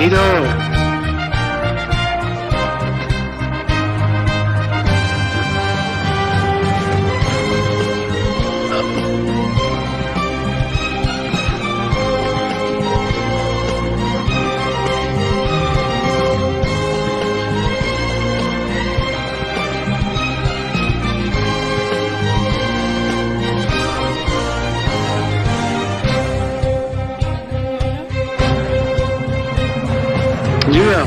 Bienvenido. Yeah.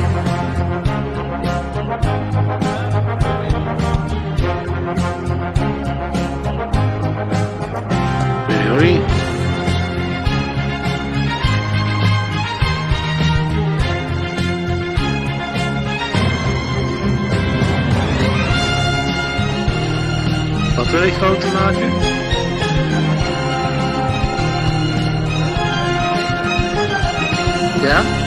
Very. Wat wil je groter maken? Ja?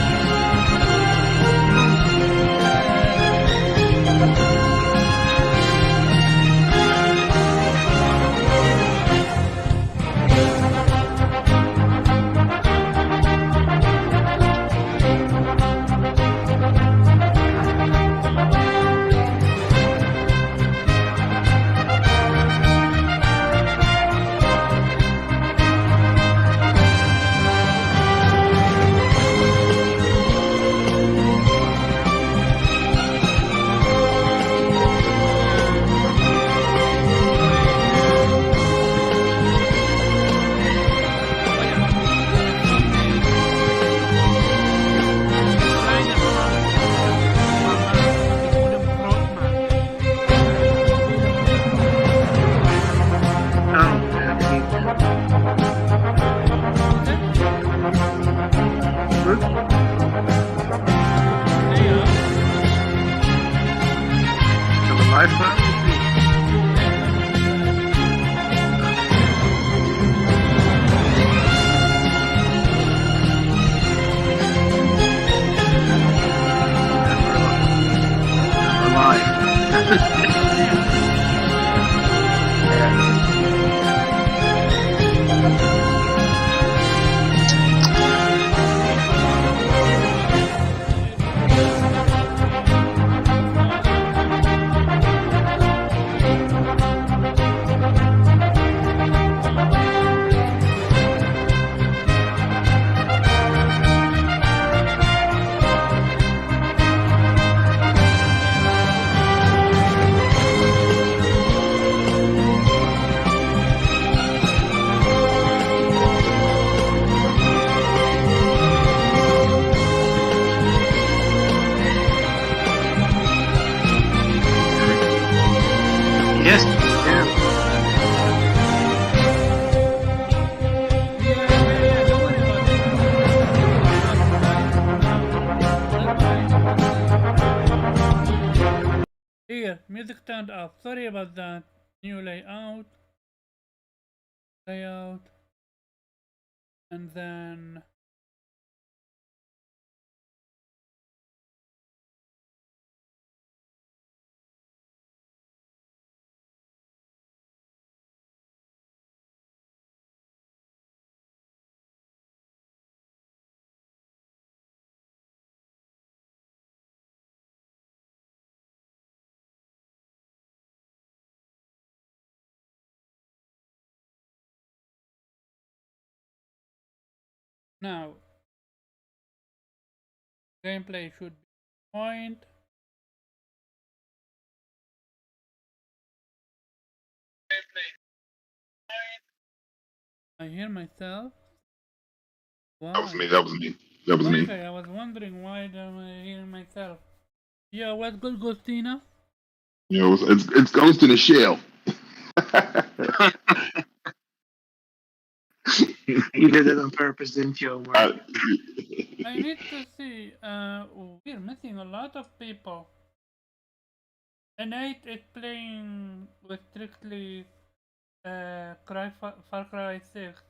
Yes. Here, music turned off. Sorry about that. New layout. And then now gameplay should be point. I hear myself. Wow. That was me. That was me. That was me. Okay, I was wondering why am I hearing myself. Yeah, what's good, Ghostina? You know, it's Ghost in a Shell. You did it on purpose, didn't you, Omar? I need to see. We're missing a lot of people. Nate is playing with strictly Far Cry 6.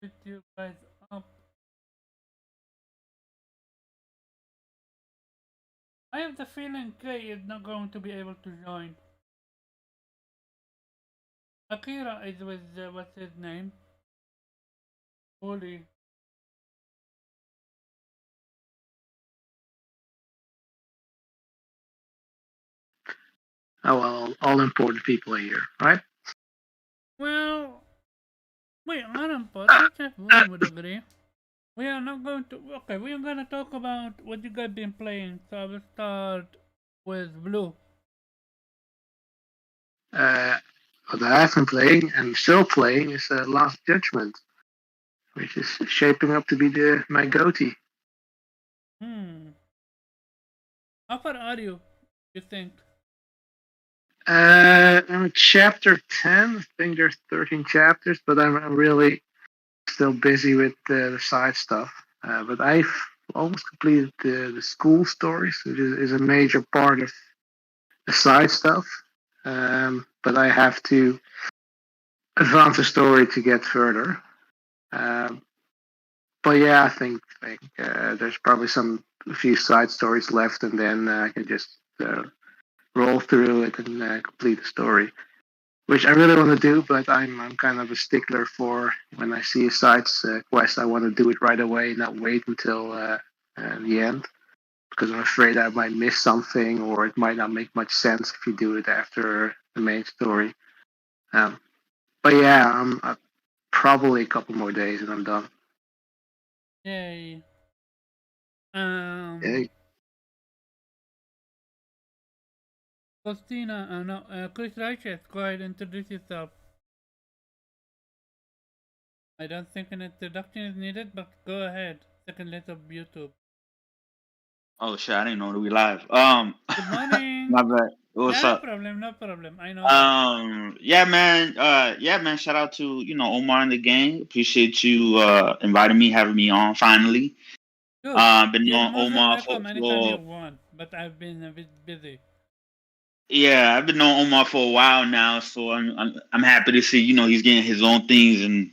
Put you guys up. I have the feeling Kay is not going to be able to join. Akira is with what's his name? Bully. Oh well, all important people are here, right? Well, wait, unimportant, I would agree. We are not going to. Okay, we are gonna talk about what you guys been playing. So I will start with Blue. What I have been playing and still playing is Last Judgment, which is shaping up to be my goatee. Hmm. How far are you? You think? I'm at chapter 10. I think there's 13 chapters, but I'm really still busy with the side stuff. But I've almost completed the school stories, which is a major part of the side stuff. But I have to advance the story to get further. Um, but yeah, I think there's probably a few side stories left, and then I can just roll through it and complete the story, which I really want to do. But I'm kind of a stickler for when I see a side quest, I want to do it right away, not wait until the end, because I'm afraid I might miss something or it might not make much sense if you do it after the main story. Um, but yeah, I'm probably a couple more days and I'm done. Yay. Yeah. Christina, no, Chris Righteous, go ahead, introduce yourself. I don't think an introduction is needed, but go ahead. Second letter of YouTube. Oh shit, I didn't know that we live. Good morning. My bad. What's Yeah, no up? problem, no problem. I know that. Yeah, man. Shout out to Omar and the gang. Appreciate you inviting me, having me on finally. Dude, Been you're knowing more than Omar welcome anytime you want, but I've been a bit busy. yeah, I've been knowing Omar for a while now, so I'm happy to see he's getting his own things and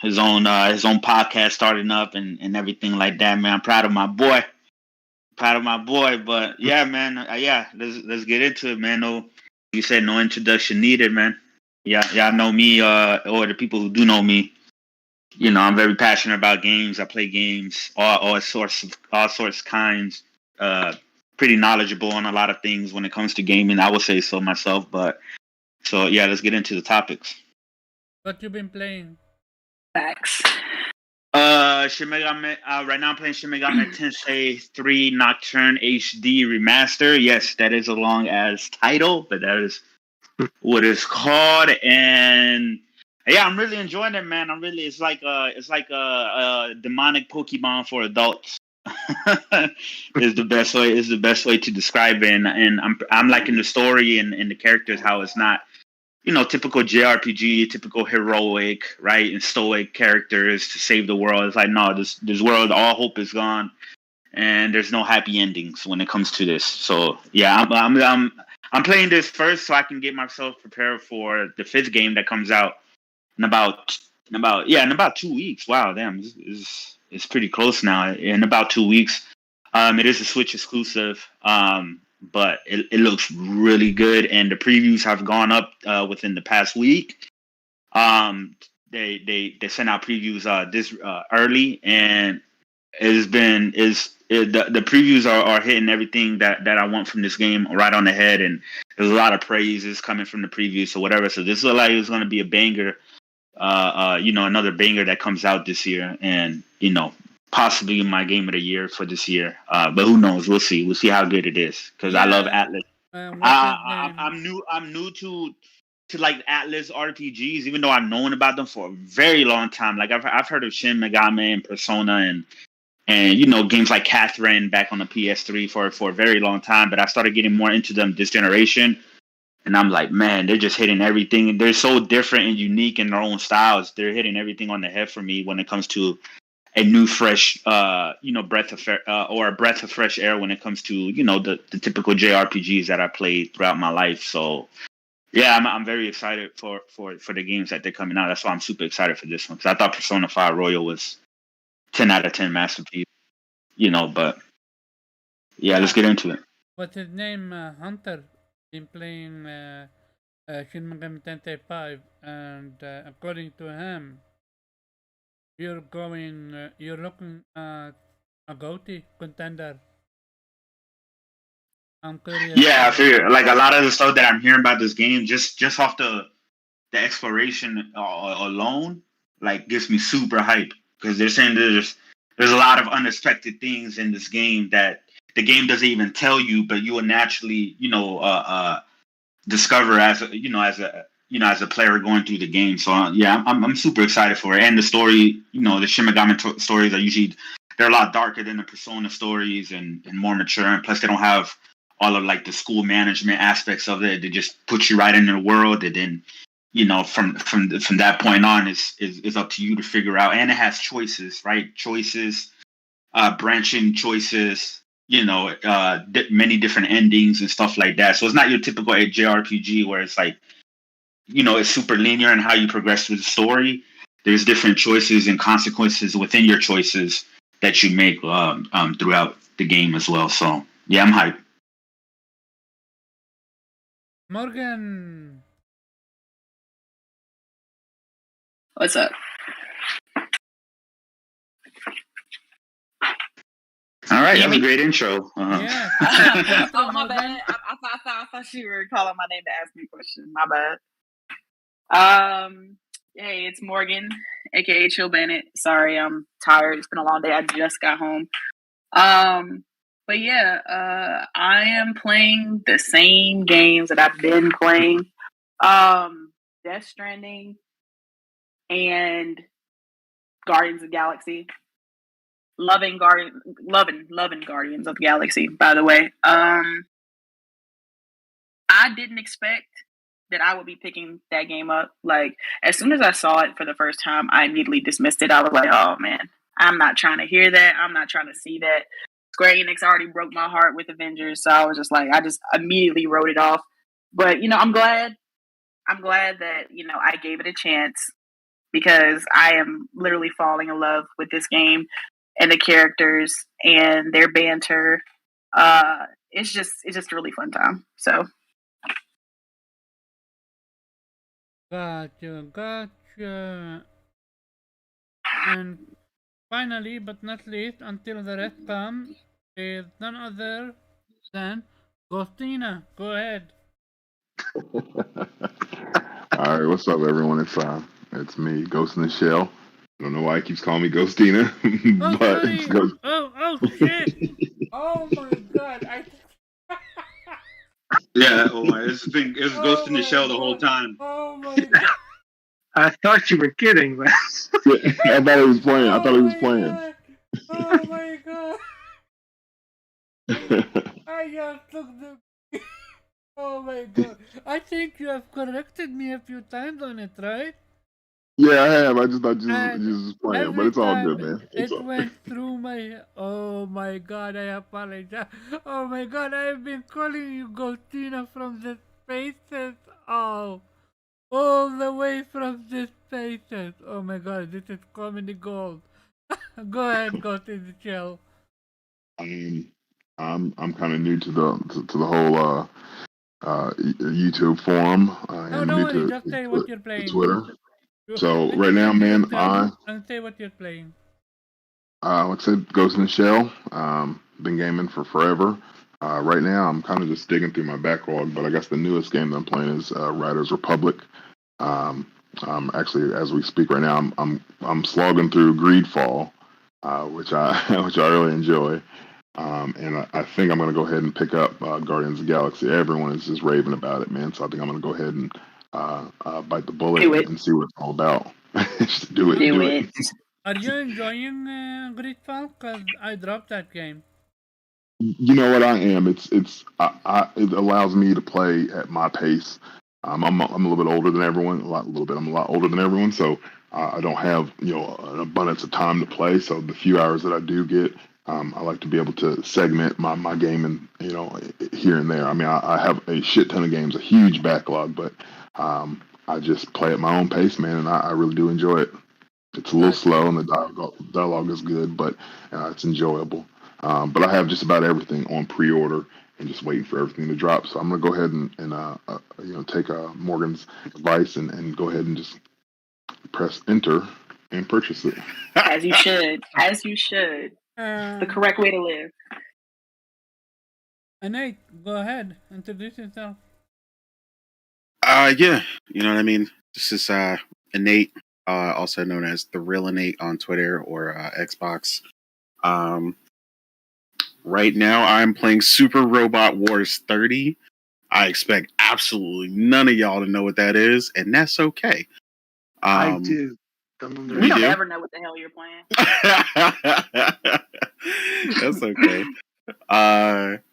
his own podcast starting up and everything like that. Man, I'm proud of my boy. But yeah, man, yeah, let's get into it, man. No, you said no introduction needed, man. Yeah, y'all know me, or the people who do know me. I'm very passionate about games. I play games, all sorts kinds. Uh, Pretty knowledgeable on a lot of things when it comes to gaming. I would say so myself, but so yeah, let's get into the topics. What you been playing? Facts. Right now I'm playing Shin Megami Tensei 3 Nocturne HD Remaster. Yes, that is a long ass title, but that is what it's called. And yeah, I'm really enjoying it, man. It's like a demonic Pokemon for adults. Is the best way to describe it. And I'm liking the story and the characters, how it's not typical JRPG, typical heroic, right, and stoic characters to save the world. It's like, no, this world, all hope is gone, and there's no happy endings when it comes to this. So yeah, I'm playing this first so I can get myself prepared for the fifth game that comes out in about 2 weeks. Wow, damn, it's pretty close now. In about 2 weeks, it is a Switch exclusive. But it looks really good, and the previews have gone up within the past week. They sent out previews this early, and the previews are hitting everything that I want from this game right on the head, and there's a lot of praises coming from the previews or whatever. So this looks like it's going to be a banger, another banger that comes out this year, and possibly my game of the year for this year. But who knows? We'll see. We'll see how good it is because I love Atlas. What's his name? I'm new. I'm new to like Atlas RPGs, even though I've known about them for a very long time. Like I've heard of Shin Megami and Persona and games like Catherine back on the PS3 for a very long time. But I started getting more into them this generation, and I'm like, man, they're just hitting everything. They're so different and unique in their own styles. They're hitting everything on the head for me when it comes to a new, fresh, breath of fresh air when it comes to the typical JRPGs that I played throughout my life. So yeah, I'm very excited for the games that they're coming out. That's why I'm super excited for this one because I thought Persona 5 Royal was 10 out of 10 masterpiece. But yeah, let's get into it. What's his name? Hunter. Been playing Shin Megami Tensei 5, and according to him, you're looking at a goatee contender. I'm curious. Yeah, I figure like a lot of the stuff that I'm hearing about this game, just off the exploration alone, like gets me super hype because they're saying there's a lot of unexpected things in this game that the game doesn't even tell you, but you will naturally, discover as a player going through the game. So yeah, I'm super excited for it. And the story, the Shin Megami stories are usually they're a lot darker than the Persona stories and more mature. And plus, they don't have all of like the school management aspects of it. They just put you right in the world, and then from that point on is up to you to figure out. And it has choices, right? Choices, branching choices, many different endings and stuff like that. So it's not your typical JRPG where it's like, it's super linear in how you progress through the story. There's different choices and consequences within your choices that you make throughout the game as well. So yeah, I'm hyped. Morgan. What's up? All right, that was a great intro. Yeah. Oh, my bad. I thought you were calling my name to ask me a question. My bad. Hey, it's Morgan, aka Chill Bennett. Sorry, I'm tired. It's been a long day. I just got home. But yeah, I am playing the same games that I've been playing. Death Stranding and Guardians of the Galaxy. Loving Guardians of the Galaxy, by the way. I didn't expect that I would be picking that game up. Like, as soon as I saw it for the first time, I immediately dismissed it. I was like, oh man, I'm not trying to hear that. I'm not trying to see that. Square Enix already broke my heart with Avengers, so I was just like, I just immediately wrote it off. But, I'm glad that, I gave it a chance because I am literally falling in love with this game and the characters and their banter. It's just a really fun time. So Gotcha. And finally, but not least, until the rest come, is none other than Ghostina. Go ahead. All right, what's up, everyone? It's me, Ghost in the Shell. I don't know why he keeps calling me Ghostina, Oh, but sorry. it's Ghost. Oh, shit. Oh my god. Yeah, it was Ghost in the Shell the whole time. Oh my god. I thought you were kidding, man. I thought he was playing. I thought he was playing. God. Oh my god. I just took the. Oh my god. I think you have corrected me a few times on it, right? Yeah, I have. I just thought you And was just playing, but every it's all time good, man. It's it all went through my. Oh my god, I apologize. Oh my god, I have been calling you Ghostina from the spaces. Oh. All the way from the spaces. Oh my god, this is comedy gold. Go ahead, go to the shell. I'm kind of new to the whole YouTube forum. No, I'm don't new worry, to, just say what you're playing. Twitter. So right now, Introduce man, yourself and say what you're playing. like I said, Ghost in the Shell. Been gaming for forever. Right now, I'm kind of just digging through my backlog, but I guess the newest game that I'm playing is Riders Republic. Actually, as we speak right now, I'm slogging through Greedfall, which I which I really enjoy. And I think I'm going to go ahead and pick up Guardians of the Galaxy. Everyone is just raving about it, man. So I think I'm going to go ahead and bite the bullet and see what it's all about. Just do it. Are you enjoying Greedfall? Because I dropped that game. You know what I am? It allows me to play at my pace. I'm a little bit older than everyone. I'm a lot older than everyone, so I don't have an abundance of time to play. So the few hours that I do get, I like to be able to segment my game and here and there. I mean, I have a shit ton of games, a huge backlog, but I just play at my own pace, man, and I really do enjoy it. It's a little slow, and the dialogue is good, but it's enjoyable. But I have just about everything on pre-order and just waiting for everything to drop. So I'm gonna go ahead and take Morgan's advice and go ahead and just press enter and purchase it. as you should, the correct way to live. Nate, go ahead. Introduce yourself. Yeah, you know what I mean. This is Innate, also known as the Real Innate on Twitter or Xbox. Um, right now, I'm playing Super Robot Wars 30. I expect absolutely none of y'all to know what that is, and that's okay. I do. We don't ever know what the hell you're playing. That's okay.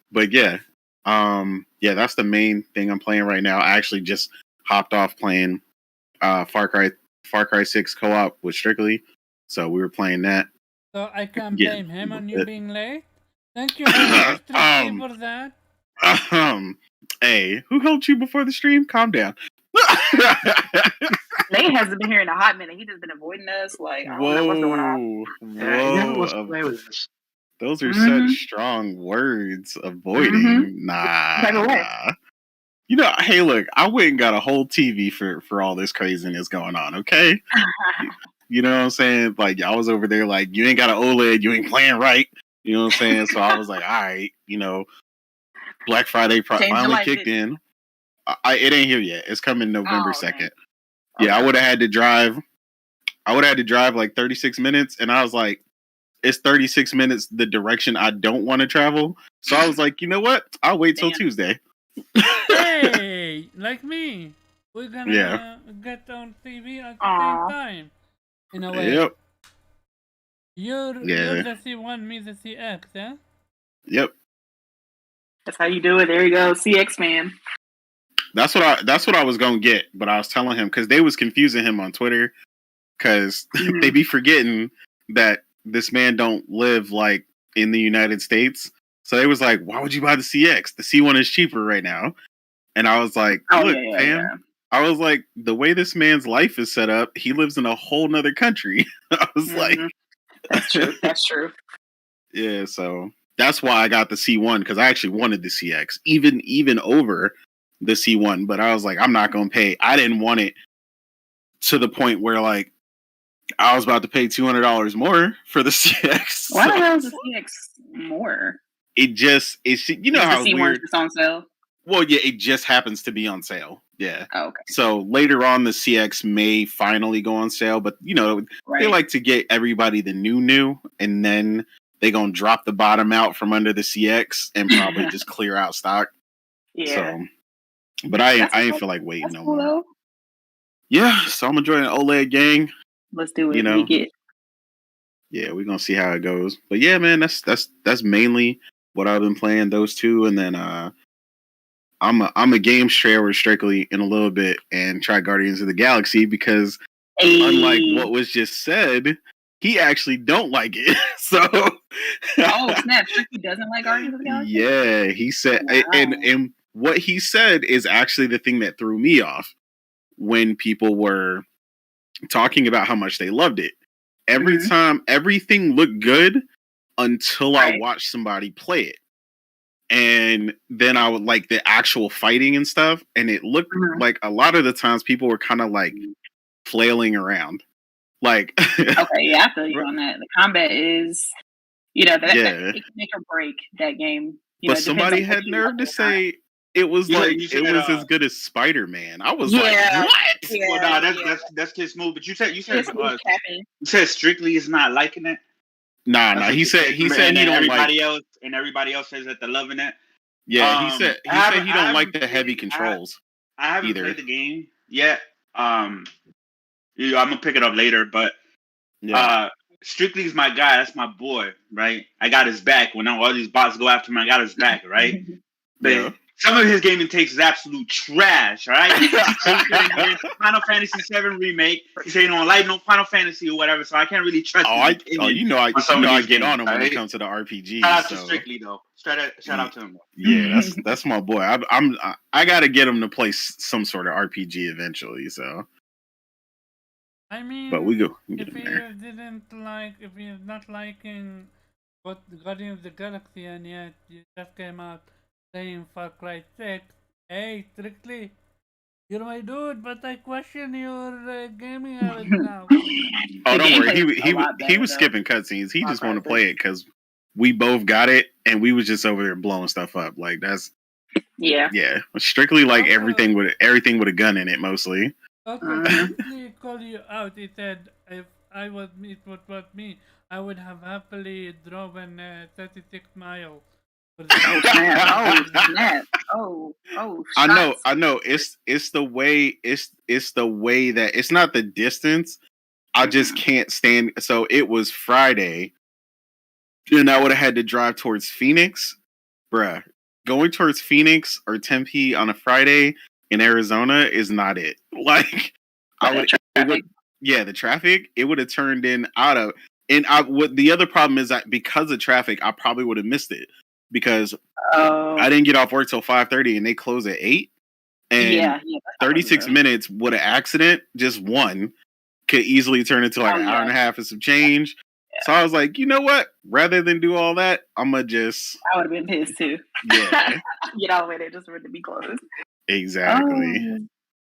But yeah, that's the main thing I'm playing right now. I actually just hopped off playing Far Cry 6 co-op with Strictly, so we were playing that. So I can't blame him on you being late. Thank you very much, Strictly, for that. Hey, who helped you before the stream? Calm down. Nate hasn't been here in a hot minute. He just been avoiding us. Like, I don't know what's going on. He never wants to play with us. Those are such strong words. Avoiding. Nah. You know, hey, look, I went and got a whole TV for all this craziness going on, okay? You know what I'm saying? Like, I was over there like, you ain't got an OLED, you ain't playing right. You know what I'm saying? So I was like, all right, you know, Black Friday finally kicked in. It ain't here yet. It's coming November 2nd. Yeah, I would have had to drive like 36 minutes, and I was like, it's 36 minutes the direction I don't want to travel. So I was like, you know what? I'll wait till Tuesday. Hey, like me. We're gonna get on TV at the same time. In a way. Yep. You're the C1, me the CX, yeah? Yep. That's how you do it. There you go, CX man. That's what I was gonna get, but I was telling him because they was confusing him on Twitter because they be forgetting that this man don't live like in the United States. So they was like, why would you buy the CX? The C1 is cheaper right now. And I was like, look, fam. I was like, the way this man's life is set up, he lives in a whole nother country. I was like, that's true. That's true. Yeah, so that's why I got the C1 because I actually wanted the CX, even over the C1. But I was like, I'm not gonna pay. I didn't want it to the point where like I was about to pay $200 more for the CX. Why the hell is the CX more? It's you know how the C1 weird. Is on sale. Well, yeah, it just happens to be on sale. Yeah. Oh, okay. So later on, the CX may finally go on sale, but you know they like to get everybody the new, and then they gonna drop the bottom out from under the CX and probably just clear out stock. Yeah. So, but I ain't feel like waiting no more. Though. Yeah, so I'm enjoying OLED gang. Let's do it. You know. Yeah, we're gonna see how it goes. But yeah, man, that's mainly what I've been playing. Those two, and then I'm a game share Strictly in a little bit and try Guardians of the Galaxy because unlike what was just said, he actually don't like it. So snap! Strictly doesn't like Guardians of the Galaxy. Yeah, he said, and what he said is actually the thing that threw me off when people were talking about how much they loved it. Every time, everything looked good until I watched somebody play it. And then I would like the actual fighting and stuff. And it looked like a lot of the times people were kind of like flailing around. Like, okay, yeah, I feel you on that. The combat is, that it can make or break that game. But somebody had nerve to say it was as good as Spider-Man. I was like, what? Yeah, well, that's Kid Smooth. But you said Strictly is not liking it. Nah. He said he don't everybody else, and everybody else says that they're loving it. Yeah, he said he don't like the heavy controls. I haven't played the game yet. I'm gonna pick it up later, but Strictly is my guy. That's my boy, right? I got his back when all these bots go after him. I got his back, right? But some of his gaming takes is absolute trash, right? Final Fantasy VII remake. He said he don't like no Final Fantasy or whatever, so I can't really trust. I get on him when it comes to the RPG. Shout out to Strictly though. Shout out to him. Yeah, that's my boy. I got to get him to play some sort of RPG eventually. So. I mean, but we go. If you're not liking what Guardians of the Galaxy and yet you just came out saying Far Cry 6, hey, Strictly, you're my dude, but I question your gaming habits now. Oh, don't worry. He was skipping cutscenes. He just wanted to play it because we both got it, and we was just over there blowing stuff up. Like that's yeah. Strictly like everything with a gun in it, mostly. Okay, call you out. He said if it was me, I would have happily driven 36 miles. Oh snap! Oh, shots. I know. It's the way that it's not the distance. I just can't stand. So it was Friday, and I would have had to drive towards Phoenix, bruh. Going towards Phoenix or Tempe on a Friday in Arizona is not it. Like the traffic. It would have turned in out of. And the other problem is that because of traffic, I probably would have missed it because I didn't get off work till 5:30 and they close at 8. And 36 minutes with an accident, just one, could easily turn into like an hour and a half and some change. Yeah. So I was like, you know what? Rather than do all that, I'm gonna just. I would have been pissed too. Yeah. Get all the way there just for it to be closed. Exactly.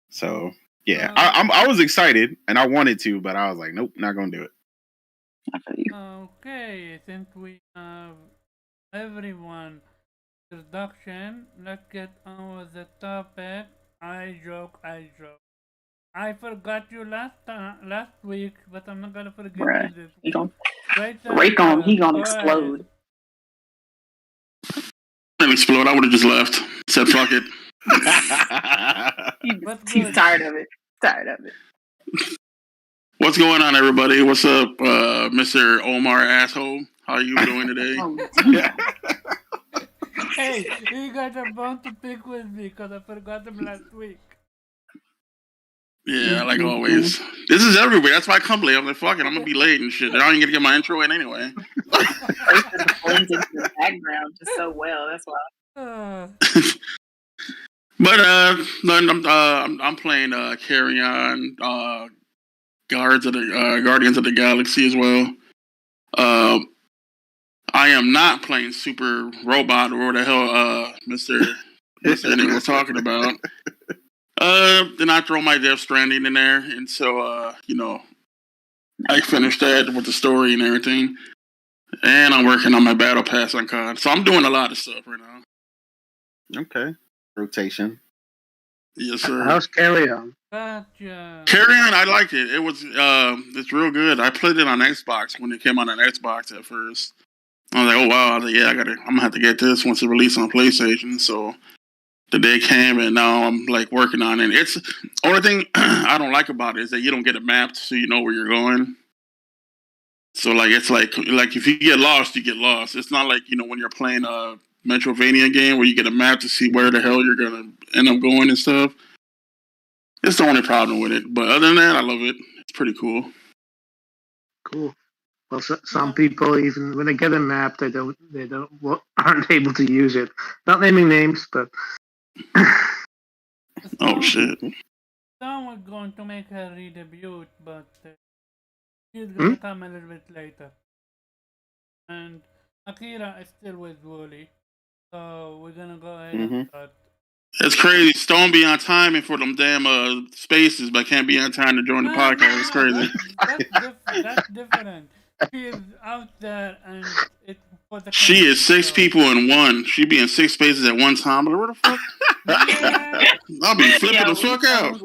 So yeah, I was excited and I wanted to, but I was like, nope, not gonna do it. Okay, since we have everyone introduction, let's get on with the topic. I joke. I forgot you last week, but I'm not gonna forget you this week. He gonna explode. Didn't explode. I would have just left. Said fuck it. He's tired of it. What's going on, everybody? What's up, Mr. Omar asshole? How are you doing today? Hey, you got a bone to pick with me because I forgot them last week. Yeah, like always. This is everywhere. That's why I come late. I'm like, fuck it, I'm gonna be late and shit. I ain't gonna get my intro in anyway. It blends into the background just so well. That's why. But I'm playing Carry On, Guardians of the Galaxy as well. I am not playing Super Robot or what the hell Mr. Nick was talking about. Then I throw my Death Stranding in there, and so I finished that with the story and everything. And I'm working on my Battle Pass on COD. So I'm doing a lot of stuff right now. Okay. Rotation. Yes, sir. How's Carry On? Gotcha. Carry On, I liked it. It was it's real good. I played it on Xbox when it came out on Xbox at first. I was like, oh wow, I was like, yeah, I'm gonna have to get this once it released on PlayStation. So the day came and now I'm like working on it. It's only thing I don't like about it is that you don't get it mapped so you know where you're going. So like it's like if you get lost, you get lost. It's not like, when you're playing a Metrovania game where you get a map to see where the hell you're gonna end up going and stuff. It's the only problem with it. But other than that, I love it. It's pretty cool. Cool. Well, some people, even when they get a map, they aren't able to use it. Not naming names, but oh shit! Someone's going to make her redebut, but she's gonna come a little bit later. And Akira is still with Wooly, so we're gonna go ahead and start. It's crazy. Stone be on time and for them damn spaces, but can't be on time to join the podcast. It's crazy. That's different. She is out there, and it's for the. She is 6 people in one. She be in 6 spaces at one time. But where the fuck? I'll be flipping the fuck out.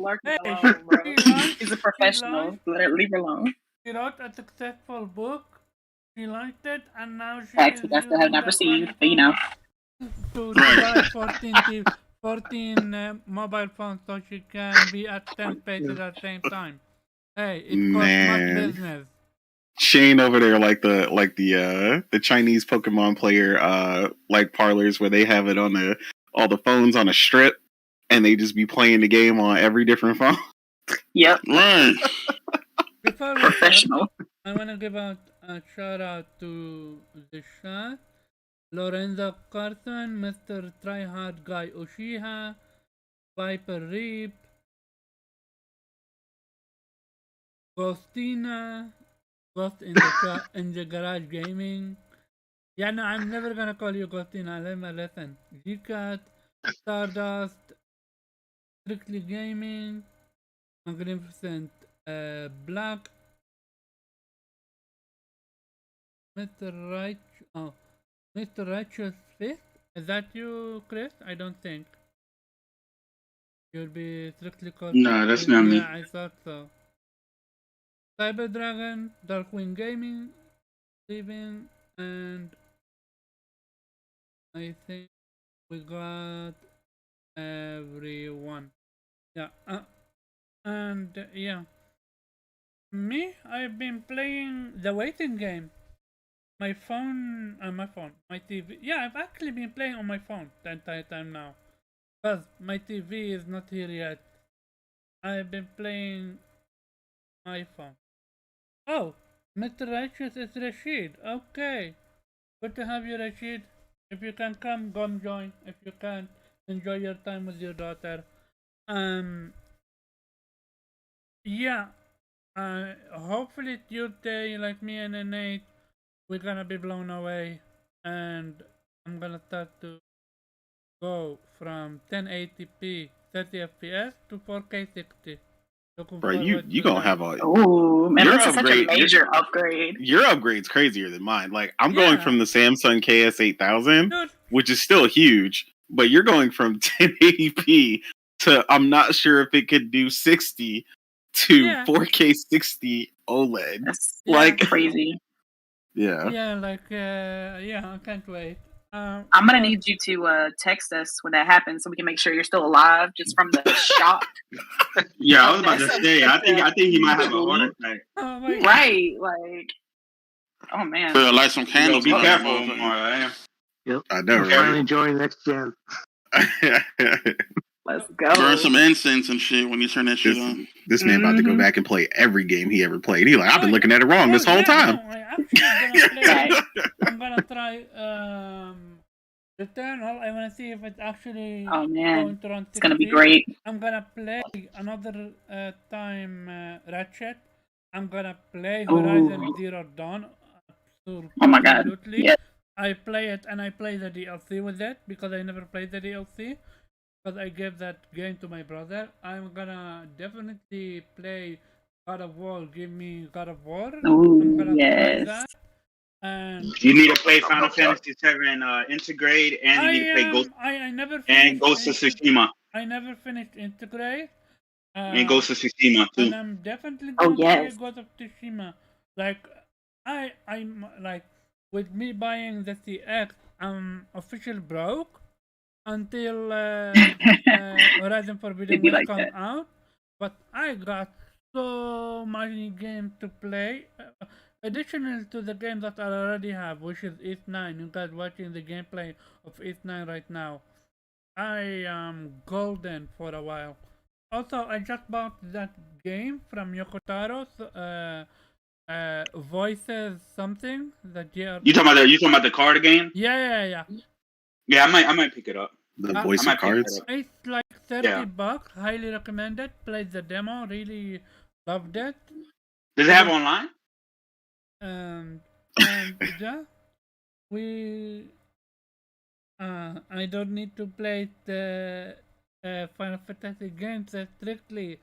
She's a professional. Leave her alone. She wrote a successful book. She liked it, and now she. Actually, I still have not received, but to buy 14 mobile phones so she can be at 10 spaces at the same time. Hey, it's called smart business. Shane over there like the Chinese Pokemon player like parlors where they have it on all the phones on a strip and they just be playing the game on every different phone. Yep. Right. Before we professional. I wanna give out a shout out to the chat. Lorenzo Carson, Mr. Tryhard Guy Oshiha, Viper Reap, Ghostina, Ghost in the Garage Gaming. Yeah, no, I'm never gonna call you Ghostina. Let me listen. Gcat, Stardust, Strictly Gaming, Magnificent Black, Mr. Right. Oh, Mr. Righteous Fist? Is that you, Chris? I don't think. You'll be strictly called. No, that's not me. Yeah, I thought so. Cyber Dragon, Darkwing Gaming, Steven, and I think we got everyone. Yeah, and yeah. Me, I've been playing the waiting game. My phone, my TV. Yeah, I've actually been playing on my phone the entire time now. Because my TV is not here yet. I've been playing my phone. Oh, Mr. Righteous is Rashid. Okay. Good to have you, Rashid. If you can come join. If you can't, enjoy your time with your daughter. Yeah. Hopefully Tuesday, like me and Nate, we're gonna be blown away. And I'm gonna start to go from 1080p 30 FPS to 4K 60. Bro, you gonna have a man, this is such a major upgrade. Your upgrade's crazier than mine. Like I'm going from the Samsung KS8000, which is still huge, but you're going from 1080p to I'm not sure if it could do 60 to 4K 60 OLED. That's like crazy. Yeah. Yeah, I can't wait. I'm gonna need you to text us when that happens so we can make sure you're still alive just from the shock. Yeah, I was about to say. I think he might have a heart attack. Right, like, oh man. So light some candles. Be careful. Yep. I know. Right? Finally enjoying next gen. Let's go. Burn some incense and shit when you turn that shit on. This man about to go back and play every game he ever played. He's like, I've been looking at it wrong this whole time. I'm gonna try Returnal. I wanna see if it's actually going to run 60. It's gonna be great. I'm gonna play another time Ratchet. I'm gonna play Horizon Zero Dawn. Oh my god. Yeah. I play it and I play the DLC with it because I never played the DLC. Because I gave that game to my brother. I'm gonna definitely play God of War. Give me God of War. I'm gonna play that. And you need to play Final Fantasy VII Integrate, and you need to play Ghost. I never and Ghost of Tsushima. I never finished Integrate. And Ghost of Tsushima too. And I'm definitely gonna play Ghost of Tsushima. Like I'm like with me buying the CX, I'm officially broke until Horizon Forbidden West come out. But I got so many games to play. Additional to the game that I already have, which is East 9. You guys watching the gameplay of East 9 right now. I am golden for a while. Also, I just bought that game from Yokotaro. Voices something that you talking about the card game? Yeah. Yeah, I might pick it up. The voice of cards. It's like $30. Highly recommended. Played the demo. Really loved it. Does it have online? And yeah, I don't need to play the Final Fantasy games strictly.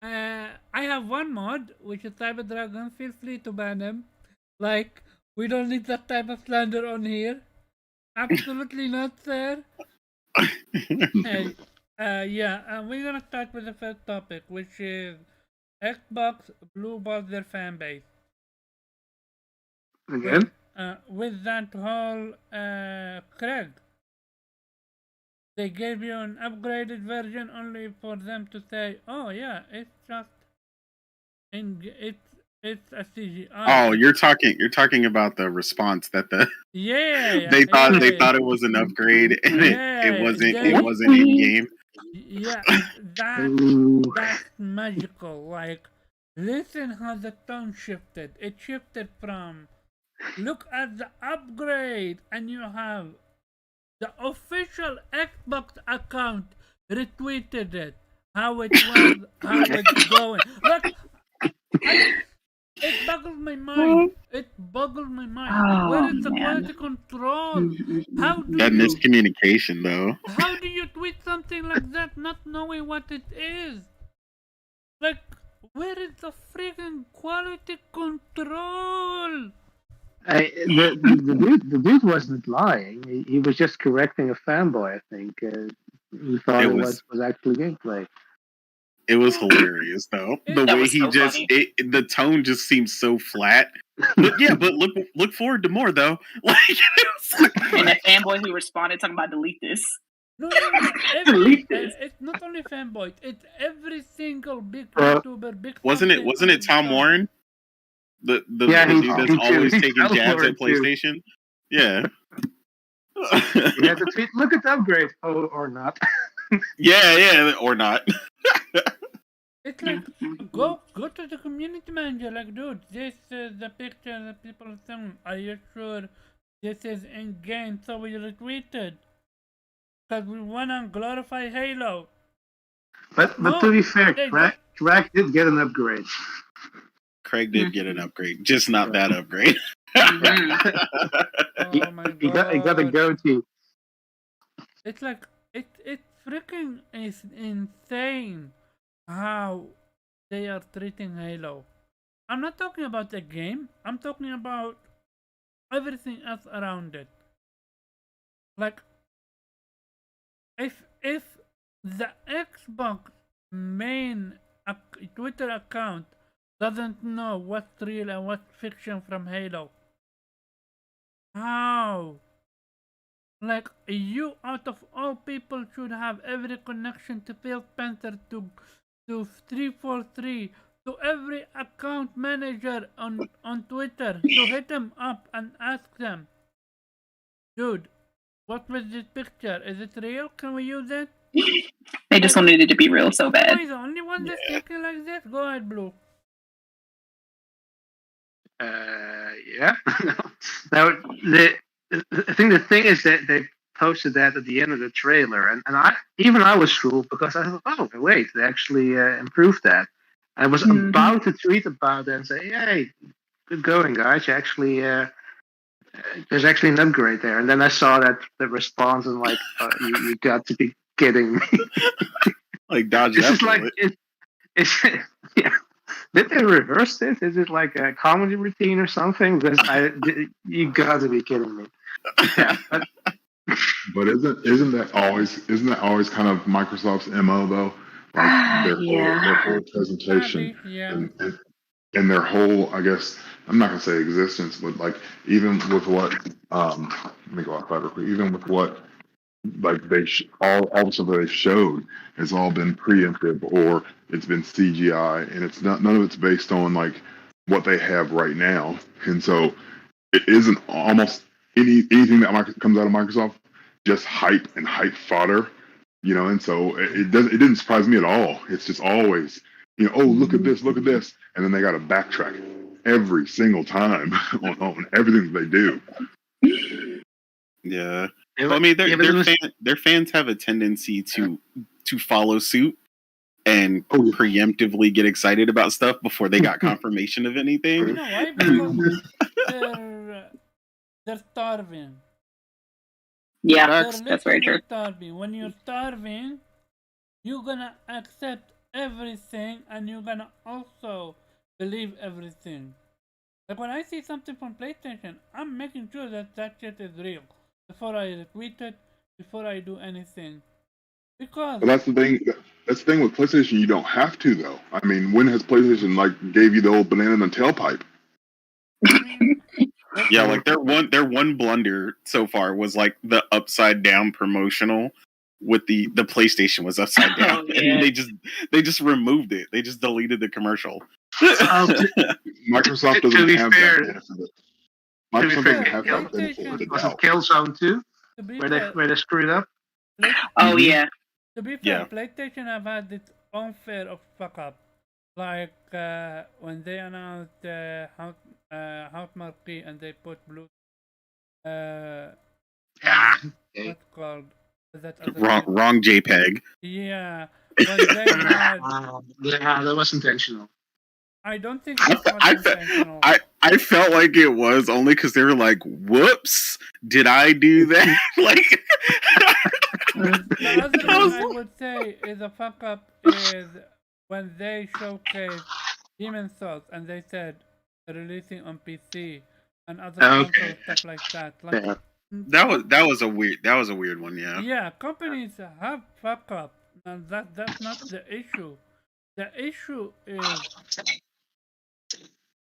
I have one mod, which is Cyber Dragon. Feel free to ban him. Like, we don't need that type of slander on here. Absolutely not, sir. Hey, we're gonna start with the first topic, which is Xbox Blue Balls their fan base. Again? With that whole Craig, they gave you an upgraded version only for them to say, "Oh yeah, it's just it's a CGI." Oh, you're talking about the response that the they thought it was an upgrade and it wasn't in game. Yeah, that's magical. Like, listen how the tone shifted. It shifted from look at the upgrade, and you have the official Xbox account retweeted it. How it was, how it's going. Look, it boggles my mind. Where is the quality control? How do that miscommunication though? How do you tweet something like that not knowing what it is? Like, where is the freaking quality control? The dude wasn't lying. He was just correcting a fanboy, I think, who thought it was actually gameplay. It was hilarious, though. The way he so just the tone just seems so flat. But yeah, but look forward to more though. Like, and that fanboy who responded talking about delete this. No. It's not only fanboys. It's every single big YouTuber, big. Wasn't it Tom Warren? The dude that's always taking jabs at PlayStation. Too. Yeah. You have to tweet, look at the upgrade, or not. yeah, or not. It's like go to the community manager. Like, dude, this is the picture that people are saying. Are you sure this is in game? So we retweeted because we wanna glorify Halo. But to be fair, Craig did get an upgrade. Craig did get an upgrade, just not that upgrade. Oh my god! He got a goatee. It's like it freaking is insane how they are treating Halo. I'm not talking about the game. I'm talking about everything else around it. Like, if the Xbox main Twitter account doesn't know what's real and what's fiction from Halo, how? Like, you out of all people should have every connection to Phil Spencer, to 343, to every account manager on Twitter, to hit them up and ask them, dude, what was this picture? Is it real? Can we use it? They just wanted it to be real so bad. Am I the only one that's thinking like this? Go ahead, Blue. Yeah. Now, I think the thing is that they posted that at the end of the trailer, and I was fooled because I thought, oh wait, they actually improved that. I was about to tweet about it and say, hey, good going, guys. You actually there's actually an upgrade there, and then I saw that the response and like, you got to be kidding me. Like dodge this that. Is like it's yeah. Did they reverse this? Is it like a comedy routine or something? Because you got to be kidding me. Yeah, but isn't that always kind of Microsoft's MO though? Like their whole presentation and their whole, I guess I'm not gonna say existence, but like even with what let me go outside real quick. Even with what like all the stuff that they showed has all been preemptive or it's been CGI, and it's none of it's based on like what they have right now, and so it isn't almost anything that comes out of Microsoft just hype and hype fodder, and so it didn't surprise me at all. It's just always oh, look at this, and then they got to backtrack every single time on everything that they do. Yeah. Well, I mean, their fans have a tendency to follow suit and preemptively get excited about stuff before they got confirmation of anything. You know why? Because they're starving. Yeah, that's very true. Starving. When you're starving, you're gonna accept everything, and you're gonna also believe everything. Like when I see something from PlayStation, I'm making sure that shit is real before I retweet it, before I do anything. Because that's the thing. That's the thing with PlayStation. You don't have to though. I mean, when has PlayStation gave you the old banana in the tailpipe? Yeah, like their one blunder so far was like the upside down promotional with the PlayStation was upside down, and they just removed it. They just deleted the commercial. Microsoft doesn't have that. Microsoft doesn't have that benefit of the doubt. Killzone 2, where they screwed up. Oh yeah. To be fair, PlayStation have had its own share of fuck up. Like when they announced House Marquee and they put blue. What's called? Wrong JPEG. Yeah. When they had, that was intentional. I don't think it was intentional. I felt like it was only because they were like, "Whoops, did I do that?" Like. The other thing I would say is a fuck up is when they showcased Demon's Souls and they said releasing on PC, and other console stuff like that. Like Yeah. That was a weird one. Yeah. yeah, companies have fuck up, and that's not the issue. The issue is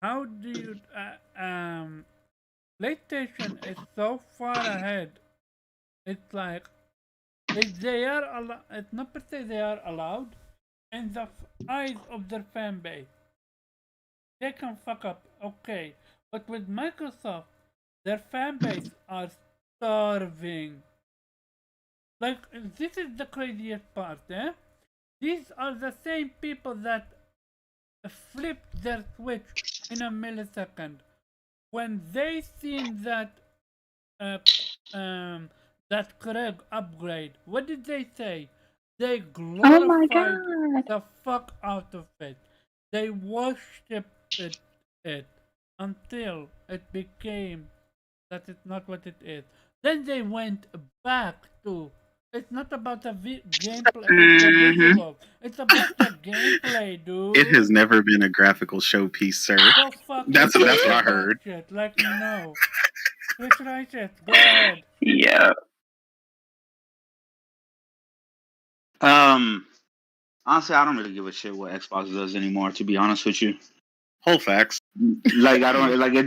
how do you PlayStation is so far ahead. It's like they are it's not per se they are allowed in the eyes of their fan base. They can fuck up, okay, but with Microsoft, their fan base are starving. Like this is the craziest part, eh? These are the same people that flipped their switch in a millisecond when they seen uh, um, that Craig upgrade. What did they say? They glorified the fuck out of it. They worshipped it until it became that it's not what it is. Then they went back to it's not about the gameplay, it's the visual. It's about the gameplay, dude. It has never been a graphical showpiece, sir. So fucking That's what I about heard. shit. Like, no. Switch righteous. Go ahead. Yeah. Honestly, I don't really give a shit what Xbox does anymore. To be honest with you, Whole facts. like I don't like it.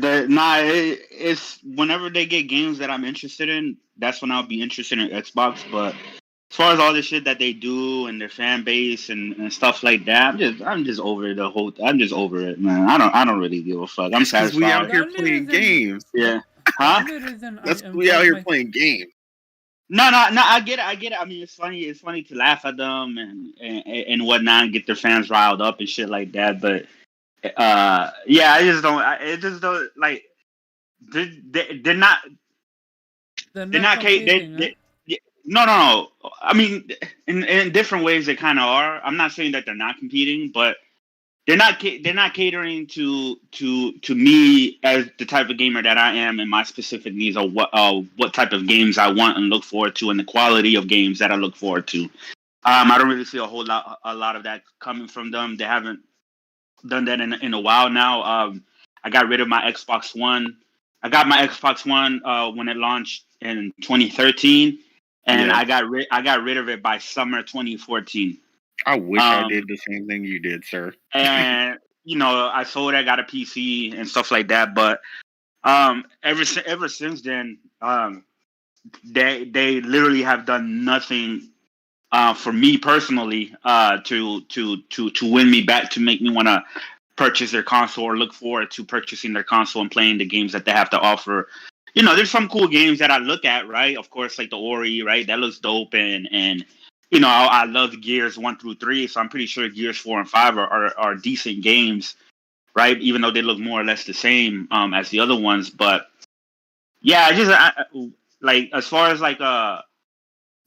It's whenever they get games that I'm interested in, that's when I'll be interested in Xbox. But as far as all the shit that they do and their fan base and stuff like that, I'm just over the whole. I'm just over it, man. I don't really give a fuck. I'm satisfied. We out here playing games. Yeah, huh? We out here playing games. No, I get it. I mean, it's funny to laugh at them and whatnot, and get their fans riled up and shit like that. But yeah, it just don't like. They're not. They're not. No. I mean, in different ways, they kind of are. I'm not saying that they're not competing, but they're not catering to me as the type of gamer that I am and my specific needs of what type of games I want and look forward to and the quality of games that I look forward to. I don't really see a lot of that coming from them. They haven't done that in a while now. I got rid of my Xbox One. I got my Xbox One when it launched in 2013, and I got rid of it by summer 2014. I wish I did the same thing you did, sir. And I sold it, I got a PC and stuff like that. But ever since then, they literally have done nothing for me personally to win me back, to make me want to purchase their console or look forward to purchasing their console and playing the games that they have to offer. There's some cool games that I look at, right? Of course, like the Ori, right? That looks dope, and I love Gears 1 through 3, so I'm pretty sure Gears 4 and 5 are decent games, right? Even though they look more or less the same as the other ones. But yeah, like as far as like the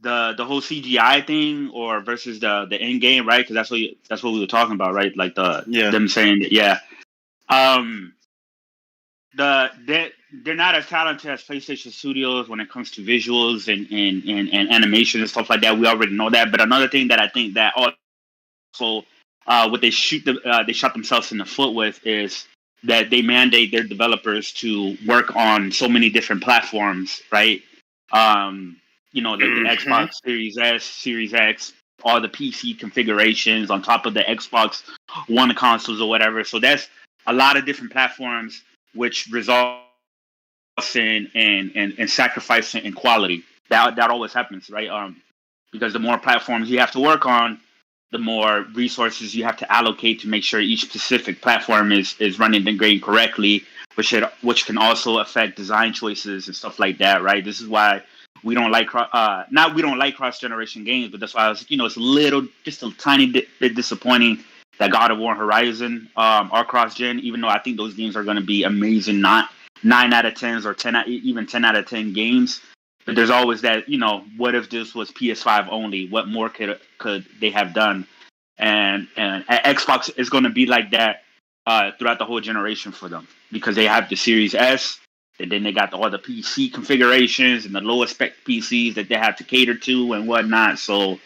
whole CGI thing or versus the end game, right? Because that's what we were talking about, right? Like them saying that, yeah. They're not as talented as PlayStation Studios when it comes to visuals and animation and stuff like that. We already know that. But another thing that I think that also what they shot themselves in the foot with is that they mandate their developers to work on so many different platforms, right? Like the Xbox Series S, Series X, all the PC configurations on top of the Xbox One consoles or whatever. So that's a lot of different platforms, which results in sacrifice in quality. That always happens, right? Because the more platforms you have to work on, the more resources you have to allocate to make sure each specific platform is running the game correctly, which can also affect design choices and stuff like that, right? This is why we don't like cross generation games, but that's why it's just a tiny bit disappointing that God of War Horizon are cross gen, even though I think those games are going to be amazing, not 9 out of 10s or even 10 out of 10 games. But there's always that, what if this was PS5 only? What more could they have done? And Xbox is going to be like that throughout the whole generation for them, because they have the Series S, and then they got all the PC configurations and the lowest spec PCs that they have to cater to and whatnot. So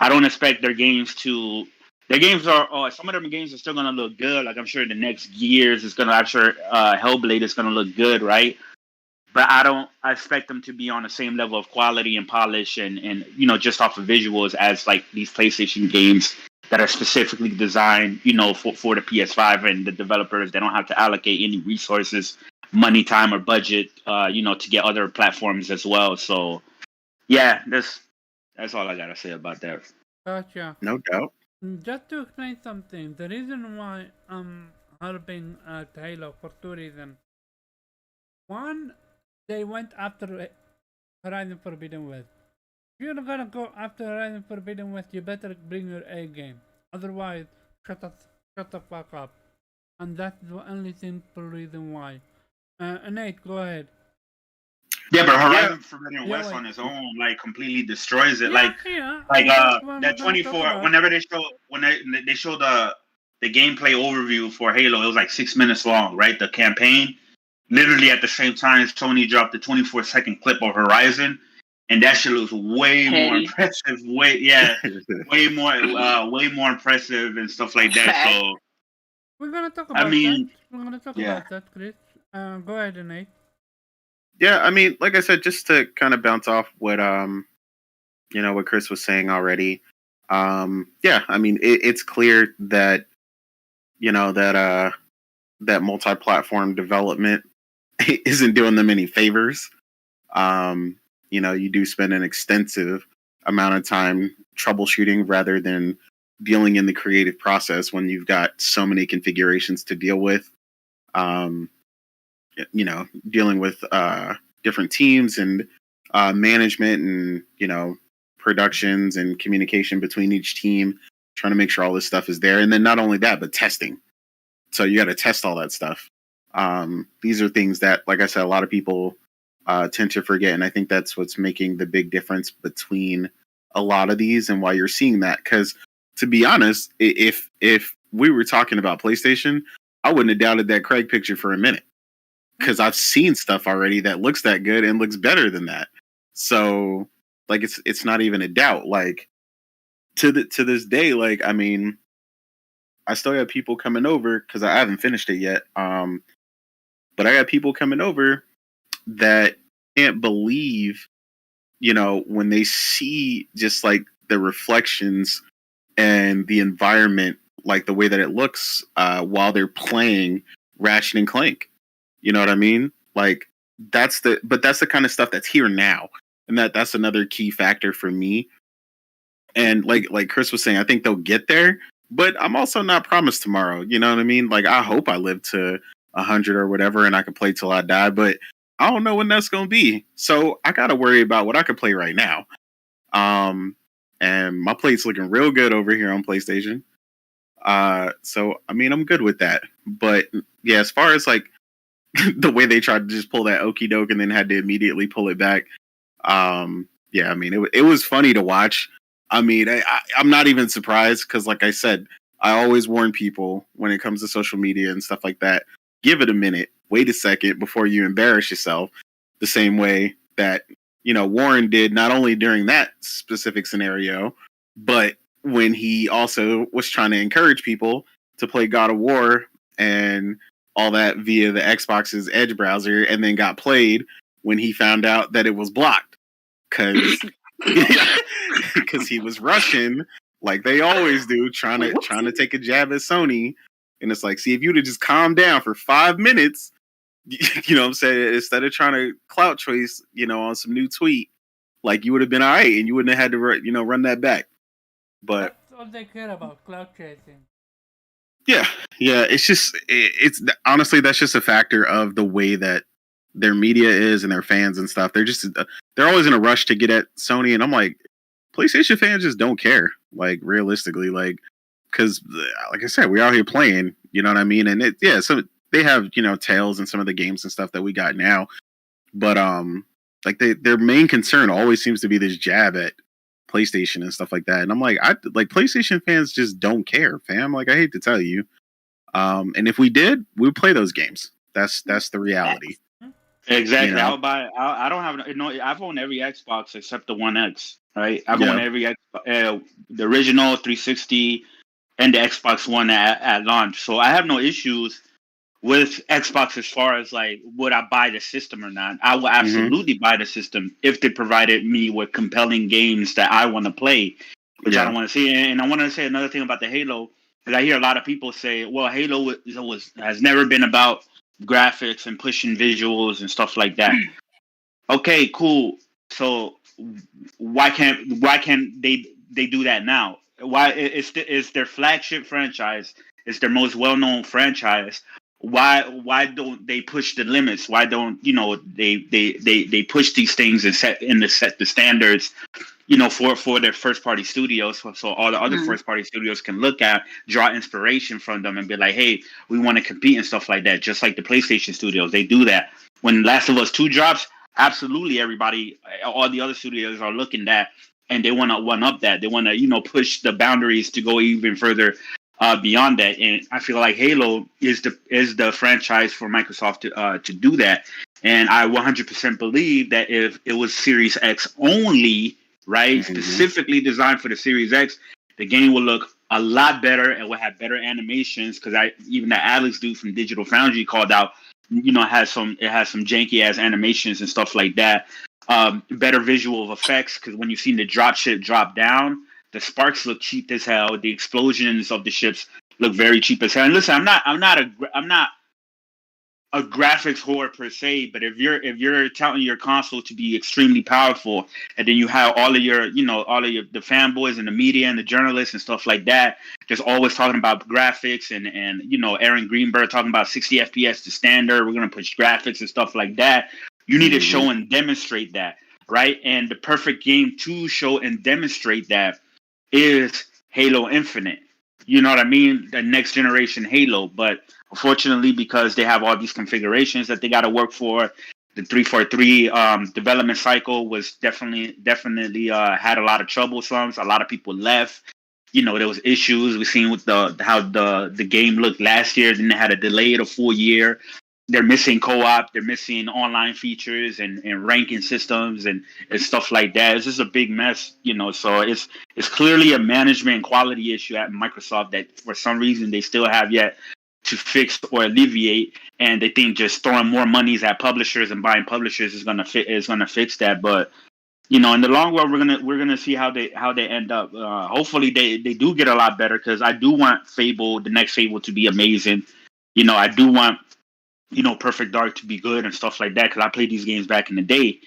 I don't expect their games to The games are some of them games are still gonna look good. Like I'm sure the next years is gonna. I'm sure Hellblade is gonna look good, right? But I expect them to be on the same level of quality and polish and just off of visuals as like these PlayStation games that are specifically designed for the PS5 and the developers. They don't have to allocate any resources, money, time, or budget to get other platforms as well. So yeah, that's all I gotta say about that. Gotcha. No doubt. Just to explain something, the reason why I'm helping at Halo for two reasons. One, they went after Horizon Forbidden West. If you're gonna go after Horizon Forbidden West, you better bring your A game. Otherwise, shut the fuck up. And that's the only simple reason why. Nate, go ahead. Yeah, but Horizon Forbidden West on its own completely destroys it. That 24. Whenever they show the gameplay overview for Halo, it was like 6 minutes long, right? The campaign. Literally at the same time, Sony dropped the 24-second clip of Horizon, and that shit was way more impressive. Way more impressive and stuff like that. So we're gonna talk about that. We're gonna talk about that, Chris. Go ahead, Nate. Yeah, I mean, like I said, just to kind of bounce off what what Chris was saying already. Yeah, I mean, it's clear that that multi-platform development isn't doing them any favors. You do spend an extensive amount of time troubleshooting rather than dealing in the creative process when you've got so many configurations to deal with. Dealing with different teams and management and productions and communication between each team, trying to make sure all this stuff is there. And then not only that, but testing. So you got to test all that stuff. These are things that, like I said, a lot of people tend to forget. And I think that's what's making the big difference between a lot of these and why you're seeing that. Because to be honest, if we were talking about PlayStation, I wouldn't have doubted that Craig picture for a minute. Because I've seen stuff already that looks that good and looks better than that. So, it's not even a doubt. To this day, I mean, I still have people coming over because I haven't finished it yet. But I got people coming over that can't believe, when they see just the reflections and the environment, the way that it looks while they're playing Ratchet and Clank. You know what I mean? That's the kind of stuff that's here now. And that's another key factor for me. And like Chris was saying, I think they'll get there, but I'm also not promised tomorrow. You know what I mean? I hope I live to 100 or whatever and I can play till I die, but I don't know when that's going to be. So I got to worry about what I can play right now. And my plate's looking real good over here on PlayStation. So, I mean, I'm good with that. But yeah, as far as the way they tried to just pull that okie doke and then had to immediately pull it back. Yeah, I mean, it was funny to watch. I mean, I'm not even surprised because, like I said, I always warn people when it comes to social media and stuff like that. Give it a minute. Wait a second before you embarrass yourself. The same way that, Warren did not only during that specific scenario, but when he also was trying to encourage people to play God of War and all that via the Xbox's Edge browser, and then got played when he found out that it was blocked because he was rushing like they always do, trying to take a jab at Sony. And it's see, if you'd have just calmed down for 5 minutes, you know what I'm saying, instead of trying to clout chase, on some new tweet, you would have been all right and you wouldn't have had to, run that back. But that's all they care about, clout chasing. Yeah. It's honestly, that's just a factor of the way that their media is and their fans and stuff. They're always in a rush to get at Sony. And I'm PlayStation fans just don't care, realistically, because like I said, we're out here playing, you know what I mean? And so they have, Tales and some of the games and stuff that we got now. But, their main concern always seems to be this jab at PlayStation and stuff like that. And I'm PlayStation fans just don't care, fam. I hate to tell you. And if we did, we would play those games. That's the reality. Exactly. I would buy. I don't have I've owned every Xbox except the One X. Right. I've owned every the original 360, and the Xbox One at launch. So I have no issues with Xbox as far as like would I buy the system or not. I will absolutely buy the system if they provided me with compelling games that I want to play, which I don't want to see. And I want to say another thing about the Halo, because I hear a lot of people say, well, Halo has never been about graphics and pushing visuals and stuff like that. Okay, cool. So why can't they do that now? Why it's their flagship franchise? It's their most well known franchise. Why don't they push the limits? Why don't they push these things and set the standards, for their first party studios, so all the other first party studios can look at, draw inspiration from them, and be like, hey, we want to compete and stuff like that. Just like the PlayStation studios, they do that. When Last of Us 2 drops, absolutely everybody, all the other studios are looking at, and they want to one up that. They want to push the boundaries to go even further beyond that. And I feel like Halo is the franchise for Microsoft to do that. And I 100% believe that if it was Series X only, right, specifically designed for the Series X, the game will look a lot better and will have better animations. Because even that Alex dude from Digital Foundry called out, it has some janky ass animations and stuff like that. Better visual effects, because when you've seen the dropship drop down, the sparks look cheap as hell. The explosions of the ships look very cheap as hell. And listen, I'm not a graphics whore per se, but if you're touting your console to be extremely powerful, and then you have all of the fanboys and the media and the journalists and stuff like that, just always talking about graphics and Aaron Greenberg talking about 60 FPS to standard, we're gonna push graphics and stuff like that. You need to show and demonstrate that, right? And the perfect game to show and demonstrate that is Halo Infinite. You know what I mean? The next generation Halo. But unfortunately, because they have all these configurations that they got to work for, the 343 development cycle was definitely had a lot of troublesome. A lot of people left. There was issues. We've seen with how the game looked last year. Then they had to delay it a full year. They're missing co-op. They're missing online features and ranking systems and stuff like that. It's just a big mess, So it's clearly a management and quality issue at Microsoft that for some reason they still have yet to fix or alleviate. And they think just throwing more monies at publishers and buying publishers is gonna fix that. But in the long run, we're gonna see how they end up. Hopefully they do get a lot better, because I do want the next Fable to be amazing. I do want Perfect Dark to be good and stuff like that, because I played these games back in the day.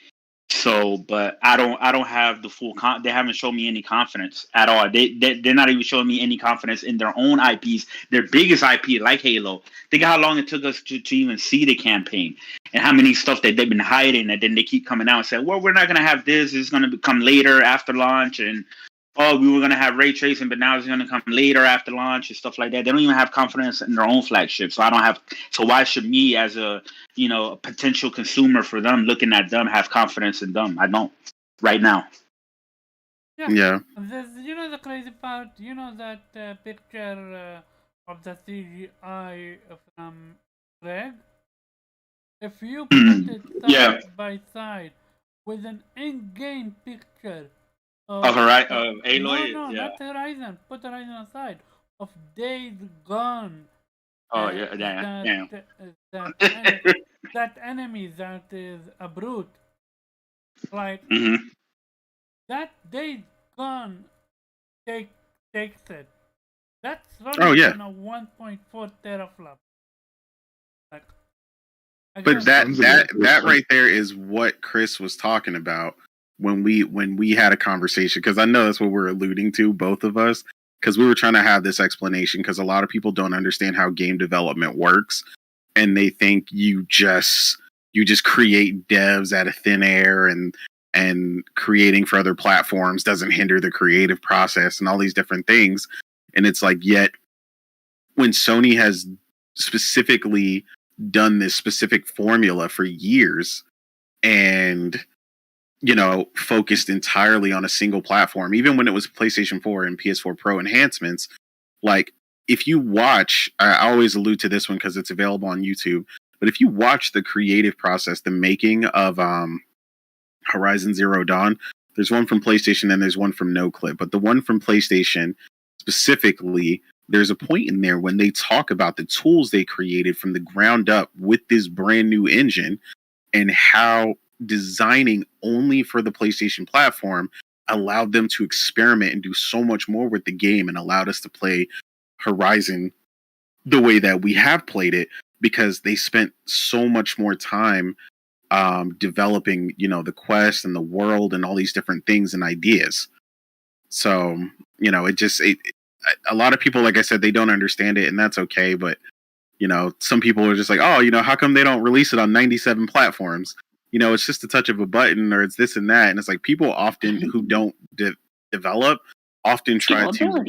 So, but I don't have the full they haven't shown me any confidence at all. They're not even showing me any confidence in their own IPs, their biggest IP like Halo. Think of how long it took us to even see the campaign, and how many stuff that they've been hiding, and then they keep coming out and say, well, we're not going to have this. It's going to come later after launch, and we were going to have ray tracing, but now it's going to come later after launch and stuff like that. They don't even have confidence in their own flagship. So why should me as a potential consumer for them, looking at them, have confidence in them? I don't right now. Yeah. The crazy part, that picture of the CGI from Greg? If you put it side by side with an in-game picture of Aloy? No, not Horizon. Put Horizon aside. Of Days Gone. Oh, yeah, damn. That enemy that is a brute. Like, that Days Gone takes it. That's running on a 1.4 teraflop. Like, but that right there is what Chris was talking about when we had a conversation, because I know that's what we're alluding to, both of us, because we were trying to have this explanation, because a lot of people don't understand how game development works, and they think you just create devs out of thin air, and creating for other platforms doesn't hinder the creative process and all these different things. And it's like, yet when Sony has specifically done this specific formula for years, and focused entirely on a single platform, even when it was PlayStation 4 and PS4 Pro enhancements. Like, if you watch, I always allude to this one because it's available on YouTube, but if you watch the creative process, the making of Horizon Zero Dawn, there's one from PlayStation and there's one from NoClip, but the one from PlayStation specifically there's a point in there when they talk about the tools they created from the ground up with this brand new engine and how designing only for the PlayStation platform allowed them to experiment and do so much more with the game and allowed us to play Horizon the way that we have played it, because they spent so much more time developing, the quest and the world and all these different things and ideas. So, a lot of people, like I said, they don't understand it, and that's okay. But, some people are just like, oh, how come they don't release it on 97 platforms? It's just a touch of a button, or it's this and that. And it's like people often who don't develop often try to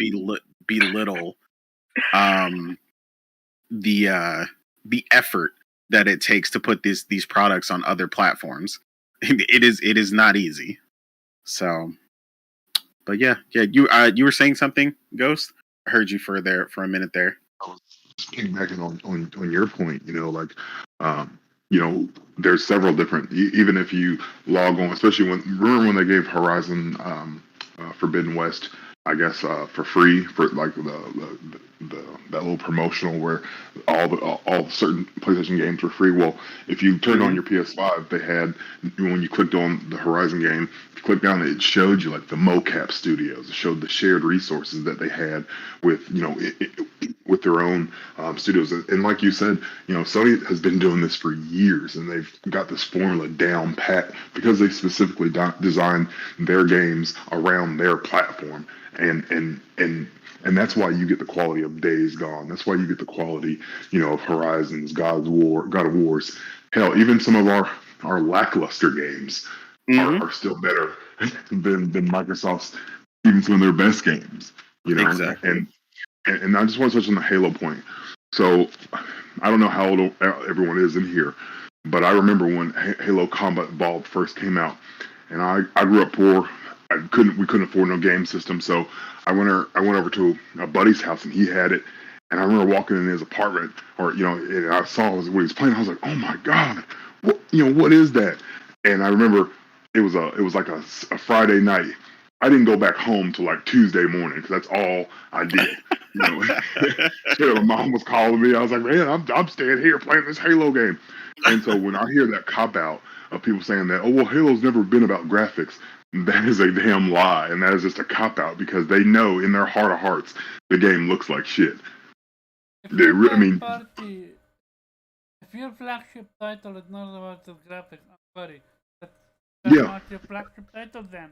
belittle the effort that it takes to put these products on other platforms. It is not easy. So, but yeah, you were saying something, Ghost? I heard you for a minute there. I was just piggybacking on your point. There's several different. Even if you log on, especially remember when they gave Horizon Forbidden West, I guess for free for like that little promotional where all certain PlayStation games were free. Well, if you turned on your PS5, they had, when you clicked on the Horizon game, if you clicked down, it showed you like the mocap studios. It showed the shared resources that they had with with their own studios. And like you said, Sony has been doing this for years, and they've got this formula down pat because they specifically designed their games around their platform. And that's why you get the quality of Days Gone. That's why you get the quality, of Horizons, God of Wars. Hell, even some of our lackluster games are still better than Microsoft's, even some of their best games. Exactly. And I just want to touch on the Halo point. So I don't know how old everyone is in here, but I remember when Halo Combat Evolved first came out, and I grew up poor. We couldn't afford no game system, so I went over to a buddy's house and he had it. And I remember walking in his apartment, and I saw what he was playing. I was like, "Oh my god, what is that?" And I remember it was like a Friday night. I didn't go back home till like Tuesday morning because that's all I did. My mom was calling me. I was like, "Man, I'm staying here playing this Halo game." And so when I hear that cop out of people saying that, "Oh well, Halo's never been about graphics," that is a damn lie, and that is just a cop out because they know in their heart of hearts the game looks like shit. If your flagship title is not about the graphics, I'm sorry. That's not your flagship title then.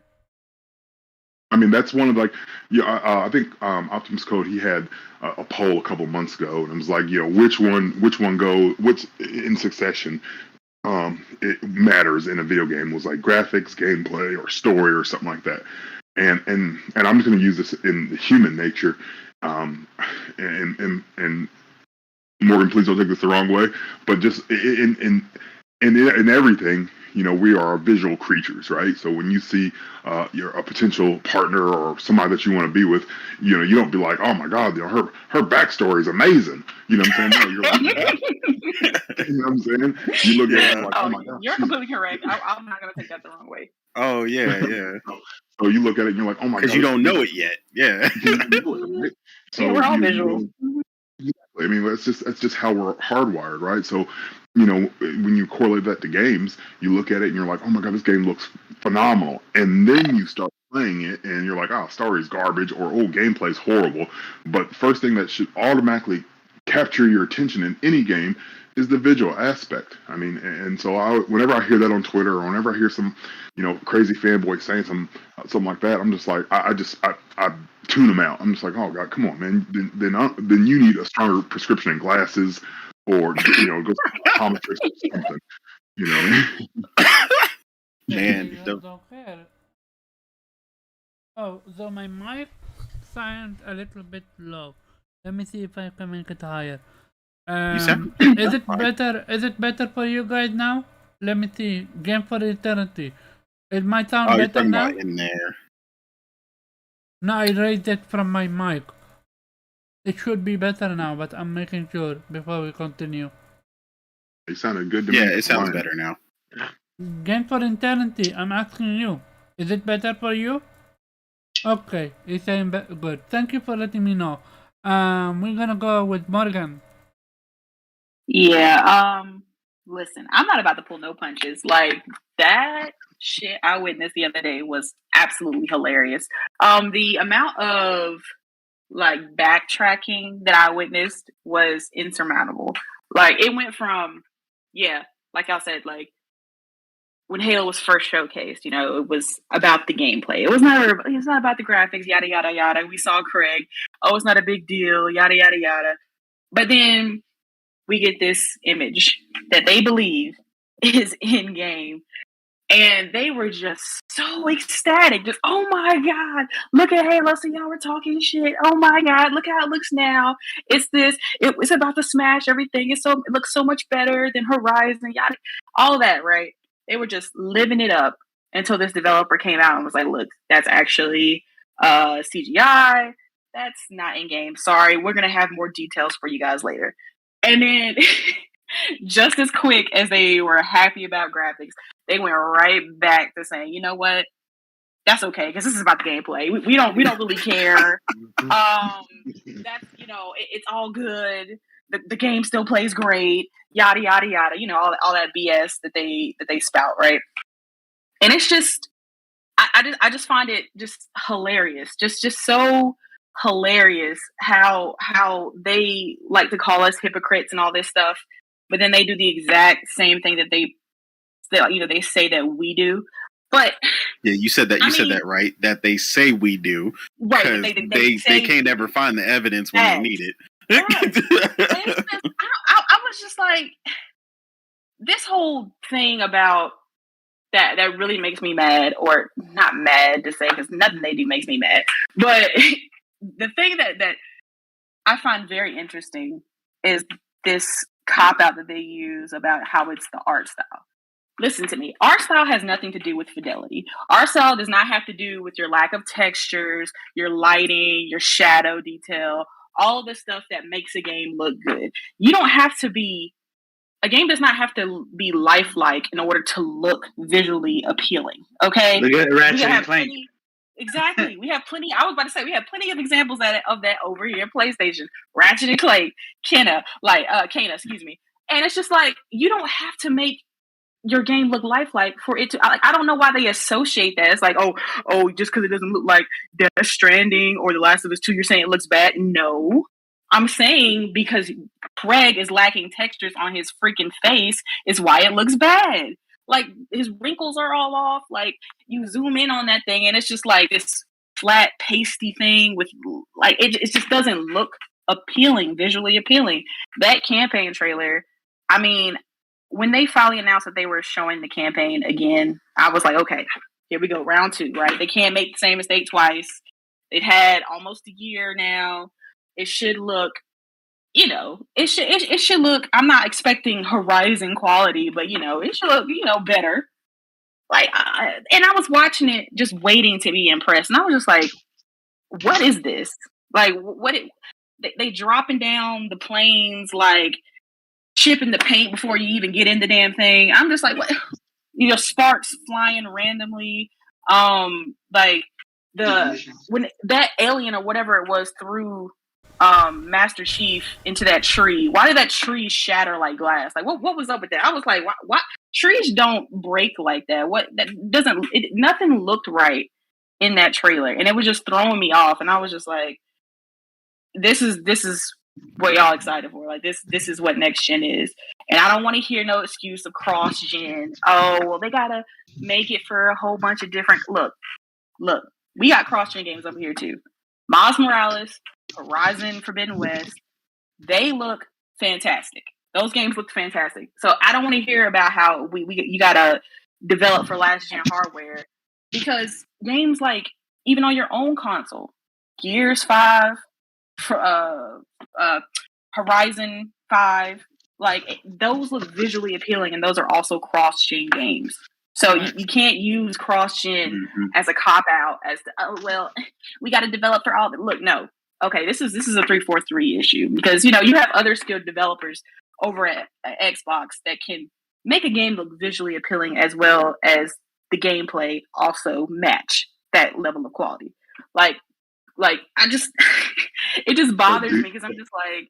I mean, that's one of I think Optimus Code, he had a poll a couple months ago, and it was like, which one go, which in succession it matters in a video game, was like graphics, gameplay, or story, or something like that. And I'm just going to use this in human nature. And Morgan, please don't take this the wrong way, but just in everything, we are visual creatures, right? So when you see you're a potential partner or somebody that you want to be with, you don't be like, "Oh my god, her backstory is amazing." You know what I'm saying? No, you're like, you know what I'm saying? You look at it like, "Oh my god." You're completely correct. I'm not gonna take that the wrong way. Oh yeah. So you look at it and you're like, "Oh my god," because you don't know it yet. Yeah. Right? So we're all visual. Exactly. I mean, that's just how we're hardwired, right? So, when you correlate that to games, you look at it and you're like, "Oh my god, this game looks phenomenal," and then you start playing it and you're like, "Oh, story's garbage," or "Oh, gameplay's horrible." But first thing that should automatically capture your attention in any game is the visual aspect. I mean, and so whenever I hear that on Twitter, or whenever I hear some, crazy fanboy saying something like that, I'm just like, I tune them out. I'm just like, "Oh god, come on, man. Then you need a stronger prescription in glasses, or go to an optometrist or something." Man, don't care. Oh, so my mic sounds a little bit low. Let me see if I can make it higher. Is it better? Is it better for you guys now? Let me see. Game for Eternity. It might sound better now. In there. No, I raised it from my mic. It should be better now, but I'm making sure before we continue. It sounded good to me. Yeah, it sounds better now. Game for Eternity, I'm asking you. Is it better for you? Okay, it's saying good. Thank you for letting me know. We're gonna go with Morgan. Yeah. Listen, I'm not about to pull no punches. Like that shit I witnessed the other day was absolutely hilarious. The amount of like backtracking that I witnessed was insurmountable. Like it went from, yeah, like I said, like when Halo was first showcased, you know, it was about the gameplay. It was not about the graphics, yada yada yada. We saw Craig. Oh, it's not a big deal, yada yada yada. But then we get this image that they believe is in game. And they were just so ecstatic. Just, oh my God, look at Halo. So y'all were talking shit. Oh my God, look how it looks now. It's this. It's about to smash everything. It looks so much better than Horizon. Yada, all that, right? They were just living it up until this developer came out and was like, look, that's actually CGI. That's not in game. Sorry, we're gonna have more details for you guys later. And then just as quick as they were happy about graphics, they went right back to saying, you know what? That's okay, because this is about the gameplay. We don't really care. That's, you know, it's all good. The game still plays great. Yada yada yada. You know, all that BS that they spout, right? And it's just, I just find it just hilarious. Just so hilarious how they like to call us hypocrites and all this stuff, but then they do the exact same thing that they say that we do. But yeah, you said that. Said that right. That they say we do, right? They can't ever find the evidence when they need it. I was just like, this whole thing about that really makes me mad, or not mad to say, because nothing they do makes me mad. But the thing that I find very interesting is this cop out that they use about how it's the art style. Listen to me. Art style has nothing to do with fidelity. Art style does not have to do with your lack of textures, your lighting, your shadow detail, all the stuff that makes a game look good. You don't have to be, a game does not have to be lifelike in order to look visually appealing. Okay? Look at Ratchet and Clank. Exactly. We have plenty. I was about to say we have plenty of examples of that over here. PlayStation, Ratchet and Clank, Kena, excuse me. And it's just like, you don't have to make your game look lifelike for it to. I don't know why they associate that. It's like, oh, just because it doesn't look like Death Stranding or The Last of Us 2, you're saying it looks bad? No, I'm saying because Craig is lacking textures on his freaking face is why it looks bad. Like his wrinkles are all off. Like you zoom in on that thing and it's just like this flat pasty thing with like it just doesn't look appealing, visually appealing. That campaign trailer, I mean, when they finally announced that they were showing the campaign again, I was like, okay, here we go, round 2, right? They can't make the same mistake twice. They've had almost a year now. It should look, you know, it should look, I'm not expecting Horizon quality, but, you know, it should look, you know, better. Like, and I was watching it just waiting to be impressed. And I was just like, what is this? Like, they dropping down the planes, like, chipping the paint before you even get in the damn thing. I'm just like, what? You know, sparks flying randomly. Like when that alien or whatever it was threw Master Chief into that tree. Why did that tree shatter like glass? Like what was up with that? I was like, why? Trees don't break like that. What that doesn't? Nothing looked right in that trailer, and it was just throwing me off. And I was just like, this is what y'all excited for. Like this is what next gen is. And I don't want to hear no excuse of cross gen. Oh, well, they gotta make it for a whole bunch of different look, we got cross gen games over here too. Miles Morales, Horizon Forbidden West, they look fantastic. Those games look fantastic. So I don't want to hear about how you gotta develop for last gen hardware, because games like even on your own console, Gears 5, Horizon 5, like those look visually appealing, and those are also cross-gen games. So you can't use cross-gen as a cop-out as we got to develop for all of it. Look, no. Okay, this is a 343 issue, because, you know, you have other skilled developers over at Xbox that can make a game look visually appealing as well as the gameplay also match that level of quality. Like, Like I just, it just bothers me because I'm just like,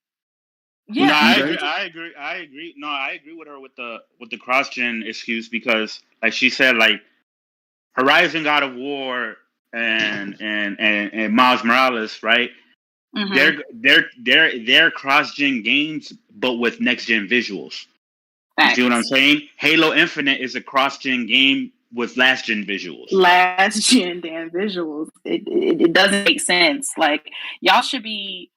yeah. No, I agree. No, I agree with her with the cross gen excuse because, like she said, like Horizon, God of War, and Miles Morales, right? They're cross gen games, but with next gen visuals. You see what I'm saying? Halo Infinite is a cross gen game with last gen visuals. Last gen damn visuals. It doesn't make sense. Like y'all should be.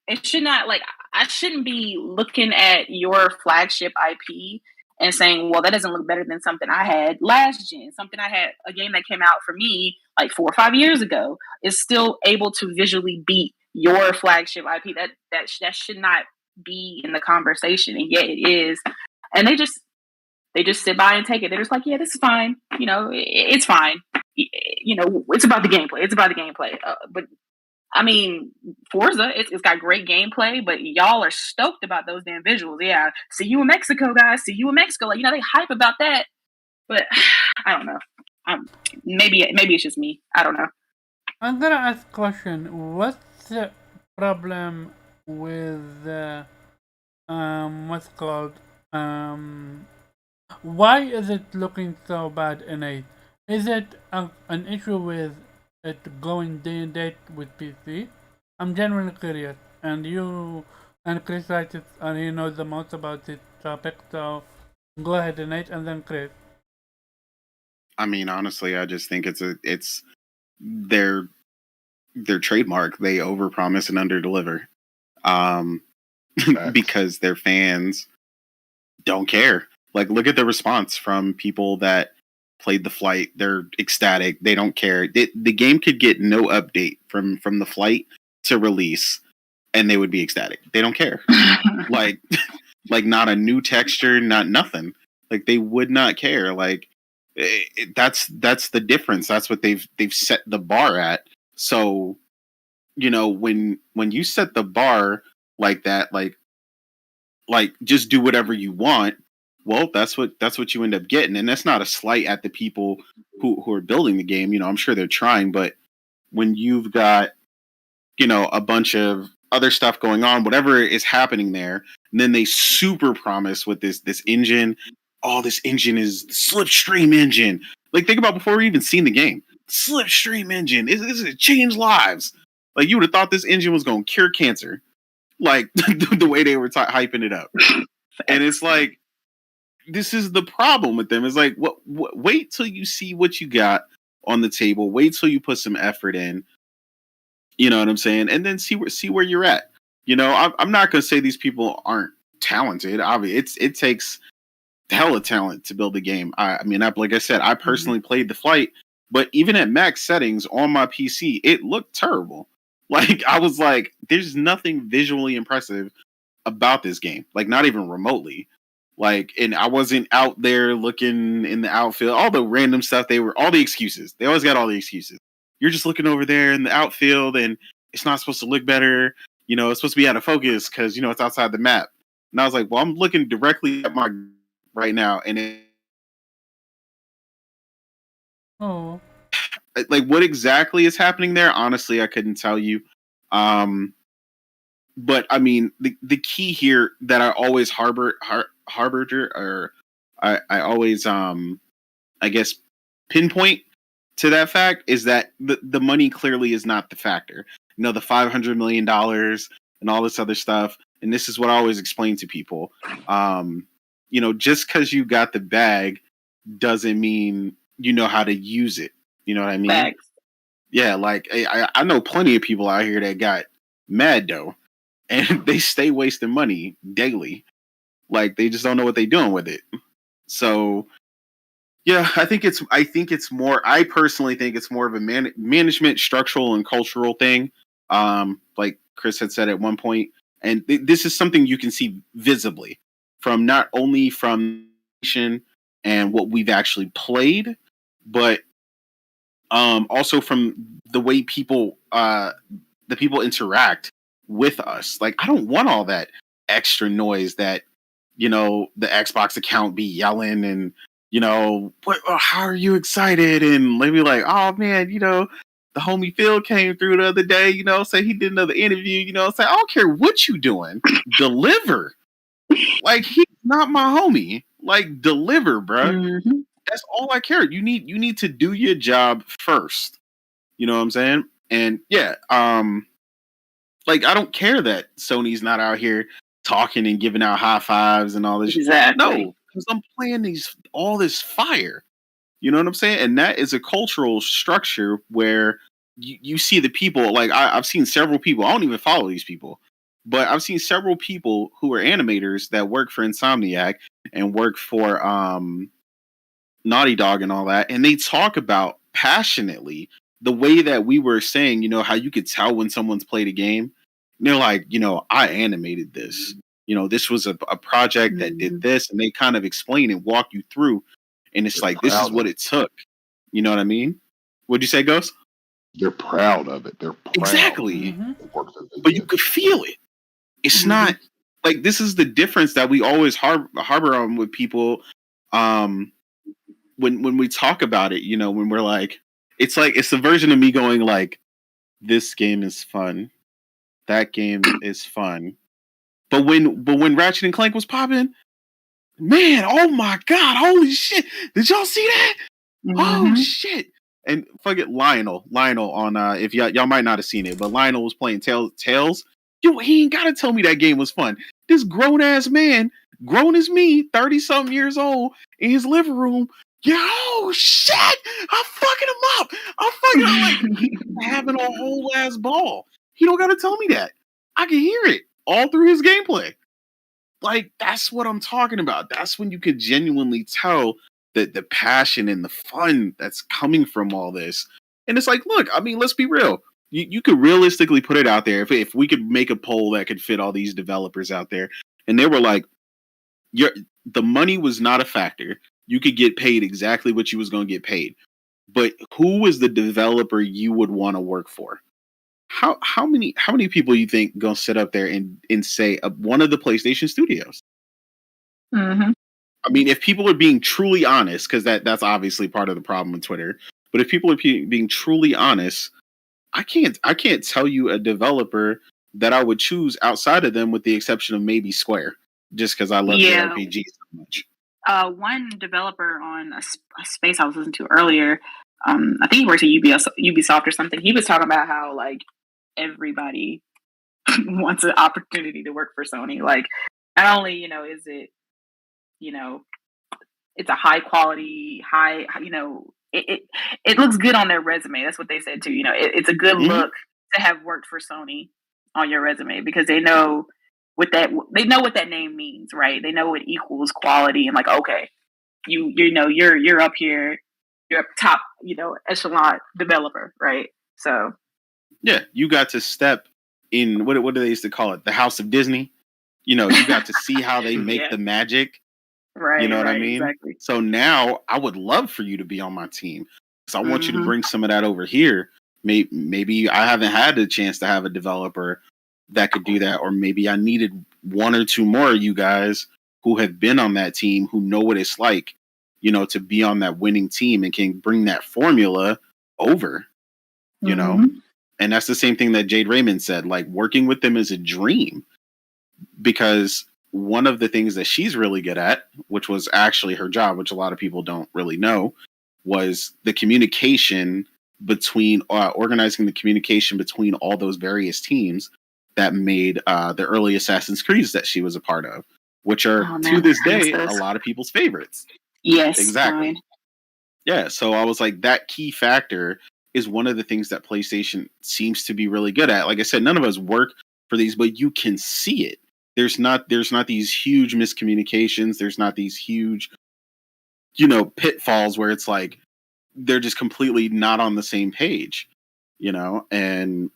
It should not like I shouldn't be looking at your flagship IP and saying, well, that doesn't look better than something I had last gen. Something I had, a game that came out for me like 4 or 5 years ago, is still able to visually beat your flagship IP. That should not be in the conversation, and yet it is. And they just sit by and take it. They're just like, yeah, this is fine. You know, it's fine. You know, it's about the gameplay. It's about the gameplay. But I mean, Forza, it's got great gameplay, but y'all are stoked about those damn visuals. Yeah, see you in Mexico, guys. See you in Mexico. Like, you know, they hype about that. But I don't know. Maybe it's just me. I don't know. I'm gonna ask a question. What's the problem with what's it called? Why is it looking so bad in 8? Is it an issue with it going day and date with PC? I'm genuinely curious, and Chris writes it, and he knows the most about this topic. So go ahead, Nate, and then Chris. I mean, honestly, I just think it's their trademark. They overpromise and underdeliver, because their fans don't care. Like, look at the response from people that played the flight. They're ecstatic. They don't care. The game could get no update from the flight to release, and they would be ecstatic. They don't care. like not a new texture, not nothing. Like, they would not care. Like, that's the difference. That's what they've set the bar at. So, you know, when you set the bar like that, like just do whatever you want. Well, that's what you end up getting, and that's not a slight at the people who are building the game. You know, I'm sure they're trying, but when you've got, you know, a bunch of other stuff going on, whatever is happening there, and then they super promise with this engine. Oh, this engine is the Slipstream engine. Like, think about before we even seen the game. Slipstream engine is it change lives. Like, you would have thought this engine was going to cure cancer. Like, the way they were hyping it up. And it's like, this is the problem with them. It's like, wait till you see what you got on the table. Wait till you put some effort in. You know what I'm saying? And then see where you're at. You know, I'm not going to say these people aren't talented. Obviously, it takes hella talent to build a game. I mean, like I said, I personally played the flight, but even at max settings on my PC, it looked terrible. Like, I was like, there's nothing visually impressive about this game. Like, not even remotely. Like, and I wasn't out there looking in the outfield. All the random stuff, all the excuses. They always got all the excuses. You're just looking over there in the outfield, and it's not supposed to look better. You know, it's supposed to be out of focus because, you know, it's outside the map. And I was like, well, I'm looking directly at my right now, and like, what exactly is happening there? Honestly, I couldn't tell you. But I mean, the key here that I always harbinger, or I always I guess pinpoint to that fact is that the money clearly is not the factor. You know, the $500 million and all this other stuff. And this is what I always explain to people. You know, just because you got the bag doesn't mean you know how to use it. You know what I mean? Bags. Yeah, like I know plenty of people out here that got mad dough, and they stay wasting money daily. Like, they just don't know what they're doing with it. So, yeah, I personally think it's more of a management, structural, and cultural thing. Like Chris had said at one point, and this is something you can see visibly from not only from and what we've actually played, but also from the way people interact with us. Like, I don't want all that extra noise that, you know, the Xbox account be yelling and, you know, how are you excited? And maybe like, oh man, you know, the homie Phil came through the other day, you know, say he did another interview, you know, say I don't care what you doing, deliver. Like he's not my homie. Like deliver, bro. Mm-hmm. That's all I care. You need to do your job first. You know what I'm saying? And yeah, like I don't care that Sony's not out here talking and giving out high fives and all this. Exactly. No, because I'm playing all this fire. You know what I'm saying? And that is a cultural structure where you see the people. Like I've seen several people. I don't even follow these people, but I've seen several people who are animators that work for Insomniac and work for Naughty Dog and all that, and they talk about passionately the way that we were saying, you know, how you could tell when someone's played a game. And they're like, you know, I animated this. You know, this was a project that did this, and they kind of explain and walk you through. And it's They're like, this is what it took. You know what I mean? What'd you say, Ghost? They're proud of it. They're proud exactly. Of the work that they But did. you could feel it. It's not like this is the difference that we always harbor on with people. When we talk about it, you know, when we're like it's the version of me going like, this game is fun, that game is fun, but when Ratchet and Clank was popping, man, oh my god, holy shit, did y'all see that? Oh shit. And fuck it, Lionel on if y'all might not have seen it, but Lionel was playing Tales. Yo, he ain't gotta tell me that game was fun. This grown ass man, grown as me, 30-something years old, in his living room. Yo, shit! I'm fucking him up. I'm like having a whole ass ball. He don't gotta tell me that. I can hear it all through his gameplay. Like that's what I'm talking about. That's when you could genuinely tell that the passion and the fun that's coming from all this. And it's like, look, I mean, let's be real. You could realistically put it out there if we could make a poll that could fit all these developers out there, and they were like, the money was not a factor. You could get paid exactly what you was going to get paid. But who was the developer you would want to work for? How many people you think going to sit up there and say one of the PlayStation studios? Mm-hmm. I mean, if people are being truly honest, because that's obviously part of the problem with Twitter. But if people are being truly honest, I can't tell you a developer that I would choose outside of them, with the exception of maybe Square, just because I love the RPG so much. One developer on a space I was listening to earlier, I think he works at Ubisoft or something. He was talking about how like everybody wants an opportunity to work for Sony. Like, not only is it it's a high quality, it looks good on their resume. That's what they said too. It's a good look to have worked for Sony on your resume, because they know what that name means, right? They know it equals quality, and like, okay, you're up here, you're a top, echelon developer, right? So yeah, you got to step in what do they used to call it? The House of Disney. You got to see how they make the magic. Right. You know what I mean? Exactly. So now I would love for you to be on my team, because I want you to bring some of that over here. Maybe I haven't had a chance to have a developer that could do that, or maybe I needed one or two more of you guys who have been on that team, who know what it's like, to be on that winning team and can bring that formula over, you know? And that's the same thing that Jade Raymond said, like working with them is a dream, because one of the things that she's really good at, which was actually her job, which a lot of people don't really know, was the communication between organizing the communication between all those various teams that made the early Assassin's Creeds that she was a part of, which are to this day a lot of people's favorites. Yes, exactly. Fine. Yeah, so I was like, that key factor is one of the things that PlayStation seems to be really good at. Like I said, none of us work for these, but you can see it. There's not these huge miscommunications. There's not these huge, pitfalls where it's like they're just completely not on the same page, and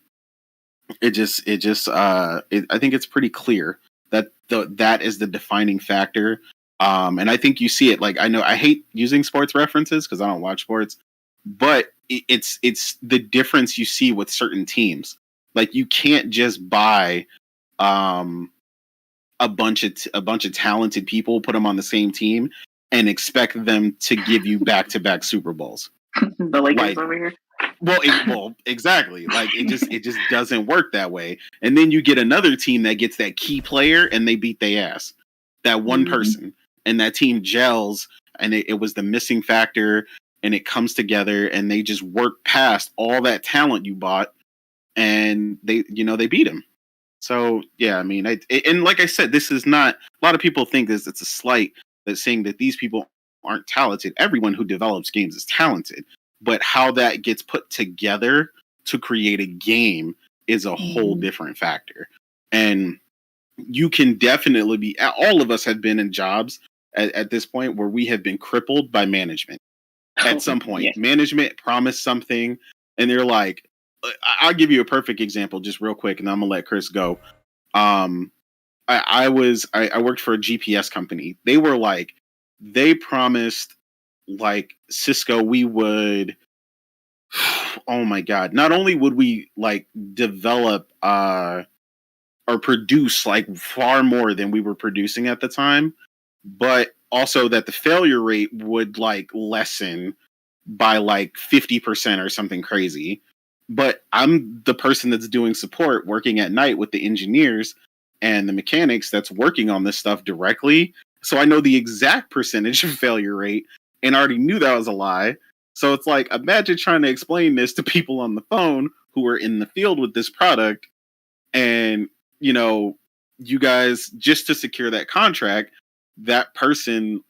I think it's pretty clear that that is the defining factor. And I think you see it. Like, I know I hate using sports references because I don't watch sports, but it's the difference you see with certain teams. Like, you can't just buy a bunch of talented people, put them on the same team, and expect them to give you back-to-back Super Bowls. The Lakers over here. Well, exactly. Like it just doesn't work that way. And then you get another team that gets that key player and they beat their ass. That one person, and that team gels, and it was the missing factor, and it comes together, and they just work past all that talent you bought, and they beat him. So yeah, I mean, and like I said, this is not. A lot of people think it's a slight that's saying that these people aren't talented. Everyone who develops games is talented, but how that gets put together to create a game is a whole different factor. And you can definitely be. All of us have been in jobs at this point where we have been crippled by management. At some point, management promised something, and they're like, I'll give you a perfect example just real quick, and I'm gonna let Chris go. I worked for a GPS company. They were like, they promised like Cisco we would, oh my God, not only would we like develop or produce like far more than we were producing at the time, but also that the failure rate would like lessen by like 50% or something crazy. But I'm the person that's doing support, working at night with the engineers and the mechanics that's working on this stuff directly. So I know the exact percentage of failure rate and already knew that was a lie. So it's like, imagine trying to explain this to people on the phone who are in the field with this product. And, you guys, just to secure that contract, that person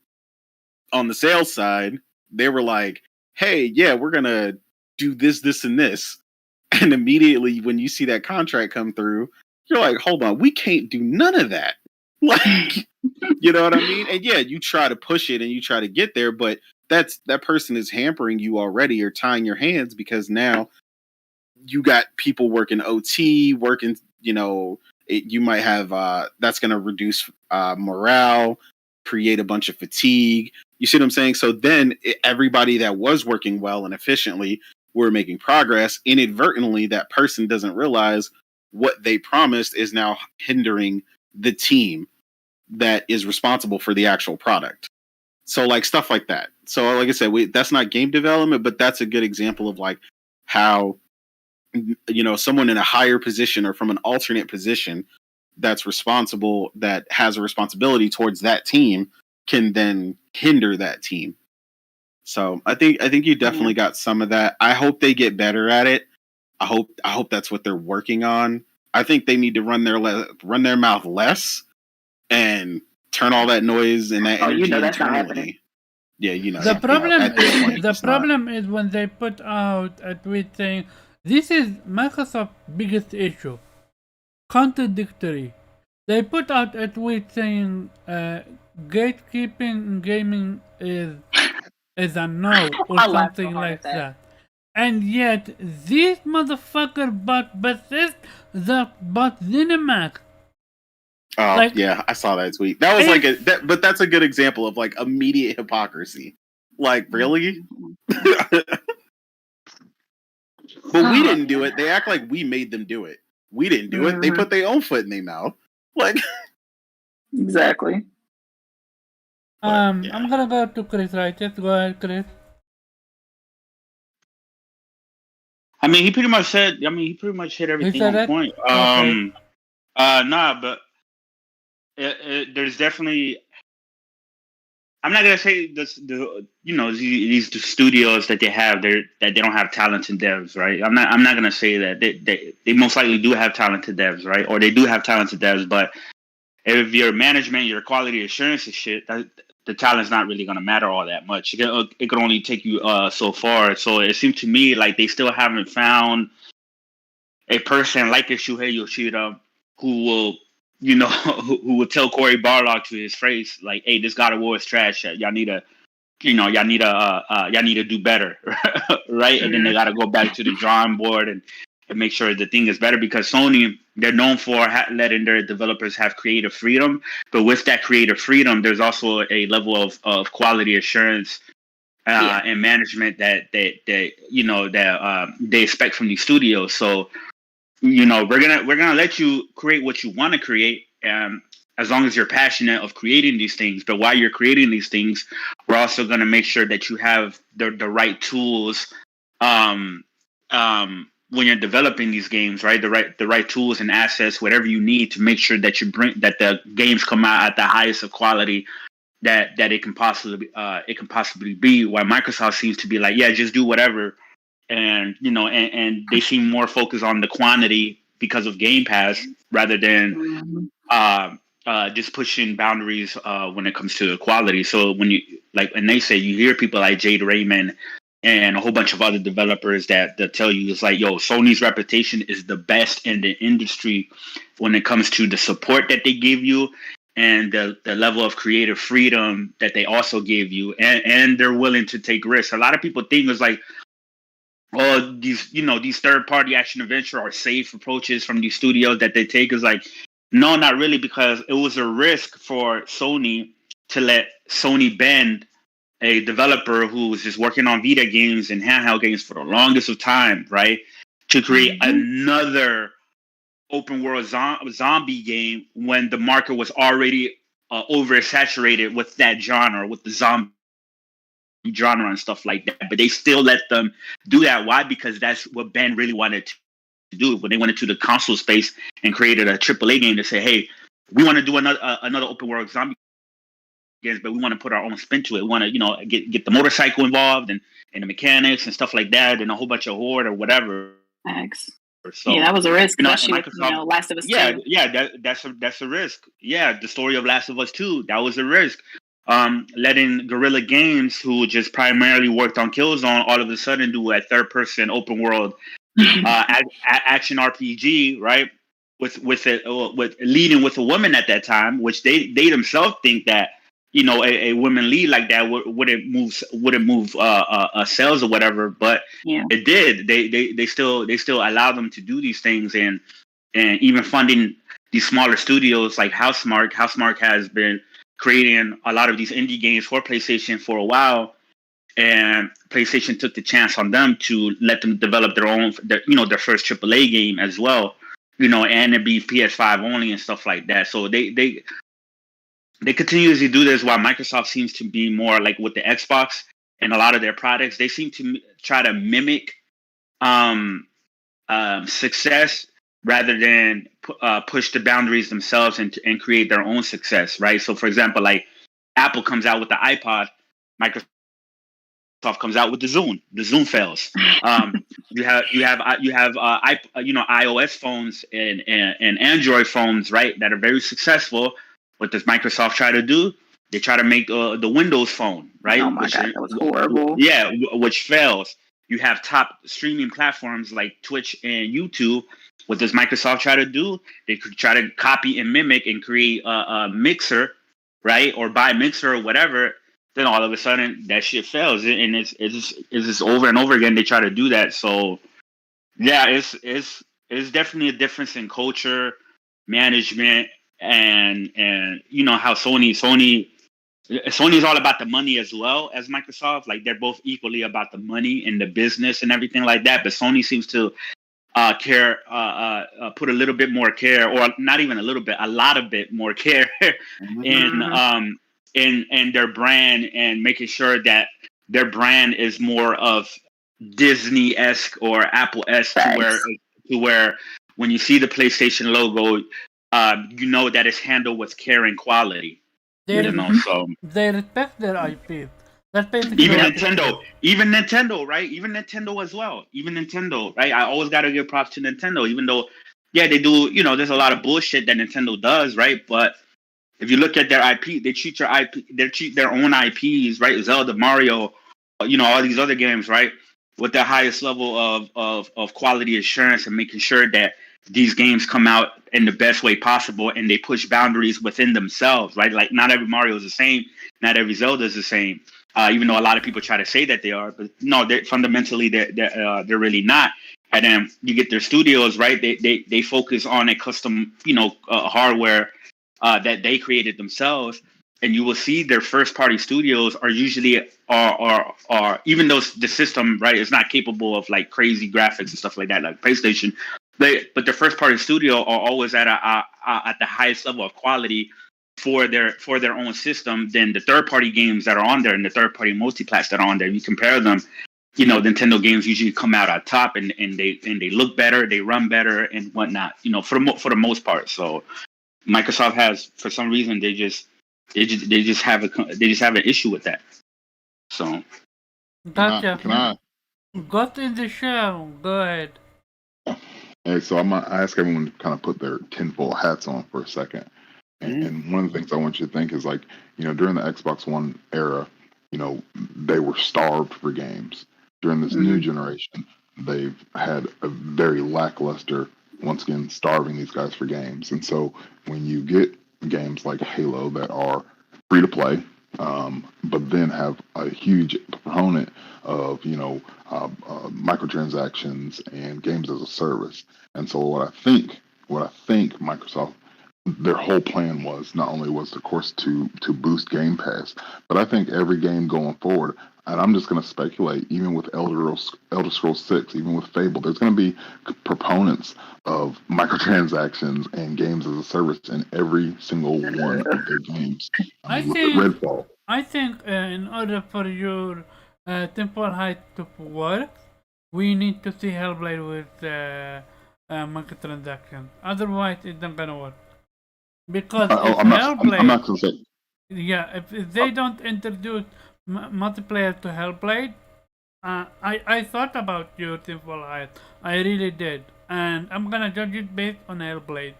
on the sales side, they were like, hey, yeah, we're going to do this, this, and this. And immediately when you see that contract come through, you're like, hold on, we can't do none of that. Like, you know what I mean? And yeah, you try to push it and you try to get there, but that person is hampering you already or tying your hands because now you got people working OT, working, you might have, that's going to reduce morale, create a bunch of fatigue. You see what I'm saying? So then everybody that was working well and efficiently were making progress. Inadvertently, that person doesn't realize what they promised is now hindering the team that is responsible for the actual product. So like stuff like that. So like I said, that's not game development, but that's a good example of like how, someone in a higher position or from an alternate position that's responsible, that has a responsibility towards that team can then hinder that team. So I think you definitely got some of that. I hope they get better at it. I hope that's what they're working on. I think they need to run their mouth less and turn all that noise and that energy internally. Yeah, The problem is when they put out a tweet saying this is Microsoft's biggest issue. Contradictory. They put out a tweet saying gatekeeping in gaming is a no or something like that. And yet this motherfucker bought Bethesda bought ZeniMax. Oh yeah, I saw that tweet. That was but that's a good example of like immediate hypocrisy. Like really? But we didn't do it. They act like we made them do it. We didn't do it. They put their own foot in their mouth. Like exactly. I'm gonna go to Chris, right? Just go ahead, Chris. I mean, he pretty much hit everything on point. But there's definitely. I'm not gonna say these studios that they have that they don't have talented devs, right? I'm not gonna say that they most likely do have talented devs, right? Or they do have talented devs, but if your management, your quality assurance is shit, the talent's not really gonna matter all that much. It could only take you so far. So it seems to me like they still haven't found a person like a Shuhei Yoshida who will. Who would tell Cory Barlog to his face, like, "Hey, this God of War is trash. Y'all need to do better, right?" And then they got to go back to the drawing board and make sure the thing is better because Sony, they're known for letting their developers have creative freedom, but with that creative freedom, there's also a level of quality assurance and management that they expect from these studios. So. We're gonna let you create what you want to create, as long as you're passionate of creating these things. But while you're creating these things, we're also gonna make sure that you have the right tools, when you're developing these games, right? The right tools and assets, whatever you need to make sure that that the games come out at the highest of quality that it can possibly be. While Microsoft seems to be like, yeah, just do whatever, and and they seem more focused on the quantity because of Game Pass rather than just pushing boundaries when it comes to quality. So when and they say, you hear people like Jade Raymond and a whole bunch of other developers that tell you it's like, yo, Sony's reputation is the best in the industry when it comes to the support that they give you and the level of creative freedom that they also give you, and they're willing to take risks. A lot of people think it's like, oh, these third party action adventure are safe approaches from these studios that they take. Is like, no, not really, because it was a risk for Sony to let Sony bend a developer who was just working on Vita games and handheld games for the longest of time, right? To create another open world zombie game when the market was already oversaturated with that genre, with the zombie genre and stuff like that. But they still let them do that. Why? Because that's what Ben really wanted to do when they went into the console space and created a AAA game to say, hey, we want to do another open world zombie games, but we want to put our own spin to it. We want to, get the motorcycle involved and the mechanics and stuff like that, and a whole bunch of horde or whatever. Thanks. So, yeah, that was a risk. Especially with, Last of Us 2. Yeah, that's a risk. Yeah, the story of Last of Us 2, that was a risk. Letting Guerrilla Games, who just primarily worked on Killzone, all of a sudden do a third-person open world action RPG, right? With leading with a woman at that time, which they themselves think that a women lead like that wouldn't move sales or whatever, but it did. They still allow them to do these things, and even funding these smaller studios like Housemarque. Housemarque has been creating a lot of these indie games for PlayStation for a while, and PlayStation took the chance on them to let them develop their first AAA game as well, and it be PS5 only and stuff like that. So they continuously do this, while Microsoft seems to be more like with the Xbox and a lot of their products. They seem to try to mimic success rather than push the boundaries themselves and create their own success, right? So, for example, like Apple comes out with the iPod, Microsoft comes out with the Zune. The Zune fails. You have iOS phones and Android phones, right, that are very successful. What does Microsoft try to do? They try to make the Windows phone, right? Oh my God, that was horrible. Yeah, which fails. You have top streaming platforms like Twitch and YouTube. What does Microsoft try to do? They could try to copy and mimic and create a Mixer, right? Or buy Mixer or whatever. Then all of a sudden that shit fails, and it's just over and over again. They try to do that. So yeah, it's definitely a difference in culture, management, and how Sony is all about the money as well as Microsoft. Like, they're both equally about the money and the business and everything like that. But Sony seems to care, put a little bit more care, or not even a little bit, a lot of bit more care in their brand, and making sure that their brand is more of Disney-esque or Apple-esque, to where when you see the PlayStation logo, that it's handled with care and quality. They They respect their IP. That's basically even Nintendo, right? Even Nintendo as well. Even Nintendo, right? I always gotta give props to Nintendo, even though, yeah, they do. There's a lot of bullshit that Nintendo does, right? But if you look at their IP, they treat their own IPs, right? Zelda, Mario, all these other games, right, with the highest level of quality assurance, and making sure that these games come out in the best way possible, and they push boundaries within themselves, right? Like, not every Mario is the same, not every Zelda is the same, even though a lot of people try to say that they are, but no, fundamentally they're really not. And then you get their studios, right? They focus on a custom, hardware that they created themselves, and you will see their first party studios are usually are even though the system, right, is not capable of like crazy graphics and stuff like that, like PlayStation. But the first party studio are always at the highest level of quality for their own system than the third party games that are on there, and the third party multiplats that are on there. You compare them, Nintendo games usually come out at top, and they look better, they run better, and whatnot. For the most part. So Microsoft has, for some reason, they just have an issue with that. So Gotcha. Can I? Got in the show. Go ahead. Hey, so I'm gonna ask everyone to kind of put their tinfoil hats on for a second. And one of the things I want you to think is like, during the Xbox One era, they were starved for games. During this new generation, they've had a very lackluster, once again, starving these guys for games. And so when you get games like Halo that are free to play, but then have a huge proponent of, microtransactions and games as a service. And so what I think Microsoft, their whole plan was not only was, of course, to boost Game Pass, but I think every game going forward, and I'm just going to speculate, even with Elder Scrolls 6, even with Fable, there's going to be proponents of microtransactions and games as a service in every single one of their games. I Look think at Redfall. in order for your temporal height to work, we need to see Hellblade with microtransactions. Otherwise, it's not gonna work. Because if I'm Hellblade, not going to say. yeah, if they don't introduce multiplayer to Hellblade, I thought about your temporal height. I really did, and I'm gonna judge it based on Hellblade,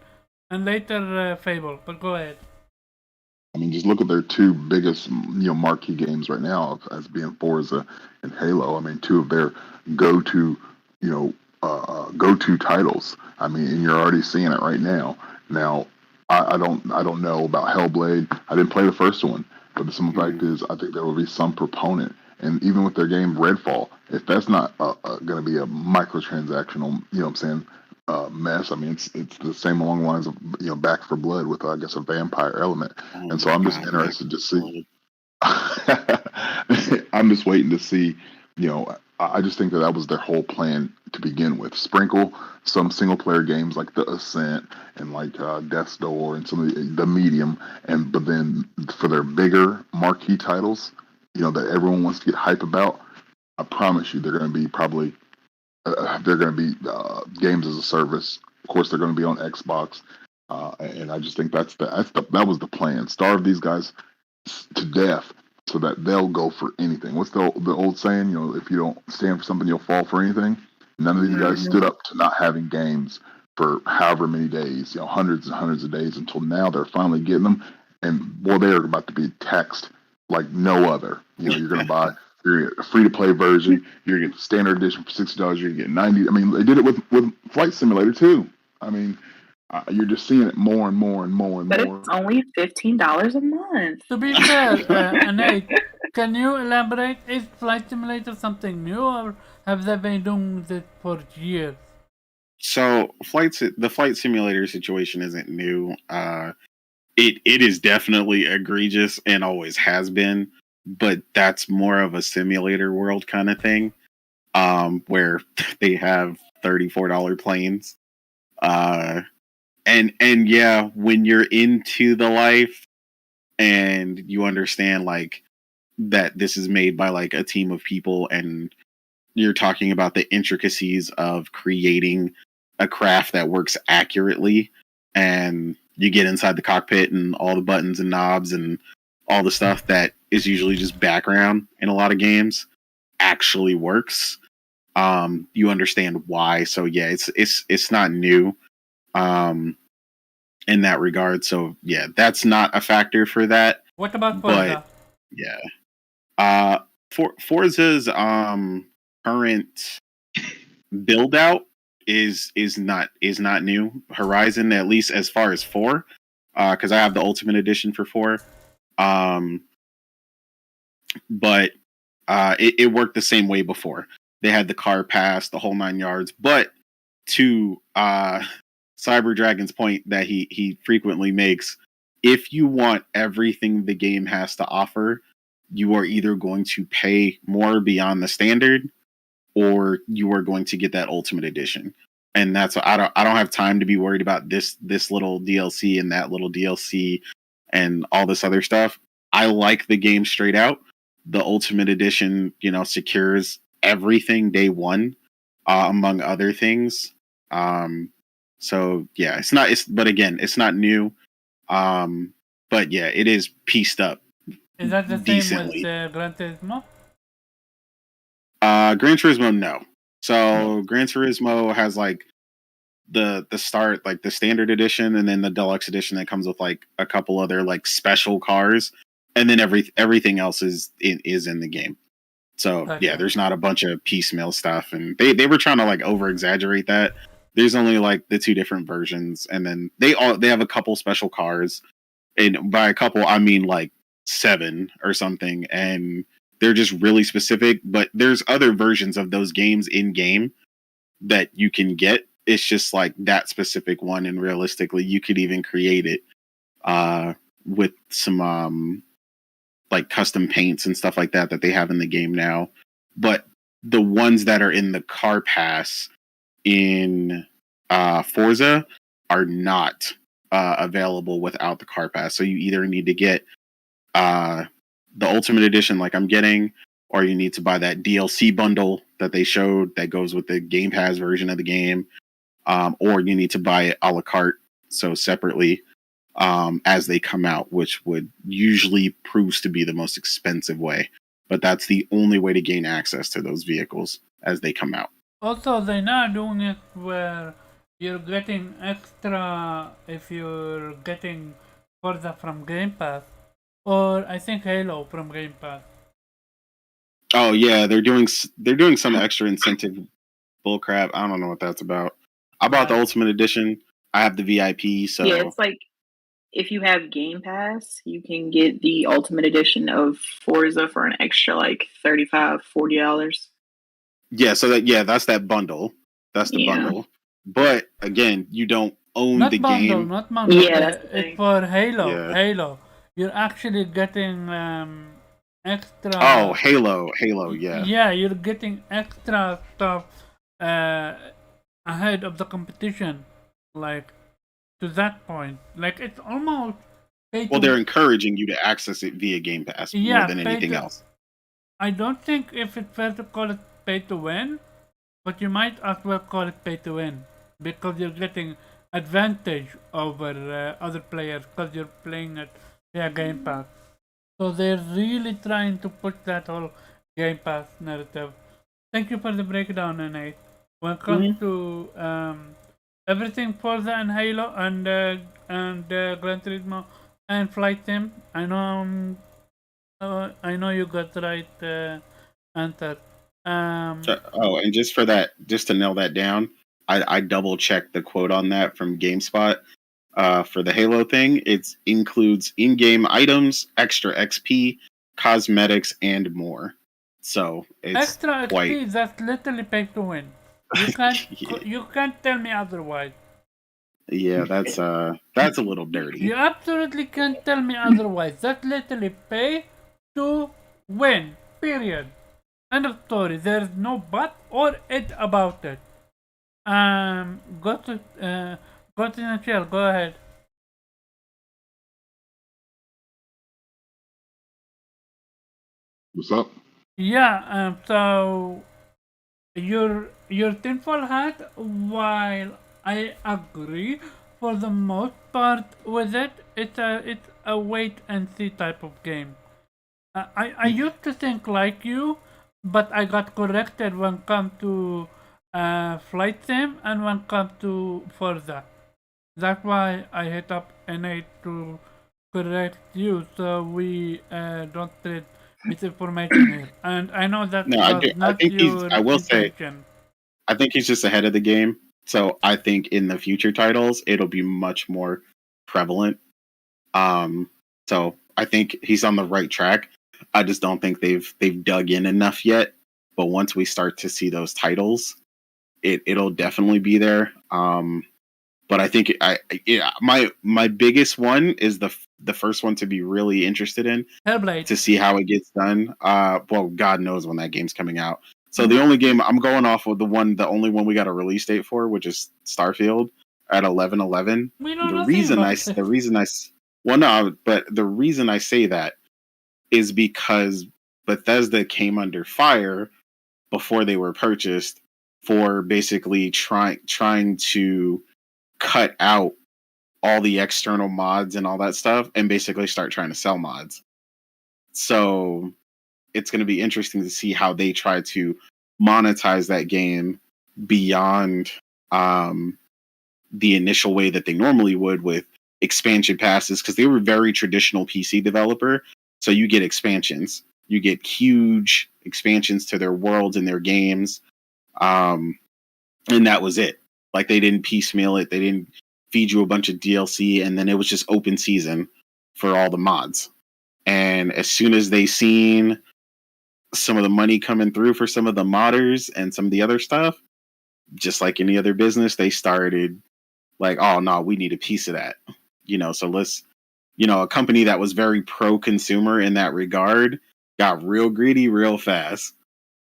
and later Fable. But go ahead. I mean, just look at their two biggest, marquee games right now as being Forza and Halo. I mean, two of their go-to, go-to titles. I mean, and you're already seeing it right now. Now, I don't know about Hellblade. I didn't play the first one, but the simple fact is, I think there will be some proponent. And even with their game Redfall, if that's not going to be a microtransactional, mess. I mean, it's the same along the lines of Back for Blood with, I guess, a vampire element. And so I'm just interested to see. I'm just waiting to see. I just think that was their whole plan to begin with. Sprinkle some single player games like The Ascent and like Death's Door and some of the Medium, but then for their bigger marquee titles, that everyone wants to get hype about. I promise you, they're going to be probably. They're going to be games as a service. Of course, they're going to be on Xbox, and I just think that was the plan. Starve these guys to death so that they'll go for anything. What's the old saying? If you don't stand for something, you'll fall for anything. None of these guys stood up to not having games for however many days, hundreds and hundreds of days, until now they're finally getting them. And boy, they are about to be taxed like no other. You're going to buy. You're going to get a free-to-play version. You're going to get the standard edition for $60. You're going to get 90. I mean, they did it with Flight Simulator too. I mean, you're just seeing it more and more and more and but more. It's only $15 a month. To be fair, Nate, can you elaborate? Is Flight Simulator something new, or have they been doing this for years? So, the Flight Simulator situation isn't new. It is definitely egregious and always has been. But that's more of a simulator world kind of thing, where they have $34 planes. And yeah, when you're into the life and you understand like that this is made by like a team of people, and you're talking about the intricacies of creating a craft that works accurately, and you get inside the cockpit and all the buttons and knobs and all the stuff that is usually just background in a lot of games actually works. You understand why. So yeah, it's not new in that regard. So yeah, that's not a factor for that. What about Forza? But yeah, Forza's current build out is not new. Horizon, at least as far as 4, because I have the Ultimate Edition for 4. But it worked the same way before. They had the car pass, the whole 9 yards. But to Cyber Dragon's point that he frequently makes, if you want everything the game has to offer, you are either going to pay more beyond the standard, or you are going to get that Ultimate Edition. And that's I don't have time to be worried about this little DLC and that little DLC and all this other stuff. I like the game straight out. The Ultimate Edition, secures everything day one, among other things. So yeah, but again, it's not new. But yeah, it is pieced up Is that the decently. same with Gran Turismo? Gran Turismo, no. So Gran Turismo has like the start, like the standard edition, and then the deluxe edition that comes with like a couple other like special cars, and then everything else is in the game. So yeah, there's not a bunch of piecemeal stuff, and they were trying to like over exaggerate that. There's only like the 2 different versions, and then they have a couple special cars, and by a couple I mean like 7 or something, and they're just really specific. But there's other versions of those games in game that you can get. It's just like that specific one, and realistically, you could even create it with some like custom paints and stuff like that they have in the game now. But the ones that are in the car pass in Forza are not available without the car pass. So you either need to get the Ultimate Edition like I'm getting, or you need to buy that DLC bundle that they showed that goes with the Game Pass version of the game, or you need to buy it a la carte, so separately, as they come out, which would usually proves to be the most expensive way. But that's the only way to gain access to those vehicles as they come out. Also, they're now doing it where you're getting extra if you're getting Forza from Game Pass, or I think Halo from Game Pass. Oh yeah, they're doing some extra incentive bullcrap. I don't know what that's about. I bought the Ultimate Edition. I have the VIP, so yeah, it's like if you have Game Pass, you can get the Ultimate Edition of Forza for an extra like $35-$40. Yeah, so that's that bundle. That's the bundle. But again, you don't own not the bundle, game. Not bundle. Yeah, that's the it's thing. for Halo. Yeah. Halo. You're actually getting extra. Oh, Halo, yeah. Yeah, you're getting extra stuff ahead of the competition, like to that point. Like it's almost. Well, they're encouraging you to access it via Game Pass more than anything else. I don't think if it's fair to call it pay to win, but you might as well call it pay to win because you're getting advantage over other players because you're playing it via Game Pass. So they're really trying to push that whole Game Pass narrative. Thank you for the breakdown, Nate. When it comes to everything Forza and Halo and Gran Turismo and Flight Sim, I know you got the right answer. And just for that, just to nail that down, I double checked the quote on that from GameSpot. For the Halo thing, it includes in-game items, extra XP, cosmetics, and more. So it's extra XP. That's literally pay to win. You can't you can't tell me otherwise. Yeah, that's a little dirty. You absolutely can't tell me otherwise. That's literally pay to win. Period. End of story. There's no but or it about it. Go to Nachel. Go ahead. What's up? Yeah. So your tinfoil hat. While I agree for the most part with it, it's a wait and see type of game. I used to think like you, but I got corrected when it comes to Flight Sim and when it comes to Forza. That's why I hit up NA to correct you so we don't trade misinformation here. And I know that I will say, I think he's just ahead of the game. So I think in the future titles, it'll be much more prevalent. So I think he's on the right track. I just don't think they've dug in enough yet. But once we start to see those titles, it'll definitely be there. But I think my biggest one is the first one to be really interested in Hellblade, to see how it gets done. Well, God knows when that game's coming out. So the only game I'm going off of the only one we got a release date for, which is Starfield at 11/11. The reason I say that is because Bethesda came under fire before they were purchased for basically trying to cut out all the external mods and all that stuff and basically start trying to sell mods. So it's going to be interesting to see how they try to monetize that game beyond the initial way that they normally would with expansion passes, because they were very traditional PC developer. So you get expansions, you get huge expansions to their worlds and their games, and that was it. Like, they didn't piecemeal it, they didn't feed you a bunch of DLC, and then it was just open season for all the mods. And as soon as they seen some of the money coming through for some of the modders and some of the other stuff, just like any other business, they started like, oh no, we need a piece of that. So let's, a company that was very pro-consumer in that regard got real greedy real fast.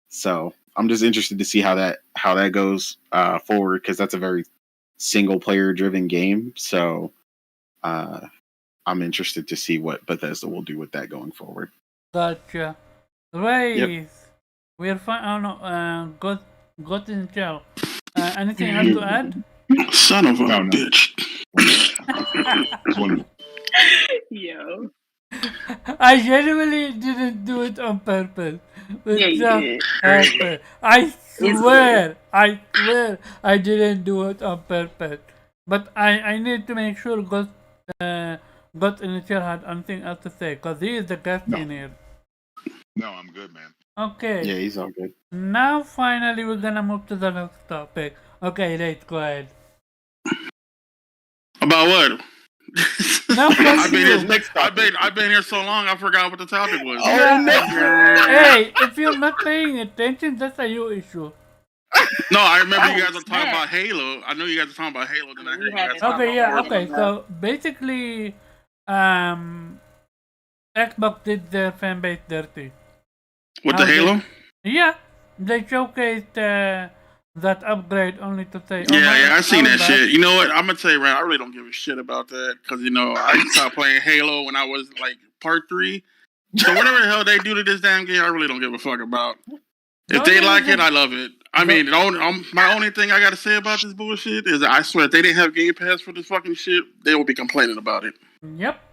So I'm just interested to see how that goes forward, because that's a very single player driven game. So I'm interested to see what Bethesda will do with that going forward. Gotcha. Race. Yep. We're fine. Oh no, got in jail. Anything else to add? Son of a bitch. Yo. I genuinely didn't do it on purpose. Yeah, you did. I swear I didn't do it on purpose. But I need to make sure God in chair had anything else to say, because he is the guest in here. No, I'm good, man. Okay. Yeah, he's all good. Now finally we're gonna move to the next topic. Okay, Nate, go ahead. About what? No, I've been here so long I forgot what the topic was. Hey, if you're not paying attention, that's a you issue. No, I remember you guys were talking about Halo. I know you guys were talking about Halo. Then I heard you guys talking about okay. So basically, Xbox did their fan base dirty. With the Halo? Yeah, they showcased that upgrade only to say, yeah, I seen that shit. You know what? I'm gonna tell you, right, I really don't give a shit about that, because I stopped playing Halo when I was like part 3. So whatever the hell they do to this damn game, I really don't give a fuck about. If they like it, I love it. I mean, my only thing I gotta say about this bullshit is I swear if they didn't have Game Pass for this fucking shit, they would be complaining about it. Yep.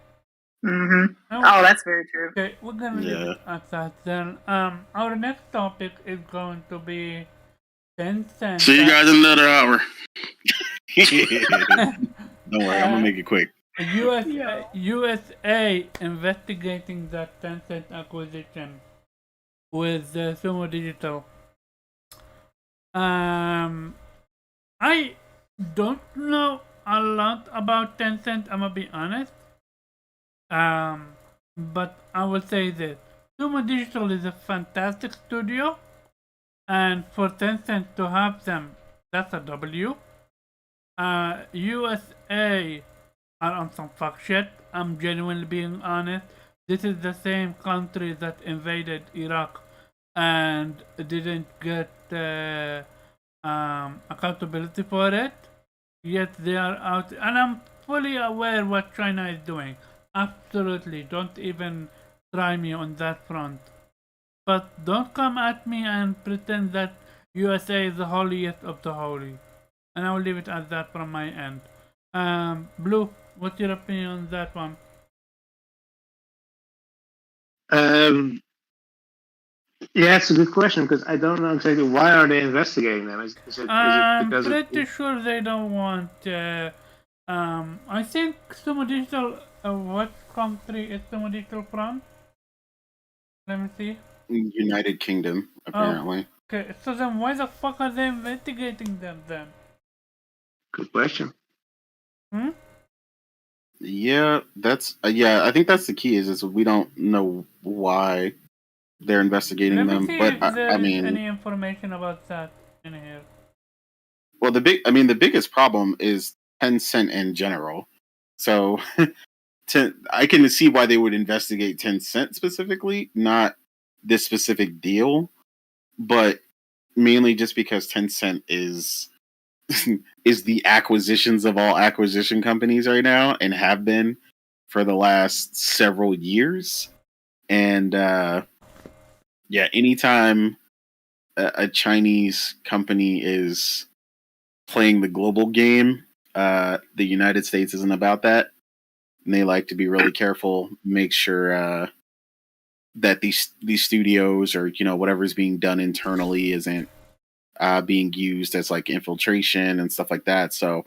Mm-hmm. Oh, that's very true. Okay, we're gonna leave it at that then. Our next topic is going to be Tencent. See you guys in another hour. Don't worry, I'm gonna make it quick. USA investigating that Tencent acquisition with Sumodigital. I don't know a lot about Tencent, I'm gonna be honest. But I will say this: Sumodigital is a fantastic studio, and for Tencent to have them, that's a W. USA are on some fuck shit. I'm genuinely being honest. This is the same country that invaded Iraq and didn't get accountability for it. Yet they are out, and I'm fully aware what China is doing. Absolutely, don't even try me on that front. But don't come at me and pretend that USA is the holiest of the holy. And I'll leave it at that from my end. Blue, what's your opinion on that one? Yeah, it's a good question, because I don't know exactly why are they investigating them. Is it because I'm pretty sure they don't want. I think Sumodigital. What country is Sumodigital from? Let me see. United Kingdom, apparently. Okay, so then why the fuck are they investigating them then? Good question. Yeah, that's I think that's the key. Is we don't know why they're investigating them. But I mean, any information about that in here? Well, the biggest problem is Tencent in general. So I can see why they would investigate Tencent specifically, not this specific deal, but mainly just because Tencent is the acquisitions of all acquisition companies right now, and have been for the last several years. And anytime a Chinese company is playing the global game, the United States isn't about that, and they like to be really careful, make sure that these studios or whatever's being done internally isn't being used as like infiltration and stuff like that. So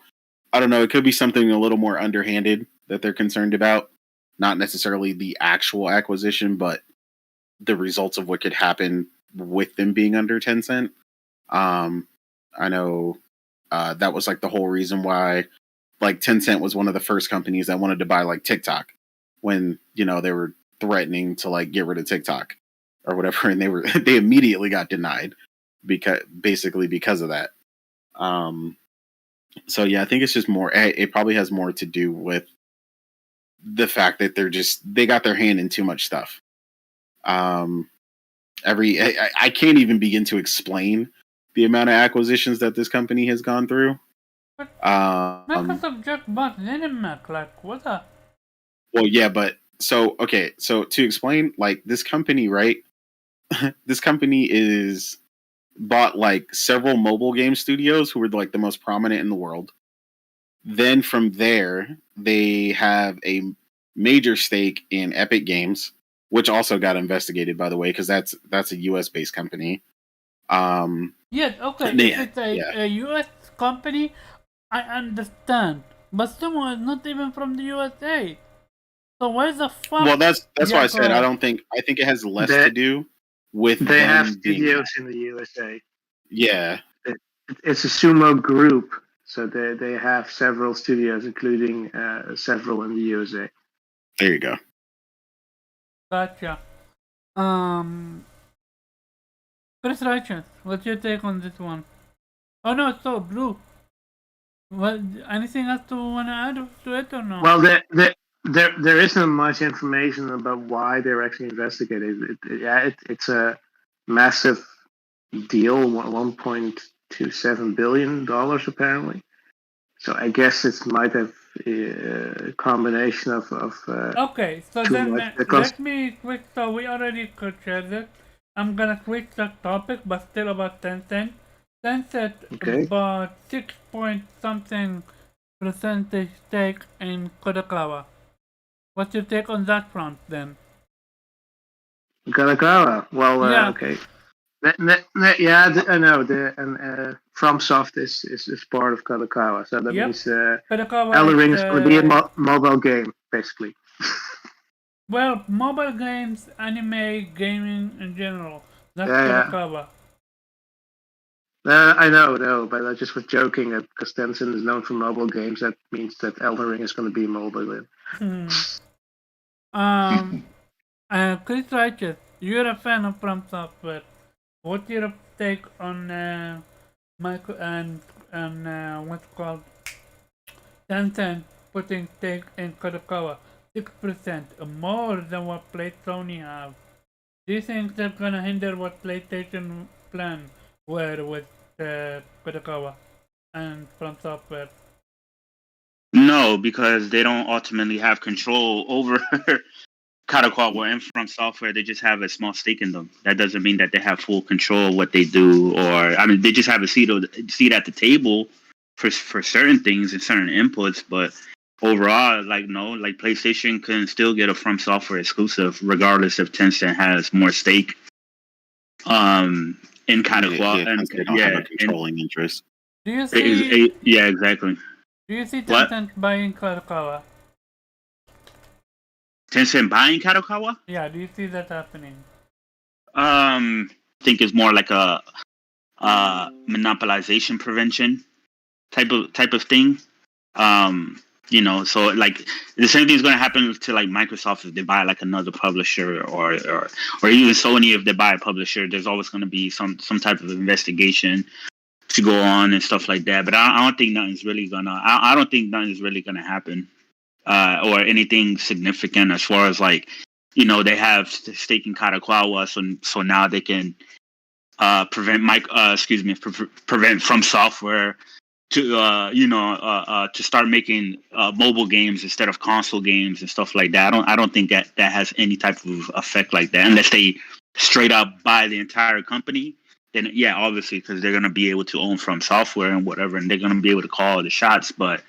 I don't know. It could be something a little more underhanded that they're concerned about, not necessarily the actual acquisition, but the results of what could happen with them being under Tencent. I know that was like the whole reason why like Tencent was one of the first companies that wanted to buy like TikTok when they were threatening to like get rid of TikTok or whatever, and they immediately got denied because of that. So yeah, I think it's just more. It probably has more to do with the fact that they got their hand in too much stuff. I can't even begin to explain the amount of acquisitions that this company has gone through. Microsoft just bought ZeniMax, like what the? Well, yeah, but so to explain, like this company, right? This company is bought like several mobile game studios who were like the most prominent in the world. Then from there, they have a major stake in Epic Games, which also got investigated, by the way, because that's a US based company. Yes, okay. If it's a US company, I understand, but someone is not even from the USA. So where the fuck? Well, that's why I said I think it has less to do with they them have studios in the USA. Yeah, it's a Sumo group, so they have several studios, including several in the USA. There you go. Gotcha. Chris Righteous, what's your take on this one? Oh no, it's so blue. What? Anything else to want to add to it or no? Well, there isn't much information about why they're actually investigating. It's a massive deal, $1.27 billion apparently. So I guess it might have a combination of okay, so then let me switch. So we already could share this. I'm gonna switch the topic, but still about Tencent. Tencent bought 6 point something percentage stake in Kadokawa. What's your take on that front then? Kadokawa. Well, yeah. Okay. Yeah, I know. FromSoft is part of Kadokawa, so that means Elden Ring is going to be a mobile game, basically. Well, mobile games, anime, gaming in general. That's Kadokawa. I know, but I just was joking because Tencent is known for mobile games. That means that Elden Ring is going to be a mobile game. Chris Righteous, you're a fan of From Software. What's your take on Michael and what's called Tencent putting stake in Kadokawa 6%, more than what Sony have? Do you think they're gonna hinder what PlayStation plan were with Kadokawa and From Software? No, because they don't ultimately have control over Kadokawa and From Software. They just have a small stake in them. That doesn't mean that they have full control of what they do, they just have a seat at the table for certain things and certain inputs. But overall, PlayStation can still get a From Software exclusive, regardless if Tencent has more stake. In Kadokawa, they don't have a controlling interest. Do you see? Yeah, exactly. Do you see Tencent buying Kadokawa? Tencent buying Kadokawa? Yeah, do you see that happening? I think it's more like a monopolization prevention type of thing. So like the same thing is going to happen to like Microsoft if they buy like another publisher, or even Sony if they buy a publisher. There's always going to be some type of investigation to go on and stuff like that. But I don't think nothing's really gonna. I don't think nothing's really gonna happen. Or anything significant as far as like, they have stake in Kadokawa, so now they can prevent From Software to start making mobile games instead of console games and stuff like that. I don't think that has any type of effect like that unless they straight up buy the entire company. then yeah, obviously, because they're gonna be able to own From Software and whatever, and they're gonna be able to call the shots. But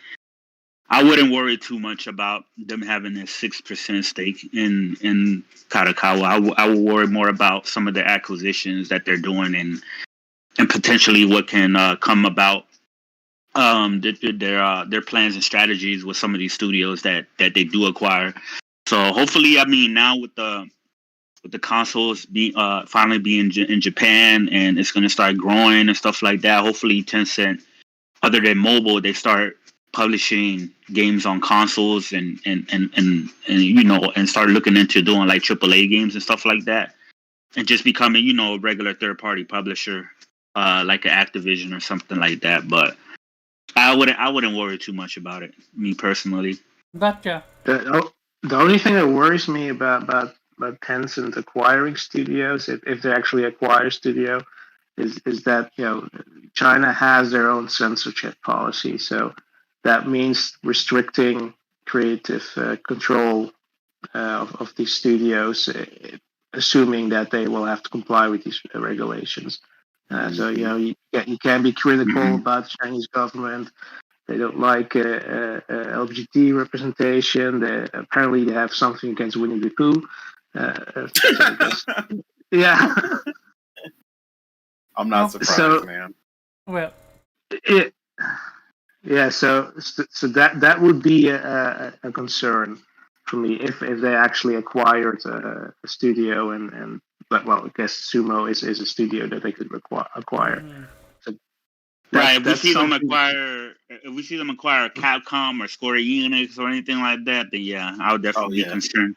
I wouldn't worry too much about them having a 6% stake in Kadokawa. I will worry more about some of the acquisitions that they're doing and potentially what can come about. Their plans and strategies with some of these studios that they do acquire. So hopefully, I mean, now with the consoles finally being in Japan and it's going to start growing and stuff like that. Hopefully, Tencent, other than mobile, they start publishing games on consoles and and start looking into doing like AAA games and stuff like that, and just becoming a regular third party publisher, like an Activision or something like that. But I wouldn't worry too much about it, me personally. Gotcha. The only thing that worries me about Tencent acquiring studios, if they actually acquire a studio, is that China has their own censorship policy, so that means restricting creative control of these studios, assuming that they will have to comply with these regulations. So you can be critical about the Chinese government. They don't like LGBT representation. Apparently, they have something against Winnie the Pooh. Yeah. I'm not surprised, man. Well, yeah. So that would be a concern for me if they actually acquired a studio and well, I guess Sumo is a studio that they could acquire. So right. If we see them acquire Capcom or Square Enix or anything like that, then yeah, I would definitely be concerned.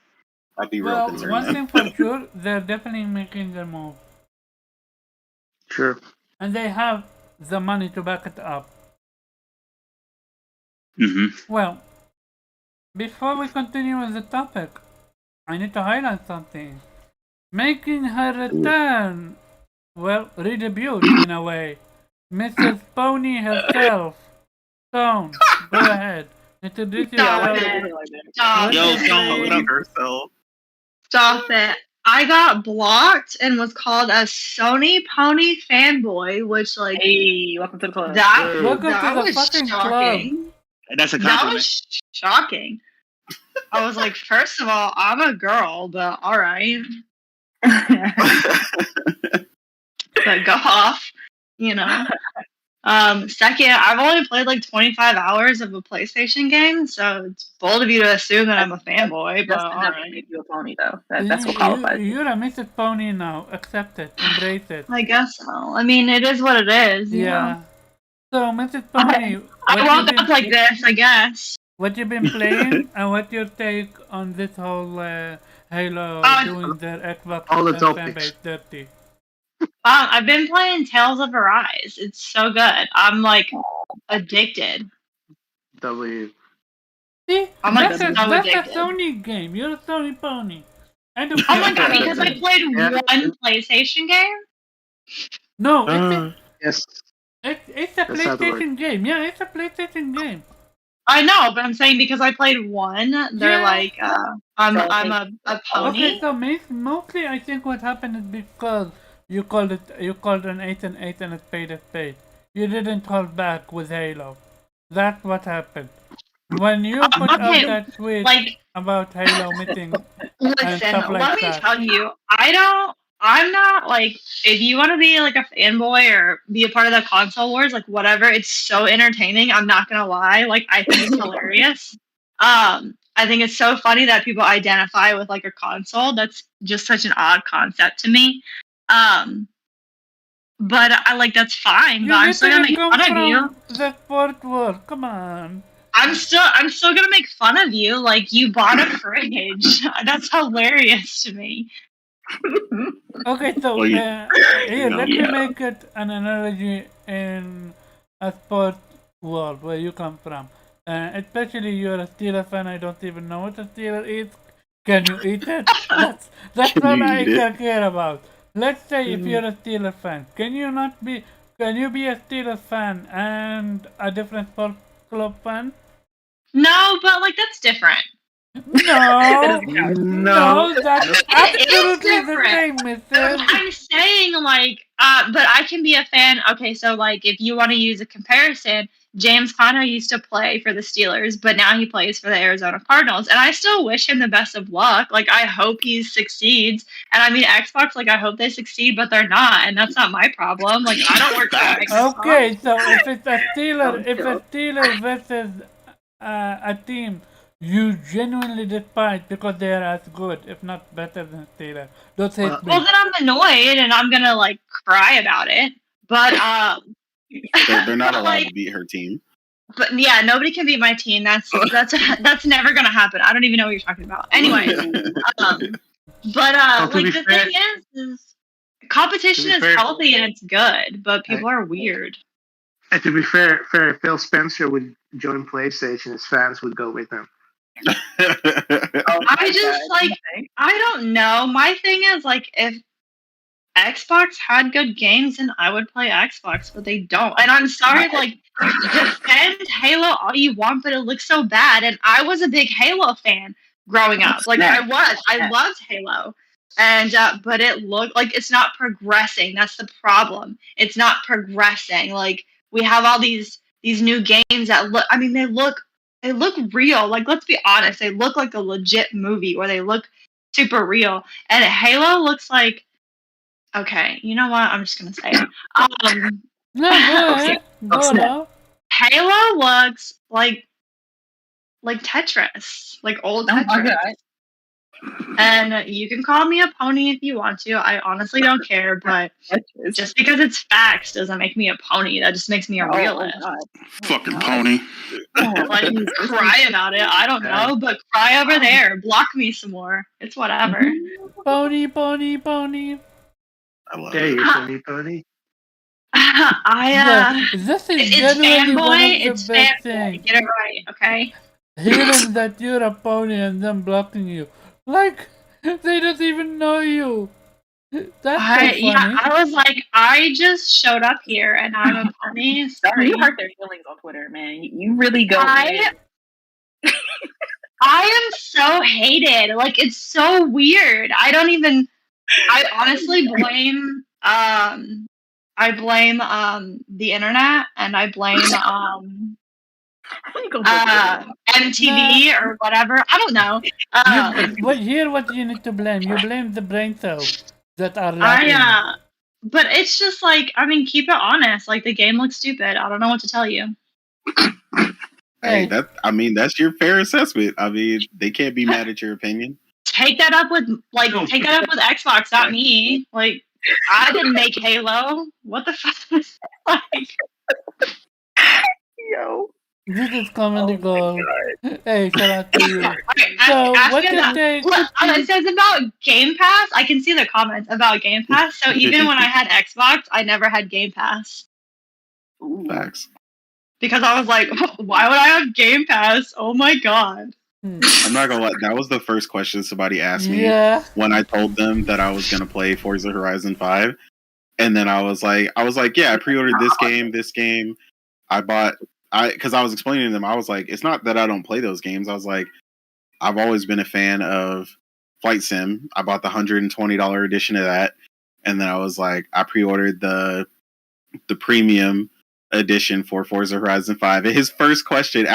I'd be real concerned. One thing for sure, they're definitely making their move. Sure. And they have the money to back it up. Mm-hmm. Well, before we continue with the topic, I need to highlight something. Making her return, well, redebut in a way. Mrs. Pony herself. Stone, go ahead. Introduce yourself. Stop it. I got blocked and was called a Sony Pony fanboy, which hey, welcome to the club. That was fucking shocking. That's a compliment. That was shocking. I was like, first of all, I'm a girl, but all right. But go off, Second, I've only played like 25 hours of a PlayStation game, so it's bold of you to assume that I'm a fanboy. But all right, make you a pony though. That's what qualifies. You're a Mrs. Pony now. Accept it. Embrace it. I guess so. I mean, it is what it is. Yeah. So, Mrs. Pony, I woke up like this, I guess. What you been playing, and what's your take on this whole Halo doing their Xbox fan base dirty? I've been playing Tales of Arise. It's so good. I'm like addicted. W. See, I'm like that's a Sony game. You're a Sony Pony. Oh my god! Because I played one PlayStation game. No, yes. It's a PlayStation game. Yeah, it's a PlayStation game. I know, but I'm saying because I played one, they're like, I'm a pony. Okay, so mostly I think what happened is because you called an 8 and 8 and a spade a spade. You didn't hold back with Halo. That's what happened. When you put out that tweet about Halo missing and stuff like let me tell you, I'm not like, if you want to be like a fanboy or be a part of the console wars, like whatever, it's so entertaining. I'm not gonna lie, like I think it's hilarious. I think it's so funny that people identify with like a console. That's just such an odd concept to me. But I like that's fine. But I'm still gonna make fun of you. The fourth world, come on. I'm still gonna make fun of you. Like you bought a fridge. That's hilarious to me. Okay, so let me make it an analogy in a sport world where you come from. Especially you're a Steelers fan. I don't even know what a Steeler is. Can you eat it? That's all I care about. Let's say if you're a Steelers fan, can you be a Steelers fan and a different sport club fan? No, but like that's different. No, that's absolutely the same, Mrs. I'm saying, like, but I can be a fan. Okay, so, like, if you want to use a comparison, James Conner used to play for the Steelers, but now he plays for the Arizona Cardinals. And I still wish him the best of luck. Like, I hope he succeeds. And I mean, Xbox, like, I hope they succeed, but they're not. And that's not my problem. Like, I don't work for Microsoft. Okay, so if it's a Steeler versus a team you genuinely despise because they are as good, if not better than Steelers, don't hate me. Well, then I'm annoyed and I'm gonna, like, cry about it. But, they're not allowed to beat her team. But yeah, nobody can beat my team. That's never gonna happen. I don't even know what you're talking about. Anyway, like the thing is competition is healthy and it's good, but people are weird. And to be fair, if Phil Spencer would join PlayStation, his fans would go with him. I just I don't know. My thing is like if Xbox had good games, and I would play Xbox, but they don't. And I'm sorry, like, defend Halo all you want, but it looks so bad. And I was a big Halo fan growing up. Like, I loved Halo. And, but it looked like it's not progressing. That's the problem. It's not progressing. Like, we have all these new games that look, I mean, they look real. Like, let's be honest. They look like a legit movie, or they look super real. And Halo looks like, okay, you know what? I'm just gonna say it. Halo looks like Tetris, like old Tetris. And you can call me a pony if you want to. I honestly don't care, but just because it's facts doesn't make me a pony. That just makes me a realist. Fucking pony. Like, cry about it. I don't know, but cry over there. Block me some more. It's whatever. Pony. I love it. it. Pony. This is it's genuinely one of fanboy. the It's best fanboy. things. Get it right, okay? Hearing that you're a pony and them blocking you. Like, they don't even know you. That's so funny. Yeah, I was like, I just showed up here and I'm a pony. Sorry. You hurt their feelings on Twitter, man. You really go. I am so hated. Like, it's so weird. I honestly blame the internet, and I blame MTV or whatever. I don't know. Here's what you need to blame. You blame the brain cells that are lacking. But it's just like, I mean, keep it honest. Like, the game looks stupid. I don't know what to tell you. Hey, that's your fair assessment. I mean, they can't be mad at your opinion. Take that up with Xbox, not me. Like, I didn't make Halo. What the fuck is that like? Yo. This is comedy gold. Hey, shout out to you. It says about Game Pass. I can see the comments about Game Pass. So even when I had Xbox, I never had Game Pass. Facts. Because I was like, why would I have Game Pass? Oh my god. I'm not gonna lie, that was the first question somebody asked me when I told them that I was gonna play Forza Horizon 5. And then I was like, yeah, I pre-ordered this game. Because I was explaining to them, I was like, it's not that I don't play those games. I was like, I've always been a fan of Flight Sim. I bought the $120 edition of that. And then I was like, I pre-ordered the premium edition for Forza Horizon 5. And his first question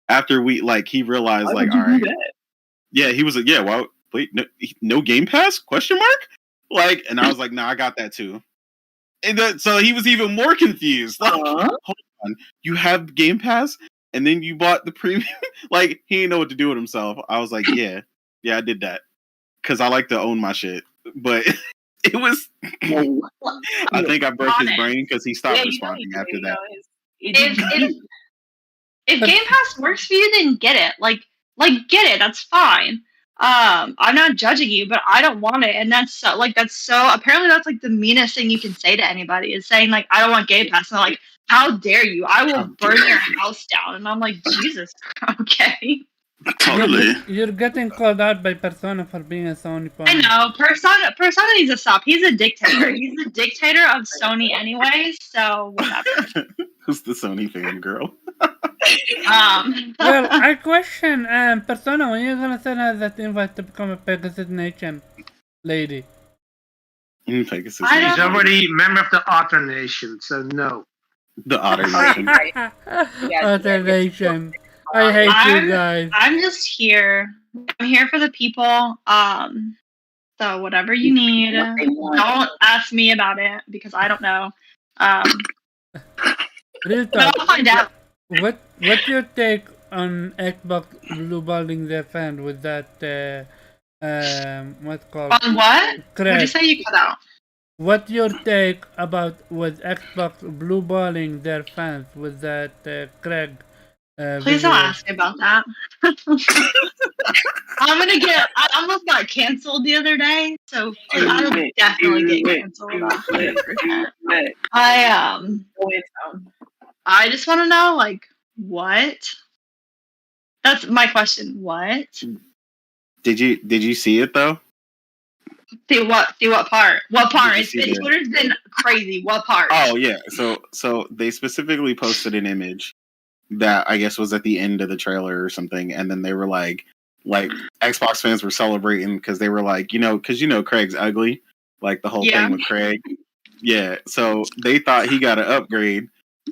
after we, like, he realized, like, all right. Yeah, he was like, yeah, well, wait, no Game Pass? Question mark? Like, and I was like, no, I got that too. And so he was even more confused. Like, hold on, you have Game Pass, and then you bought the premium? Like, he didn't know what to do with himself. I was like, yeah, I did that. Because I like to own my shit. But it was... I think I broke his brain because he stopped responding after that. If Game Pass works for you, then get it. Like get it. That's fine. I'm not judging you, but I don't want it, and that's so apparently that's like the meanest thing you can say to anybody is saying like I don't want Game Pass, and they're like, how dare you? I will burn your house down, and I'm like, Jesus, okay. Totally. You're getting called out by Persona for being a Sony pony. I know. Persona needs to stop. He's a dictator. He's the dictator of Sony anyway, so whatever. Who's the Sony fan girl? Well, I question Persona, when you're gonna send her that invite to become a Pegasus Nation lady? Pegasus I He's don't- already member of the Otter Nation, so no. The Otter Nation. Otter Nation. I hate you guys. I'm just here. I'm here for the people. So whatever you need, don't ask me about it because I don't know. Real But talk. I'll find out. What's your take on Xbox blueballing their fans with that what's called? On what? Craig. What'd you say? You cut out. What's your take about with Xbox blueballing their fans with that Craig? Please don't ask me about that. I almost got canceled the other day, so I'll definitely get canceled. I just want to know, like, what? That's my question. What? Did you see it though? See what part? What part? Twitter's been crazy. What part? Oh yeah. So they specifically posted an image that I guess was at the end of the trailer or something, and then they were like Xbox fans were celebrating because they were like, because Craig's ugly, like the whole thing with Craig. Yeah. So they thought he got an upgrade,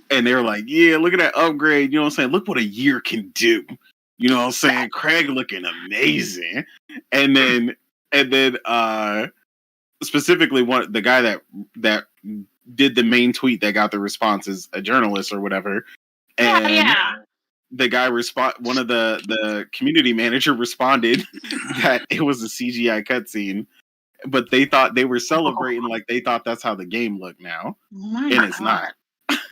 and they were like, yeah, look at that upgrade. You know what I'm saying? Look what a year can do. You know what I'm saying? Craig looking amazing. And then specifically the guy that did the main tweet that got the response is a journalist or whatever. And the guy one of the community manager responded that it was a CGI cutscene, but they thought they were celebrating like they thought that's how the game looked now. And it's not.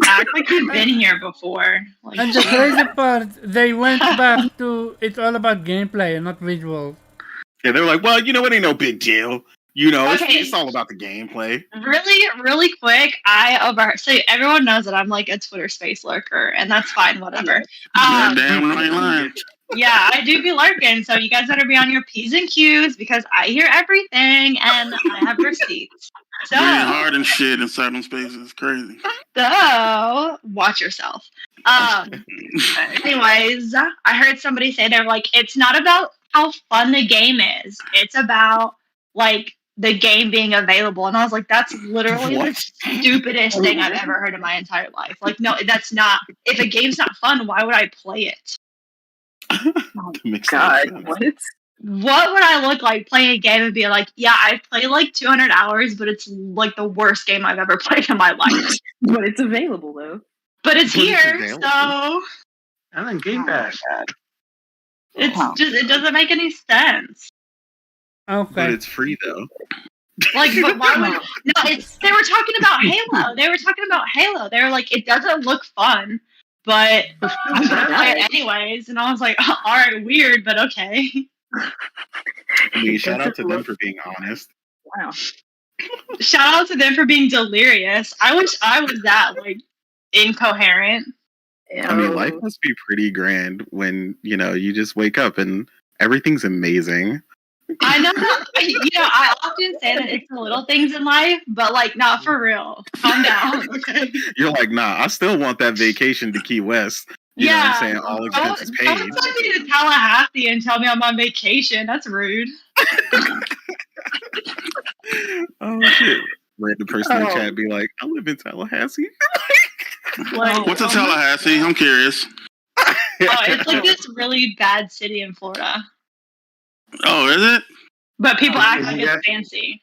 Act like you've been here before. Like, and the crazy part, they went back to it's all about gameplay and not visuals. Yeah, they were like, well, it ain't no big deal. It's all about the gameplay. Really quick, so everyone knows that I'm like a Twitter space lurker, and that's fine, whatever. Damn right. Yeah, I do be lurking, so you guys better be on your P's and Q's because I hear everything and I have receipts. So Being hard and shit inside them spaces is crazy. So watch yourself. Anyways, I heard somebody say they're like, it's not about how fun the game is. It's about like the game being available. And I was like, that's literally the stupidest thing I've ever heard in my entire life. Like, no, that's not. If a game's not fun, why would I play it? Oh God, what? What would I look like playing a game and be like, yeah, I played like 200 hours, but it's like the worst game I've ever played in my life. But it's available though. But it's here, so. And then Game Pass. It doesn't make any sense. Okay. But it's free though. Like, but why would they were talking about Halo. They were like, it doesn't look fun, but I'm gonna play it anyways. And I was like, all right, weird, but okay. I mean, shout out to them for being honest. Wow. Shout out to them for being delirious. I wish I was that like incoherent. I mean, life must be pretty grand when you just wake up and everything's amazing. I know. I often say that it's the little things in life, but like not for real. Calm down. Okay. You're like, nah, I still want that vacation to Key West. You know what I'm saying? All expenses paid. Don't send me to Tallahassee and tell me I'm on vacation. That's rude. Oh shit! Random person in the chat be like, "I live in Tallahassee." What's a Tallahassee? I'm curious. It's like this really bad city in Florida. Oh, is it? But people act like it's fancy.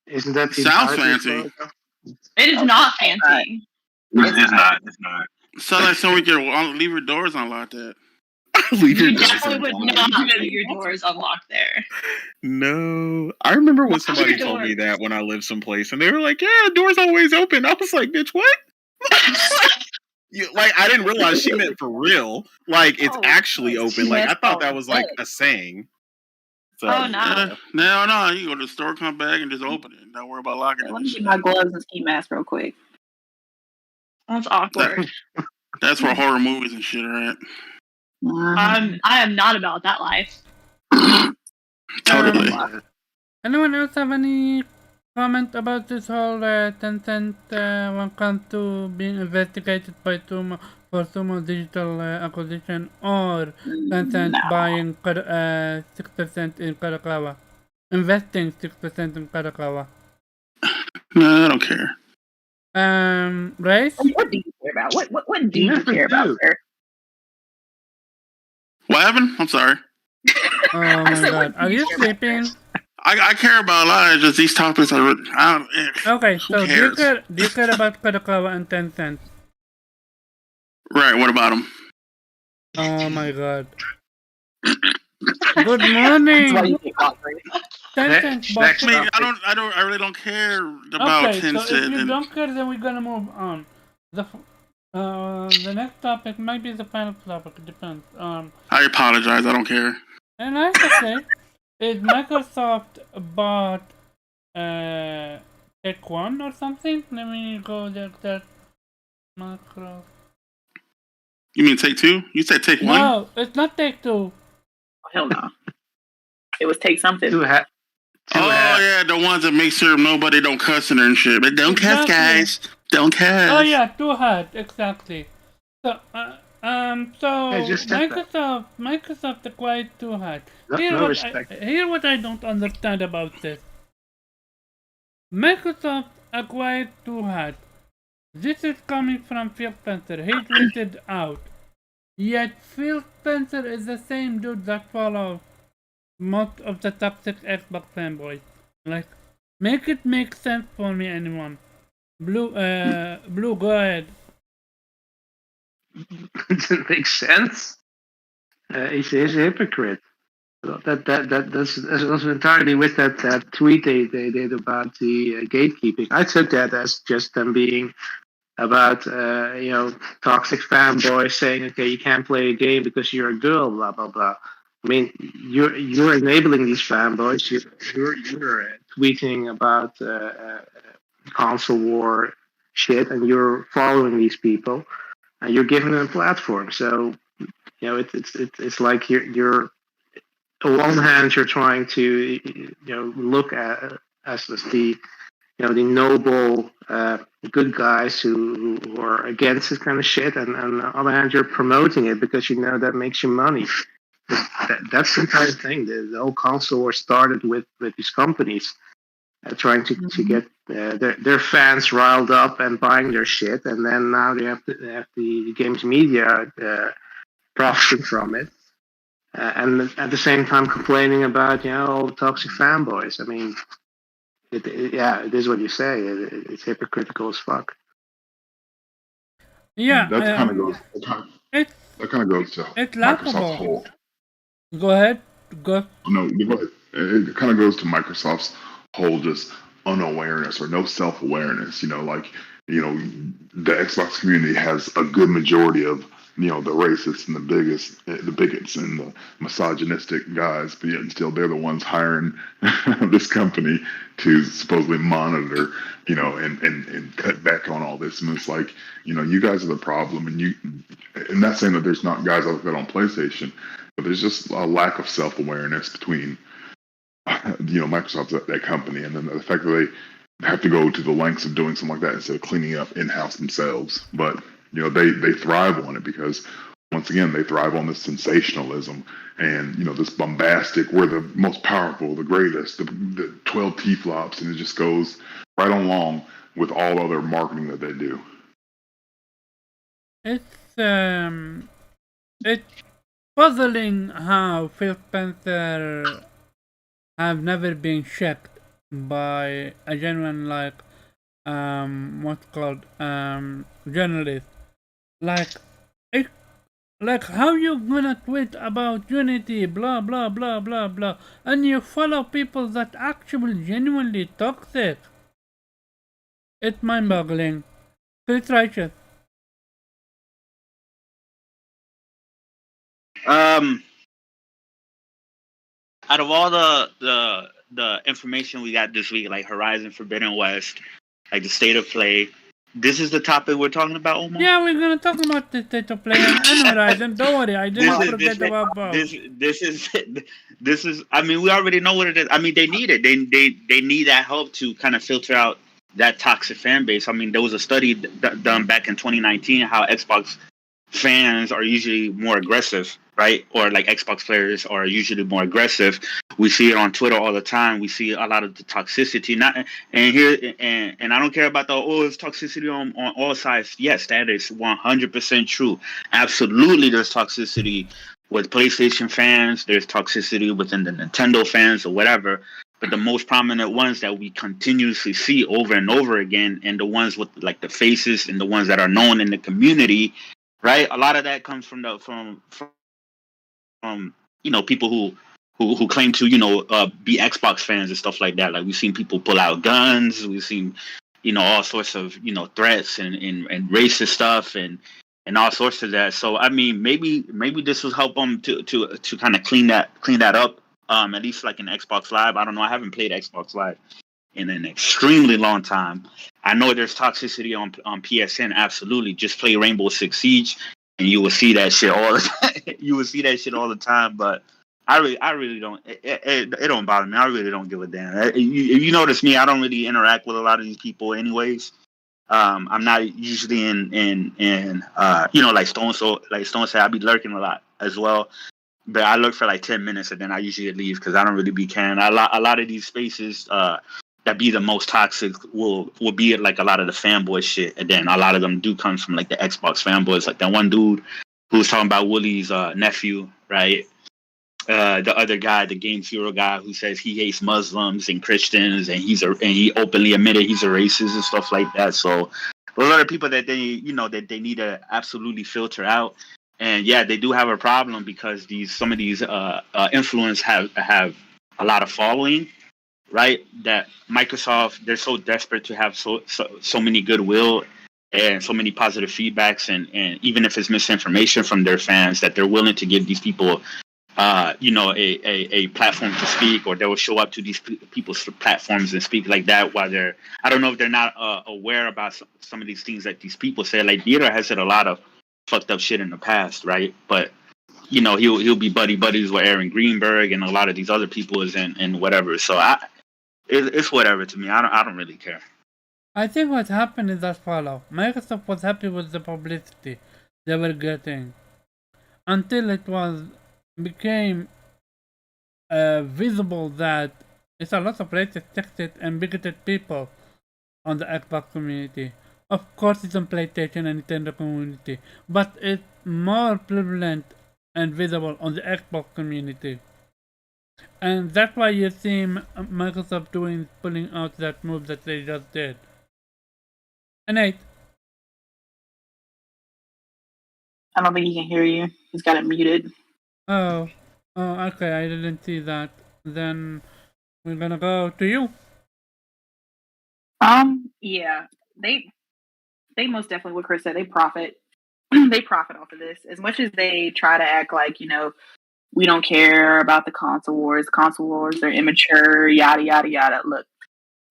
Isn't that sounds fancy? It is not fancy. It's not. Sounds like so we can leave your doors unlocked. You definitely would not leave your doors unlocked there. No. I remember when somebody told me that when I lived someplace, and they were like, yeah, door's always open. I was like, bitch, what? Like, I didn't realize she meant for real. Like, it's actually open. Like, I thought that was like a saying. So, oh, no. No. You go to the store, come back, and just open it. Don't worry about locking it. Let me get my gloves and ski mask real quick. That's awkward. That's where horror movies and shit are at. I am not about that life. Totally. Anyone else have any comment about this whole Tencent when it comes to being investigated by for for Sumodigital acquisition or Tencent No. buying 6% in Karakawa, investing 6% in Karakawa. No, I don't care. Race? What do you care about? What do you care about, sir? What happened? I'm sorry. Oh my god. Are you sleeping? I care about a lot. Just these topics are. Okay, so do you care about Karakawa and Tencent? Right. What about them? Oh my god. Good morning. Tencent bought. I mean, I really don't care about Tencent. So if you don't care, then we're gonna move on. The next topic might be the final topic. It depends. I apologize. I don't care. And that's okay. Is Microsoft bought Take One or something? Let me go there. That Microsoft. You mean Take Two? You said Take One? No, it's not Take Two. Hell no. It was Take Something. Yeah, the ones that make sure nobody don't cuss in there and shit. But don't cuss, guys. Don't cuss. Oh yeah, Two Hat, exactly. So Microsoft acquired Two Hat. Here's what I don't understand about this. Microsoft acquired Two Hat. This is coming from Phil Spencer. He tweeted out. Yet Phil Spencer is the same dude that follows most of the toxic Xbox fanboys. Like, make it make sense for me, anyone. Blue, go ahead. Does it make sense? He's a hypocrite. That's also entirely with that tweet they did about the gatekeeping. I took that as just them being about toxic fanboys saying, okay, you can't play a game because you're a girl, blah blah blah. I mean, you're enabling these fanboys. You're tweeting about console war shit, and you're following these people, and you're giving them a platform. So it's like you're on one hand you're trying to look at as the the noble good guys who are against this kind of shit, and on the other hand you're promoting it because you know that makes you money. That's the entire thing. The whole console war started with these companies trying to get their fans riled up and buying their shit, and then now they have the games media profiting from it, and at the same time complaining about all the toxic fanboys. I mean, it is what you say. It's hypocritical as fuck. Yeah, that kind of goes. That kind of goes to Microsoft's whole. Go ahead. Go. No, go ahead. It kind of goes to Microsoft's whole just unawareness or no self-awareness. The Xbox community has a good majority of the racists and the bigots and the misogynistic guys, but yet still they're the ones hiring this company to supposedly monitor, and cut back on all this. And it's like, you guys are the problem, and not saying that there's not guys like that on PlayStation, but there's just a lack of self-awareness between, Microsoft, that company, and then the fact that they have to go to the lengths of doing something like that instead of cleaning up in-house themselves. But they thrive on it because, once again, they thrive on this sensationalism and this bombastic, we're the most powerful, the greatest, the 12 T-flops, and it just goes right along with all other marketing that they do. It's puzzling how Phil Spencer have never been checked by a genuine journalist. Like how you gonna tweet about unity, blah blah blah blah blah, and you follow people that actually genuinely toxic. It's mind-boggling. So it's righteous. Out of all the information we got this week, like Horizon Forbidden West, like the state of play, this is the topic we're talking about, Omar? Yeah, we're gonna talk about the state of play and Horizon. Don't worry, I didn't forget about both. This is. I mean, we already know what it is. I mean, they need it. They need that help to kind of filter out that toxic fan base. I mean, there was a study done back in 2019 how Xbox fans are usually more aggressive, right? Or like Xbox players are usually more aggressive. We see it on Twitter all the time. We see a lot of the toxicity. And I don't care about it's toxicity on all sides. Yes, that is 100% true. Absolutely, there's toxicity with PlayStation fans. There's toxicity within the Nintendo fans or whatever. But the most prominent ones that we continuously see over and over again, and the ones with like the faces and the ones that are known in the community, right? A lot of that comes from people who claim to be Xbox fans and stuff like that. Like we've seen people pull out guns, we've seen all sorts of threats and racist stuff and all sorts of that. So I mean, maybe this will help them to kind of clean that up. At least like in Xbox Live. I don't know. I haven't played Xbox Live in an extremely long time. I know there's toxicity on PSN. Absolutely. Just play Rainbow Six Siege, and you will see that shit all the time. You will see that shit all the time. But I really don't. It don't bother me. I really don't give a damn. If you notice me, I don't really interact with a lot of these people, anyways. I'm not usually in like Stone. So like Stone said, I be lurking a lot as well. But I look for like 10 minutes and then I usually leave because I don't really be caring. A lot of these spaces that be the most toxic will be like a lot of the fanboy shit, and then a lot of them do come from like the Xbox fanboys, like that one dude who was talking about Wooly's nephew, right? The other guy, the Game Hero guy, who says he hates Muslims and Christians, and he openly admitted he's a racist and stuff like that. So those are the people that they need to absolutely filter out. And yeah, they do have a problem because some of these influencers have a lot of following, right? That Microsoft, they're so desperate to have so many goodwill and so many positive feedbacks, and even if it's misinformation from their fans, that they're willing to give these people a platform to speak, or they will show up to these people's platforms and speak like that while I don't know if they're not aware about some of these things that these people say. Like Dieter has said a lot of fucked up shit in the past, right? But he'll be buddies with Aaron Greenberg and a lot of these other people and whatever. So it's whatever to me. I don't really care. I think what happened is as follows. Microsoft was happy with the publicity they were getting until it became visible that it's a lot of racist, sexist, and bigoted people on the Xbox community. Of course, it's on PlayStation and Nintendo community, but it's more prevalent and visible on the Xbox community. And that's why you see Microsoft pulling out that move that they just did. And Nate. I don't think he can hear you. He's got it muted. Oh, okay, I didn't see that. Then we're gonna go to you. Yeah, they most definitely, what Chris said, they profit. They profit off of this. As much as they try to act like, we don't care about the console wars. Console wars, they're immature, yada, yada, yada. Look,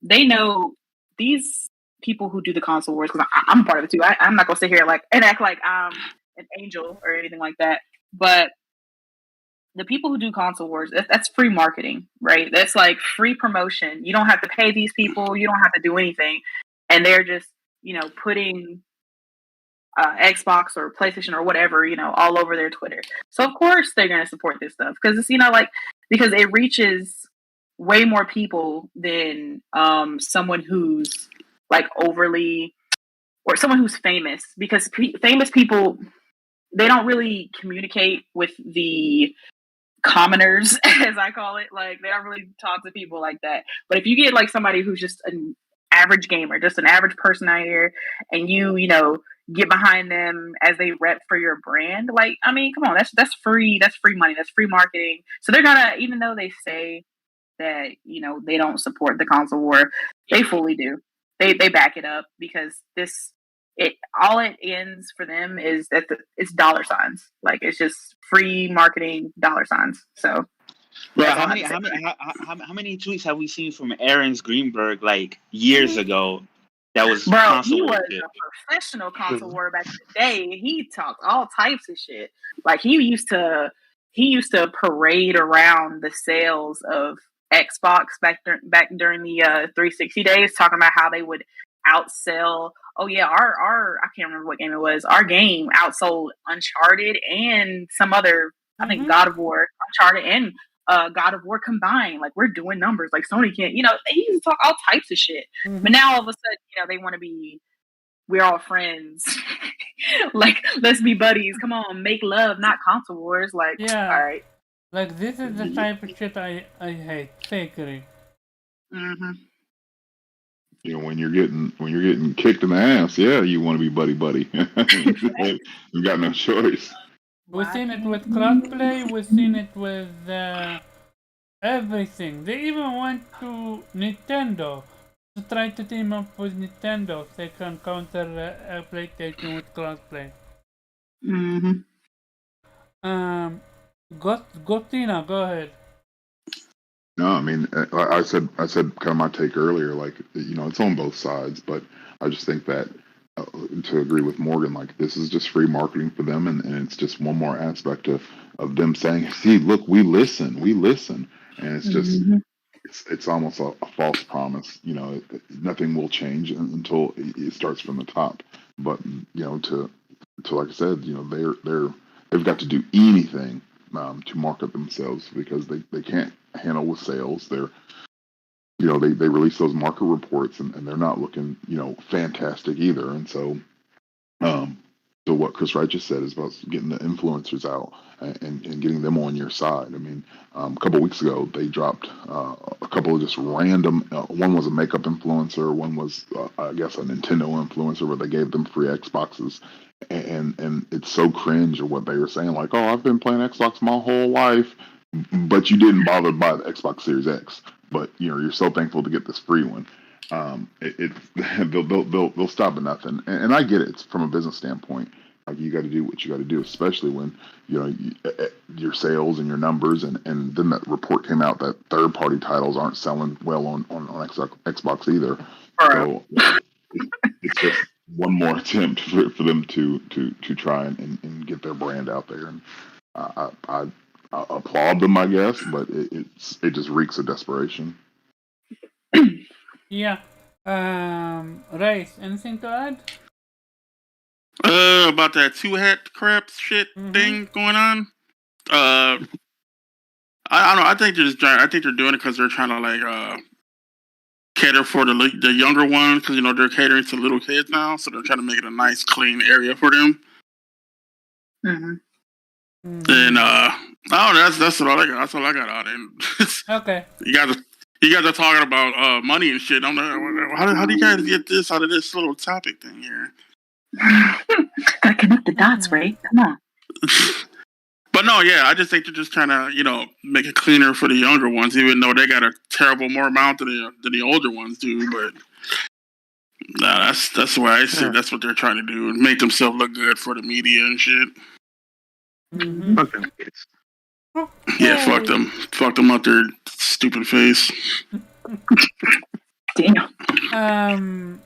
they know these people who do the console wars, because I'm part of it too. I'm not going to sit here and act like I'm an angel or anything like that. But the people who do console wars, that's free marketing, right? That's like free promotion. You don't have to pay these people. You don't have to do anything. And they're just, putting Xbox or PlayStation or whatever, all over their Twitter. So of course they're going to support this stuff because it's, because it reaches way more people than someone who's like overly, or someone who's famous, because famous people, they don't really communicate with the commoners, as I call it. Like, they don't really talk to people like that. But if you get like somebody who's just an average gamer, just an average person out here, and you get behind them as they rep for your brand, like, I mean, come on, that's free money, that's free marketing. So they're gonna, even though they say that they don't support the console war, they fully do. They back it up, because all it ends for them is that it's dollar signs. Like, it's just free marketing, dollar signs. So, well, how many tweets have we seen from Aaron Greenberg like years ago? That was he was a professional console war back in the day. He talked all types of shit. Like, he used to parade around the sales of Xbox back during the 360 days, talking about how they would outsell oh yeah, our I can't remember what game it was. Our game outsold Uncharted and some other, I think God of War, Uncharted and God of War combined. Like, we're doing numbers. Like, Sony can't, they used to talk all types of shit. But now all of a sudden, they want to be, we're all friends. Like, let's be buddies. Come on, make love, not console wars. Like, yeah, all right. Like, this is the type of shit I hate. Fakery. When you're getting kicked in the ass, yeah, you want to be buddy. You got no choice. We've seen it with crossplay. We've seen it with everything. They even went to Nintendo to try to team up with Nintendo so they can counter PlayStation with crossplay. Gotina, go ahead. No, I mean, I said kind of my take earlier. Like, it's on both sides, but I just think that to agree with Morgan, like, this is just free marketing for them, and it's just one more aspect of them saying, "See, look, we listen," and it's just it's almost a false promise. Nothing will change until it starts from the top. But to like I said, they've got to do anything to market themselves because they can't handle with sales. They release those market reports and they're not looking fantastic either. And so so what Chris Wright just said is about getting the influencers out and getting them on your side. I mean, a couple of weeks ago they dropped a couple of just random. One was a makeup influencer. One was I guess a Nintendo influencer where they gave them free Xboxes. And it's so cringe of what they were saying, like, oh, I've been playing Xbox my whole life, but you didn't bother to buy the Xbox Series X. But you're so thankful to get this free one. They'll stop at nothing, and I get it. It's from a business standpoint. Like, you got to do what you got to do, especially when your sales and your numbers, and then that report came out that third-party titles aren't selling well on Xbox either. So it's just one more attempt for them to try and get their brand out there, and I applaud them, I guess, but it just reeks of desperation. Yeah. Race, anything to add? About that two-hat crap shit thing going on. I don't know. I think they're doing it because they're trying to like cater for the younger ones because they're catering to little kids now, so they're trying to make it a nice, clean area for them. And I don't know. That's what I got. That's all I got out of it. Okay. You guys are talking about money and shit. I'm like, how do you guys get this out of this little topic thing here? Gotta connect the dots, Ray. Come on. But no, yeah, I just think they're just trying to, make it cleaner for the younger ones, even though they got a terrible more amount than the older ones do. But nah, that's the way I see. That's what they're trying to do, and make themselves look good for the media and shit. Yeah, fuck them. Fuck them out their stupid face. Damn.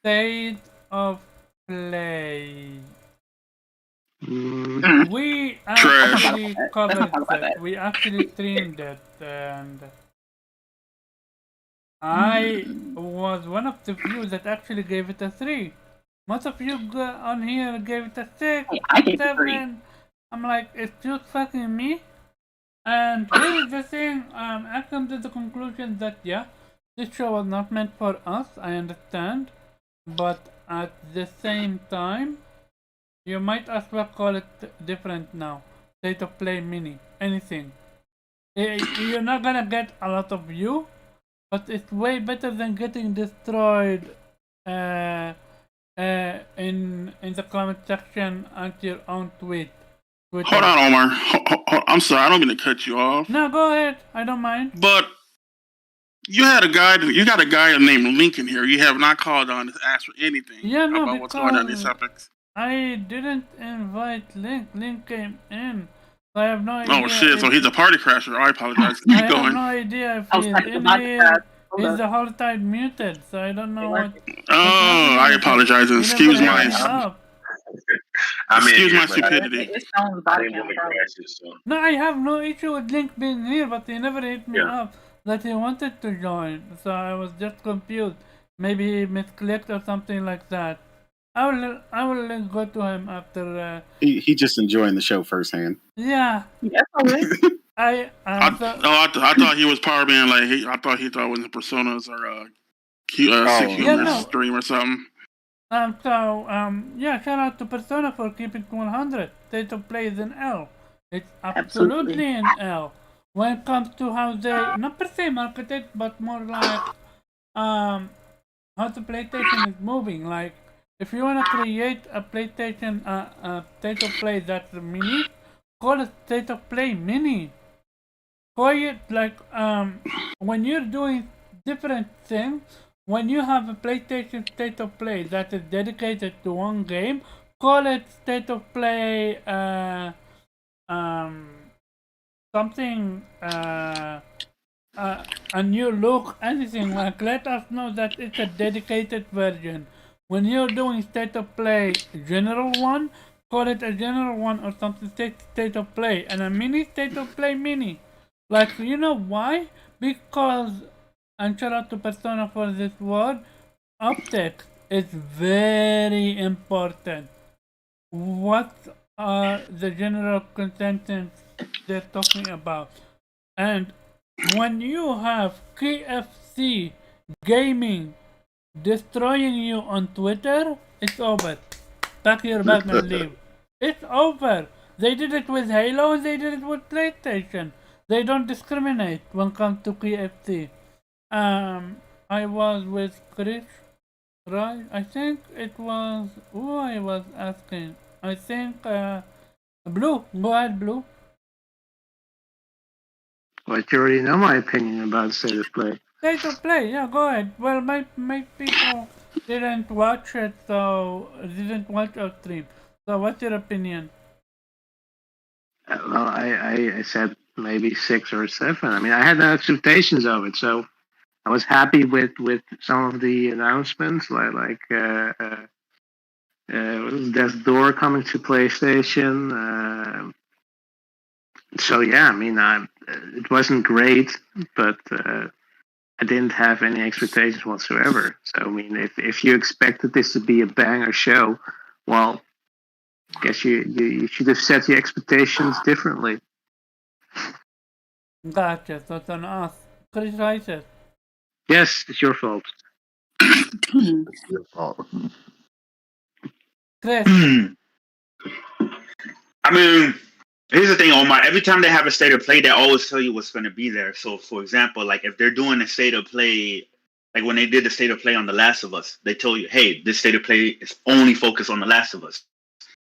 State of play. We actually covered it. We actually streamed it, and I was one of the few that actually gave it a 3. Most of you on here gave it a 6, I gave it 7. I'm like, it's just fucking me. And here's the thing, I come to the conclusion that yeah, this show was not meant for us, I understand. But at the same time, you might as well call it different now. State of play mini, anything. You're not gonna get a lot of view, but it's way better than getting destroyed in the comment section at your own tweet. Hold on, Omar. I'm sorry, I don't mean to cut you off. No, go ahead. I don't mind. But you got a guy named Lincoln here. You have not called on to ask for anything about what's going on in these topics. I didn't invite Link. Link came in. So I have no idea. Oh shit! So he's a party crasher. I apologize. Keep going. I have no idea if he's in here. He's the whole time muted, so I don't know what. Oh, I apologize. Excuse my stupidity. No, I have no issue with Link being here, but he never hit me up that he wanted to join, so I was just confused. maybe misclicked or something like that. I will go to him after. He just enjoying the show firsthand. Yeah. That's all right. I thought he was power being like I thought he thought it was Personas or Sick Humor stream or something. Yeah, shout out to Persona for keeping it 100. State of play is an L. It's absolutely an L. When it comes to how they, not per se market it, but more like, how the PlayStation is moving. Like, if you want to create a PlayStation, state of play that's a mini, call it state of play mini. Call it like, when you're doing different things, when you have a PlayStation State of Play that is dedicated to one game, call it State of Play, something, a new look, anything like. Let us know that it's a dedicated version. When you're doing State of Play general one, call it a general one or something state of play, and a mini State of Play mini. Like, you know why? Because, and shout out to Persona for this word, optics is very important. What are the general consensus they're talking about? And when you have KFC gaming destroying you on Twitter, it's over. Pack your bag and leave. It's over. They did it with Halo and they did it with PlayStation. They don't discriminate when it comes to KFC. I was with Chris, right? I think it was who I was asking. I think Blue. Go ahead, Blue. But you already know my opinion about State of Play. State of Play, yeah, go ahead. Well, my people didn't watch it, so didn't watch our stream. So, what's your opinion? Well, I said maybe 6 or 7. I mean, I had no expectations of it, so I was happy with some of the announcements, like Death's Door coming to PlayStation. So yeah, I mean, it wasn't great, but I didn't have any expectations whatsoever. So I mean, if you expected this to be a banger show, well, I guess you should have set your expectations differently. Gotcha. So it's on us. Criticize. Yes, it's your fault. It's your fault. Chris. I mean, here's the thing, Omar. Every time they have a state of play, they always tell you what's going to be there. So, for example, like if they're doing a state of play, like when they did the state of play on The Last of Us, they told you, hey, this state of play is only focused on The Last of Us.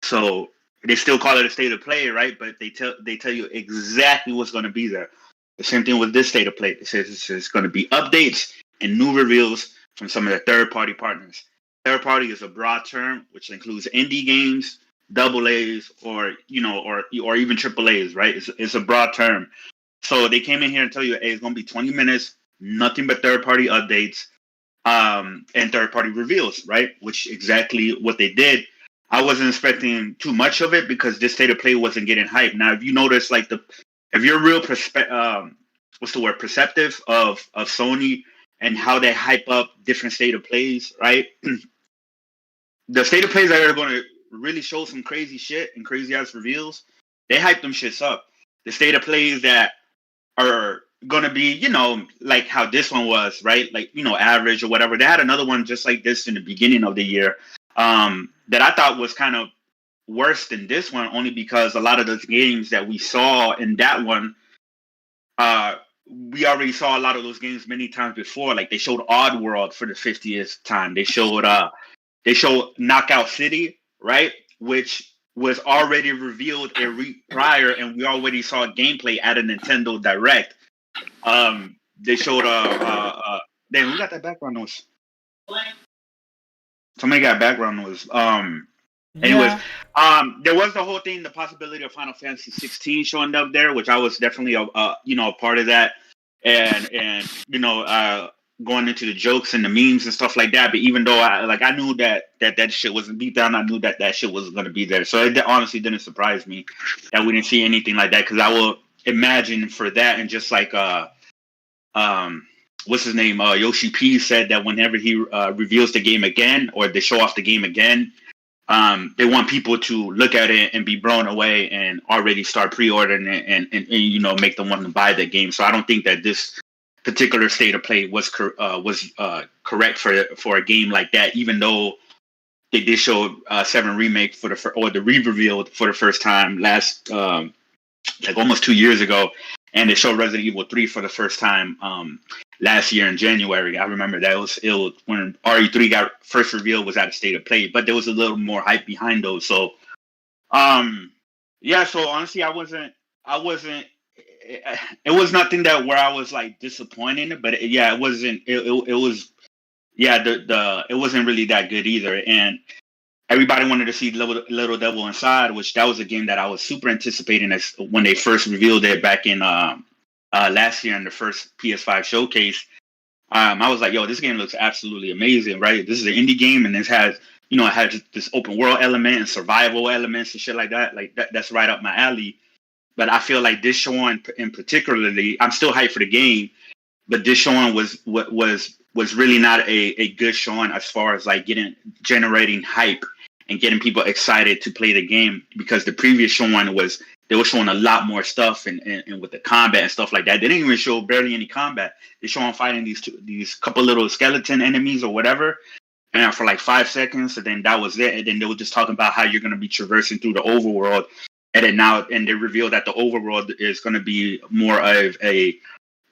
So they still call it a state of play, right? But they tell you exactly what's going to be there. The same thing with this state of play. It says it's going to be updates and new reveals from some of the third-party partners. Third party is a broad term which includes indie games, double A's, or even triple A's, right? It's a broad term. So they came in here and tell you, hey, it's gonna be 20 minutes, nothing but third party updates, and third party reveals, right? Which exactly what they did. I wasn't expecting too much of it because this state of play wasn't getting hyped. Now, if you notice, like if you're real perceptive of Sony and how they hype up different state of plays, right? The state of plays that are going to really show some crazy shit and crazy ass reveals, they hype them shits up. The state of plays that are going to be, like how this one was, right? Like, average or whatever. They had another one just like this in the beginning of the year that I thought was kind of worse than this one, only because a lot of those games that we saw in that one, we already saw a lot of those games many times before. Like they showed Oddworld for the 50th time. They showed Knockout City, right? Which was already revealed a week prior, and we already saw gameplay at a Nintendo Direct. They showed damn, who got that background noise? Somebody got background noise. Anyways, there was the whole thing, the possibility of Final Fantasy 16 showing up there, which I was definitely a part of that, and going into the jokes and the memes and stuff like that. But even though I knew that shit wasn't beat down, I knew that shit was going to be there. So it honestly didn't surprise me that we didn't see anything like that, because I will imagine for that and just like what's his name? Yoshi P said that whenever he reveals the game again or they show off the game again, they want people to look at it and be blown away and already start pre-ordering it and make them want to buy the game. So I don't think that this particular state of play was correct for a game like that, even though they did show 7 remake for the re-revealed for the first time last like almost 2 years ago, and they showed Resident Evil 3 for the first time last year in January. I remember that it was when RE3 got first revealed was at a state of play, but there was a little more hype behind those. So, yeah. So honestly, I wasn't. It was nothing that where I was like disappointed, but it wasn't. It was. Yeah, it wasn't really that good either, and everybody wanted to see Little Devil Inside, which that was a game that I was super anticipating as when they first revealed it back in last year in the first PS5 showcase. I was like, yo, this game looks absolutely amazing, right? This is an indie game, and it has this open world element and survival elements and shit like that. Like that's right up my alley. But I feel like this showing in particularly, I'm still hyped for the game, but this showing was really not a good showing as far as like generating hype and getting people excited to play the game, because the previous showing they were showing a lot more stuff and with the combat and stuff like that. They didn't even show barely any combat. They're showing fighting these couple little skeleton enemies or whatever, and for like 5 seconds, and then that was it. And then they were just talking about how you're going to be traversing through the overworld, and they revealed that the overworld is going to be more of a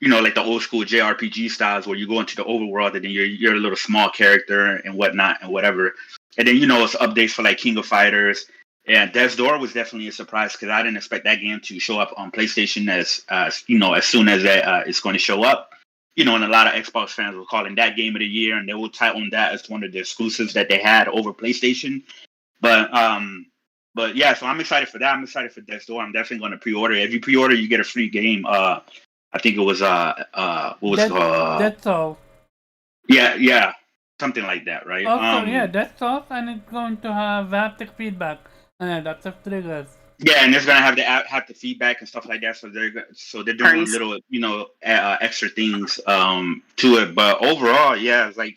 like the old school JRPG styles where you go into the overworld and then you're a little small character and whatnot and whatever. And then, it's updates for like King of Fighters. And Death's Door was definitely a surprise because I didn't expect that game to show up on PlayStation as soon as it's going to show up. And a lot of Xbox fans were calling that game of the year, and they will title that as one of the exclusives that they had over PlayStation. But yeah, so I'm excited for that. I'm excited for Death's Door. I'm definitely going to pre-order. If you pre-order, you get a free game. I think it was what was That's all. Yeah, something like that, right? Also, that's all, and it's going to have haptic feedback and lots of triggers. Yeah, and it's gonna have the haptic feedback and stuff like that. So they're doing little extra things to it. But overall, yeah, it's like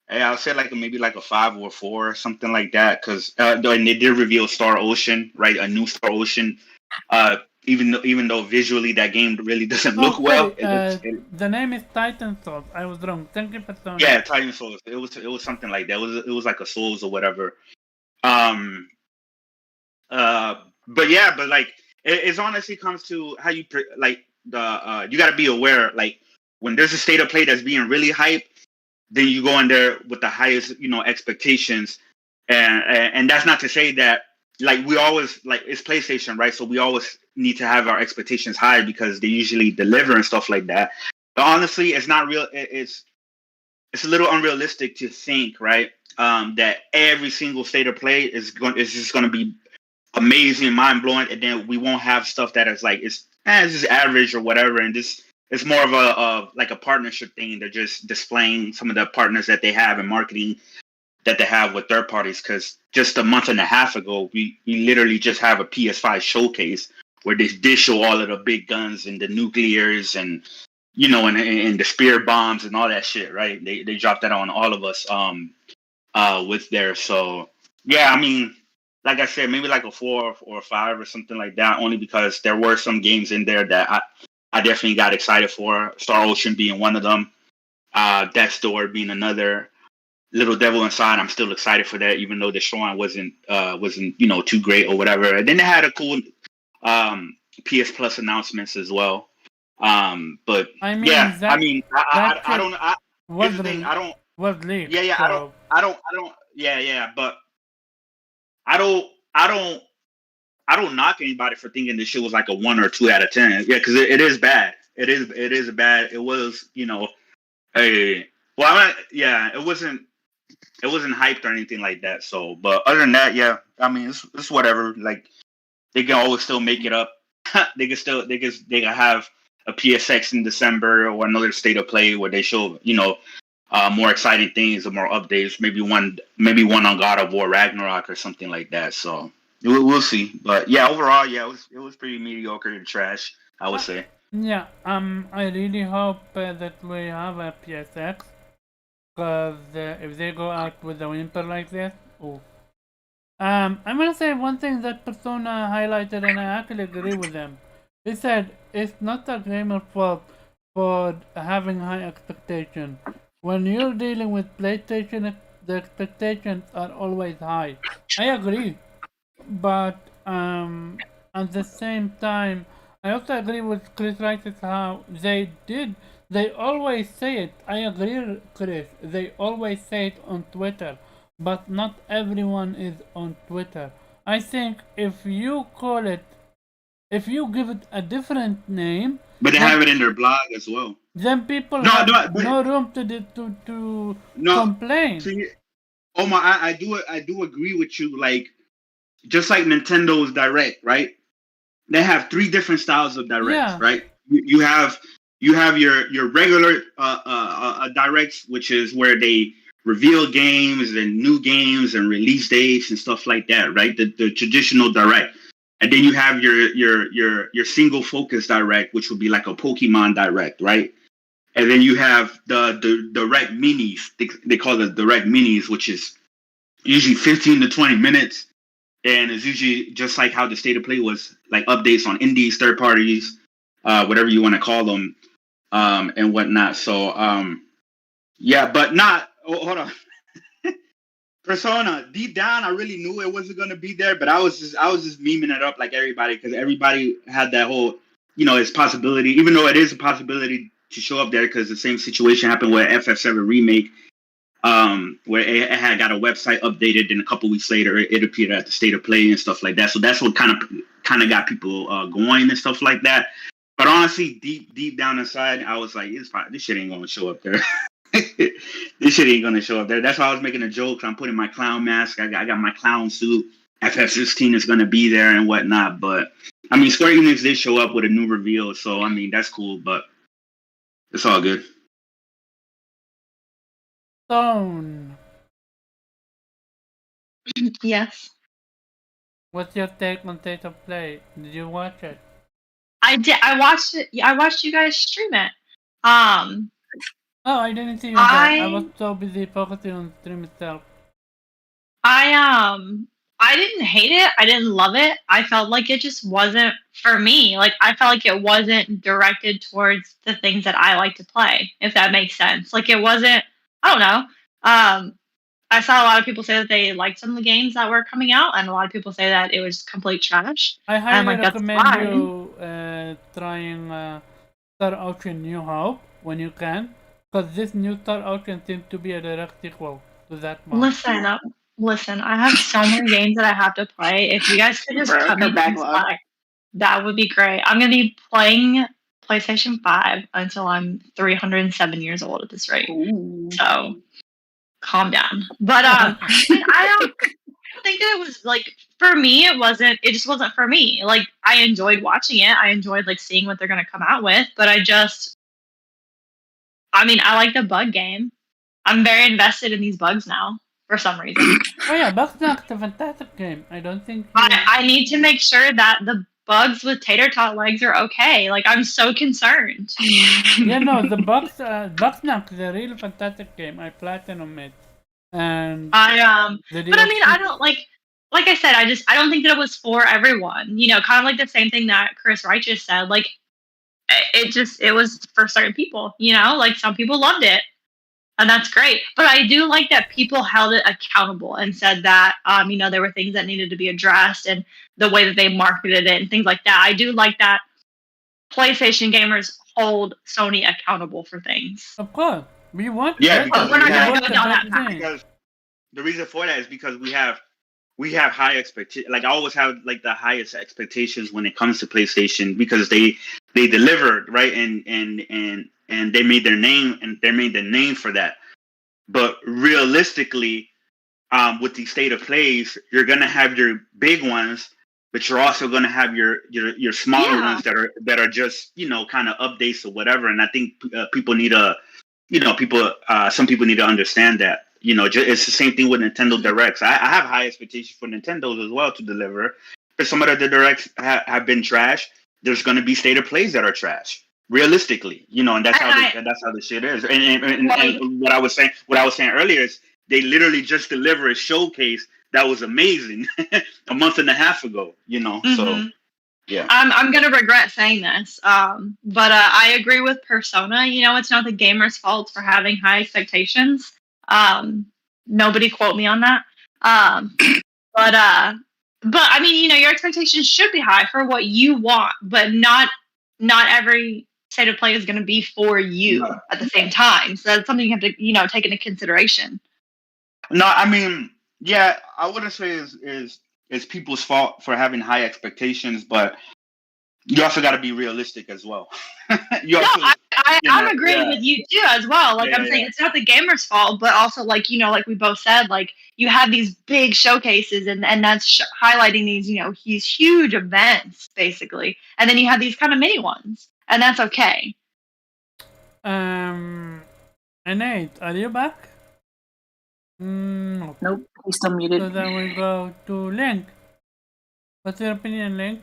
I'll say like maybe like a 5 or a 4 or something like that. Because and they did reveal Star Ocean, right? A new Star Ocean. Even though visually that game really doesn't look well. The name is Titan Souls. I was wrong. Thank you for telling me. Yeah, Titan Souls. It was something like that. It was like a Souls or whatever. But like it honestly comes to how you like you got to be aware, like when there's a state of play that's being really hyped, then you go in there with the highest expectations, and that's not to say that like we always like it's PlayStation, right? So we always need to have our expectations high because they usually deliver and stuff like that. But honestly, it's not real. It's a little unrealistic to think, right? That every single state of play is just going to be amazing, mind blowing, and then we won't have stuff that is like it's just average or whatever. And this it's more of a partnership thing. They're just displaying some of the partners that they have and marketing that they have with third parties. Because just a month and a half ago, we literally just have a PS5 showcase where they did show all of the big guns and the nuclears and and the spear bombs and all that shit, right? They dropped that on all of us with there. So yeah, I mean, like I said, maybe like a 4 or a 5 or something like that, only because there were some games in there that I definitely got excited for. Star Ocean being one of them, Death's Door being another. Little Devil Inside, I'm still excited for that, even though the showing wasn't too great or whatever. And then they had a cool PS Plus announcements as well. But I mean, yeah, I mean, I don't. Here's the thing, I don't. Was leaked. Yeah, so. I don't. Yeah, but I don't knock anybody for thinking this shit was like a 1 or 2 out of 10. Yeah, because it is bad. It is bad. It was, it wasn't hyped or anything like that. So, but other than that, yeah, I mean, it's whatever. Like, they can always still make it up. they can have a PSX in December or another state of play where they show, more exciting things or more updates. Maybe one on God of War Ragnarok or something like that. So we'll see. But yeah, overall, yeah, it was pretty mediocre to trash, I would say. Yeah, I really hope that we have a PSX, because if they go out with a whimper like this, oh. I'm gonna say one thing that Persona highlighted, and I actually agree with them. They said it's not a gamer's fault for having high expectations. When you're dealing with PlayStation, the expectations are always high. I agree, but at the same time, I also agree with Chris Rice's how they always say it. I agree, Chris. They always say it on Twitter, but not everyone is on Twitter. I think if you give it a different name, But they then have it in their blog as well. then people No, have no, but no room to no. complain. See, Omar, I do agree with you. Like, just like Nintendo's Direct, right? They have three different styles of directs, Yeah, right? You have your regular directs, which is where they reveal games and new games and release dates and stuff like that, right? The traditional direct. And then you have your single focus direct, which would be like a Pokemon direct, right? And then you have the direct minis. They call it direct minis, which is usually 15 to 20 minutes, and it's usually just like how the state of play was, like updates on indies, third parties, whatever you want to call them, and whatnot. So yeah, but not. Oh, hold on. Persona, deep down, I really knew it wasn't gonna be there, but I was just memeing it up like everybody, because everybody had that whole, it's possibility, even though it is a possibility to show up there, because the same situation happened with FF7 remake, where it had got a website updated, and a couple weeks later it appeared at the state of play and stuff like that. So that's what kind of got people going and stuff like that. But honestly, deep down inside, I was like, it's fine. This shit ain't gonna show up there. This shit ain't gonna show up there. That's why I was making a joke. I'm putting my clown mask. I got my clown suit. FF16 is gonna be there and whatnot. But I mean, Square Enix did show up with a new reveal, so I mean that's cool. But it's all good. Stone. Yes. What's your take on State of Play? Did you watch it? I did. I watched it. I watched you guys stream it. Um, Oh, I didn't see you there. I was so busy focusing on the stream itself. I didn't hate it. I didn't love it. I felt like it just wasn't for me. Like I felt like it wasn't directed towards the things that I like to play, if that makes sense. Like it wasn't. I don't know. I saw a lot of people say that they liked some of the games that were coming out, and a lot of people say that it was complete trash. I And I'm highly like, that's recommend fine. you trying Star Ocean New Hope when you can, because this new Star Ocean seems to be a direct sequel to that one. Listen. I have so many games that I have to play. If you guys could just cut me some slack, that would be great. I'm gonna be playing PlayStation 5 until I'm 307 years old at this rate. Ooh. So calm down. But I don't think that it was like for me. It just wasn't for me. Like I enjoyed watching it. I enjoyed like seeing what they're gonna come out with. But I like the bug game. I'm very invested in these bugs now for some reason. Oh yeah, Bugsnax, a fantastic game. I don't think I need to make sure that the bugs with tater tot legs are okay. Like I'm so concerned. Yeah, no, the Bugsnax is a really fantastic game. I platinum it, and but I mean, I don't like I said, I don't think that it was for everyone. Kind of like the same thing that Chris Wright just said. Like it was for certain people. Like some people loved it. And that's great. But I do like that people held it accountable and said that, there were things that needed to be addressed and the way that they marketed it and things like that. I do like that PlayStation gamers hold Sony accountable for things. Of course. We want Yeah, because we're not going to go down that path. Because the reason for that is because we have high expectations. Like I always have like the highest expectations when it comes to PlayStation, because they delivered, right, and they made their name, and they made the name for that. But realistically, with the state of plays, you're gonna have your big ones, but you're also gonna have your smaller ones that are just kind of updates or whatever. And I think people need to, some people need to understand that. It's the same thing with Nintendo Directs. I have high expectations for Nintendo's as well to deliver. But some of the Directs have been trash. there's going to be state of plays that are trash. Realistically, and that's how the shit is. And what I was saying earlier is they literally just delivered a showcase that was amazing a month and a half ago. So yeah. I'm gonna regret saying this, but I agree with Persona. It's not the gamer's fault for having high expectations. Nobody quote me on that. But I mean, your expectations should be high for what you want, but not every state of play is going to be for you at the same time. So that's something you have to, take into consideration. No, I mean, yeah, I wouldn't say is people's fault for having high expectations, but you also got to be realistic as well. I'm agreeing with you too as well. Like I'm saying, it's not the gamer's fault, but also like we both said, like you have these big showcases and that's highlighting these huge events basically, and then you have these kind of mini ones, and that's okay. Nate, are you back? No. Nope, he's still muted. So then we go to Link. What's your opinion, Link?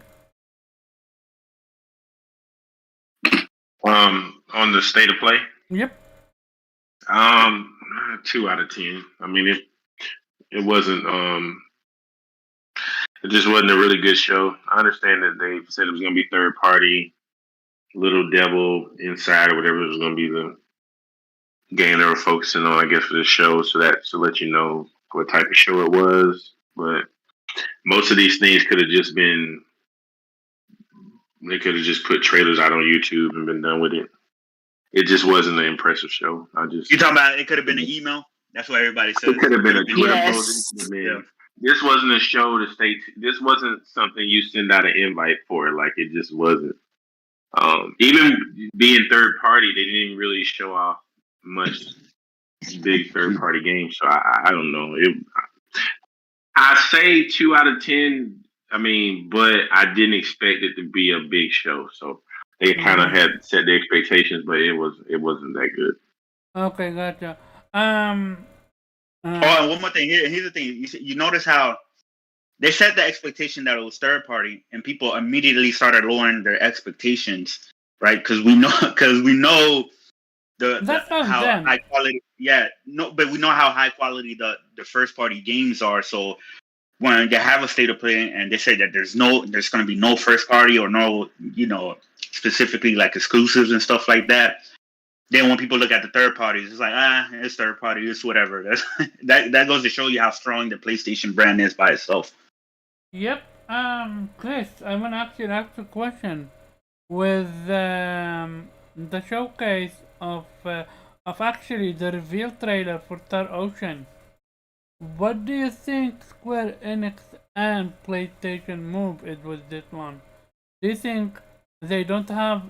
On the state of play? Yep. 2 out of 10. I mean, it wasn't. It just wasn't a really good show. I understand that they said it was going to be third party, Little Devil Inside or whatever was going to be the game they were focusing on, I guess, for the show. So that's to let you know what type of show it was. But most of these things could have just been. They could have just put trailers out on YouTube and been done with it. It just wasn't an impressive show. You talking about it could have been an email? That's what everybody says. It could have been a Twitter post. This wasn't a show to stay. This wasn't something you send out an invite for. Like it just wasn't. Even being third party, they didn't really show off much big third party games. So I don't know. I say 2 out of 10. I mean, but I didn't expect it to be a big show, so they kind of had set the expectations, but it wasn't that good. Okay, gotcha. And one more thing. Here's the thing. You notice how they set the expectation that it was third party, and people immediately started lowering their expectations, right? Because we know how high quality. Yeah, no, but we know how high quality the first party games are. So when they have a state of play and they say that there's going to be no first party or no, specifically like exclusives and stuff like that. Then when people look at the third parties, it's like, it's third party, it's whatever. That goes to show you how strong the PlayStation brand is by itself. Yep. Chris, I'm gonna actually ask a question. With the showcase of actually the reveal trailer for Star Ocean, what do you think Square Enix and PlayStation move is with this one? Do you think they don't have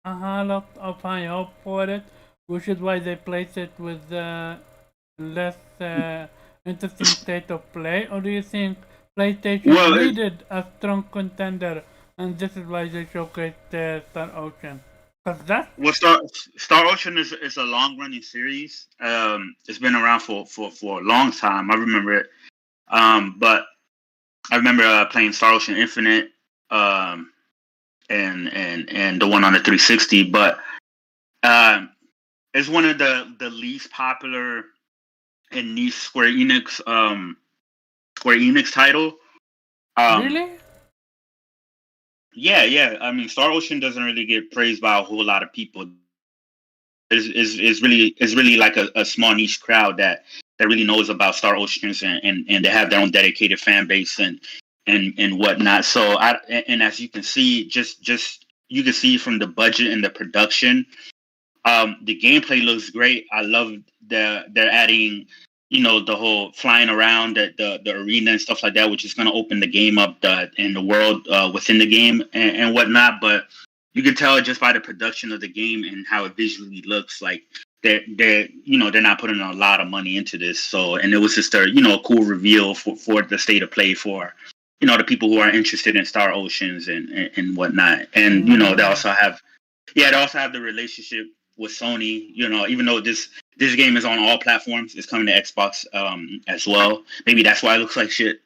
a whole lot of high hope for it, which is why they place it with less interesting state of play? Or do you think PlayStation needed a strong contender and this is why they showcased Star Ocean? Star Ocean is a long running series. It's been around for a long time. I remember it. But I remember playing Star Ocean Infinite, and the one on the 360. But it's one of the least popular and niche Square Enix title. Really? Yeah. I mean, Star Ocean doesn't really get praised by a whole lot of people. It's really like a small niche crowd that really knows about Star Oceans and they have their own dedicated fan base and whatnot. So and as you can see, just you can see from the budget and the production, the gameplay looks great. I love they're adding, the whole flying around the arena and stuff like that, which is going to open the game up in the world within the game and whatnot. But you can tell just by the production of the game and how it visually looks like they're not putting a lot of money into this. So, and it was just a cool reveal for the state of play for the people who are interested in Star Oceans and whatnot. And they also have the relationship with Sony, even though this game is on all platforms, it's coming to Xbox as well. Maybe that's why it looks like shit,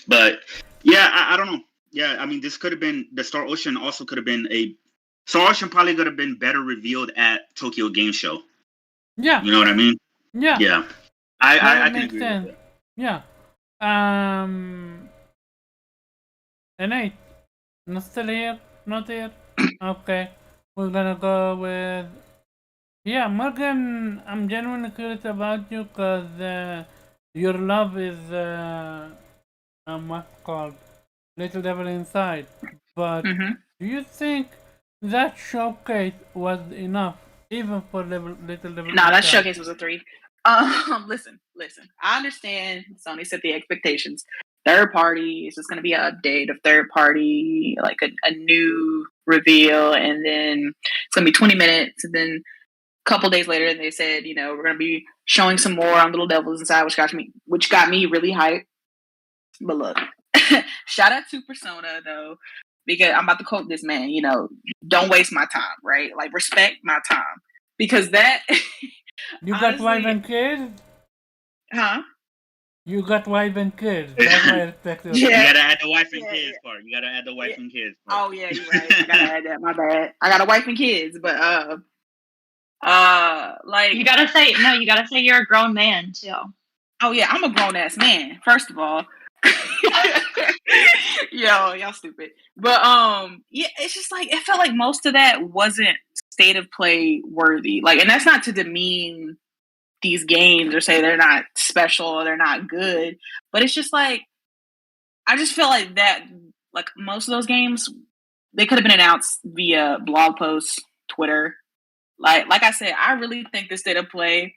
but Yeah, I don't know. Yeah, I mean, this could have been the Star Ocean. Also, could have been a Star Ocean. Probably could have been better revealed at Tokyo Game Show. Yeah. You know what I mean? Yeah. Yeah. I can agree sense. with that. Yeah. And eight. Not still here. Not here. Okay. We're gonna go with. Yeah, Morgan, I'm genuinely curious about you because your love is, what's called? Little Devil Inside. But Mm-hmm. do you think that showcase was enough, even for Little Devil No, Inside? that showcase was a 3. Listen. I understand Sony set the expectations. Third party is just going to be an update of third party, like a new reveal, and then it's going to be 20 minutes, and then a couple days later, they said, we're going to be showing some more on Little Devils Inside, which got me really hyped. But look, shout out to Persona though, because I'm about to quote this man. Don't waste my time, right? Like respect my time, because that. You got wife and kids? Huh? You got wife and kids. That's why I respect you. You gotta add the wife and kids part. You gotta add the wife and kids part. Oh yeah, you're right. I gotta add that. My bad. I got a wife and kids, but like you gotta say you're a grown man too. Oh yeah, I'm a grown ass man. First of all, y'all stupid. But yeah, it's just like it felt like most of that wasn't state of play worthy. Like, and that's not to demean these games or say they're not special or they're not good, but it's just like I just feel like that. Like most of those games, they could have been announced via blog posts, Twitter. Like I said, I really think the state of play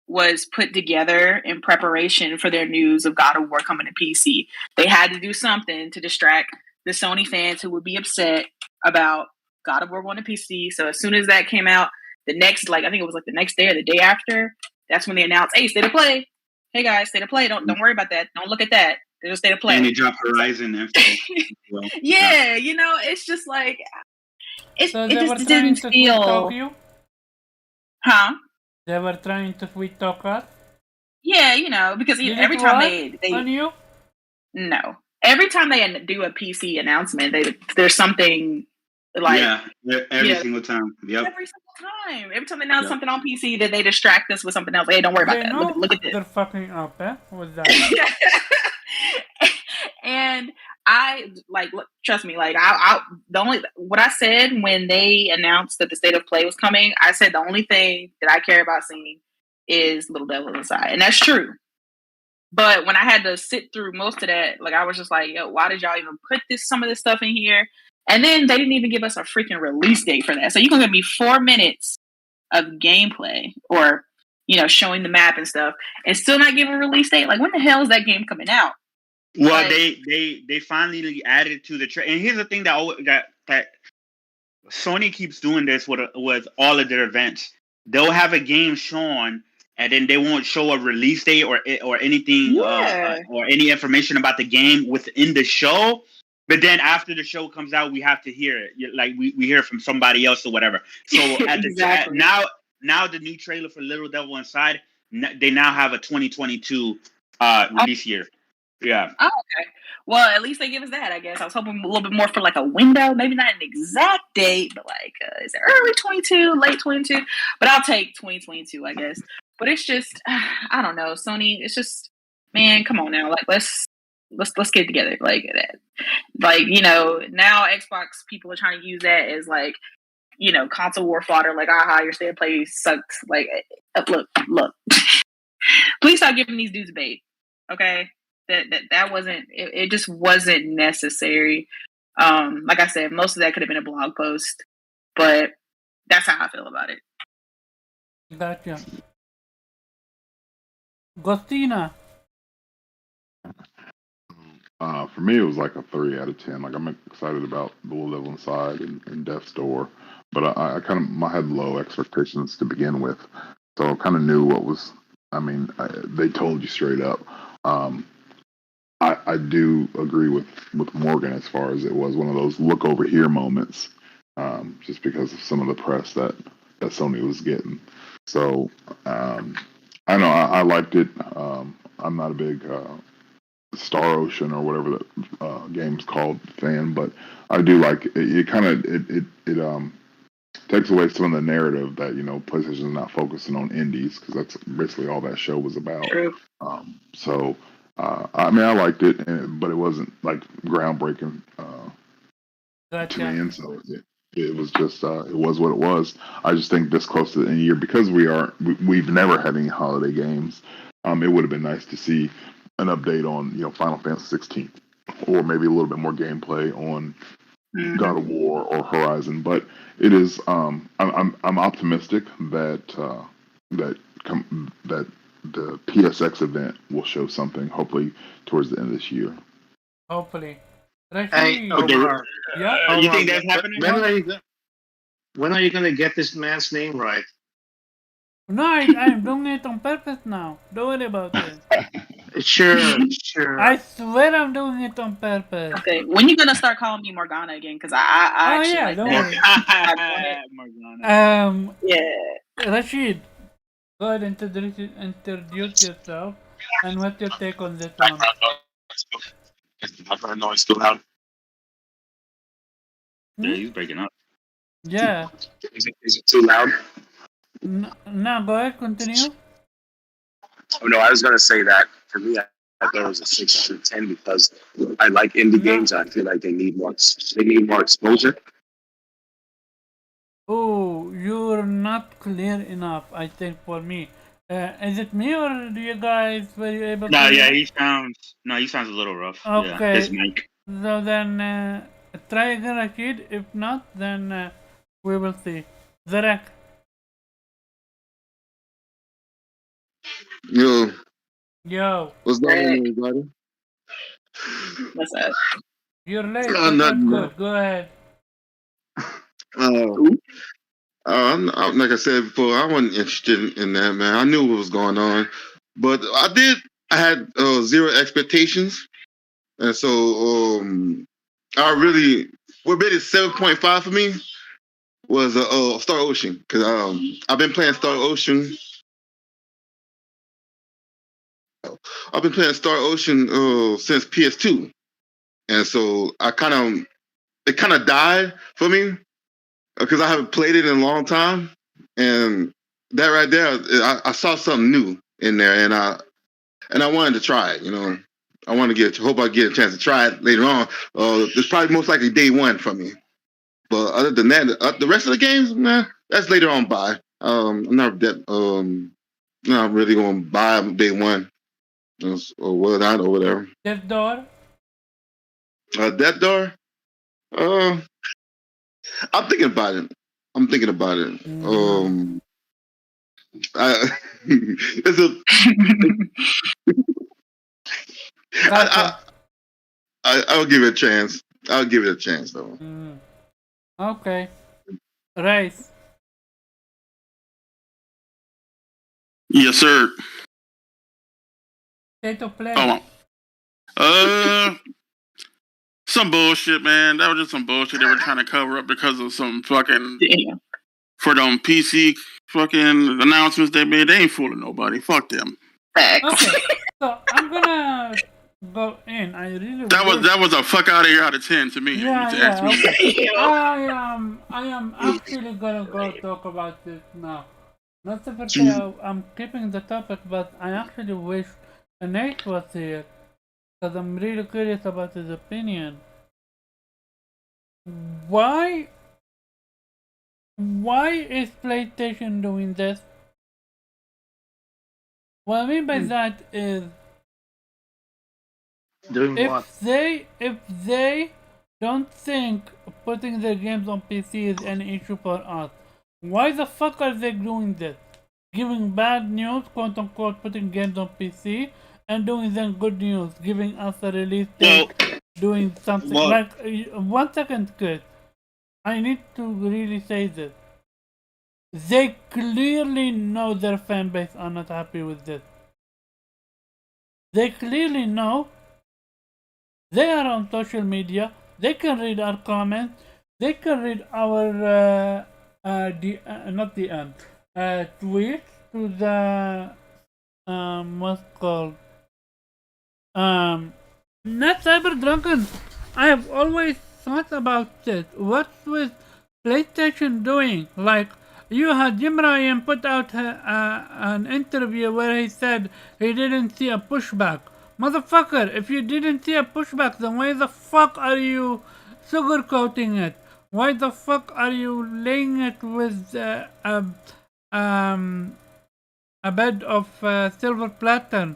was put together in preparation for their news of God of War coming to PC. They had to do something to distract the Sony fans who would be upset about God of War going to PC. So as soon as that came out, I think it was like the next day or the day after, that's when they announced, "Hey, state of play. Hey guys, state of play. Don't worry about that. Don't look at that. There's a state of play." And they dropped Horizon info. Yeah, it's just like it So just didn't feel. Huh? They were trying to sweet talk us? Yeah, because every time they on you? No. Every time they do a PC announcement, there's something like every single time. Yep. Every single time. Every time they announce something on PC, that they distract us with something else. Hey, don't worry about that. Look at this. They're fucking up, eh? What's that? And I trust me, what I said when they announced that the state of play was coming, I said the only thing that I care about seeing is Little Devil Inside, and that's true. But when I had to sit through most of that, I was just like, yo, why did y'all even put some of this stuff in here? And then they didn't even give us a freaking release date for that. So you're gonna give me 4 minutes of gameplay or showing the map and stuff, and still not give a release date. Like, when the hell is that game coming out? Well, they finally added to the trailer. And here's the thing that Sony keeps doing this with all of their events. They'll have a game shown, and then they won't show a release date or anything or any information about the game within the show. But then after the show comes out, we have to hear it. Like we hear from somebody else or whatever. So now the new trailer for Little Devil Inside, they now have a 2022 release year. Yeah. Oh, okay. Well, at least they give us that, I guess. I was hoping a little bit more for a window, maybe not an exact date, but is it early 22, late 22? But I'll take 2022, I guess. But it's just, I don't know, Sony. It's just, man, come on now. Let's get together. Now Xbox people are trying to use that as console war fodder. Your state of play sucks. Look. Please stop giving these dudes bait. Okay. That wasn't it just wasn't necessary. Like I said, most of that could have been a blog post, but that's how I feel about it. Gotcha. Gostina. For me, it was like a 3 out of 10. I'm excited about Little Devil Inside and Death's Door, but I had low expectations to begin with, so I kind of knew what was. They told you straight up. I do agree with Morgan as far as it was one of those look over here moments, just because of some of the press that Sony was getting. So I know I liked it. I'm not a big Star Ocean or whatever the game's called fan, but I do like it. It takes away some of the narrative that PlayStation is not focusing on indies because that's basically all that show was about. True. So I mean, I liked it, but it wasn't like groundbreaking to me, and so it was just it was what it was. I just think this close to the end of the year because we've never had any holiday games. It would have been nice to see an update on Final Fantasy 16 or maybe a little bit more gameplay on God of War or Horizon. But it is I'm optimistic that that the PSX event will show something hopefully towards the end of this year. Hopefully. Hey, Omar. Yeah. You think that's happening? When are you gonna get this man's name right? No, I'm doing it on purpose now. Don't worry about it. Sure. I swear I'm doing it on purpose. Okay, when you gonna start calling me Morgana again? Because I actually like don't that. Morgana. Yeah. Rashid, go ahead and introduce yourself and what's your take on this one. I know it's too loud. Yeah, he's breaking up. Yeah. Is it too loud? No, go ahead, continue. Oh no, I was gonna say that for me, I thought it was a 6 out of 10 because I like indie games. I feel like they need more exposure. Oh, you're not clear enough, I think, for me. Is it me or do you guys were you able No, to? yeah, he sounds a little rough. Okay. Yeah, his mic. So then try again, Rashid. If not, then we will see. Zarek. Yo, Yo. what's going on, everybody? What's up? You're late. Nothing, Good. Go ahead. Like I said before, I wasn't interested in that, man. I knew what was going on, but I had zero expectations, and so what made it 7.5 for me was Star Ocean because I've been playing Star Ocean. I've been playing Star Ocean since PS2, and so it kind of died for me because I haven't played it in a long time, and that right there, I saw something new in there, and I wanted to try it. I want to hope I get a chance to try it later on. It's probably most likely day one for me. But other than that, the rest of the games, man, that's later on by. I'm not really going to buy day one or whatnot or whatever. Death Door. Death Door. I'm thinking about it. It's a. I'll give it a chance. I'll give it a chance though. Okay. Race. Yes, sir. State of play. Some bullshit, man. That was just some bullshit they were trying to cover up because of some fucking for them PC fucking announcements they made. They ain't fooling nobody. Fuck them. Okay, so I'm gonna go in. That was a fuck out of here out of 10 to me. Yeah. Okay. I am actually gonna go talk about this now. Not to say I'm keeping the topic, but I actually wish Nate was here because I'm really curious about his opinion. Why is PlayStation doing this? What I mean by that is if they don't think putting their games on PC is an issue for us, why the fuck are they doing this? Giving bad news, quote unquote, putting games on PC, and doing them good news, giving us a release date, doing something like 1 second, Chris. I need to really say this. They clearly know their fan base are not happy with this. They clearly know. They are on social media. They can read our comments. They can read our not DM tweets to the what's called Not Cyber Dragon. I have always thought about it. What's with PlayStation doing? Like, you had Jim Ryan put out an interview where he said he didn't see a pushback. Motherfucker, if you didn't see a pushback, then why the fuck are you sugarcoating it? Why the fuck are you laying it with um, a bed of silver platter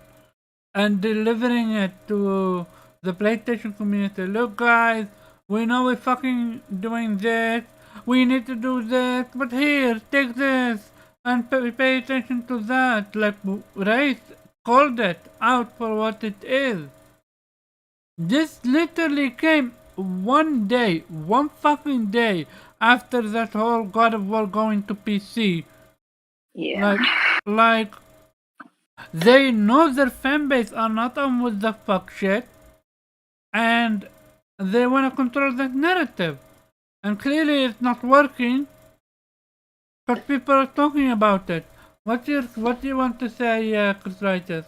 and delivering it to the PlayStation community? Look, guys, we know we're fucking doing this. We need to do this, but here, take this and pay attention to that. Like Ray called it out for what it is. This literally came one fucking day after that whole God of War going to PC. Yeah. Like, they know their fan base are not on with the fuck shit, and they want to control that narrative. And clearly it's not working, but people are talking about it. What do you want to say, Chris Writers?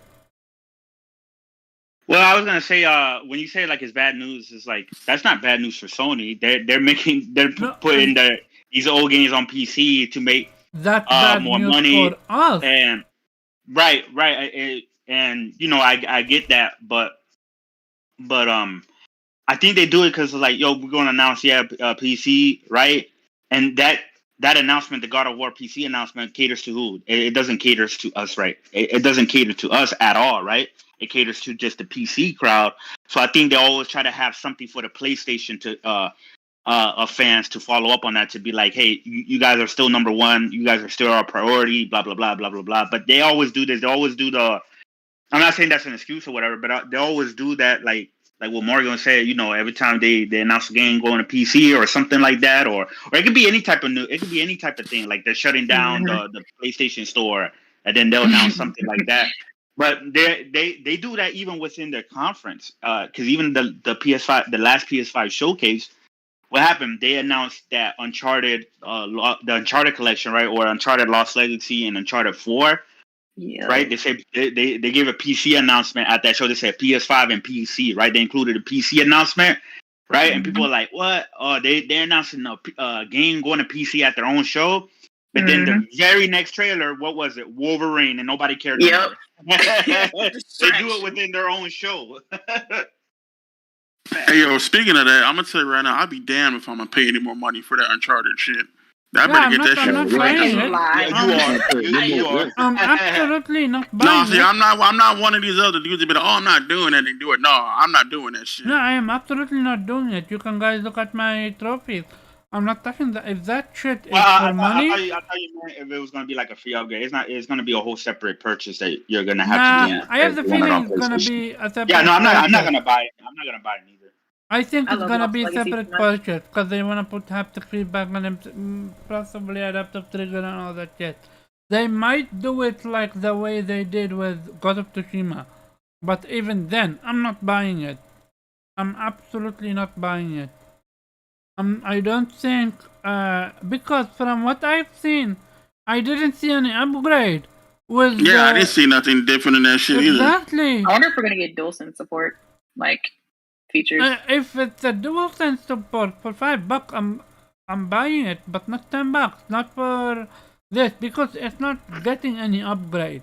Well, I was gonna say, when you say like it's bad news, it's like that's not bad news for Sony. They're putting these old games on PC to make that bad more news money for us. And right, and you know I get that, but I think they do it because like, yo, we're going to announce PC, right? And that announcement, the God of War PC announcement, caters to who? It doesn't cater to us, right? It doesn't cater to us at all, right? It caters to just the PC crowd. So I think they always try to have something for the PlayStation to of fans to follow up on that, to be like, hey, you guys are still number one. You guys are still our priority. Blah blah blah blah blah blah. But they always do this. They always do the. I'm not saying that's an excuse or whatever, but they always do that, like what Morgan said, you know, every time they announce a game going to PC or something like that, or it could be any type of thing, like they're shutting down the PlayStation Store, and then they'll announce something like that. But they do that even within their conference, because even the PS5, the last PS5 showcase, what happened? They announced that Uncharted, the Uncharted collection, right, or Uncharted Lost Legacy and Uncharted 4. Yeah. Right, they said they gave a PC announcement at that show. They said PS5 and PC, right? They included a PC announcement, right? And people are like, "What? Oh, they're announcing a game going to PC at their own show." But then the very next trailer, what was it? Wolverine, and nobody cared. Yep. They do it within their own show. Hey, yo, speaking of that, I'm gonna tell you right now, I'd be damned if I'm gonna pay any more money for that Uncharted shit. I better get that shit. I'm not buying it. You are. I'm absolutely not No, buying see, it. I'm not one of these other dudes that be like, oh, I'm not doing it and do it. No, I'm not doing that shit. No, I am absolutely not doing it. You can guys look at my trophies. I'm not touching that. If that shit is for money, I thought you meant if it was gonna be like a free upgrade. It's not. It's gonna be a whole separate purchase that you're gonna have to do. I have the feeling it's gonna be a separate. Yeah, no, I'm not gonna buy it. I'm not gonna buy it either. I think it's gonna be a separate purchase because they wanna put haptic feedback on them, possibly adaptive trigger and all that shit. They might do it like the way they did with God of Tsushima, but even then, I'm not buying it. I'm absolutely not buying it. I don't think because from what I've seen, I didn't see any upgrade. With I didn't see nothing different in that shit either. Exactly. I wonder if we're gonna get DualSense support, like features. If it's a DualSense support for $5, I'm buying it, but not $10. Not for this because it's not getting any upgrade.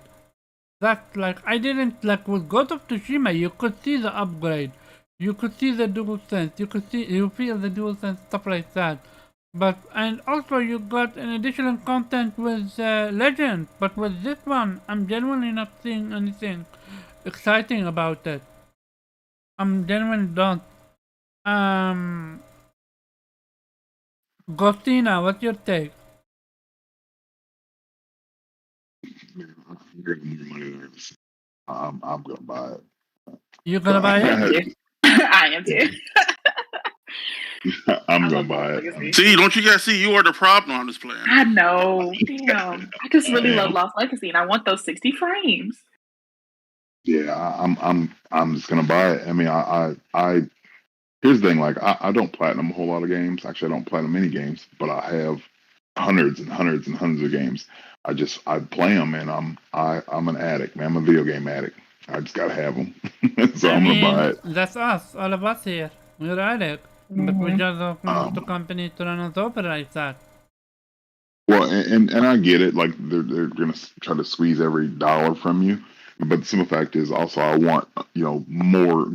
That's like I didn't like with God of Tsushima. You could see the upgrade. You could see the DualSense. You feel the DualSense, stuff like that. But and also you got an additional content with Legend. But with this one, I'm genuinely not seeing anything exciting about it. I'm genuinely don't. Ghostina, what's your take? I'm gonna buy it. You're gonna buy it? I am too. I'm gonna buy it. See, don't you guys see? You are the problem on this plan. I know. Damn. I just really love Lost Legacy, and I want those 60 frames. Yeah, I'm just gonna buy it. I mean, I here's the thing. Like, I don't platinum a whole lot of games. Actually, I don't platinum any games, but I have hundreds and hundreds and hundreds of games. I play them, and I'm an addict, man. I'm a video game addict. I just gotta have them. So I'm gonna buy it. That's us, all of us here. We're addict. But we just opened the company to run us over like that. Well, and I get it. Like they're gonna try to squeeze every dollar from you. But the simple fact is also I want more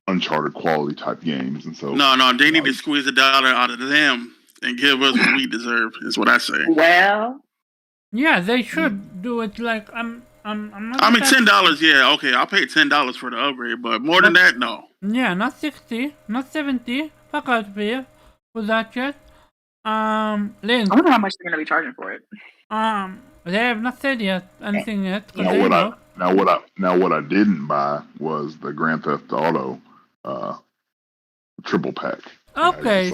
Uncharted quality type games, and so No, they need to squeeze a dollar out of them and give us what we deserve. Is what I say. Well, yeah, they should do it. Like I'm not. I mean, $10. Yeah, okay, I'll pay $10 for the upgrade, but more than that, no. Yeah, not 60, not 70. Fuck out here for that shit. Link. I wonder how much they're gonna be charging for it. They have not said anything yet. Now what I didn't buy was the Grand Theft Auto triple pack. Okay,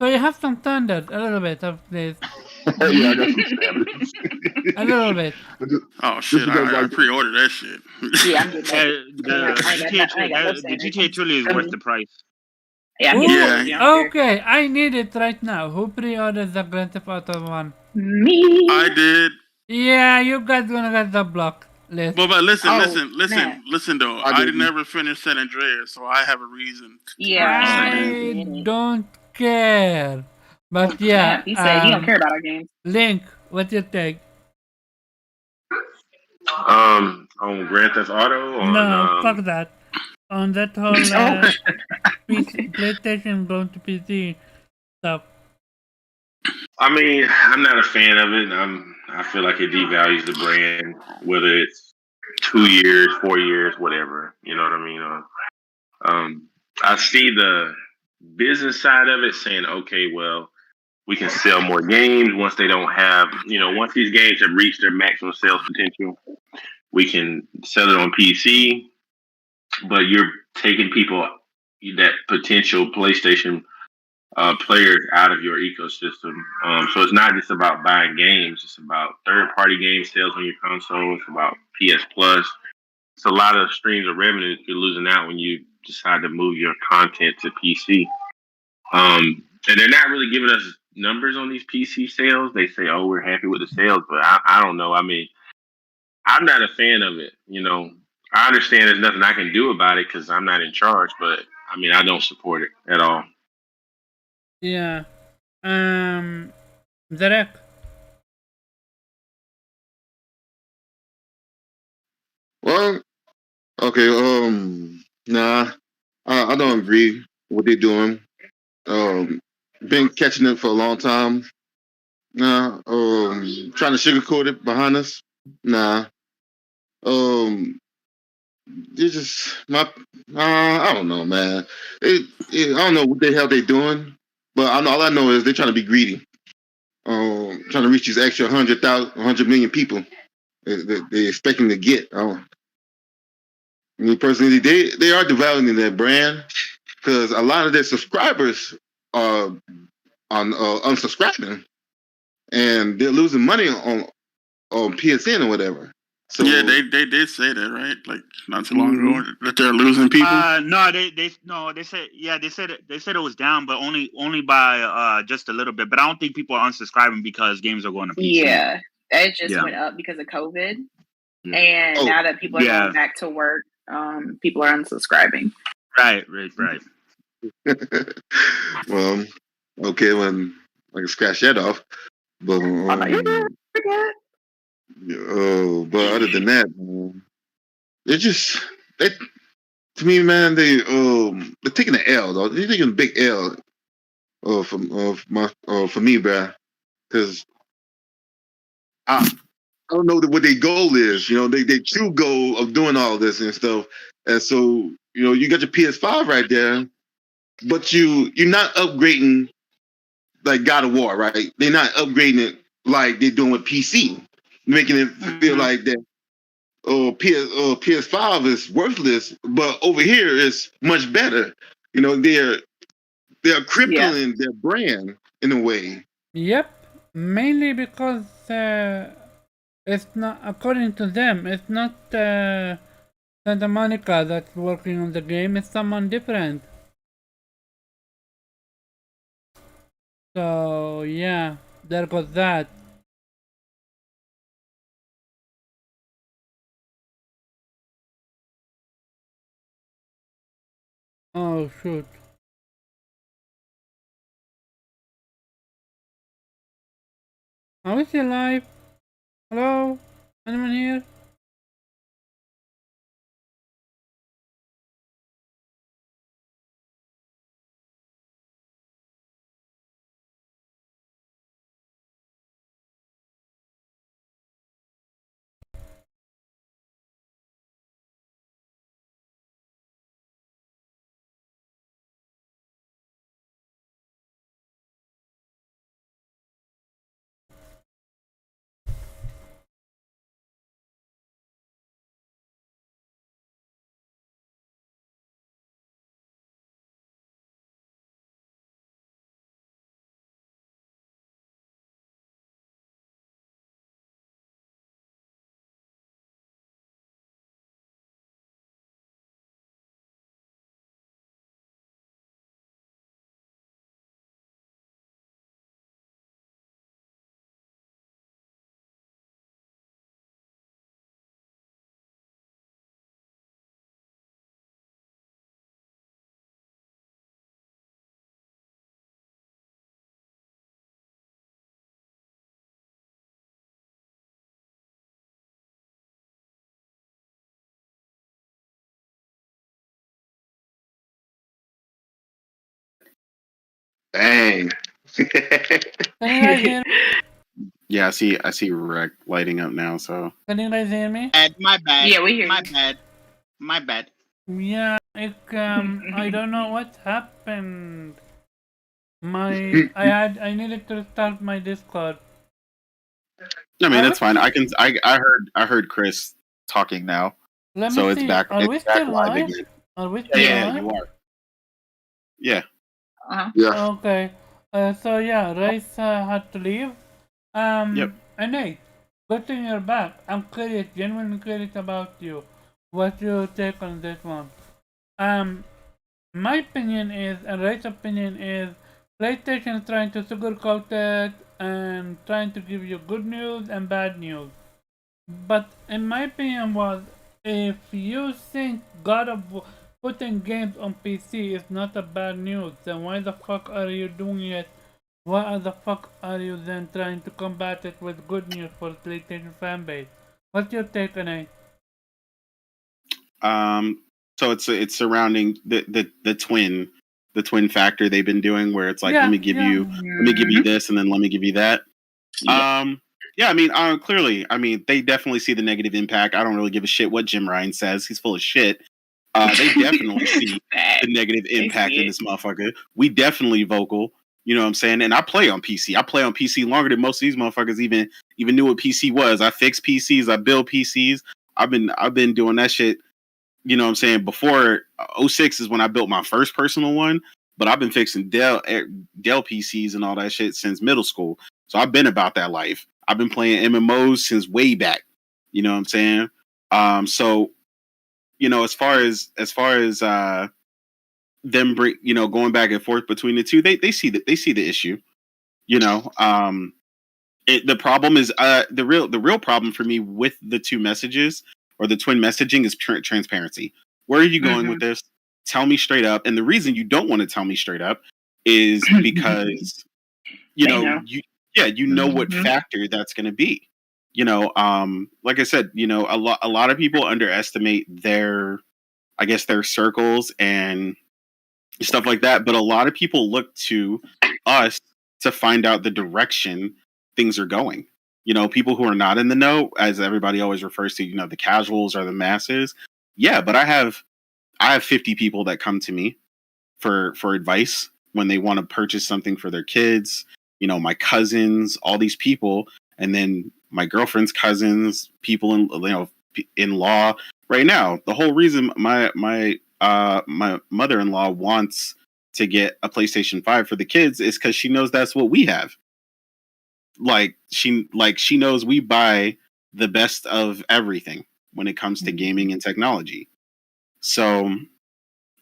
so you have some standards, a little bit of this. Yeah, I got some standards. A little bit. Oh shit! I pre-ordered that shit. Yeah, I'm getting the GTA truly is worth the price. Yeah. Okay, I need it right now. Who pre-ordered the Grand Theft Auto 1? Me. I did. Yeah, you guys gonna get the block list. But listen though. I never finished San Andreas, so I have a reason. I don't care. But yeah, he said he don't care about our games. Link, what you think? On Grand Theft Auto? No, fuck that. On that whole PlayStation going to PC stuff. I mean, I'm not a fan of it. I feel like it devalues the brand, whether it's 2 years, 4 years, whatever. You know what I mean? I see the business side of it saying, okay, well, we can sell more games once they don't have, once these games have reached their maximum sales potential, we can sell it on PC. But you're taking people, that potential PlayStation players out of your ecosystem. So it's not just about buying games. It's about third-party game sales on your console. It's about PS Plus. It's a lot of streams of revenue you're losing out when you decide to move your content to PC. And they're not really giving us numbers on these PC sales. They say, oh, we're happy with the sales. But I don't know. I mean, I'm not a fan of it. I understand there's nothing I can do about it because I'm not in charge. But, I mean, I don't support it at all. Yeah. Zarek. Well, okay. Nah, I don't agree with what they're doing. Been catching it for a long time. Nah. Trying to sugarcoat it behind us. Nah. It's just I don't know, man. I don't know what the hell they're doing, but all I know is they're trying to be greedy. Trying to reach these extra 100 million people. They're expecting to get. I mean, personally, they are devaluing their brand because a lot of their subscribers are unsubscribing, and they're losing money on PSN or whatever. So, yeah, they did say that, right? Like not too long ago, that they're losing people. No, they said it was down, but only by just a little bit. But I don't think people are unsubscribing because games are going to PC. Yeah, it just went up because of COVID, and now that people are going back to work, people are unsubscribing. Right. Well, okay, when I can scratch that off, but but other than that, to me, man, they're taking the L though. They're taking a big L for me, bruh. Because I don't know what their goal is. Their true goal of doing all this and stuff. And so, you got your PS5 right there, but you're not upgrading like God of War, right? They're not upgrading it like they're doing with PC, making it feel like that. PS5 is worthless, but over here it's much better. They're crippling their brand in a way. Yep, mainly because it's not, according to them, it's not Santa Monica that's working on the game. It's someone different. So yeah, there goes that. Oh shoot. Are we still live? Hello? Anyone here? Dang. Can you guys hear me? Yeah, I see Rec lighting up now. So Can you guys hear me? My bad. Yeah, we hear My you. bad. My bad. Yeah, I don't know what happened. I needed to restart my Discord. I mean, Are that's we fine. still, I heard Chris talking now, let me so it's see. back. Are we It's back still live live? again. Are we Yeah, still yeah, live? you are. Yeah. Uh-huh. Yeah. Okay. So yeah, Race had to leave. Yep. And Nate, good thing you're back. I'm curious, genuinely curious about you. What's your take on this one? Um, my opinion is, and Ray's opinion is, PlayStation is trying to sugarcoat it and trying to give you good news and bad news. But in my opinion was, if you think putting games on PC is not a bad news, then why the fuck are you doing it? Why the fuck are you then trying to combat it with good news for the PlayStation fanbase? What's your take on it? So it's surrounding the twin factor they've been doing, where it's like, let me give you this, and then let me give you that. Yeah, I mean, clearly, I mean, they definitely see the negative impact. I don't really give a shit what Jim Ryan says; he's full of shit. They definitely see the negative impact in this motherfucker. We definitely vocal. You know what I'm saying? And I play on PC. I play on PC longer than most of these motherfuckers even knew what PC was. I fix PCs. I build PCs. I've been doing that shit. You know what I'm saying? Before '06 is when I built my first personal one. But I've been fixing Dell PCs and all that shit since middle school. So I've been about that life. I've been playing MMOs since way back. You know what I'm saying? So you know, as far as them going back and forth between the two, they see the issue. You know, the problem is the real problem for me with the two messages or the twin messaging is transparency. Where are you going with this? Tell me straight up. And the reason you don't want to tell me straight up is because you know you know what factor that's going to be. You know, like I said, you know, a lot of people underestimate their circles and stuff like that. But a lot of people look to us to find out the direction things are going. You know, people who are not in the know, as everybody always refers to, you know, the casuals or the masses. Yeah, but I have 50 people that come to me for advice when they want to purchase something for their kids. You know, my cousins, all these people, and then my girlfriend's cousins, people in law. Right now, the whole reason my mother-in-law wants to get a PlayStation 5 for the kids is because she knows that's what we have. She knows we buy the best of everything when it comes to gaming and technology. So,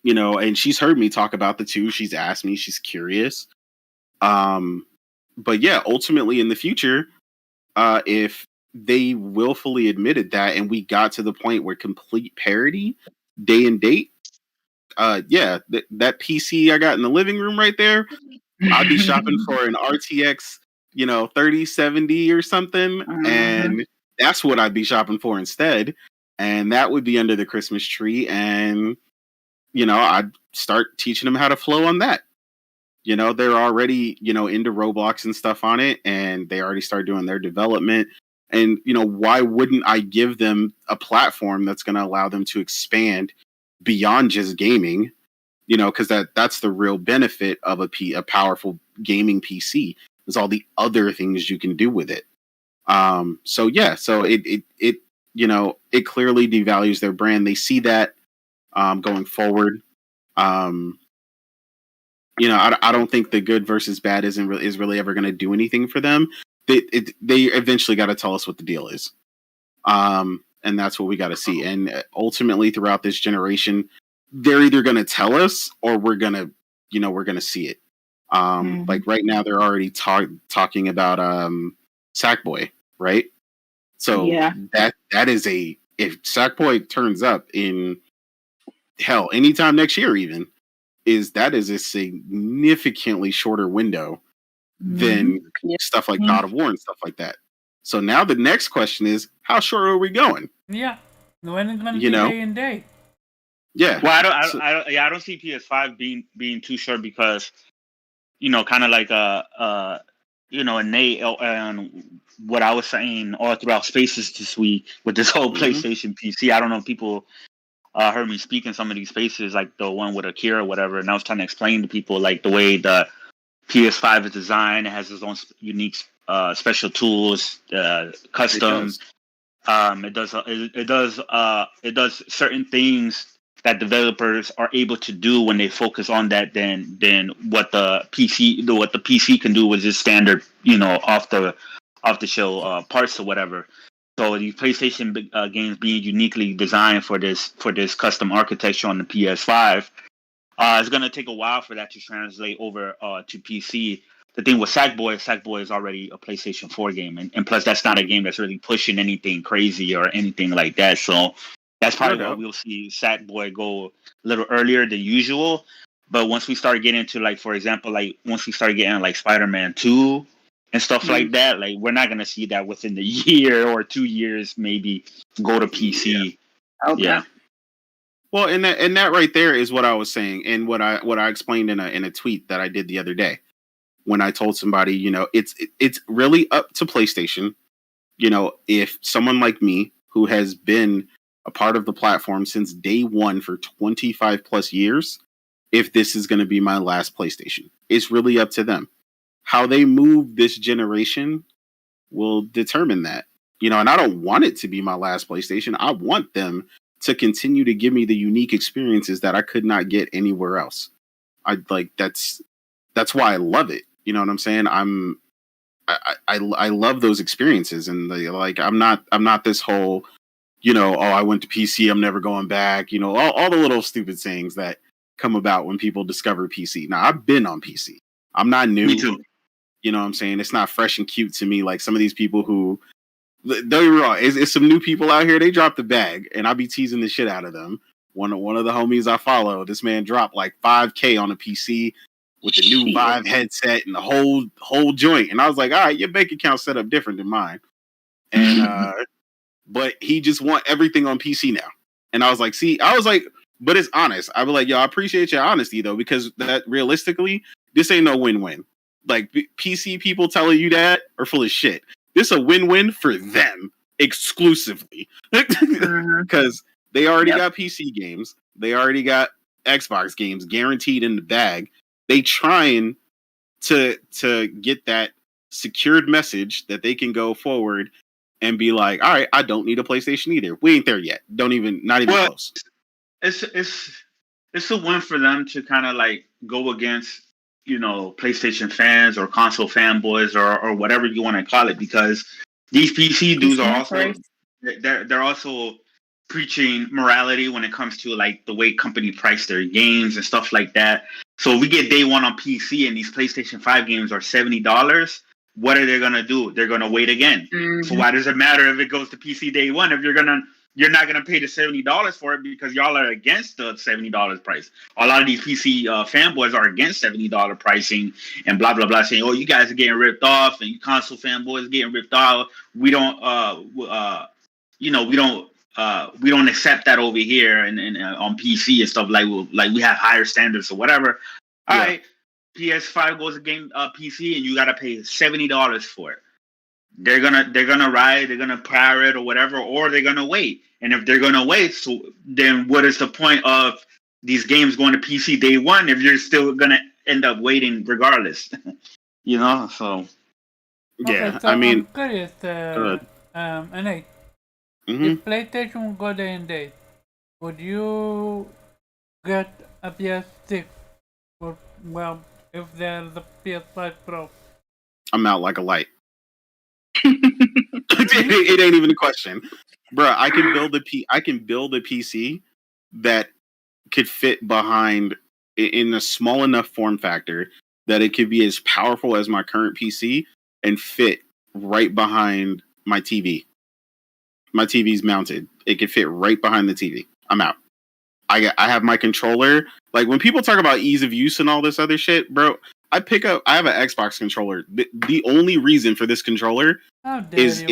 you know, and she's heard me talk about the two. She's asked me, she's curious. But yeah, ultimately in the future, if they willfully admitted that and we got to the point where complete parity, day and date, that PC I got in the living room right there, I'd be shopping for an RTX, 3070 or something, and that's what I'd be shopping for instead. And that would be under the Christmas tree, and I'd start teaching them how to flow on that. They're already, into Roblox and stuff on it, and they already start doing their development. And, why wouldn't I give them a platform that's going to allow them to expand beyond just gaming? Because that's the real benefit of a powerful gaming PC is all the other things you can do with it. So it clearly devalues their brand. They see that going forward. I don't think the good versus bad is really ever going to do anything for them. They eventually got to tell us what the deal is. And that's what we got to see. And ultimately throughout this generation, they're either going to tell us or we're going to see it. Like right now they're already talking about Sackboy, right? So that is if Sackboy turns up in hell anytime next year even, that is a significantly shorter window than stuff like God of War and stuff like that. So now the next question is, how short are we going? Yeah, when is going to be day and day? Yeah. Well, I don't see PS5 being too short because, kind of like Nate and what I was saying all throughout Spaces this week with this whole PlayStation PC. I don't know if people heard me speak in some of these spaces, like the one with Akira or whatever, and I was trying to explain to people like the way the PS5 is designed. It has its own unique special tools, custom. It does certain things that developers are able to do when they focus on that than what the PC can do with just standard, off the show parts or whatever. So the PlayStation games being uniquely designed for this custom architecture on the PS5, it's going to take a while for that to translate over to PC. The thing with Sackboy is already a PlayStation 4 game, and plus that's not a game that's really pushing anything crazy or anything like that. So that's probably why we'll see Sackboy go a little earlier than usual. But once we start getting to, like, for example, like once we start getting like Spider-Man 2 and stuff like that, like we're not gonna see that within the year or 2 years, maybe go to PC. Yeah. Well, and that right there is what I was saying, and what I explained in a tweet that I did the other day when I told somebody, it's really up to PlayStation. If someone like me who has been a part of the platform since day one for 25 plus years, if this is going to be my last PlayStation, it's really up to them. How they move this generation will determine that, and I don't want it to be my last PlayStation. I want them to continue to give me the unique experiences that I could not get anywhere else. That's why I love it. You know what I'm saying? I love those experiences, and I'm not this whole, I went to PC, I'm never going back. All the little stupid sayings that come about when people discover PC. Now I've been on PC. I'm not new. Me too. You know what I'm saying? It's not fresh and cute to me like some of these people who, don't get me wrong, it's some new people out here, they drop the bag, and I'll be teasing the shit out of them. One of the homies I follow, this man dropped like $5,000 on a PC with the new Vive headset and the whole joint. And I was like, all right, your bank account's set up different than mine. And but he just want everything on PC now. And I was like, but it's honest. I was like, yo, I appreciate your honesty though, because that realistically, this ain't no win-win. Like PC people telling you that are full of shit. This is a win-win for them exclusively. Because they already got PC games. They already got Xbox games guaranteed in the bag. They trying to get that secured message that they can go forward and be like, all right, I don't need a PlayStation either. We ain't there yet. Not even close. It's a win for them to kind of like go against, PlayStation fans or console fanboys or whatever you want to call it, because these PC dudes are also they're also preaching morality when it comes to like the way company price their games and stuff like that. So if we get day one on PC and these PlayStation 5 games are $70, what are they gonna do? They're gonna wait again. So why does it matter if it goes to PC day one if you're gonna you're not gonna pay the $70 for it because y'all are against the $70 price. A lot of these PC fanboys are against $70 pricing and blah blah blah, saying, "Oh, you guys are getting ripped off, and you console fanboys getting ripped off. We don't, we don't accept that over here and on PC and stuff like we have higher standards or whatever." All right, PS5 goes against PC, and you gotta pay $70 for it. They're gonna prior it or whatever, or they're gonna wait. And if they're gonna wait, so then what is the point of these games going to PC day one if you're still gonna end up waiting regardless? So Okay, so I'm curious, NA, if PlayStation go day and date, would you get a PS6? Or, well, if there's a PS5 Pro? I'm out like a light. It ain't even a question, bro. I can build a PC that could fit behind in a small enough form factor that it could be as powerful as my current PC and fit right behind my TV. My TV's mounted. It could fit right behind the TV. I'm out. I have my controller. Like when people talk about ease of use and all this other shit, bro, I have an Xbox controller. The only reason for this controller is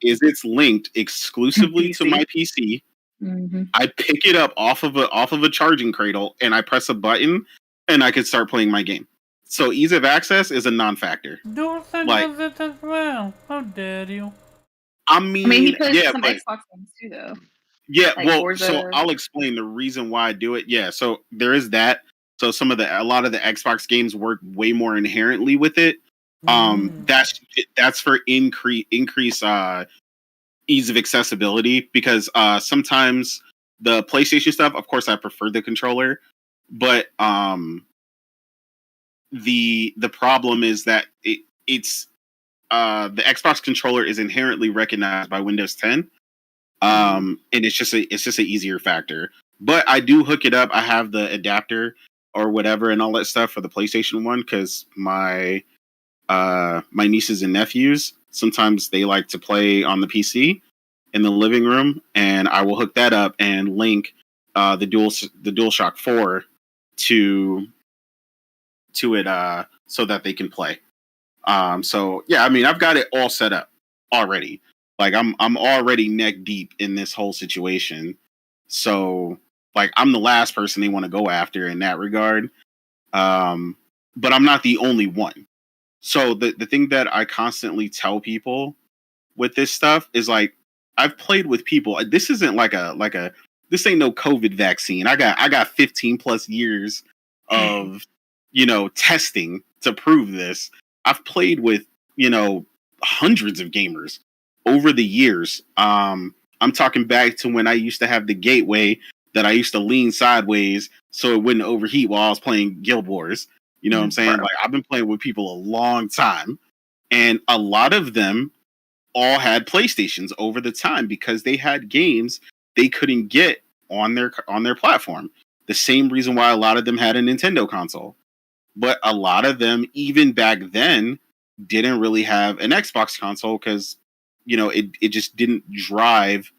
it's linked exclusively to my PC. Mm-hmm. I pick it up off of a charging cradle and I press a button and I can start playing my game. So ease of access is a non-factor. DualSense does it as well. How dare you? I mean, he plays some Xbox games too, though. Yeah, like well, Forza. so I'll explain the reason why I do it. Yeah, so there is that. So a lot of the Xbox games work way more inherently with it. That's for increase ease of accessibility because sometimes the PlayStation stuff, of course, I prefer the controller, but the problem is that it's the Xbox controller is inherently recognized by Windows 10. And it's just an easier factor. But I do hook it up. I have the adapter or whatever and all that stuff for the PlayStation 1 because my nieces and nephews sometimes they like to play on the PC in the living room, and I will hook that up and link the DualShock 4 to it so that they can play. So yeah, I mean I've got it all set up already. Like I'm already neck deep in this whole situation. So like I'm the last person they want to go after in that regard. But I'm not the only one. So the thing that I constantly tell people with this stuff is like I've played with people. This isn't like a this ain't no COVID vaccine. I got 15 plus years of testing to prove this. I've played with hundreds of gamers over the years. I'm talking back to when I used to have the gateway that I used to lean sideways so it wouldn't overheat while I was playing Guild Wars. You know what I'm saying? Like I've been playing with people a long time, and a lot of them all had PlayStations over the time because they had games they couldn't get on their platform. The same reason why a lot of them had a Nintendo console. But a lot of them, even back then, didn't really have an Xbox console because it just didn't drive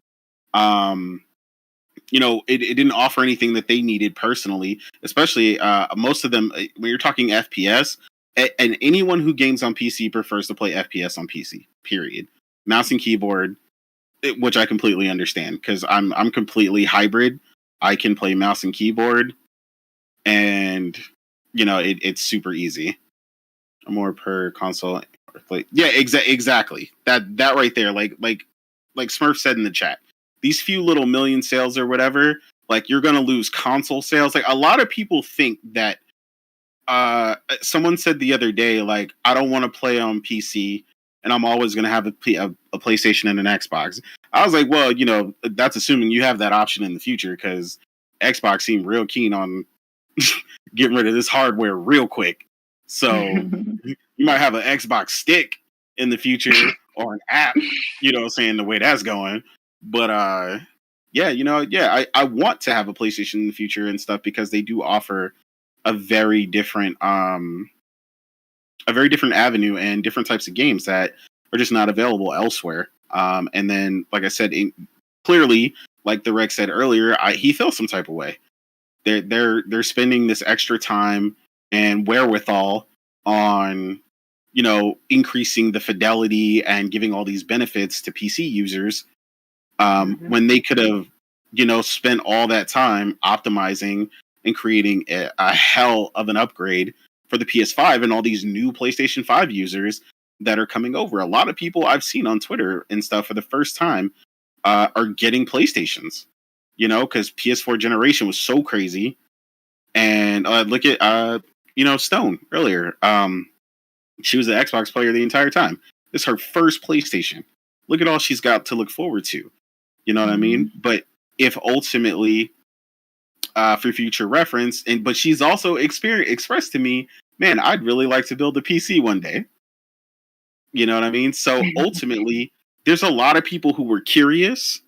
it didn't offer anything that they needed personally, especially most of them when you're talking FPS, and anyone who games on PC prefers to play FPS on PC, period. Mouse and keyboard, which I completely understand because I'm completely hybrid. I can play mouse and keyboard and it's super easy. More per console. Yeah, exactly. That right there, like Smurf said in the chat, these few little million sales or whatever, like you're gonna lose console sales. Like a lot of people think that. Someone said the other day, like I don't want to play on PC, and I'm always gonna have a PlayStation and an Xbox. I was like, well, that's assuming you have that option in the future because Xbox seemed real keen on getting rid of this hardware real quick. So you might have an Xbox stick in the future or an app, saying the way that's going. But I want to have a PlayStation in the future and stuff because they do offer a very different avenue and different types of games that are just not available elsewhere. And then, like I said, clearly, like the Rex said earlier, he feels some type of way. They're spending this extra time and wherewithal on, increasing the fidelity and giving all these benefits to PC users, when they could have, spent all that time optimizing and creating a hell of an upgrade for the PS5 and all these new PlayStation 5 users that are coming over. A lot of people I've seen on Twitter and stuff for the first time are getting PlayStations, because PS4 generation was so crazy. And look at, Stone earlier. She was an Xbox player the entire time. This is her first PlayStation. Look at all she's got to look forward to. You know what I mean? But if ultimately, for future reference, but she's also expressed to me, man, I'd really like to build a PC one day. You know what I mean? So ultimately, there's a lot of people who were curious,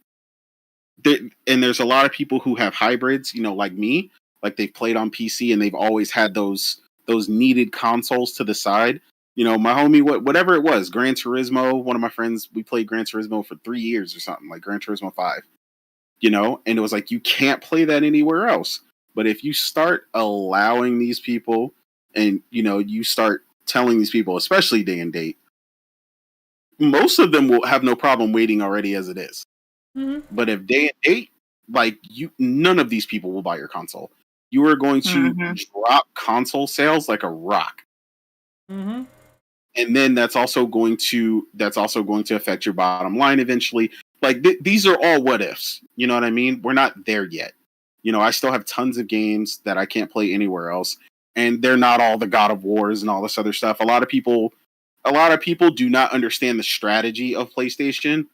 and there's a lot of people who have hybrids, like me, like they've played on PC and they've always had those needed consoles to the side. My homie, whatever it was, Gran Turismo, one of my friends, we played Gran Turismo for 3 years or something, like Gran Turismo 5, and it was like, you can't play that anywhere else. But if you start allowing these people and, you start telling these people, especially day and date, most of them will have no problem waiting already as it is. But if day and date, like none of these people will buy your console. You are going to drop console sales like a rock. And then that's also going to affect your bottom line eventually. Like these are all what ifs. You know what I mean? We're not there yet. I still have tons of games that I can't play anywhere else, and they're not all the God of Wars and all this other stuff. A lot of people do not understand the strategy of PlayStation.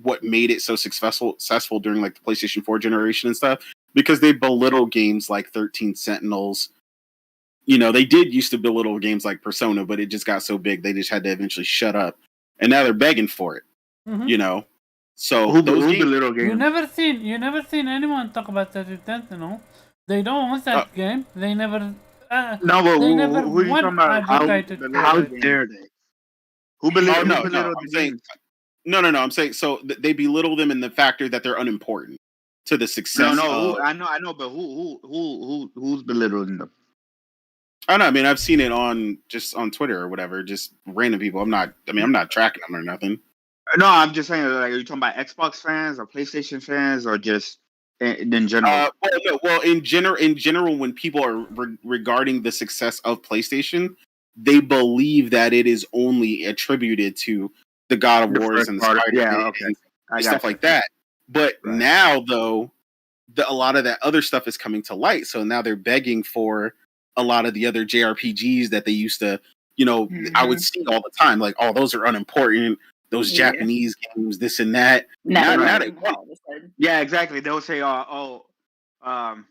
What made it so successful during like the PlayStation 4 generation and stuff, because they belittle games like 13 Sentinels. They did used to belittle games like Persona, but it just got so big they just had to eventually shut up, and now they're begging for it. So those games, you never seen anyone talk about 13 Sentinel. They don't want that game. They never. No, but they never who are you talking about? How dare they? Who belittled the games? No. I'm saying so they belittle them in the factor that they're unimportant to the success. I know, but who's belittling them? I don't know. I mean, I've seen it on Twitter or whatever, just random people. I'm not tracking them or nothing. No, I'm just saying, like, are you talking about Xbox fans or PlayStation fans or just in general? In general, when people are regarding the success of PlayStation, they believe that it is only attributed to the God of Wars and the Spider-Man and stuff like that. But now, though, a lot of that other stuff is coming to light. So now they're begging for a lot of the other JRPGs that they used to, I would see all the time. Like, oh, those are unimportant. Those Japanese games, this and that. Yeah, exactly. They'll say, we don't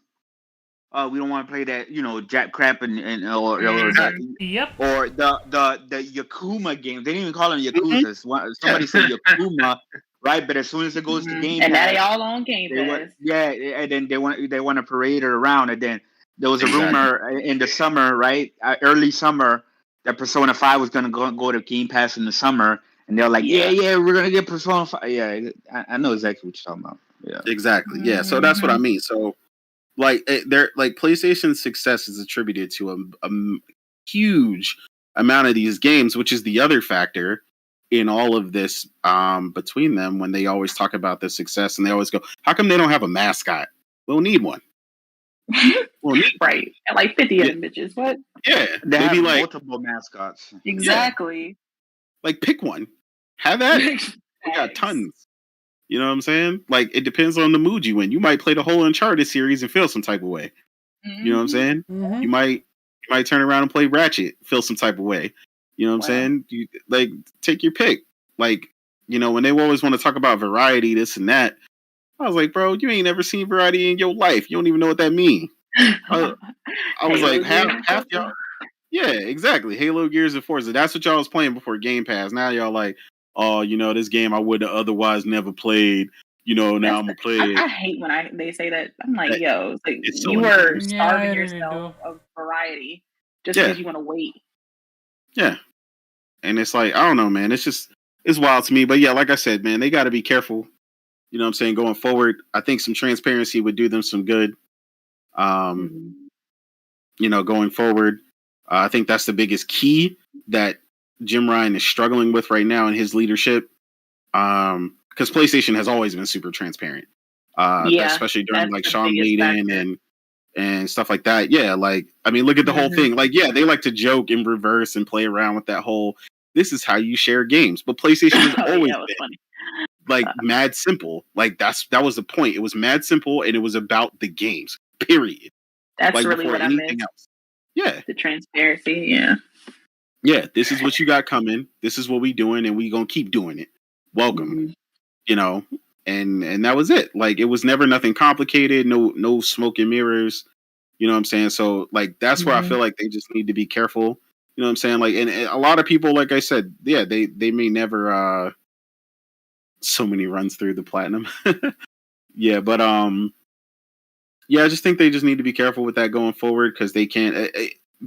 want to play that, Jap crap or the Yakuma game. They didn't even call them Yakuza. Somebody said Yakuma, right? But as soon as it goes to Game Pass, and now they all on Game Pass. And then they want to parade it around. And then there was a rumor in the summer, right, early summer, that Persona 5 was going to go to Game Pass in the summer. And they're like, yeah, we're gonna get Persona 5. Yeah, I know exactly what you're talking about. Yeah, exactly. Yeah, so that's what I mean. So, like, they're like PlayStation's success is attributed to a huge amount of these games, which is the other factor in all of this. Between them, when they always talk about the success, and they always go, "How come they don't have a mascot? We'll need one." Right, and like 50 of them bitches. What? Yeah, they have like multiple mascots. Exactly. Yeah. Like, pick one. Have that. We got tons. You know what I'm saying? Like, it depends on the mood you in. You might play the whole Uncharted series and feel some type of way. You know what I'm saying? You might turn around and play Ratchet, feel some type of way. You know what I'm saying? You, like, take your pick. Like, when they always want to talk about variety, this and that, I was like, bro, you ain't never seen variety in your life. You don't even know what that means. I was like, half y'all. Yeah, exactly. Halo, Gears, and Forza. That's what y'all was playing before Game Pass. Now y'all like, oh, this game I would have otherwise never played. Now I'm gonna play it. I hate when they say that. I'm like, yo, it's like it's so you were starving yourself of variety just because you want to wait. Yeah, and it's like, I don't know, man. It's wild to me. But yeah, like I said, man, they got to be careful You know what I'm saying? Going forward, I think some transparency would do them some good. You know, going forward, I think that's the biggest key that Jim Ryan is struggling with right now in his leadership. Because PlayStation has always been super transparent. Especially during like Sean Layden and stuff like that. Yeah, like I mean, look at the whole thing. Like, yeah, they like to joke in reverse and play around with that whole this is how you share games. But PlayStation has always been funny. Like mad simple. Like that was the point. It was mad simple and it was about the games. Period. That's like really what anything else. Yeah. The transparency, yeah. Yeah, this is what you got coming. This is what we doing and we gonna keep doing it. Welcome. You know, and that was it. Like it was never nothing complicated, no smoke and mirrors. You know what I'm saying? So like that's where I feel like they just need to be careful. You know what I'm saying? Like and a lot of people, like I said, yeah, they may never so many runs through the platinum. Yeah, but yeah, I just think they just need to be careful with that going forward because they can't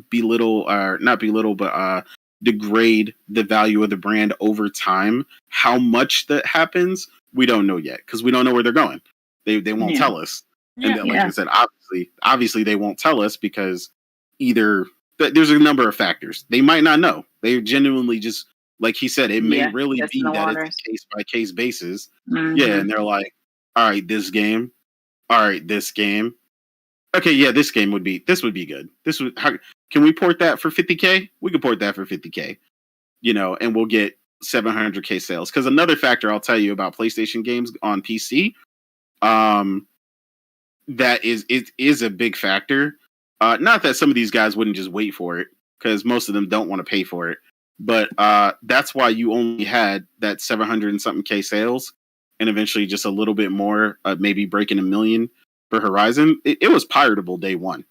belittle or not belittle, but degrade the value of the brand over time. How much that happens, we don't know yet because we don't know where they're going. They won't tell us. And then, like I said, obviously they won't tell us because either there's a number of factors. They might not know. They genuinely just, like he said, it may really be that it's a case by case basis. Yeah, and they're like, all right, this game. All right, this game. Okay, yeah, this would be good. Can we port that for 50K? We can port that for 50K. You know, and we'll get 700K sales. Because another factor I'll tell you about PlayStation games on PC, that is a big factor. Not that some of these guys wouldn't just wait for it, because most of them don't want to pay for it. But that's why you only had that 700 and something K sales, and eventually just a little bit more, maybe breaking 1 million for Horizon. It was piratable day one.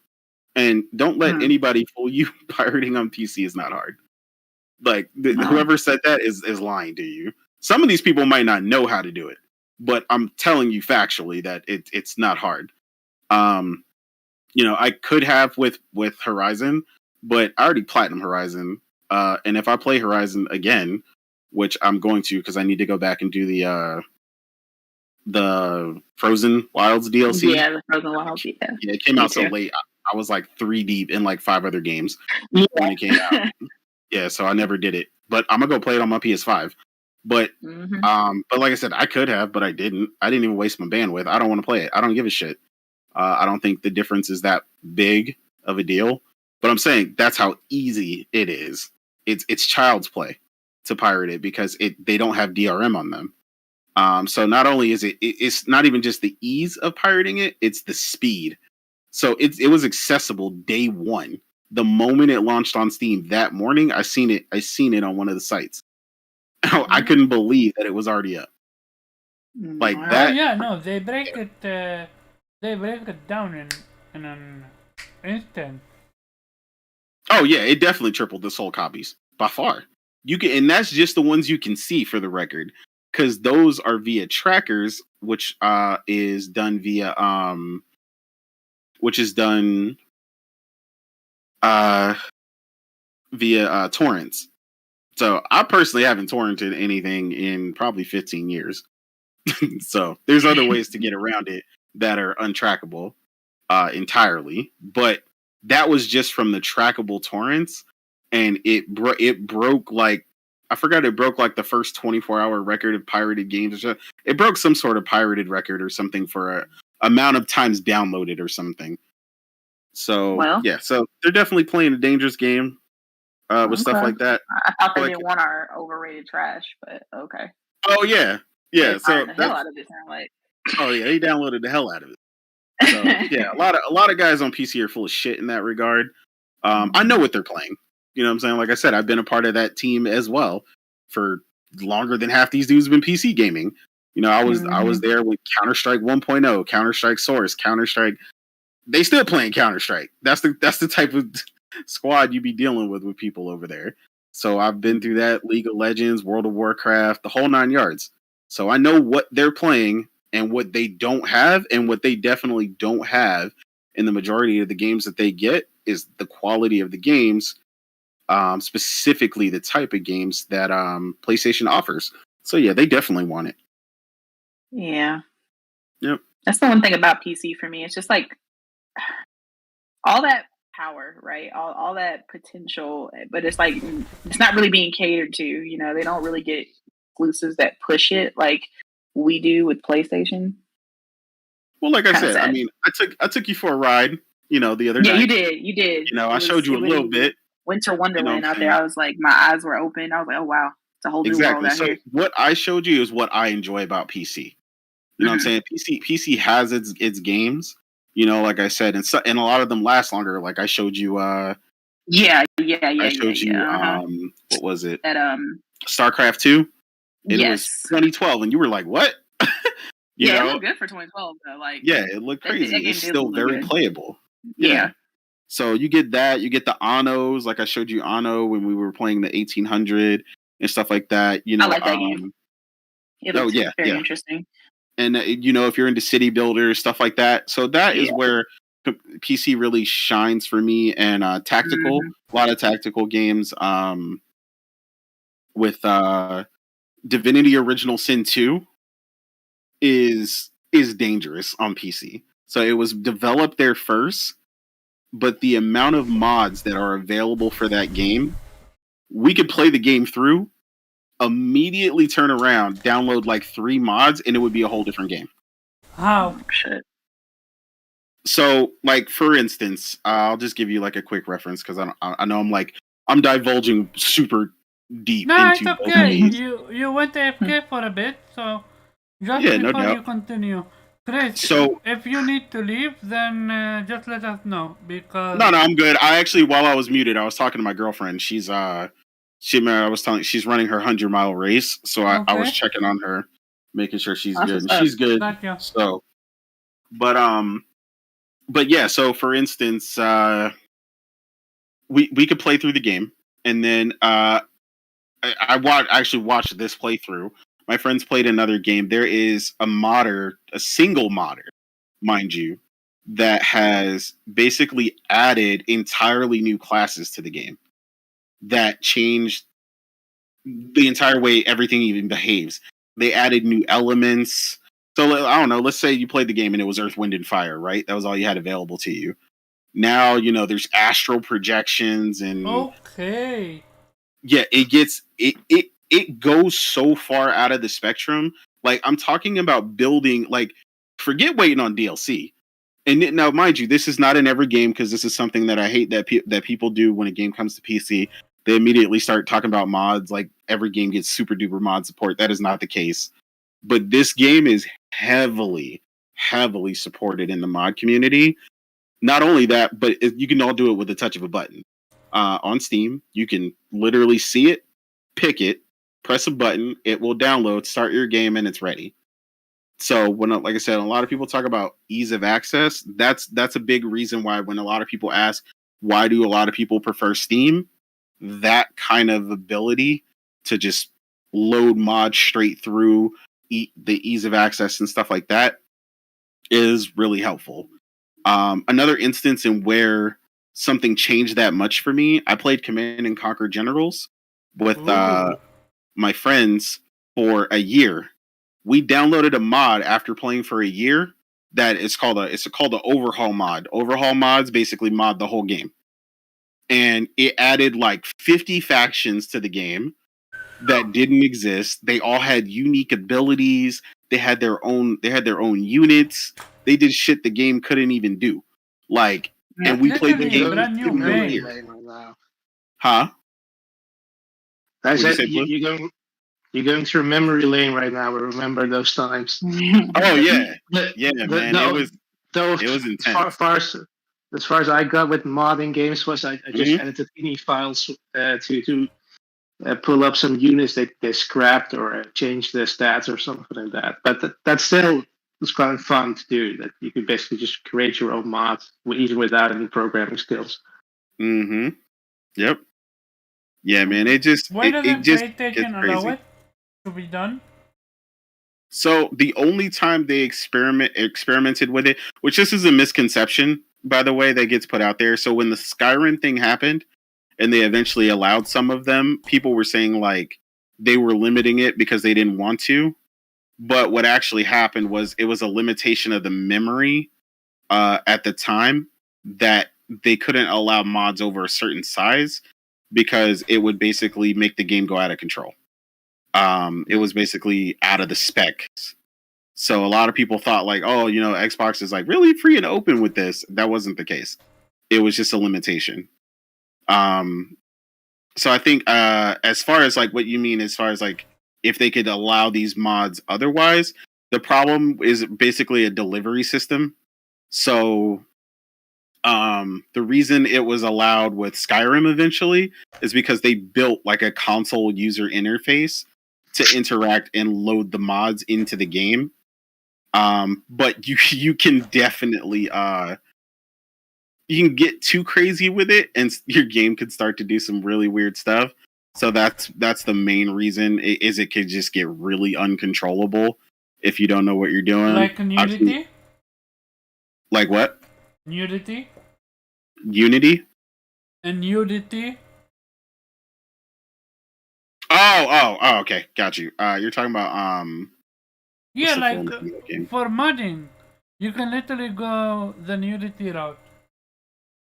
And don't let anybody fool you. Pirating on PC is not hard. Like whoever said that is lying to you. Some of these people might not know how to do it, but I'm telling you factually that it's not hard. You know, I could have with Horizon, but I already platinum Horizon. And if I play Horizon again, which I'm going to because I need to go back and do the Frozen Wilds DLC. Yeah, the Frozen Wilds. Yeah, it came out so late. I was like 3 deep in like 5 other games when it came out. Yeah, so I never did it. But I'm gonna go play it on my PS5. But but like I said, I could have, but I didn't. I didn't even waste my bandwidth. I don't want to play it. I don't give a shit. I don't think the difference is that big of a deal. But I'm saying that's how easy it is. It's child's play to pirate it because they don't have DRM on them. So not only is it's not even just the ease of pirating it, it's the speed. So it was accessible day one. The moment it launched on Steam that morning, I seen it on one of the sites. I couldn't believe that it was already up. Like that. Oh, yeah, no, they break it down in an instant. Oh yeah, it definitely tripled the sold copies by far. You can, and that's just the ones you can see for the record, because those are via trackers, which is done via via torrents. So I personally haven't torrented anything in probably 15 years. So there's other ways to get around it that are untrackable entirely. But that was just from the trackable torrents, and it broke like, I forgot, it broke like the first 24-hour record of pirated games. It broke some sort of pirated record or something for a amount of times downloaded or something. So yeah, so they're definitely playing a dangerous game with stuff like that. I thought they didn't want our overrated trash, but okay. Oh yeah, yeah. So the hell out of it, sound like. Oh yeah, they downloaded the hell out of it. So yeah, a lot of guys on PC are full of shit in that regard. I know what they're playing. You know what I'm saying? Like I said, I've been a part of that team as well for longer than half these dudes have been PC gaming. You know, I was there with Counter-Strike 1.0, Counter-Strike Source, Counter-Strike. They still playing Counter-Strike. That's the type of squad you be dealing with people over there. So I've been through that, League of Legends, World of Warcraft, the whole 9 yards. So I know what they're playing and what they don't have, and what they definitely don't have in the majority of the games that they get is the quality of the games, specifically the type of games that PlayStation offers. So yeah, they definitely want it. Yeah. Yep. That's the one thing about PC for me. It's just like all that power, right? All that potential, but it's like it's not really being catered to. You know, they don't really get exclusives that push it like we do with PlayStation. Well, like I Kinda said, sad. I mean, I took you for a ride, the other Yeah, night. you did. You did. You know, I showed you a little bit. Winter You know what Wonderland I'm out there. saying? I was like, my eyes were open. I was like, oh wow, it's a whole new world Exactly. out So here. what I showed you is what I enjoy about PC. You know what I'm saying? PC has its games. You know, like I said, and a lot of them last longer. Like I showed you. Yeah. I showed you. Uh-huh. What was it? That StarCraft 2. It was yes. 2012, and you were like, "What?" You It know? looked good for 2012 though. Like Yeah, it looked that crazy. game It's did still look very good. playable. Yeah. So you get that. You get the Annos. Like I showed you Anno when we were playing the 1800 and stuff like that. You know, I like that game. It looks very interesting. And if you're into city builders, stuff like that. So that is where PC really shines for me. And tactical, a lot of tactical games. With Divinity Original Sin 2 is dangerous on PC. So it was developed there first, but the amount of mods that are available for that game, we could play the game through, immediately turn around, download like 3 mods, and it would be a whole different game. How? Shit. So, like for instance, I'll just give you like a quick reference because I know I'm divulging super deep No, into it's okay. these. You went AFK for a bit, so just Yeah, no before doubt. you continue, Chris. So if you need to leave, then just let us know because. No, I'm good. I actually, while I was muted, I was talking to my girlfriend. She's I was telling she's running her 100-mile race, so I was checking on her, making sure she's good. And she's good. Gotcha. So, but yeah. So for instance, we could play through the game, and then I actually watched this playthrough. My friends played another game. There is a single modder, mind you, that has basically added entirely new classes to the game that changed the entire way everything even behaves. They added new elements. So I don't know, let's say you played the game and it was Earth, Wind, and Fire, right? That was all you had available to you. Now, there's astral projections and okay. Yeah, it goes so far out of the spectrum. Like I'm talking about building, like forget waiting on DLC. And now, mind you, this is not in every game because this is something that I hate that people do when a game comes to PC. They immediately start talking about mods. Like every game gets super duper mod support. That is not the case. But this game is heavily, heavily supported in the mod community. Not only that, but you can all do it with the touch of a button. On Steam, you can literally see it, pick it, press a button, it will download, start your game, and it's ready. So when, like I said, a lot of people talk about ease of access. That's a big reason why when a lot of people ask, why do a lot of people prefer Steam? That kind of ability to just load mods straight through the ease of access and stuff like that is really helpful. Another instance in where something changed that much for me, I played Command and Conquer Generals with my friends for a year. We downloaded a mod after playing for a year that it's called the overhaul mod. Overhaul mods basically mod the whole game. And it added like 50 factions to the game that didn't exist. They all had unique abilities. They had their own units. They did shit the game couldn't even do. Like, and we played the game brand new memory game. lane right now. Huh? I What'd you said say, Blue? you're going through memory lane right now. I remember those times. Oh yeah, man. It was intense. As far as I got with modding games was I just edited any files to pull up some units that they scrapped or change their stats or something like that. But that still was kind of fun to do. That you could basically just create your own mods even without any programming skills. Mm-hmm. Yep. Yeah, man. It just Why doesn't gets PlayStation crazy. allow it to be done? So the only time they experimented with it, which this is a misconception, by the way, that gets put out there. So when the Skyrim thing happened and they eventually allowed some of them, people were saying like they were limiting it because they didn't want to. But what actually happened was it was a limitation of the memory at the time that they couldn't allow mods over a certain size because it would basically make the game go out of control. It was basically out of the specs. So a lot of people thought like, oh, Xbox is like really free and open with this. That wasn't the case. It was just a limitation. So I think as far as like what you mean, as far as like if they could allow these mods otherwise, the problem is basically a delivery system. So the reason it was allowed with Skyrim eventually is because they built like a console user interface to interact and load the mods into the game. But you can definitely you can get too crazy with it and your game could start to do some really weird stuff. So that's the main reason is it could just get really uncontrollable if you don't know what you're doing. Like nudity? Like what? Nudity? Unity? And nudity? Oh, okay, got you. You're talking about yeah, like for modding, you can literally go the nudity route.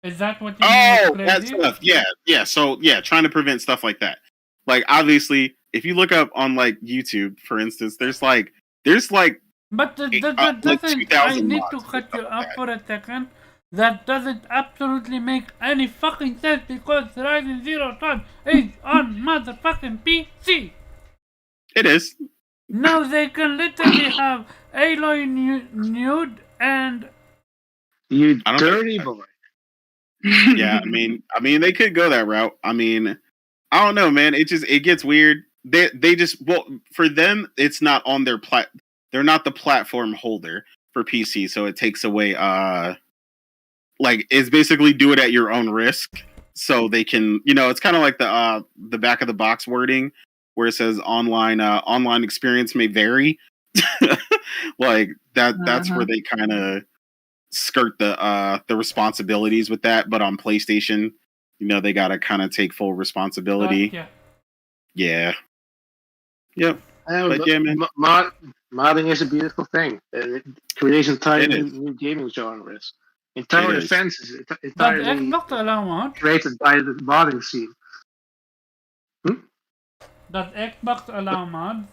Is that what you mean? That stuff. Yeah. So yeah, trying to prevent stuff like that. Like obviously, if you look up on like YouTube, for instance, there's like. But that doesn't. I need to cut you up for a second. That doesn't absolutely make any fucking sense because Horizon Zero Dawn is on motherfucking PC. It is. No, they can literally have Aloy nude and. You dirty boy. Yeah, I mean, they could go that route. I mean, I don't know, man. It gets weird. They just for them, it's not on their They're not the platform holder for PC, so it takes away. Like it's basically do it at your own risk, so they can. It's kind of like the back of the box wording where it says online experience may vary. Like that. That's where they kind of skirt the responsibilities with that, but on PlayStation, they gotta kind of take full responsibility. Yeah. Yep. But yeah, man. Modding is a beautiful thing. It creates entirely new gaming genres. Entire defense is entirely created by the modding scene. Does Xbox allow mods?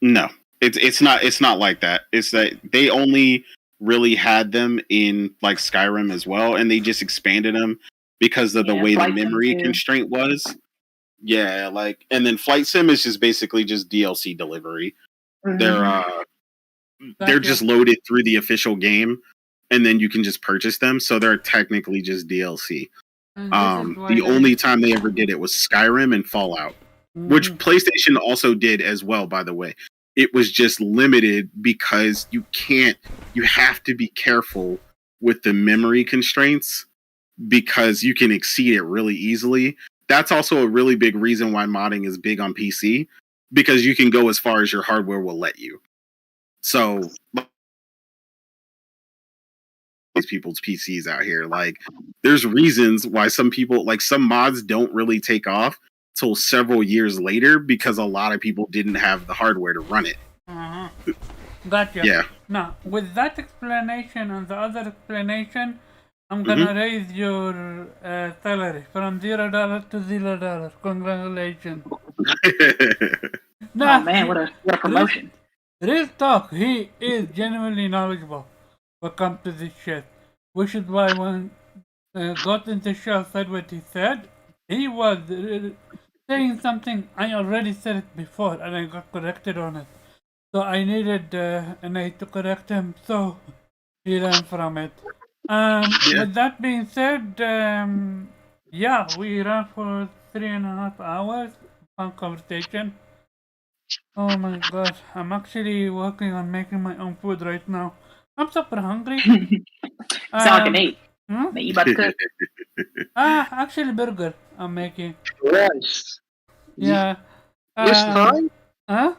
No, it's not like that. It's that they only really had them in like Skyrim as well, and they just expanded them because of the way the memory constraint was. Yeah, like, and then Flight Sim is just basically just DLC delivery. They're just loaded through the official game, and then you can just purchase them. So they're technically just DLC. The only time they ever did it was Skyrim and Fallout, which PlayStation also did as well, by the way. It was just limited because you have to be careful with the memory constraints because you can exceed it really easily. That's also a really big reason why modding is big on PC, because you can go as far as your hardware will let you. So these people's PCs out here, like there's reasons why some people, like some mods don't really take off till several years later because a lot of people didn't have the hardware to run it. Gotcha. Yeah. Now, with that explanation and the other explanation, I'm gonna raise your salary from $0 to $0. Congratulations. Oh man, what a promotion. Real talk, he is genuinely knowledgeable when it comes to this shit. Which is why when Got in the Show said what he said, he was saying something I already said it before and I got corrected on it. So I needed an aid to correct him, so he ran from it. With that being said, we ran for 3.5 hours on conversation. Oh my god, I'm actually working on making my own food right now. I'm super hungry. Sound like an ape. That you about to cook? Actually burger I'm making. Yes. Yeah. This time? Huh?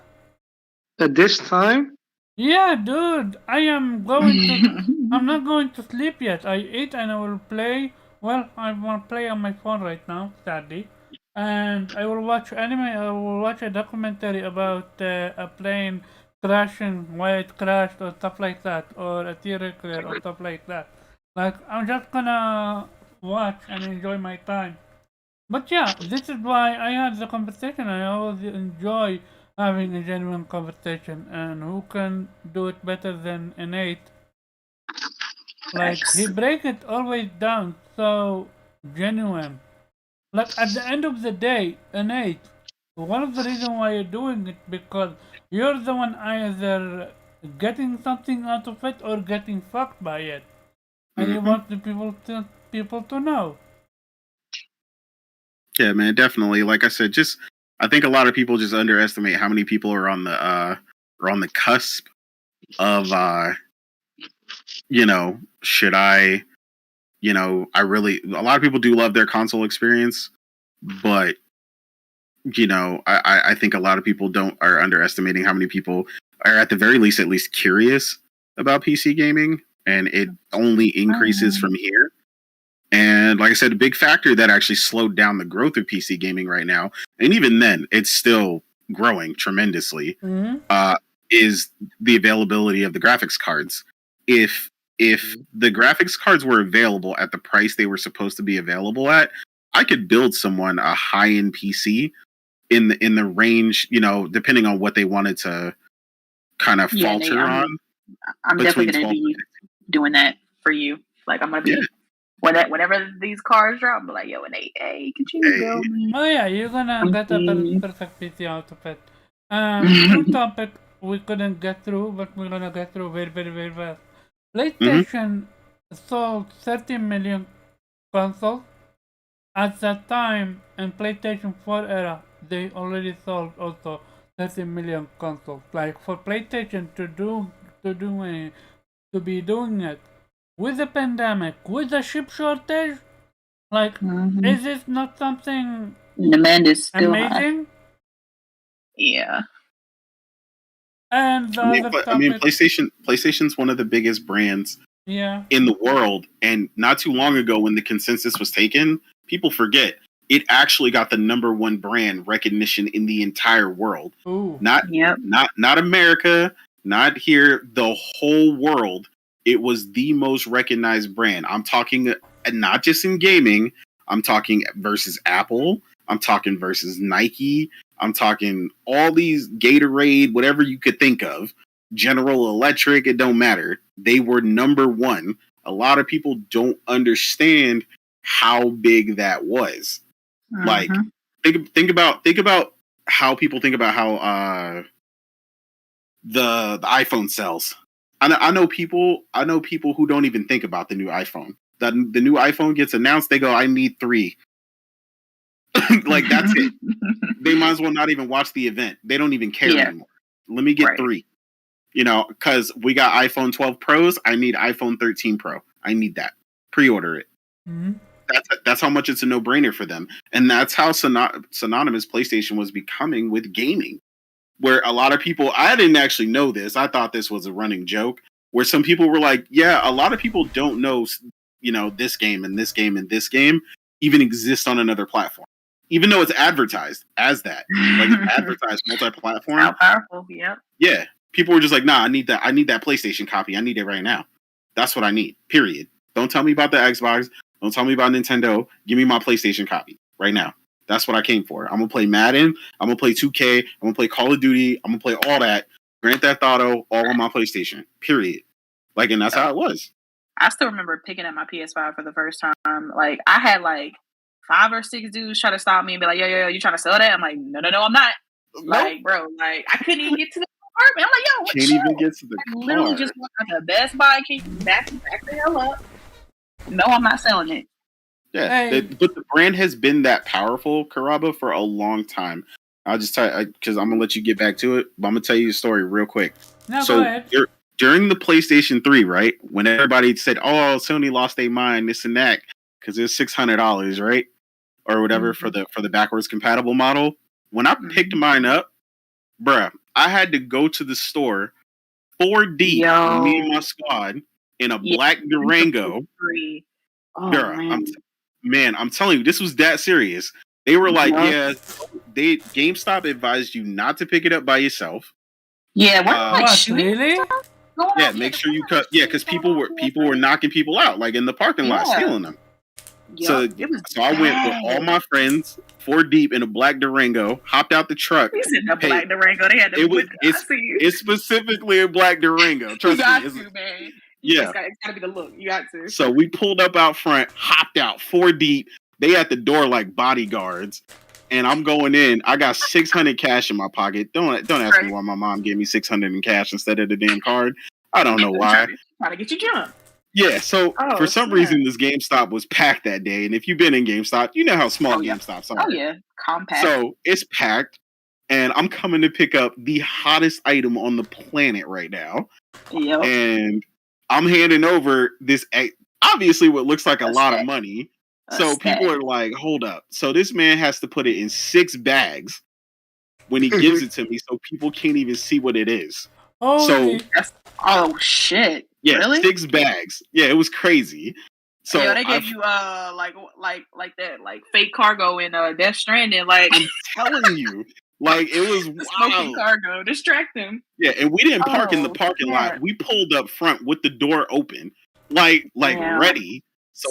At this time? Yeah, dude. I'm not going to sleep yet. I ate and I will play. Well, I want to play on my phone right now, sadly. And I will watch anime. I will watch a documentary about a plane crashing, why it crashed or stuff like that, or a theory clear or stuff like that. Like, I'm just gonna watch and enjoy my time. But yeah, this is why I had the conversation. I always enjoy having a genuine conversation, and who can do it better than Innate? Like, he break it always down so genuine. Like, at the end of the day, Innate, one of the reasons why you're doing it because you're the one either getting something out of it or getting fucked by it, and you want the people to know. Yeah, man, definitely. Like I said, I think a lot of people just underestimate how many people are on the cusp of should I, I really, a lot of people do love their console experience, but I think a lot of people are underestimating how many people are at the very least at least curious about PC gaming, and it only increases from here. And like I said, a big factor that actually slowed down the growth of PC gaming right now, and even then, it's still growing tremendously, is the availability of the graphics cards. If the graphics cards were available at the price they were supposed to be available at, I could build someone a high-end PC in the range, depending on what they wanted to kind of falter on. I'm definitely going to be doing that for you. Like, I'm going to be whenever these cars drop, I'm like, yo, and hey, could you build me? Oh yeah, you're gonna get a perfect PC out of it. One topic we couldn't get through, but we're gonna get through very, very, very fast. PlayStation sold 30 million consoles. At that time, in PlayStation 4 era, they already sold also 30 million consoles. Like, for PlayStation to be doing it with the pandemic, with the chip shortage, like, is this not something demand is still amazing? High. Yeah. And PlayStation's one of the biggest brands in the world. And not too long ago, when the consensus was taken, people forget it actually got the #1 brand recognition in the entire world. Ooh. Not America, not here, the whole world. It was the most recognized brand. I'm talking not just in gaming. I'm talking versus Apple. I'm talking versus Nike. I'm talking all these Gatorade, whatever you could think of. General Electric, it don't matter. They were #1. A lot of people don't understand how big that was. Like, think about how people think about how the iPhone sells. I know people who don't even think about the new iPhone. The new iPhone gets announced, they go, I need 3. Like, that's it. They might as well not even watch the event. They don't even care anymore. Let me get 3. Because we got iPhone 12 Pros. I need iPhone 13 Pro. I need that. Pre-order it. That's how much it's a no-brainer for them. And that's how synonymous PlayStation was becoming with gaming. Where a lot of people, I didn't actually know this. I thought this was a running joke. Where some people were like, yeah, a lot of people don't know, this game and this game and this game even exist on another platform. Even though it's advertised as that. Like, it's advertised multi-platform. How powerful, yeah. Yeah. People were just like, nah, I need that PlayStation copy. I need it right now. That's what I need. Period. Don't tell me about the Xbox. Don't tell me about Nintendo. Give me my PlayStation copy right now. That's what I came for. I'm going to play Madden. I'm going to play 2K. I'm going to play Call of Duty. I'm going to play all that. Grand Theft Auto, all on my PlayStation. Period. Like, and that's how it was. I still remember picking up my PS5 for the first time. Like, I had like 5 or 6 dudes try to stop me and be like, yo, you trying to sell that? I'm like, no, I'm not. Nope. Like, bro, like, I couldn't even get to the apartment. I'm like, yo, what? Can't even get to the car. Literally just went to the Best Buy, came back the hell up. No, I'm not selling it. Yeah, but the brand has been that powerful, Karaba, for a long time. I'll just tell you, because I'm going to let you get back to it, but I'm going to tell you a story real quick. No, go ahead. During the PlayStation 3, right, when everybody said, oh, Sony lost their mind, this and that, because it's $600, right, or whatever for the backwards compatible model, when I picked mine up, bruh, I had to go to the store 4D, me and my squad, in a black Durango. Oh, man. I'm telling you, this was that serious. They were like, GameStop advised you not to pick it up by yourself. Yeah, weren't like shooting really? stuff going Yeah, on? make sure you cut. Yeah, because people were knocking people out, like in the parking lot, stealing them. So, it was I went with all my friends, 4 deep in a black Durango, hopped out the truck. He's in the black Durango. They had to It's specifically a black Durango. Trust you got me. to, man. Yeah. It's got to be the look. You got to. So we pulled up out front, hopped out 4 deep. They at the door like bodyguards. And I'm going in. I got 600 cash in my pocket. Don't ask me why my mom gave me 600 in cash instead of the damn card. I don't know why. Trying to get you jumped. Yeah, so for some reason, this GameStop was packed that day. And if you've been in GameStop, you know how small GameStops are. Oh, yeah. Compact. So it's packed. And I'm coming to pick up the hottest item on the planet right now. Yep. And I'm handing over this, obviously what looks like a lot of money. So people are like, hold up. So this man has to put it in 6 bags when he gives it to me, so people can't even see what it is. Oh shit! Yeah, really? 6 bags. Yeah, it was crazy. So they gave you like that like fake cargo in Death Stranding. Like I'm telling you, like it was smoking cargo. Distract them. Yeah, and we didn't park in the parking lot. We pulled up front with the door open, like ready. So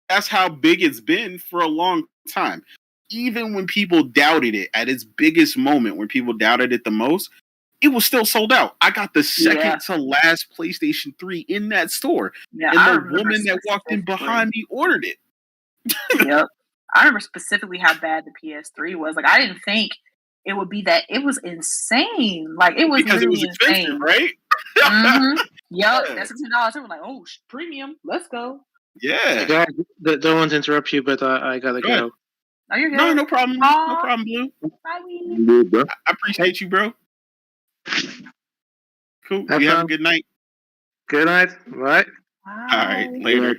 that's how big it's been for a long time. Even when people doubted it at its biggest moment, when people doubted it the most, it was still sold out. I got the second to last PlayStation 3 in that store. Yeah, and the woman that walked in behind me ordered it. Yep. I remember specifically how bad the PS3 was. Like, I didn't think it would be that. It was insane. Like, it was because it was expensive, insane. right? Mm-hmm. Yep, that's $16. They were like, oh, premium. Let's go. Yeah. Guys, don't want to interrupt you, but I gotta go. Oh, you're good. No problem. No problem, Blue. Bye, I appreciate you, bro. Cool. Have you have a fun. good night. Good night. Right. All right. Later.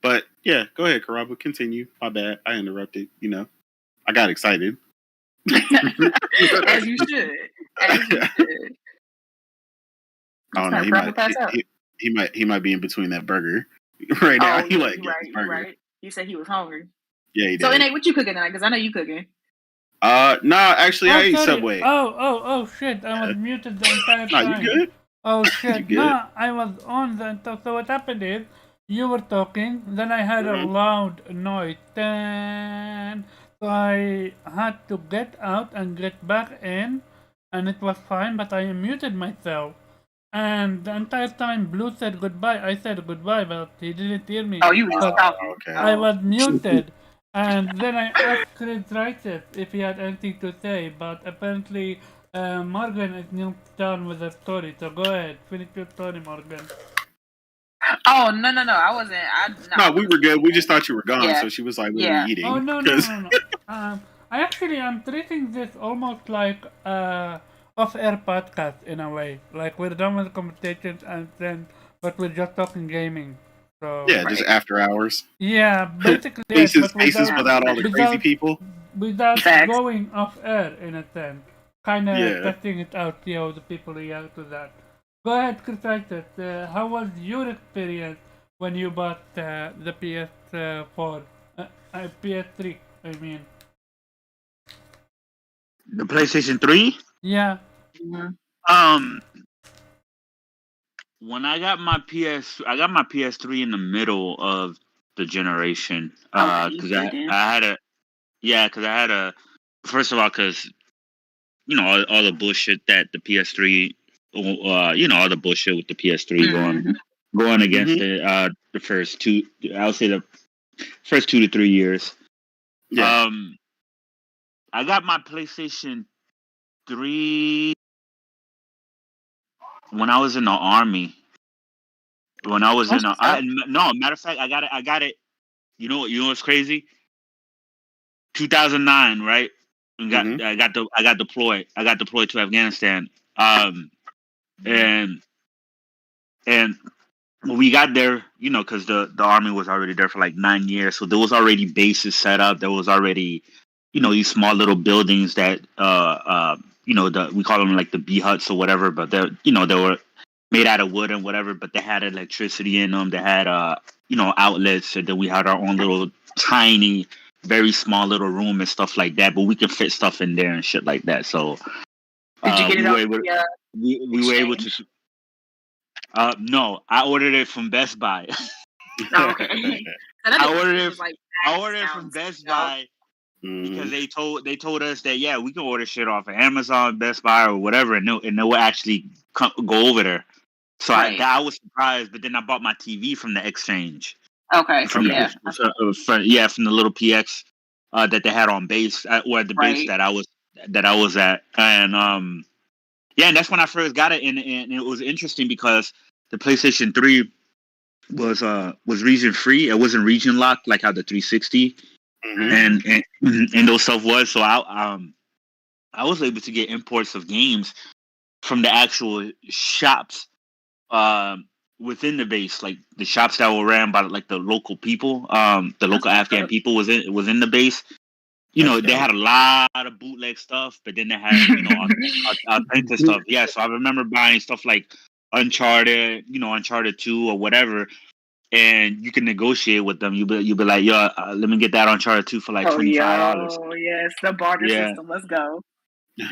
But yeah, go ahead, Karaba. Continue. My bad. I interrupted. I got excited. As you should. As you should. I don't know. He might be in between that burger right now. He burger. Right. He said he was hungry. Yeah, he did. So, Nate, what you cooking tonight? Because I know you cooking. Nah, actually, I ate Subway. Oh, shit. I was muted the entire time. Nah, you good? Oh, shit. No, I was on the entire. So what happened is, you were talking, then I heard a loud noise. Then, so I had to get out and get back in, and it was fine, but I muted myself. And the entire time Blue said goodbye, I said goodbye, but he didn't hear me. Oh, you was talking. Okay. I was muted. And then I asked Chris Rices if he had anything to say, but apparently Morgan is not done with the story. So go ahead, finish your story, Morgan. Oh, no. I wasn't. No, we were good. We just thought you were gone, so she was like, what are you eating? Oh, no. I'm treating this almost like off-air podcast in a way. Like we're done with the conversations but we're just talking gaming. So yeah, just after hours. Yeah, basically. Spaces without all the crazy people. Without going off-air in a sense. Kind of testing it out, see how the people react to that. Go ahead, Chris Rices. How was your experience when you bought the PS4? PS3, I mean. The PlayStation 3? Yeah. Mm-hmm. When I got my PS3 in the middle of the because I had a first of all, because all the bullshit that the PS3, all the bullshit with the PS3 going against it, the first 2 to 3 years. Yeah. I got my PlayStation 3 when I was in the Army, When I was in, no, matter of fact, I got it. You know what's crazy? 2009, right? I got deployed. I got deployed to Afghanistan. And when we got there, because the army was already there for like 9 years, so there was already bases set up. There was already, these small little buildings that, we call them like the bee huts or whatever, but they were made out of wood and whatever, but they had electricity in them. They had, outlets, and then we had our own little tiny, very small little room and stuff like that. But we can fit stuff in there and shit like that. So did you get it we were able to. No, I ordered it from Best Buy. Okay. I ordered it from Best Buy because they told us that we can order shit off of Amazon, Best Buy, or whatever, and they will actually go over there. So I was surprised, but then I bought my TV from the exchange. Okay. From the little PX that they had on base, or the base that I was at, and and that's when I first got it, and it was interesting because the PlayStation 3 was region free. It wasn't region locked like how the 360 and those stuff was. So I was able to get imports of games from the actual shops within the base, like the shops that were ran by like the local people, the local Afghan people was in the base. They had a lot of bootleg stuff, but then they had authentic stuff. Yeah, so I remember buying stuff like Uncharted, Uncharted 2 or whatever, and you can negotiate with them. You be like, yo, let me get that Uncharted 2 for like $25. Oh yes, the barter system. Let's go.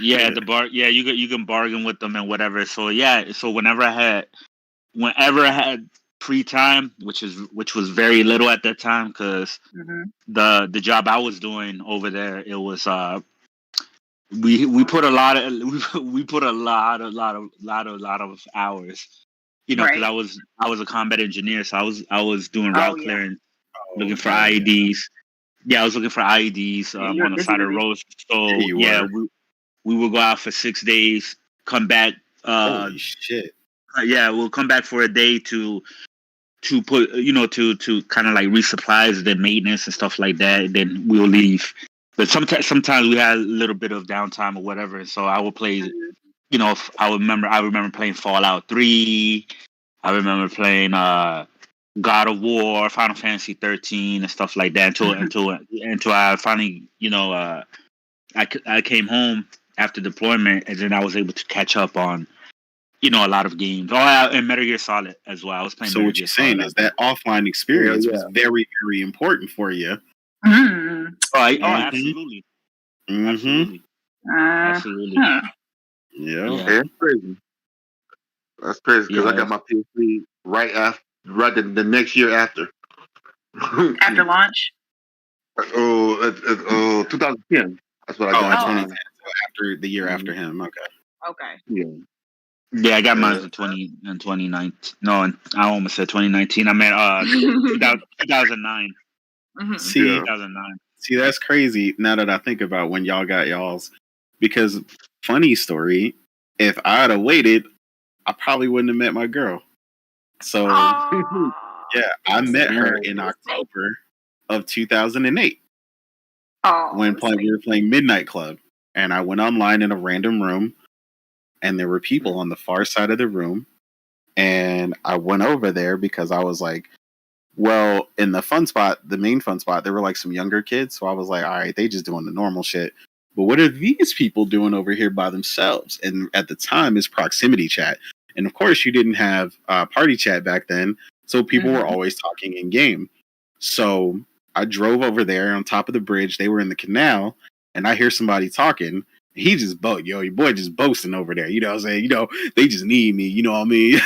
Yeah, you can bargain with them and whatever. So so whenever I had free time, which was very little at that time, because the job I was doing over there, it was we put a lot of hours, because I was a combat engineer, so I was doing route clearance, looking for IEDs. Yeah, I was looking for IEDs on the side of the road. So we would go out for 6 days, come back. Holy shit! We'll come back for a day to put to kind of like resupplies the maintenance and stuff like that, and then we'll leave. But sometimes we had a little bit of downtime or whatever, so I would play. I remember playing Fallout 3. I remember playing God of War, Final Fantasy 13, and stuff like that until I finally I came home after deployment, and then I was able to catch up on a lot of games. And Metal Gear Solid as well. I was playing. So what you're saying is that offline experience was very, very important for you. Absolutely. Absolutely. Absolutely. Yeah, that's crazy. That's crazy because I got my PS3 right the next year after. After launch. 2010. That's what I got. After the year after him. Okay. Yeah, I got mine in 2019. No, I almost said 2019. I meant 2009. See, 2009. See, that's crazy now that I think about when y'all got y'all's. Because, funny story, if I'd have waited, I probably wouldn't have met my girl. So, I met her in October of 2008 when we were playing Midnight Club. And I went online in a random room, and there were people on the far side of the room. And I went over there because I was like, well, in the main fun spot, there were like some younger kids. So I was like, all right, they just doing the normal shit. But what are these people doing over here by themselves? And at the time, it's proximity chat. And of course, you didn't have party chat back then. So people were always talking in game. So I drove over there on top of the bridge. They were in the canal. And I hear somebody talking. He just your boy just boasting over there. You know what I'm saying? They just need me. You know what I mean?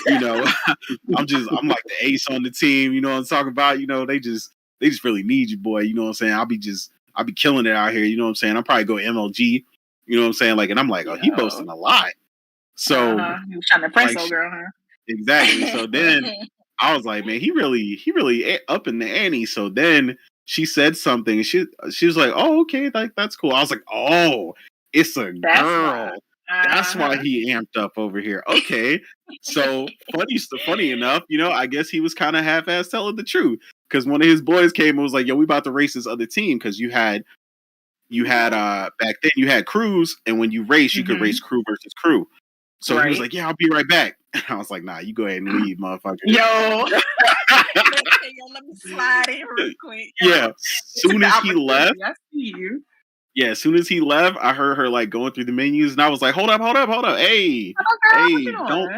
I'm like the ace on the team. You know what I'm talking about? They just really need you, boy. You know what I'm saying? I'll be killing it out here. You know what I'm saying? I'll probably go MLG. You know what I'm saying? Like, and I'm like, oh, he boasting a lot. So he was trying to press old girl, huh? Exactly. So then I was like, man, he really up in the ante. So then she said something. She was like, oh, okay, like that's cool. I was like, oh, it's a girl. That's why he amped up over here. Okay. So funny enough, I guess he was kind of half-ass telling the truth. Because one of his boys came and was like, yo, we about to race this other team. Because you had back then you had crews, and when you race, you could race crew versus crew. So he was like, yeah, I'll be right back. And I was like, nah, you go ahead and leave, motherfucker. Yo. Let me slide in real quick. Yeah. Soon as he left. I see you. Yeah, as soon as he left, I heard her like going through the menus, and I was like, hold up. Hey, hey, don't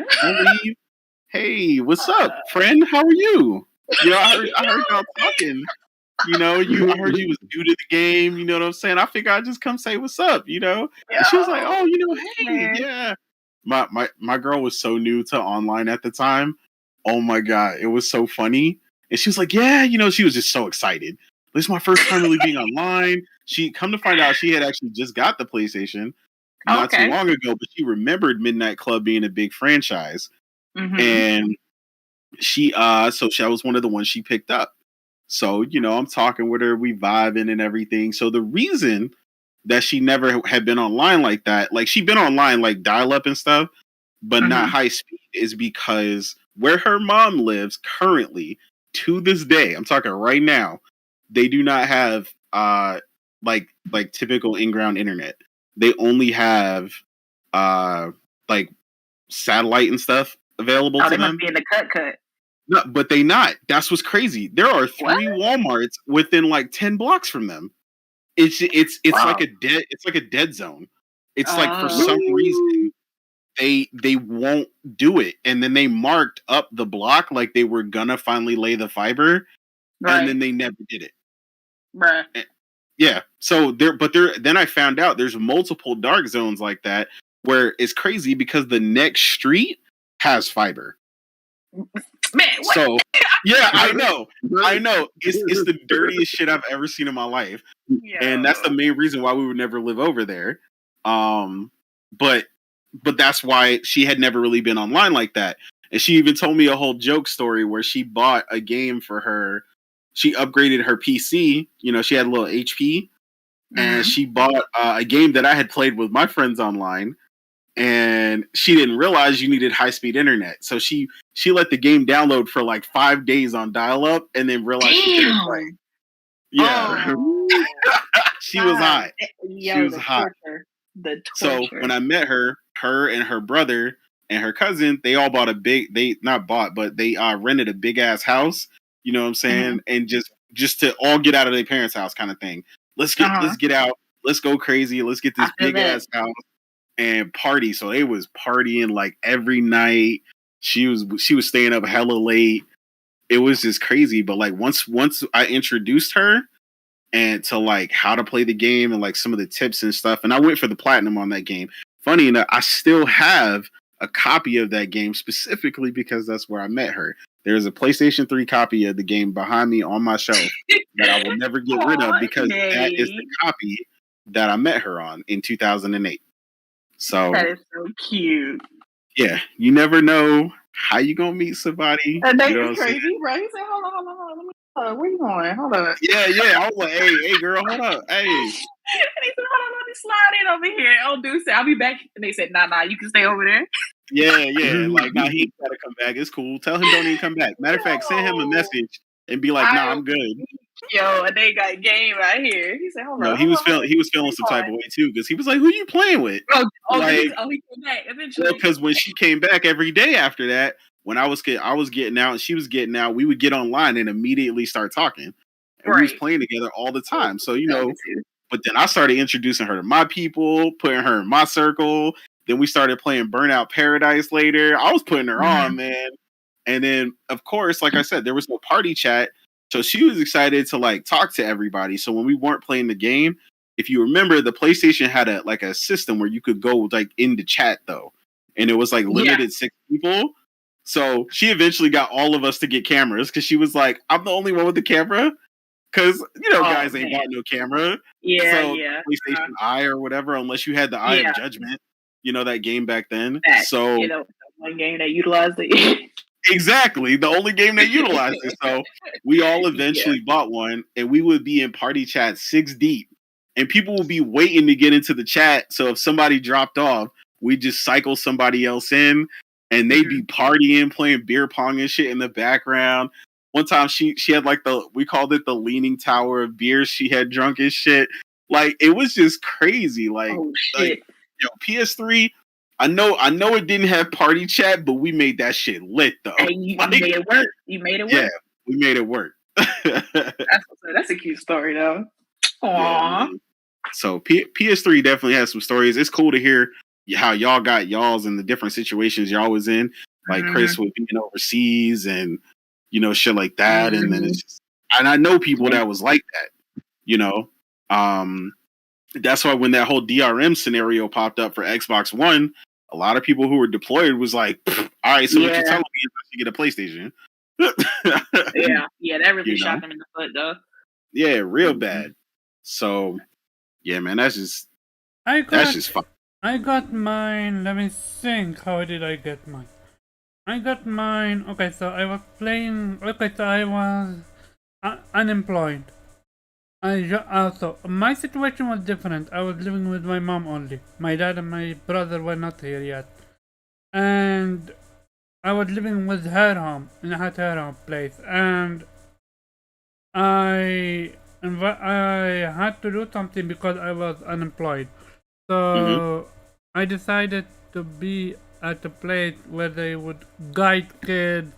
leave. Hey, what's up, friend? How are you? I heard y'all talking. I heard you was new to the game. You know what I'm saying? I figured I'd just come say what's up. And she was like, oh, hey, yeah. My girl was so new to online at the time. Oh my god, it was so funny. And she was like, yeah, she was just so excited. This is my first time really being online. She come to find out she had actually just got the PlayStation not too long ago, but she remembered Midnight Club being a big franchise. And she so that was one of the ones she picked up. So, I'm talking with her, we vibing and everything. So the reason that she never had been online like that, like she'd been online like dial up and stuff, but not high speed, is because where her mom lives currently to this day, I'm talking right now, they do not have like typical in-ground internet. They only have like satellite and stuff available to they them. Must be in the cut. No, but they not. That's what's crazy. There are 3 Walmarts within like 10 blocks from them. It's like a dead zone. It's like for some reason they won't do it, and then they marked up the block like they were gonna finally lay the fiber, and then they never did it. Bruh. Yeah. So then I found out there's multiple dark zones like that where it's crazy because the next street has fiber. Man, what? So yeah, I know. It's the dirtiest shit I've ever seen in my life. And that's the main reason why we would never live over there. But that's why she had never really been online like that. And she even told me a whole joke story where she bought a game for her. She upgraded her PC. She had a little HP, and she bought a game that I had played with my friends online. And she didn't realize you needed high-speed internet. So she let the game download for like 5 days on dial-up, and then realized she couldn't play. Yeah. She was hot. She was hot. The torture. So when I met her and her brother and her cousin, they all bought they rented a big-ass house. You know what I'm saying? And just to all get out of their parents' house kind of thing. Let's get out. Let's go crazy. Let's get this big-ass house and party. So they was partying like every night. She was staying up hella late. It was just crazy. But like once I introduced her and to like how to play the game and like some of the tips and stuff, and I went for the platinum on that game. Funny enough, I still have a copy of that game specifically because that's where I met her. There's a PlayStation 3 copy of the game behind me on my shelf that I will never get rid of because that is the copy that I met her on in 2008. So that is so cute. Yeah, you never know how you gonna meet somebody. And that is crazy, bro. He said, hold on. Where you going? Hold up. Yeah. I was like, hey, girl, hold up. Hey. And he said, hold on, let me slide in over here. Oh, dude said, I'll be back. And they said, nah, you can stay over there. Yeah. Like, nah, he ain't gotta come back. It's cool. Tell him don't even come back. Matter of fact, send him a message and be like, nah, I'm good. Yo, and they got game right here. He said, hold on. No, he was feeling some type of way too, because he was like, who you playing with? He came back eventually. Well, because when she came back every day after that, when I was getting out and she was getting out, we would get online and immediately start talking. And we was playing together all the time. So, but then I started introducing her to my people, putting her in my circle. Then we started playing Burnout Paradise later. I was putting her on, man. And then, of course, like I said, there was no party chat. So she was excited to like talk to everybody. So when we weren't playing the game, if you remember, the PlayStation had a system where you could go like into chat though. And it was like limited 6 people. So she eventually got all of us to get cameras because she was like, I'm the only one with the camera. Because, guys ain't bought no camera. PlayStation Eye or whatever, unless you had the Eye of Judgment, that game back then. So, one game that utilized it. Exactly. The only game that utilized it. So we all eventually bought one, and we would be in party chat 6 deep. And people would be waiting to get into the chat. So if somebody dropped off, we just cycle somebody else in, and they'd be partying, playing beer pong and shit in the background. One time she had like we called it the leaning tower of beers she had drunk and shit. Like it was just crazy. Like, PS3. I know it didn't have party chat, but we made that shit lit though. Hey, you made it work. You made it work. Yeah, we made it work. That's a cute story though. Aww. Yeah, so PS3 definitely has some stories. It's cool to hear how y'all got y'all's in the different situations y'all was in. Like Chris with being overseas and shit like that. And then it's just, and I know people that was like that. That's why when that whole DRM scenario popped up for Xbox One, a lot of people who were deployed was like, all right, so what you're telling me is I should get a PlayStation. That really shot them in the foot though. Yeah, real bad. So yeah, man, that's just fun. I got mine. Let me think. How did I get mine? I got mine. Okay, so I was playing. Okay, so I was unemployed. Also, my situation was different. I was living with my mom only. My dad and my brother were not here yet, and I was living with her home in her home place, and I had to do something because I was unemployed. So I decided to be at a place where they would guide kids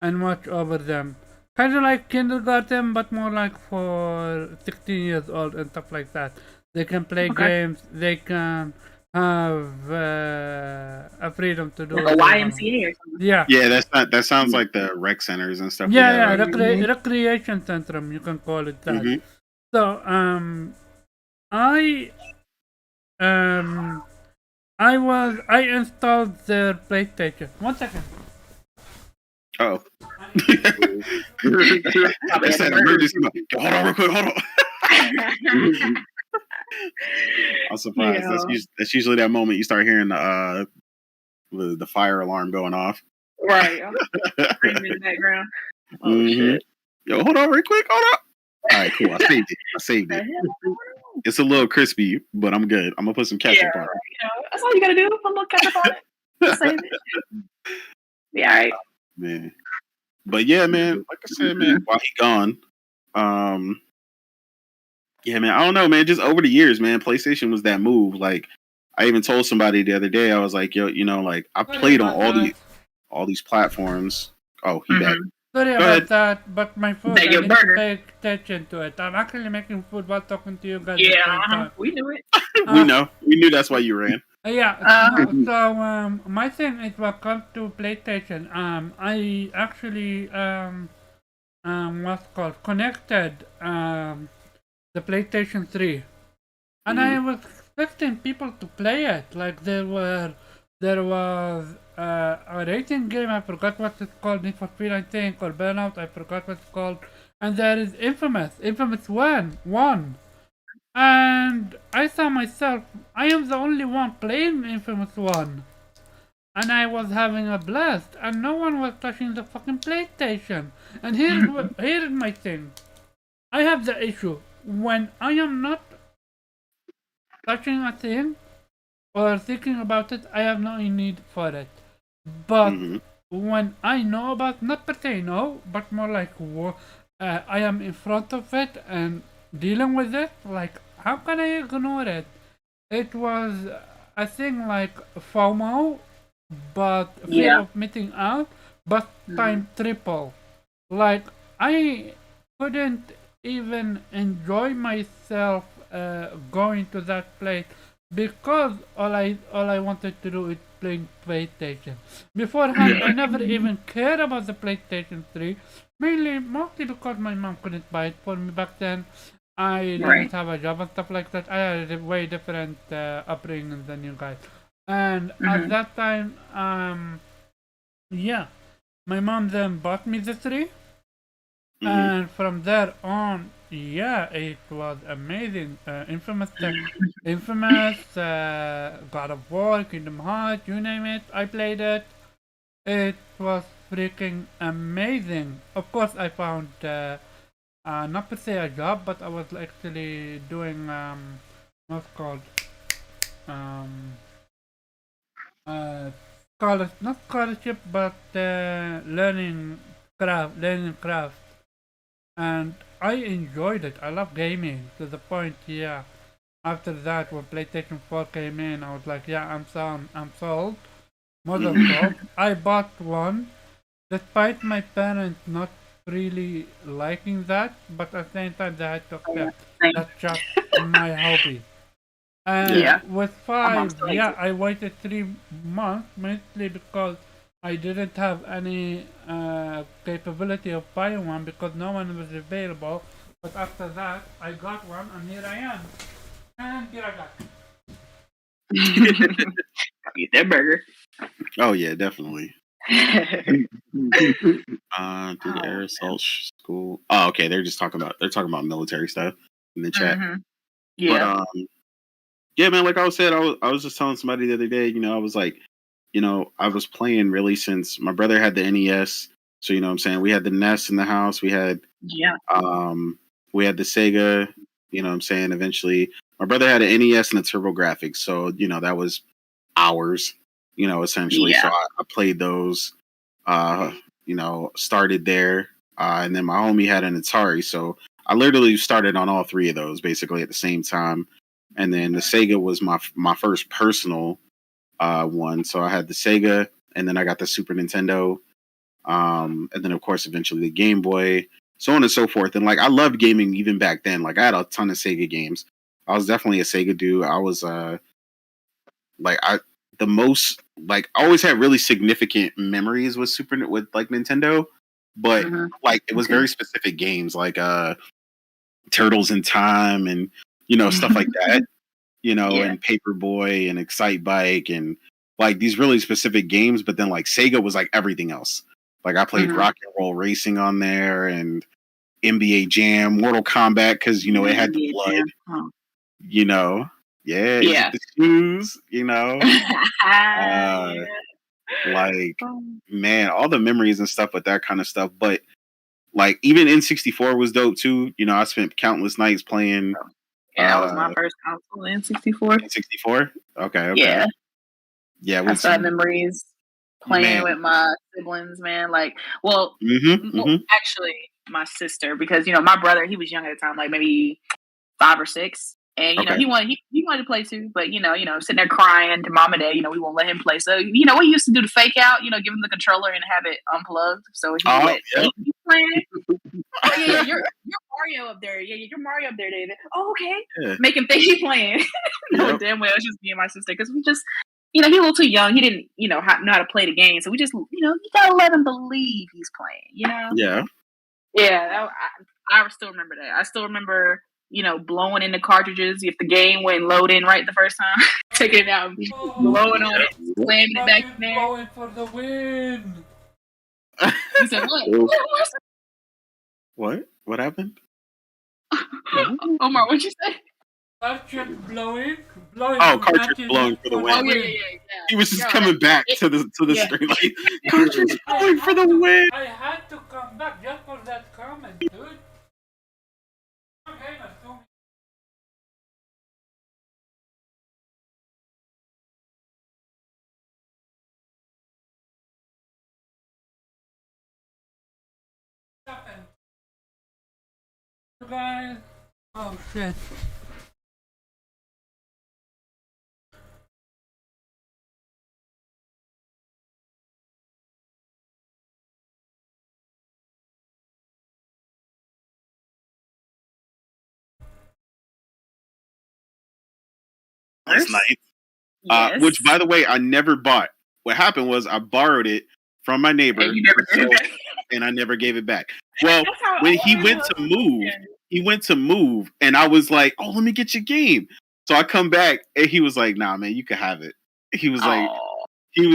and watch over them. Kind of like kindergarten, but more like for 16 years old and stuff like that. They can play games, they can have a freedom to do like a YMCA or something. Yeah, that sounds like the rec centers and stuff. Yeah, recreation center, you can call it that. So I installed their PlayStation. 1 second. Oh. That's an emergency. Hold on real quick, hold on. I'm surprised. Yeah. That's usually that moment you start hearing the fire alarm going off. Right. Screaming in the background. Oh shit. Yo, hold on real quick, hold up. All right, cool. I saved it. It's a little crispy, but I'm good. I'm gonna put some ketchup on it. That's all you gotta do. Put a little ketchup on it. Save it. Yeah, all right. Man. But yeah, man, like I said, man, while he gone, yeah, man, I don't know, man. Just over the years, man, PlayStation was that move. Like, I even told somebody the other day, I was like, yo, like I played on all these platforms. Oh, he back. Sorry about that, but my food, I need to pay attention to it. I'm actually making food while talking to you guys. Yeah, we knew it. We knew that's why you ran. So my thing is when it comes to PlayStation, I actually what's called connected the PlayStation 3, and I was expecting people to play it. Like there was a racing game, I forgot what it's called, Need for Speed I think, or Burnout, I forgot what it's called, and there is Infamous 1. And I saw myself, I am the only one playing Infamous 1. And I was having a blast, and no one was touching the fucking PlayStation. And here is my thing. I have the issue. When I am not touching a thing, or thinking about it, I have no need for it. But when I know about, not per se no, but more like I am in front of it and dealing with it, like how can I ignore it? It was a thing like FOMO, but fear of missing out, but time triple. Like I couldn't even enjoy myself going to that place because all I wanted to do is playing PlayStation. Beforehand, I never even cared about the PlayStation 3, mostly because my mom couldn't buy it for me back then. I didn't have a job and stuff like that. I had a way different upbringing than you guys. And at that time, my mom then bought me the 3. And from there on, it was amazing. Infamous, God of War, Kingdom Hearts, you name it, I played it. It was freaking amazing. Of course, I found not per se a job, but I was actually doing what's called not scholarship, but learning craft, and I enjoyed it. I love gaming to the point, yeah. After that, when PlayStation 4 came in, I was like, yeah, I'm sold, more than sold. I bought one, despite my parents not really liking that, but at the same time, they had to accept that's just my hobby. And Yeah. with My mom 5, still hates yeah, it. I waited 3 months mainly because I didn't have any capability of buying one because no one was available. But after that, I got one, and here I am. And here I got. Eat that burger. Oh yeah, definitely. Through the air assault school. Oh, okay. They're talking about military stuff in the chat. Yeah. But yeah, man. Like I said, I was just telling somebody the other day. I was like, I was playing really since my brother had the NES. So what I'm saying, we had the NES in the house. We had Yeah. we had the Sega. What I'm saying, eventually my brother had an NES and a TurboGrafx. So that was ours. Essentially. Yeah. So I played those. Started there. And then my homie had an Atari. So I literally started on all three of those basically at the same time. And then the Sega was my first personal one. So I had the Sega, and then I got the Super Nintendo, and then of course eventually the Game Boy, so on and so forth. And like I loved gaming even back then. Like I had a ton of Sega games. I was definitely a Sega dude. I was like I the most like I always had really significant memories with like Nintendo, but like it was very specific games like Turtles in Time and stuff like that. And Paperboy and Excite Bike and like these really specific games. But then like Sega was like everything else. Like I played Rock and Roll Racing on there and NBA Jam, Mortal Kombat because it had the blood. Yeah. The shoes. Like Oh. man, all the memories and stuff with that kind of stuff. But like even N64 was dope too. I spent countless nights playing. Yeah, that was my first console, N64. N64? Okay. Yeah. Yeah, I still have memories playing with my siblings, man. Like, well, actually, my sister, because my brother, he was young at the time, like maybe 5 or 6, and he wanted to play too, but sitting there crying to mom and dad, we won't let him play. So we used to do the fake out, give him the controller and have it unplugged, so he would let me play. Oh yeah, you're Mario up there. Yeah, you're Mario up there, David. Oh, okay. Yeah. Make him think he's playing. No, damn well it's just me and my sister because we just, he's a little too young. He didn't, know how to play the game. So we just, you gotta let him believe he's playing. Yeah. Yeah, I still remember that. I still remember, blowing in the cartridges if the game wouldn't load in right the first time. Taking it out, blowing on it, slamming it back in there. Going for the win. You said what? What happened? Omar, what'd you say? Cartridge blowing. Oh, cartridge blowing for the win. Oh yeah. He was just coming back to the screen like cartridge blowing for the win. I had to come back just for that comment, dude. Okay, guys. Oh shit. Last night. Yes. Which, by the way, I never bought. What happened was I borrowed it from my neighbor, and I never gave it back. Well, when he went to move, and I was like, "Oh, let me get your game." So I come back, and he was like, "Nah, man, you can have it." He was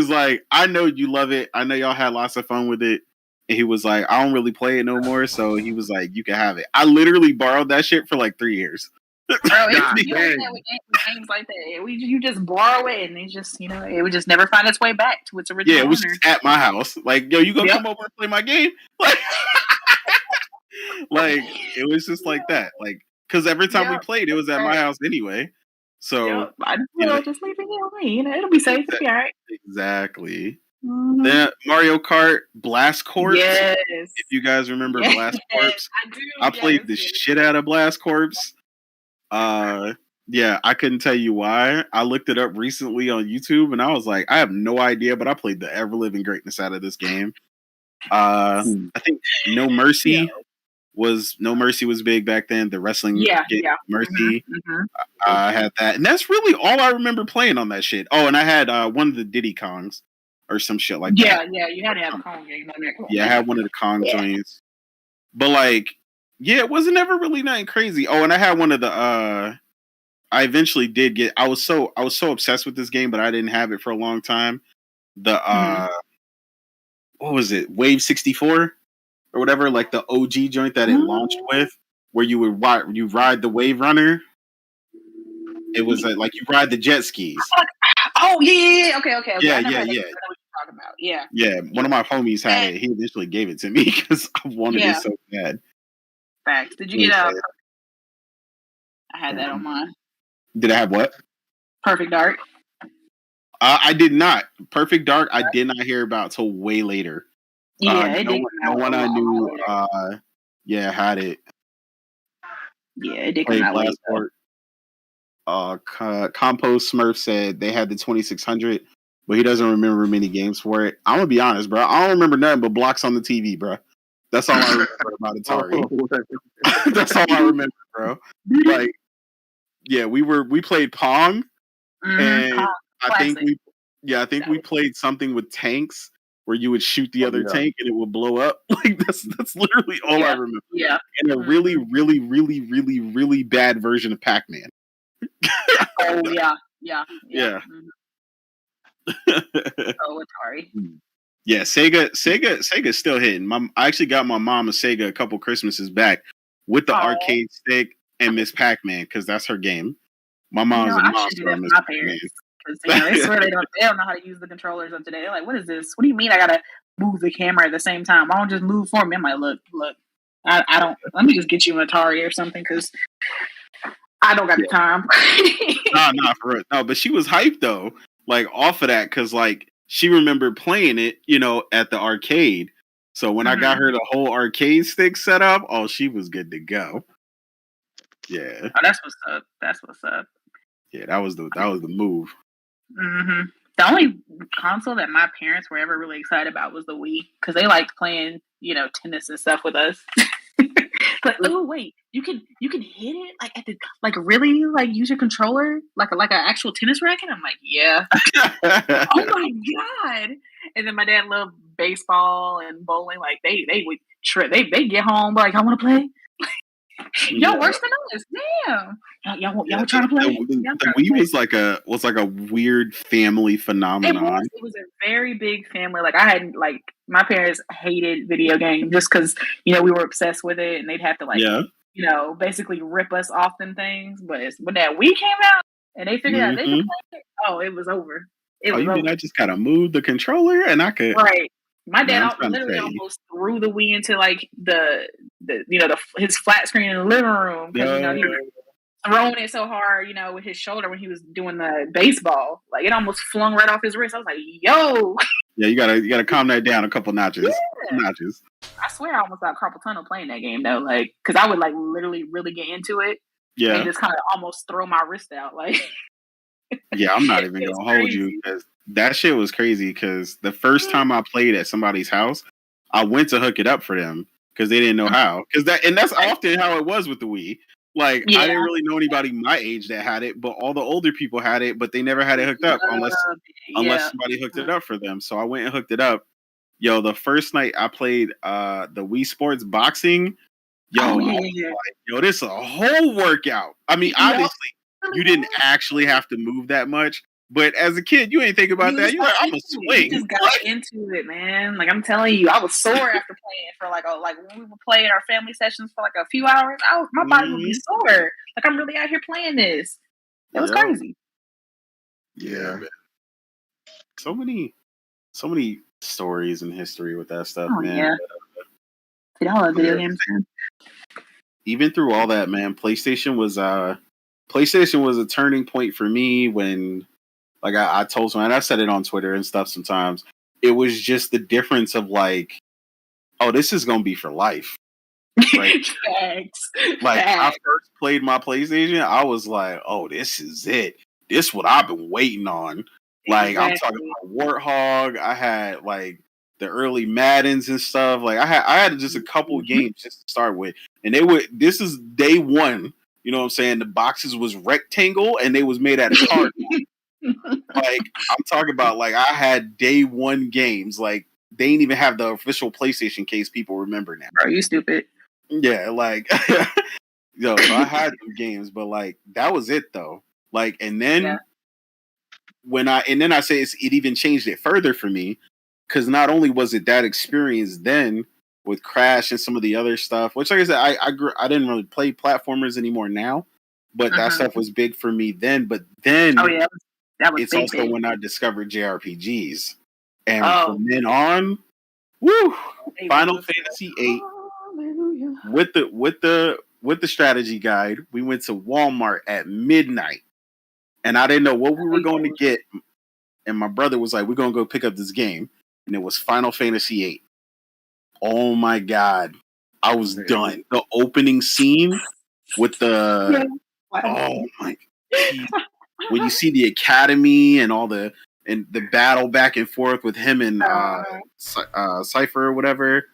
like, "I know you love it. I know y'all had lots of fun with it." And he was like, "I don't really play it no more." So he was like, "You can have it." I literally borrowed that shit for like 3 years. Bro, you know that with games like that. You just borrow it, and it just, it would just never find its way back to its original. Yeah, it was owner. just at my house. Like, yo, you gonna come over and play my game? Like, it was just like that. Like, because every time we played, it was at my house anyway. So I just leave it on me. It'll be safe. It'll be all right. Exactly. Mhm. Then Mario Kart Blast Corps. Yes. If you guys remember Yes, Blast Corps, I do. I played the yes. shit out of Blast Corps. Yeah, I couldn't tell you why. I looked it up recently on YouTube and I was like, I have no idea, but I played the ever living greatness out of this game. I think No Mercy was big back then. The wrestling Yeah, game yeah. Mercy. Mhm. I had that, and that's really all I remember playing on that shit. Oh, and I had one of the Diddy Kongs or some shit like Yeah, that. yeah. You had to have a Kong game on there. Come on, Yeah, I man. had one of the Kong Yeah. joints, but like, yeah, it wasn't ever really nothing crazy. Oh, and I had one of the. I eventually did get. I was so obsessed with this game, but I didn't have it for a long time. The what was it? Wave 64 or whatever, like the OG joint that it launched with, where you would ride the Wave Runner. It was like you ride the jet skis. Oh yeah. Okay. Yeah, I never yeah, had that. yeah. I know what you're talking about. Yeah. Yeah, one of my homies had it. He eventually gave it to me because I wanted it so bad. Facts. Did you get I had that on mine. Did I have what? Perfect Dark. I did not. Perfect Dark. I did not hear about till way later. Yeah, it did. No one I knew. Yeah, had it. Yeah, it did Played come out late. Compost Smurf said they had the 2600, but he doesn't remember many games for it. I'm gonna be honest, bro. I don't remember nothing but blocks on the TV, bro. That's all I remember about Atari. That's all I remember, bro. Like, yeah, we played Pong, and Pong. I think we played something with tanks where you would shoot the other tank and it would blow up. Like that's literally all I remember. Yeah. And a really, really, really, really, really bad version of Pac-Man. Oh yeah. Yeah. Oh, Atari. Yeah, Sega's still hitting. I actually got my mom a Sega a couple Christmases back with the arcade stick and Miss Pac-Man because that's her game. My mom's a monster on Miss Pac-Man. They swear they don't know how to use the controllers of today. They're like, what is this? What do you mean I gotta move the camera at the same time? Why don't just move for me? I'm like, look, I don't. Let me just get you an Atari or something because I don't got the time. Nah, for real. No, but she was hyped though, like off of that because like she remembered playing it, at the arcade. So when I got her the whole arcade stick set up, she was good to go. Yeah. Oh, that's what's up. Yeah, that was the move. Mm-hmm. The only console that my parents were ever really excited about was the Wii because they liked playing, tennis and stuff with us. But oh wait, you can hit it really use your controller like an actual tennis racket. I'm like, yeah. Oh my god! And then my dad loved baseball and bowling. Like they would they get home like I want to play. Y'all worse than us. Damn. Y'all trying to play? The Wii was like a weird family phenomenon. It was a very big family. Like I had my parents hated video games just because we were obsessed with it, and they'd have to basically rip us off them things. But when that Wii came out and they figured out they could play it, it was over. I just gotta move the controller and I could. Right. My dad literally almost threw the Wii into his flat screen in the living room because he was throwing it so hard, with his shoulder when he was doing the baseball. Like it almost flung right off his wrist. I was like, "Yo!" Yeah, you gotta calm that down a couple notches. Yeah. I swear, I almost got carpal tunnel playing that game though. Like, because I would literally really get into it. Yeah. And just kind of almost throw my wrist out. Like. Yeah, I'm not even gonna hold you because that shit was crazy. Because the first time I played at somebody's house, I went to hook it up for them because they didn't know how. That's often how it was with the Wii. Like I didn't really know anybody my age that had it, but all the older people had it, but they never had it hooked up unless somebody hooked it up for them. So I went and hooked it up. Yo, the first night I played the Wii Sports boxing. Yo, this is a whole workout. I mean, obviously. You didn't actually have to move that much, but as a kid, you ain't think about that. You're like, I'm a swing. You just got into it, man. Like I'm telling you, I was sore after playing for when we would play in our family sessions for a few hours. My body would be sore. Like I'm really out here playing this. It was crazy. Yeah, man. So many stories and history with that stuff, man. Yeah. Y'all love video games, man. Even through all that, man, PlayStation was a turning point for me when Like I told someone, and I said it on Twitter and stuff sometimes. It was just the difference of like, oh, this is gonna be for life. Right? Facts. Like I Facts. first played my PlayStation, I was like, oh, this is it. This what I've been waiting on. Like I'm talking about Warthog. I had like the early Maddens and stuff. Like I had just a couple of games just to start with. And this is day one. You know what I'm saying? The boxes was rectangle and they was made out of cardboard. Like I'm talking about like I had day one games. Like they didn't even have the official PlayStation case people remember now. Bro, you stupid. Yeah, like yo, so I had some games, but like that was it though. Like and then I say it even changed it further for me because not only was it that experience then with Crash and some of the other stuff, which like I said, I didn't really play platformers anymore now, but that stuff was big for me then. But then that was it's big, also big. when I discovered JRPGs, and from then on, Final Fantasy VIII with the strategy guide, we went to Walmart at midnight, and I didn't know what we were going to get. And my brother was like, "We're gonna go pick up this game," and it was Final Fantasy VIII. Oh my god, I was done. The opening scene with the oh my, geez. When you see the academy and all the battle back and forth with him and Cypher or whatever.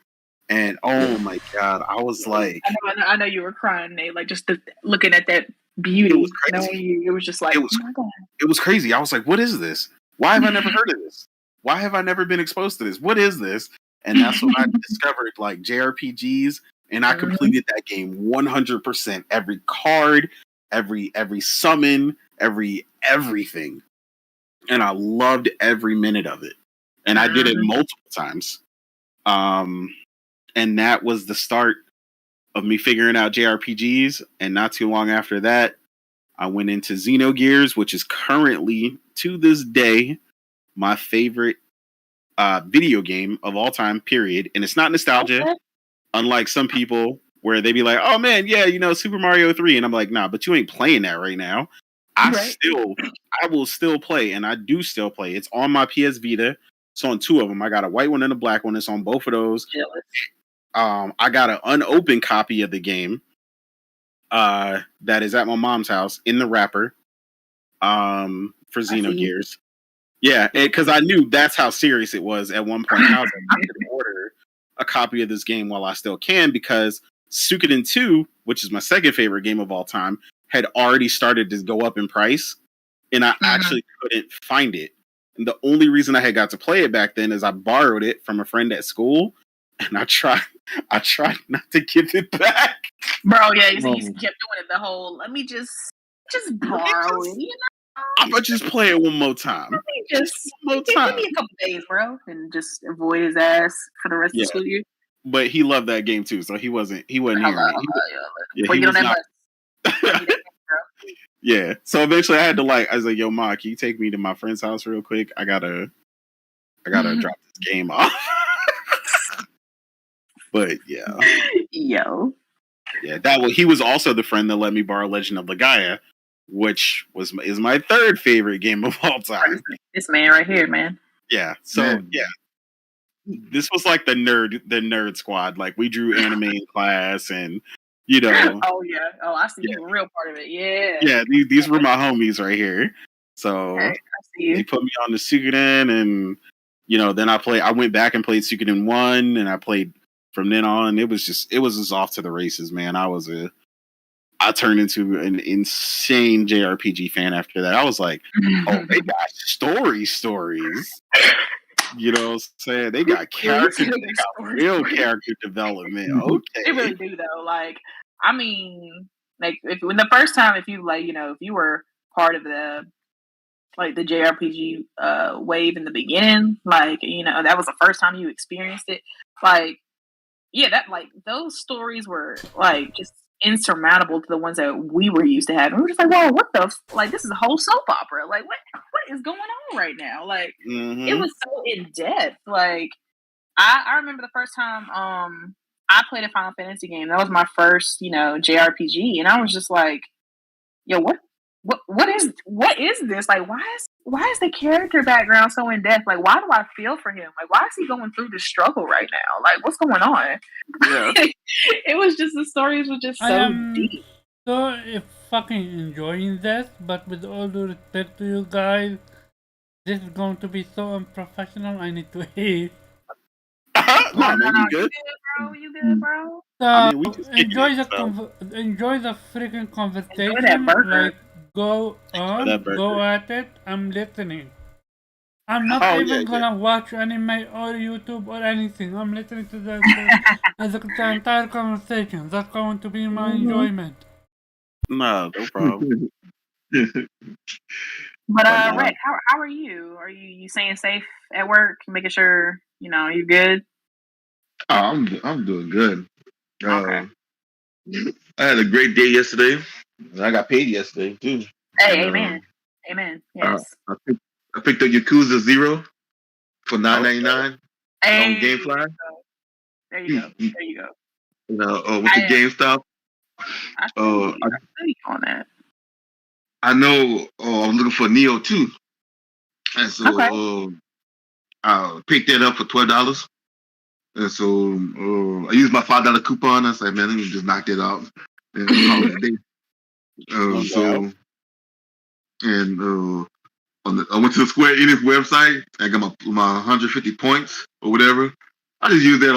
And oh my god, I was like, I know you were crying, Nate. Like just looking at that beauty. It was crazy. It was just like, oh my god, it was crazy. I was like, what is this? Why have I never heard of this? Why have I never been exposed to this? What is this? And that's when I discovered like JRPGs, and I completed that game 100%. Every card, every summon, everything, and I loved every minute of it. And I did it multiple times. And that was the start of me figuring out JRPGs. And not too long after that, I went into Xenogears, which is currently, to this day, my favorite video game of all time, period. And it's not nostalgia, unlike some people where they be like, oh man, yeah, Super Mario 3. And I'm like, nah, but you ain't playing that right now. I will still play, and I do still play. It's on my PS Vita. It's on two of them. I got a white one and a black one. It's on both of those. I got an unopened copy of the game that is at my mom's house in the wrapper for Xenogears. Yeah, because I knew that's how serious it was at one point. I was like, I'm going to order a copy of this game while I still can, because Suikoden 2, which is my second favorite game of all time, had already started to go up in price, and I actually couldn't find it. And the only reason I had got to play it back then is I borrowed it from a friend at school, and I tried not to give it back. Bro, yeah, you kept doing it the whole, let me just borrow it, I'm gonna just play it one more time. Let me just give me a couple days, bro, and just avoid his ass for the rest of the school year. But he loved that game too, so he wasn't hearing me. Yeah. So eventually I had to I was like, yo, Ma, can you take me to my friend's house real quick? I gotta drop this game off. But yeah. Yo. Yeah, he was also the friend that let me borrow Legend of Legaia, which is my third favorite game of all time. This man right here, man. Yeah. So this was like the nerd squad. Like we drew anime in class, and Oh yeah. Oh, I see you were a real part of it. Yeah. Yeah, these were my homies right here. So I see you. They put me on the Suikoden, and then I went back and played Suikoden 1, and I played from then on. It was just off to the races, man. I turned into an insane JRPG fan after that. I was like, oh, they got stories. You know what I'm saying? They got character, they got real character development. Okay. They really do though. Like, I mean, like if you were part of the JRPG wave in the beginning, that was the first time you experienced it. Those stories were just insurmountable to the ones that we were used to having. We were just like, whoa, what the this is a whole soap opera. Like, what is going on right now? Like, it was so in depth. Like, I remember the first time I played a Final Fantasy game. That was my first, JRPG, and I was just like, yo, what what is this? Like, why is the character background so in depth? Like, why do I feel for him? Like, why is he going through this struggle right now? Like, what's going on? Yeah. It was just the stories were just so deep. So fucking enjoying this, but with all due respect to you guys, this is going to be so unprofessional. I need to hate. No, man, you good? You good, bro? So I mean, we just enjoy kicking the it, enjoy the freaking conversation. Enjoy that burger. Like, go on, that burger. go at it. I'm listening. I'm not Oh, even yeah, gonna watch anime or YouTube or anything. I'm listening to the entire conversation. That's going to be my enjoyment. No problem. But Rick, how are you? Are you staying safe at work? Making sure you're good. Oh, I'm doing good. Okay. I had a great day yesterday. I got paid yesterday too. Hey, amen. Amen. Yes. I picked up Yakuza 0 for $9.99 on GameFly. There you go. There you go. With the GameStop. I feel you on that. I know. I'm looking for Neo 2, and so I picked that up for $12. And so I used my $5 coupon. I said, man, let me just knock that out and call it a day. I went to the Square Enix website. I got my 150 points or whatever. I just use that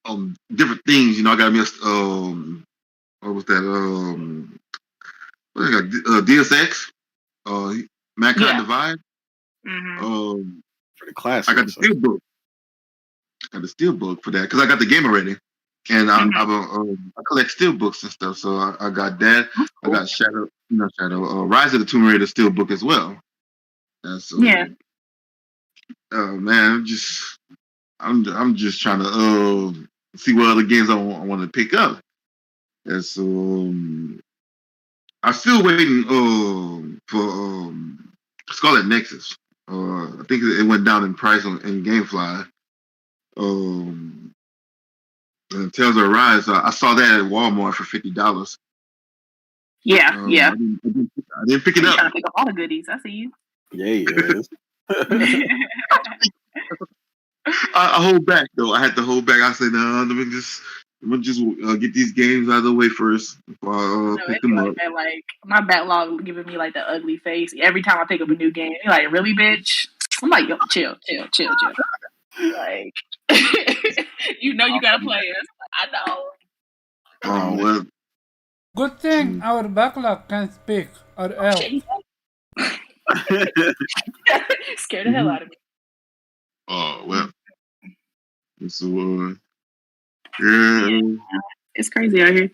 on different things. I got me what was that? What I got? Deus Ex, Mankind Divide. Mm-hmm. For the class, I got the steelbook. For that because I got the game already, and I collect steelbooks and stuff. So I got that. Cool. I got Shadow, Rise of the Tomb Raider steelbook as well. And so, man, I'm just trying to see what other games I want to pick up. And so I'm still waiting for Scarlet Nexus. I think it went down in price in GameFly. Tales of Arise, I saw that at Walmart for $50. Yeah. I didn't pick it up. Trying to pick up all the goodies. I see you. Yeah, he is. I hold back though. I had to hold back. I said, no, let me just get these games out of the way first before I pick them up. That, like my backlog giving me like the ugly face every time I pick up a new game. You're like, really, bitch? I'm like, yo, chill. Like, you gotta play us. I know. Oh well. Good thing our backlog can speak, or else. Scared the hell out of me. Oh well. So it's crazy out here.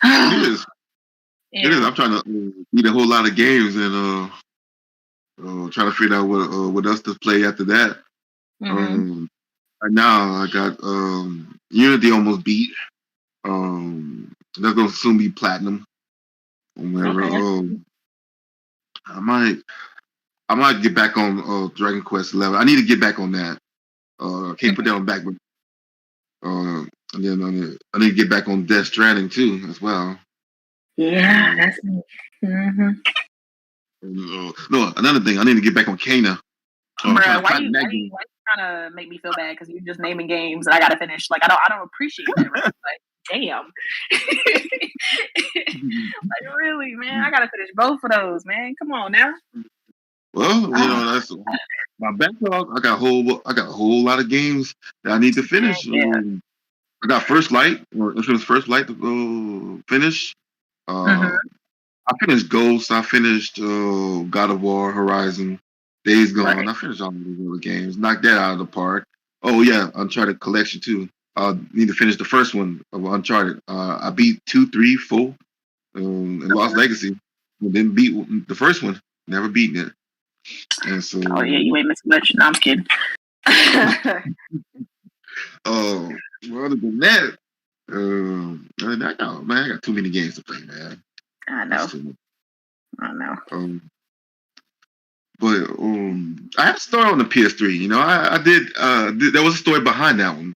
It is. Yeah. It is. I'm trying to beat a whole lot of games and trying to figure out what else to play after that. Mm-hmm. Right now I got Unity almost beat. That's gonna soon be platinum. Whenever I might get back on Dragon Quest 11. I need to get back on that. Can't put that on back. And then I need to get back on Death Stranding too as well. Yeah, that's me. Mm-hmm. No, another thing. I need to get back on Kana. Bruh, why you trying to make me feel bad? Because you're just naming games that I gotta finish. Like I don't appreciate that. Right? Like damn. Like really, man, I gotta finish both of those, man. Come on now. Well, that's my backlog. I got a whole lot of games that I need to finish. Yeah. I got First Light to go finish. I finished Ghost. I finished God of War, Horizon, Days Gone. Right. I finished all these other games. Knocked that out of the park. Oh yeah, Uncharted Collection too. I need to finish the first one of Uncharted. I beat 2, 3, 4, and Lost Legacy. And then beat the first one. Never beaten it. And so. Oh yeah, you ain't missing much. No, I'm kidding. Well, other than that, I got too many games to play, man. I know. But I had a story on the PS3. I did. There was a story behind that one.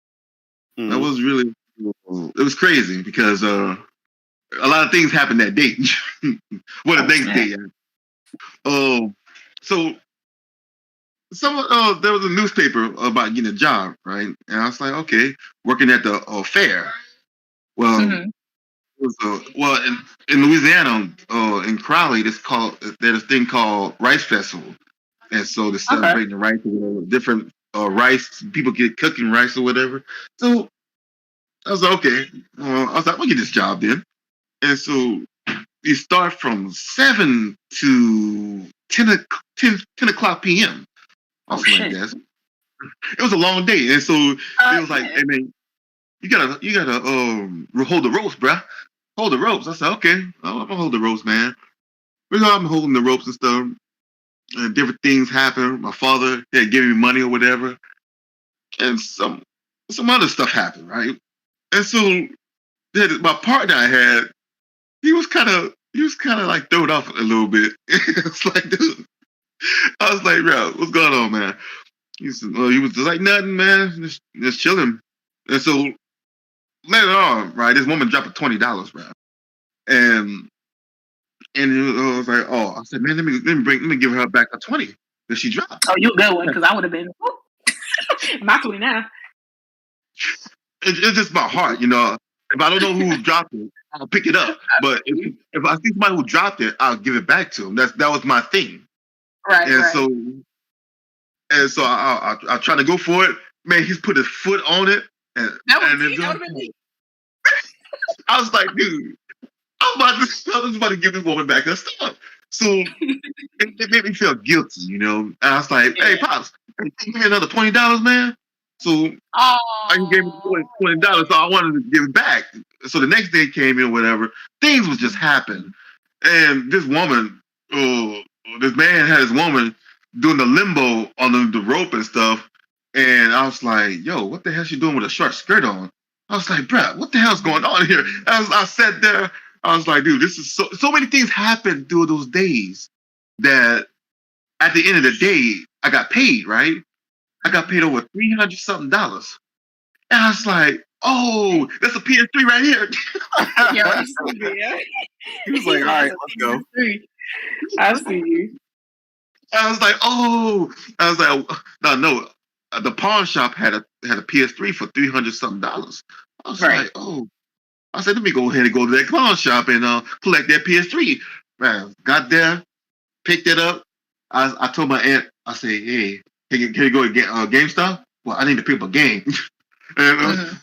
That was really. It was crazy because a lot of things happened that day. Well, the next day. So there was a newspaper about getting a job, right? And I was like, okay, working at the fair. Well, it was, in Louisiana, in Crowley, there's a thing called Rice Festival, and so they're celebrating the rice, different rice. People get cooking rice or whatever. So I was like, okay, I was like, we'll get this job then. And so you start from 7 to 10 o'clock p.m. Also like that. It was a long day, and so it was like, hey man, you gotta hold the ropes, bruh. Hold the ropes. I said, okay, I'm gonna hold the ropes, man. I'm holding the ropes and stuff, and different things happen. My father had given me money or whatever, and some other stuff happened, right? And so my partner I had, he was kind of like thrown off a little bit. It's like, dude, I was like, bro, what's going on, man? He said, well, he was just like, nothing, man, just chilling. And so later on, right, this woman dropped $20, bro, and I was like, oh, I said, man, let me give her back a 20 that she dropped. Oh, you a good one, because I would have been my 20 now. It's just my heart, you know. If I don't know who dropped it, I'll pick it up. But if I see somebody who dropped it, I'll give it back to him. That was my thing. Right. And so I try to go for it. Man, he's put his foot on it, and me. I was like, dude, I was about to give this woman back her stuff. So it made me feel guilty, you know. And I was like, hey, Pops, give me another $20, man. So I gave him $20, so I wanted to give it back. So the next day came in, whatever. Things was just happening. And this woman, this man had his woman doing the limbo on the rope and stuff. And I was like, yo, what the hell she doing with a short skirt on? I was like, bruh, what the hell's going on here? I sat there. I was like, dude, this is so many things happened through those days that at the end of the day, I got paid, right? I got paid over $300-something. And I was like, oh, that's a PS3 right here. He was like, all right, let's go. I see you. I was like, oh. I was like, no. The pawn shop had a PS3 for $300-something. I was like, oh. I said, let me go ahead and go to that pawn shop and collect that PS3. Man, got there, picked it up. I told my aunt, I said, hey, can you go to GameStop? Well, I need to pick up a game. And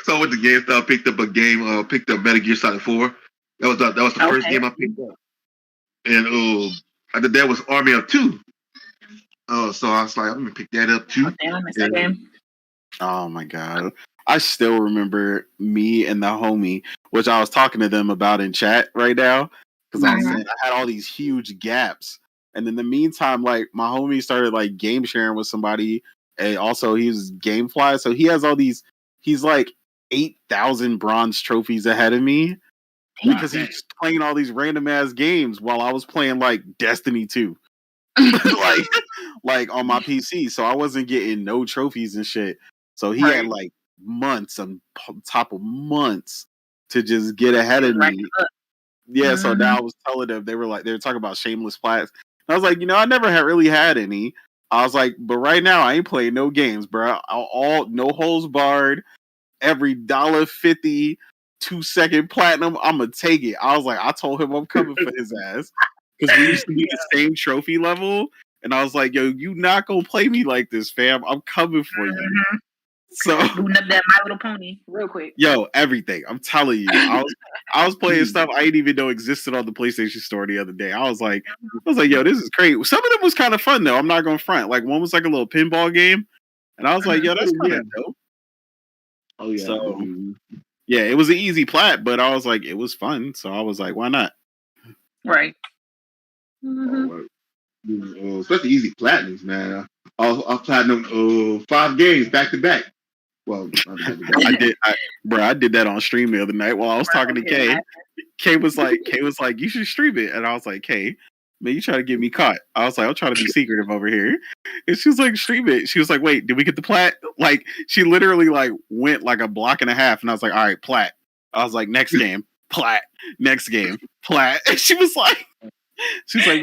so I went to GameStop, picked up a game, picked up Metal Gear Solid 4. That was the first game I picked up. And that was Army of Two. So I was like, I'm gonna pick that up too. I missed that game. Oh my god. I still remember me and the homie, which I was talking to them about in chat right now. Because I was saying I had all these huge gaps. And in the meantime, like my homie started like game sharing with somebody. And also he was Gamefly. So he has all these, he's like 8,000 bronze trophies ahead of me. Because he's playing all these random ass games while I was playing like Destiny 2. like on my PC. So I wasn't getting no trophies and shit. So he had like months on top of months to just get ahead of me. Yeah, so now I was telling them, they were talking about shameless plats. I was like, I never really had any. I was like, but right now I ain't playing no games, bro. All no holes barred, every $1.50 2-second platinum, I'm gonna take it. I was like, I told him I'm coming for his ass. Because we used to be the same trophy level. And I was like, yo, you not gonna play me like this, fam. I'm coming for you. So booting up that My Little Pony real quick. Yo, everything. I'm telling you. I was playing stuff I didn't even know existed on the PlayStation Store the other day. I was like, yo, this is great. Some of them was kind of fun though. I'm not gonna front. Like one was like a little pinball game. And I was like, yo, that's kind of dope. Oh yeah. So yeah, it was an easy plat, but I was like, it was fun. So I was like, why not? Right. Especially easy platinums, man. I'll platinum 5 games back to back. Well, I did that on stream the other night while I was talking to Kay. Kay was like, you should stream it, and I was like, Kay, man, you trying to get me caught? I was like, I'm trying to be secretive over here, and she was like, stream it. She was like, wait, did we get the plat? Like, she literally like went like a block and a half, and I was like, all right, plat. I was like, next game. plat. Next game, plat. And she was like,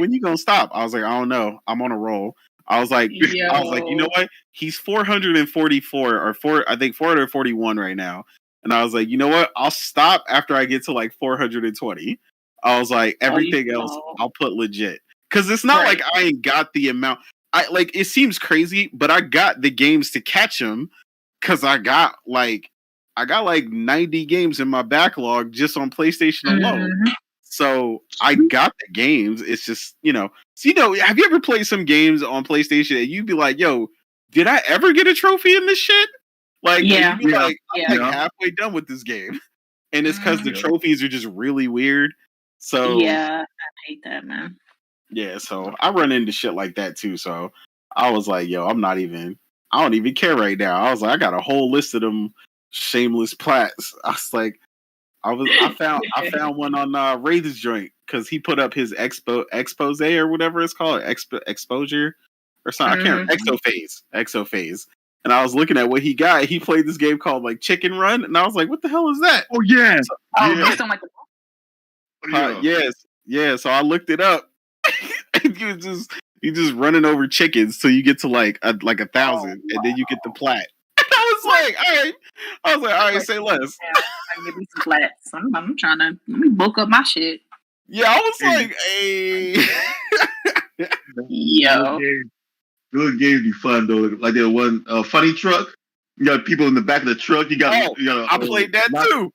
when you gonna stop? I was like, I don't know. I'm on a roll. I was like, you know what? He's 444 or 441 right now. And I was like, you know what? I'll stop after I get to like 420. I was like, everything else, I'll put legit. Because it's not like I ain't got the amount. It seems crazy, but I got the games to catch them because I got like 90 games in my backlog just on PlayStation alone. So I got the games. It's just, have you ever played some games on PlayStation and you'd be like, yo, did I ever get a trophy in this shit? Like, you'd be like, I'm like halfway done with this game. And it's because the trophies are just really weird. So yeah, I hate that, man. Yeah, so I run into shit like that too. So I was like, yo, I don't even care right now. I was like, I got a whole list of them shameless plats. I was like, I found one on Raider's joint because he put up his expose or whatever it's called, exposure or something. I can't exophase. And I was looking at what he got. He played this game called like Chicken Run, and I was like, what the hell is that? Oh yeah, based on like the yes. So I looked it up. And you just running over chickens till you get to like 1,000, and then you get the plat. I was like, all right, say less. I give me some plats. I'm trying to let me bulk up my shit. Yeah, I was like, hey, yo, those games be fun though. Like there one funny truck. You got people in the back of the truck. I played that too.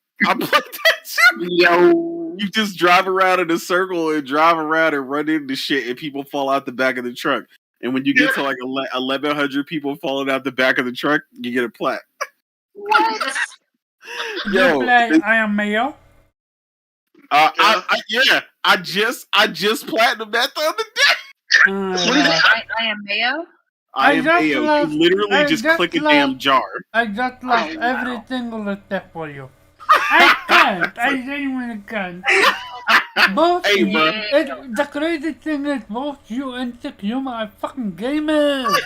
Yo. You just drive around in a circle and drive around and run into shit, and people fall out the back of the truck. And when you get to like 1,100 people falling out the back of the truck, you get a plaque. What? Yo, play I Am Mayo? I just platinumed that the other day. I Am Mayo? I Am Mayo. You literally just click a damn jar. I just lost every single step for you. I can't. I genuinely can't. Both the crazy thing is both you and Yuma are fucking gamers.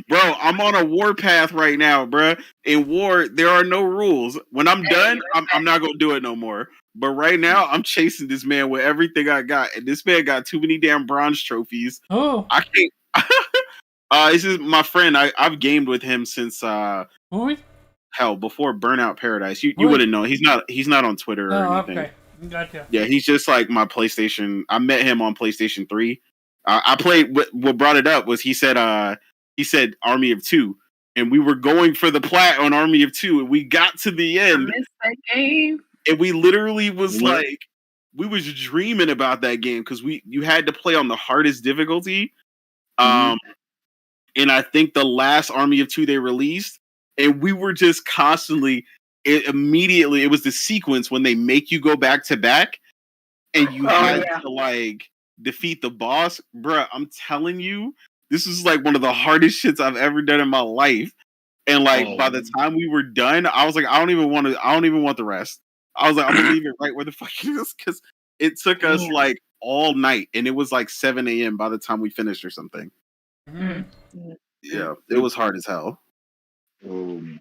Bro, I'm on a war path right now, bro. In war, there are no rules. When I'm done, I'm not gonna do it no more. But right now, I'm chasing this man with everything I got, and this man got too many damn bronze trophies. Oh, I can't. This is my friend. I've gamed with him since who? Hell, before Burnout Paradise. You wouldn't know. He's not on Twitter or anything. Okay. Gotcha. Yeah, he's just like my PlayStation. I met him on PlayStation 3. I played. What brought it up was he said Army of Two, and we were going for the plat on Army of Two, and we got to the end. I missed that game. And we literally was like, we was dreaming about that game because you had to play on the hardest difficulty. And I think the last Army of Two they released. And we were just constantly, immediately, it was the sequence when they make you go back to back and you had to like defeat the boss. Bruh, I'm telling you, this is like one of the hardest shits I've ever done in my life. And like by the time we were done, I was like, I don't even want the rest. I was like, I'm gonna leave it right where the fuck it is because it took us like all night and it was like 7 a.m. by the time we finished or something. Yeah, it was hard as hell. Yeah.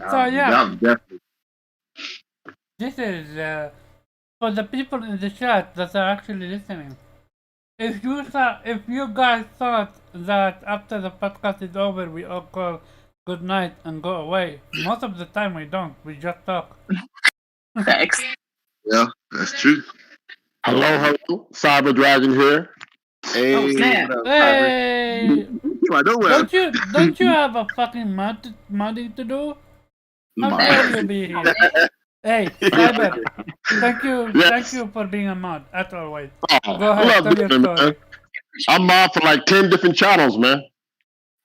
So yeah, definitely. this is for the people in the chat that are actually listening. If you guys thought that after the podcast is over, we all call good night and go away. Most of the time we don't. We just talk. Thanks. Yeah, that's true. Hello, Cyber Dragon here. Hey, hey! Don't you have a fucking modding to do? How dare you be here? Hey, Cyber, thank you for being a mod, as always. Go ahead, tell your story. Man. I'm mod for like 10 different channels, man.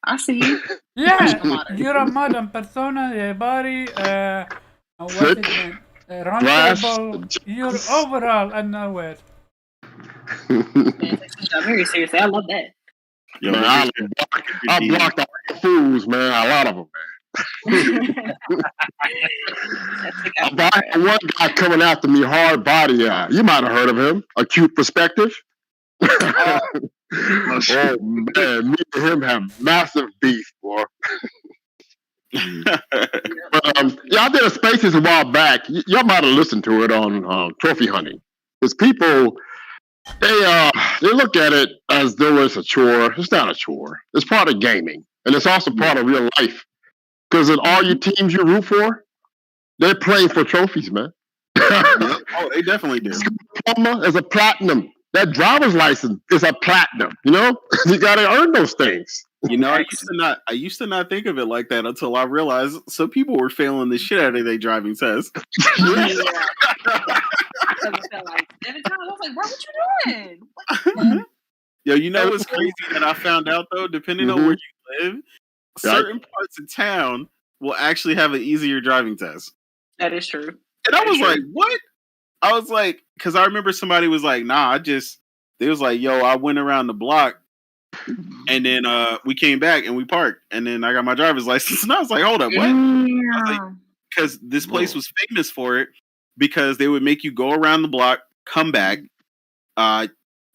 I see you. Yeah, you're a mod on Persona, Body, what's it name? Roundtable. You're overall and nowhere. Man, I'm very seriously. I love that. Yo, man, I blocked all the fools, man. A lot of them, man. I had one guy coming after me hard body. You might have heard of him. Acute Perspective. Oh man, me and him have massive beef, boy. But I did a Spaces a while back. Y'all might have listened to it on trophy hunting. Because people they look at it as though it's a chore. It's not a chore. It's part of gaming, and it's also part of real life. Because in all your teams you root for, they're playing for trophies, man. Oh, they definitely do. Diploma is a platinum. That driver's license is a platinum. You know, you got to earn those things. You know, I used to not think of it like that until I realized some people were failing the shit out of their driving test. I felt like 7 times. I was like, bro, what you doing? Yo, you know what's crazy that I found out though? Depending on where you live, certain parts of town will actually have an easier driving test. That is true. And I was like, what? I was like, because I remember somebody was like, nah, they was like, yo, I went around the block and then we came back and we parked and then I got my driver's license and I was like, hold up, what? Because this place was famous for it because they would make you go around the block, come back, and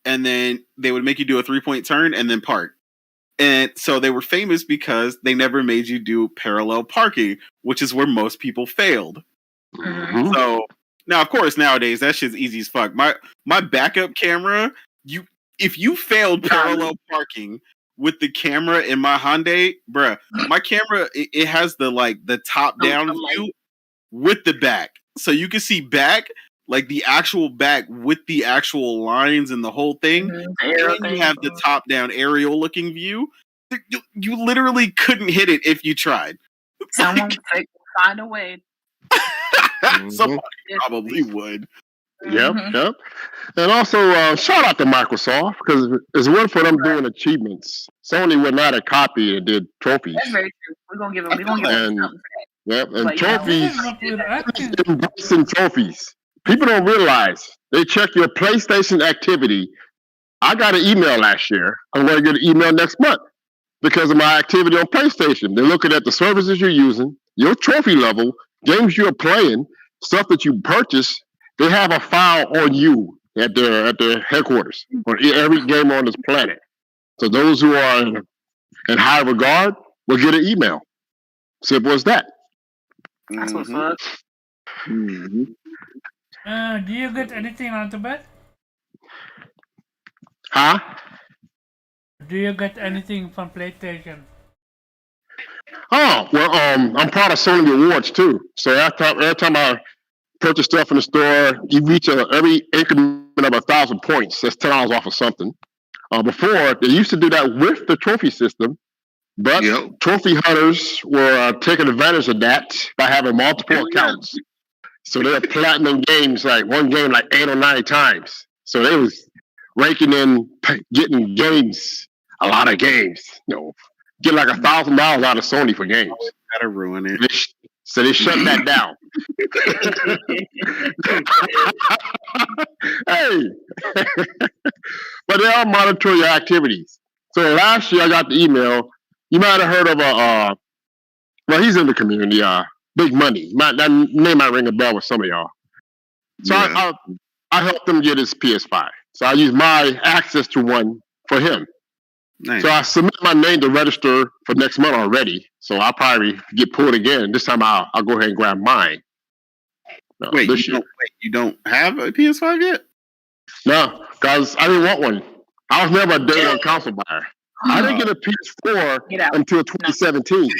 then they would make you do a 3-point turn and then park. And so they were famous because they never made you do parallel parking, which is where most people failed. Mm-hmm. So now, of course, nowadays that shit's easy as fuck. My backup camera, if you failed parallel parking with the camera in my Hyundai, bruh, my camera it has the top down view with the back, so you can see back, like the actual back with the actual lines and the whole thing. And you have the top down aerial looking view. You literally couldn't hit it if you tried. Someone find a way. Somebody probably would. Yep. And also, shout out to Microsoft because it's one for them doing achievements. Sony would not have copied and did trophies. That's very true. We're gonna give them something. Yep, and trophies, embracing trophies. People don't realize they check your PlayStation activity. I got an email last year. I'm going to get an email next month because of my activity on PlayStation. They're looking at the services you're using, your trophy level, games you're playing, stuff that you purchased. They have a file on you at their headquarters on every game on this planet. So those who are in high regard will get an email. Simple as that. That's what's up. Do you get anything out of it? Huh? Do you get anything from PlayStation? Oh, well, I'm part of Sony Awards too. So every time I purchase stuff in the store, you reach every increment of 1,000 points. That's $10 off of something. Before, they used to do that with the trophy system, but trophy hunters were taking advantage of that by having multiple accounts. So they're platinum games, like one game like 8 or 9 times. So they was raking in, getting games, a lot of games. Get like $1,000 out of Sony for games. Gotta ruin it. So they shut that down. Hey, but they all monitor your activities. So last year I got the email. You might have heard of well, he's in the community. Big Money. That name might ring a bell with some of y'all. So I helped him get his PS5. So I used my access to one for him. Nice. So I submitted my name to register for next month already. So I'll probably get pulled again. This time I'll go ahead and grab mine. Wait, you don't have a PS5 yet? No, because I didn't want one. I was never a day one console buyer. I didn't get a PS4 until 2017.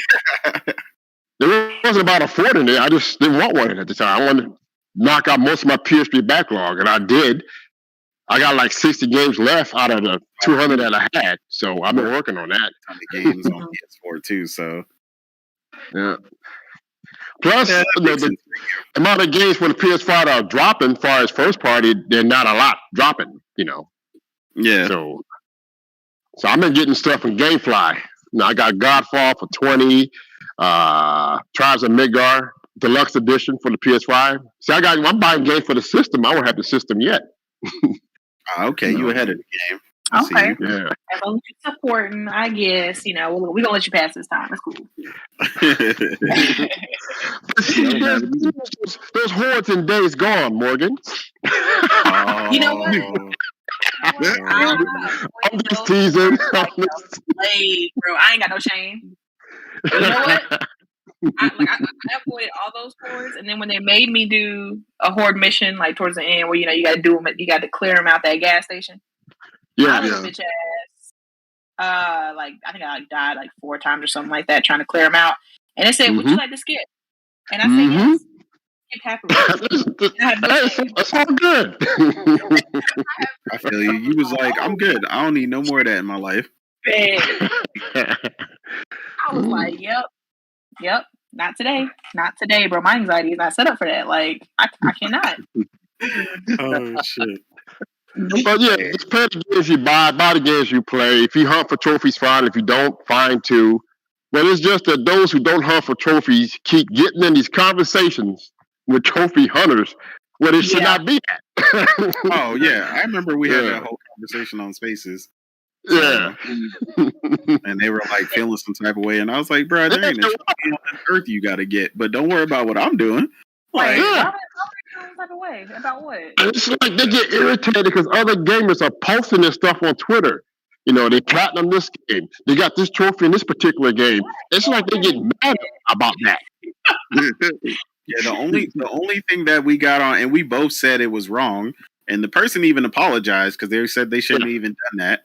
There wasn't about affording it. I just didn't want one at the time. I wanted to knock out most of my PS3 backlog, and I did. I got like 60 games left out of the 200 that I had, so I've been working on that. A ton of games on PS4 too, so yeah. Plus, the amount of games for the PS5 that are dropping, as far as first party, they're not a lot dropping. Yeah. So I've been getting stuff from GameFly. I got Godfall for 20, Tribes of Midgar Deluxe Edition for the PS5. See, I'm buying games for the system. I don't have the system yet. Okay, you ahead of the game. Okay. Yeah. As long as you're supporting, I guess, we're going to let you pass this time. That's cool. Those hordes and days gone, Morgan. You know what? I'm just teasing. Hey, bro, I ain't got no shame. You know what? I avoided all those hordes, and then when they made me do a horde mission, like towards the end, where you got to do them, you got to clear them out that gas station. I was a bitch ass. Like I think I died like 4 times or something like that trying to clear them out, and they said, "Would you like to skip?" And I said, "Yes." Skip happily. That's all good. I feel you. You was like, I'm good. I don't need no more of that in my life. I was like, yep, not today, bro. My anxiety is not set up for that. Like, I cannot. Oh shit. But yeah, just play the games you buy the games you play. If you hunt for trophies, fine. If you don't, fine too. But it's just that those who don't hunt for trophies keep getting in these conversations with trophy hunters where they should not be at. Oh yeah, I remember we had that whole conversation on Spaces. Yeah, and they were like feeling some type of way, and I was like, "Bro, there ain't a trophy on this earth you got to get, but don't worry about what I'm doing." Like, about what? It's like they get irritated because other gamers are posting this stuff on Twitter. You know, they platinum this game. They got this trophy in this particular game. It's like they get mad about that. Yeah, the only thing that we got on, and we both said it was wrong, and the person even apologized because they said they shouldn't have even done that.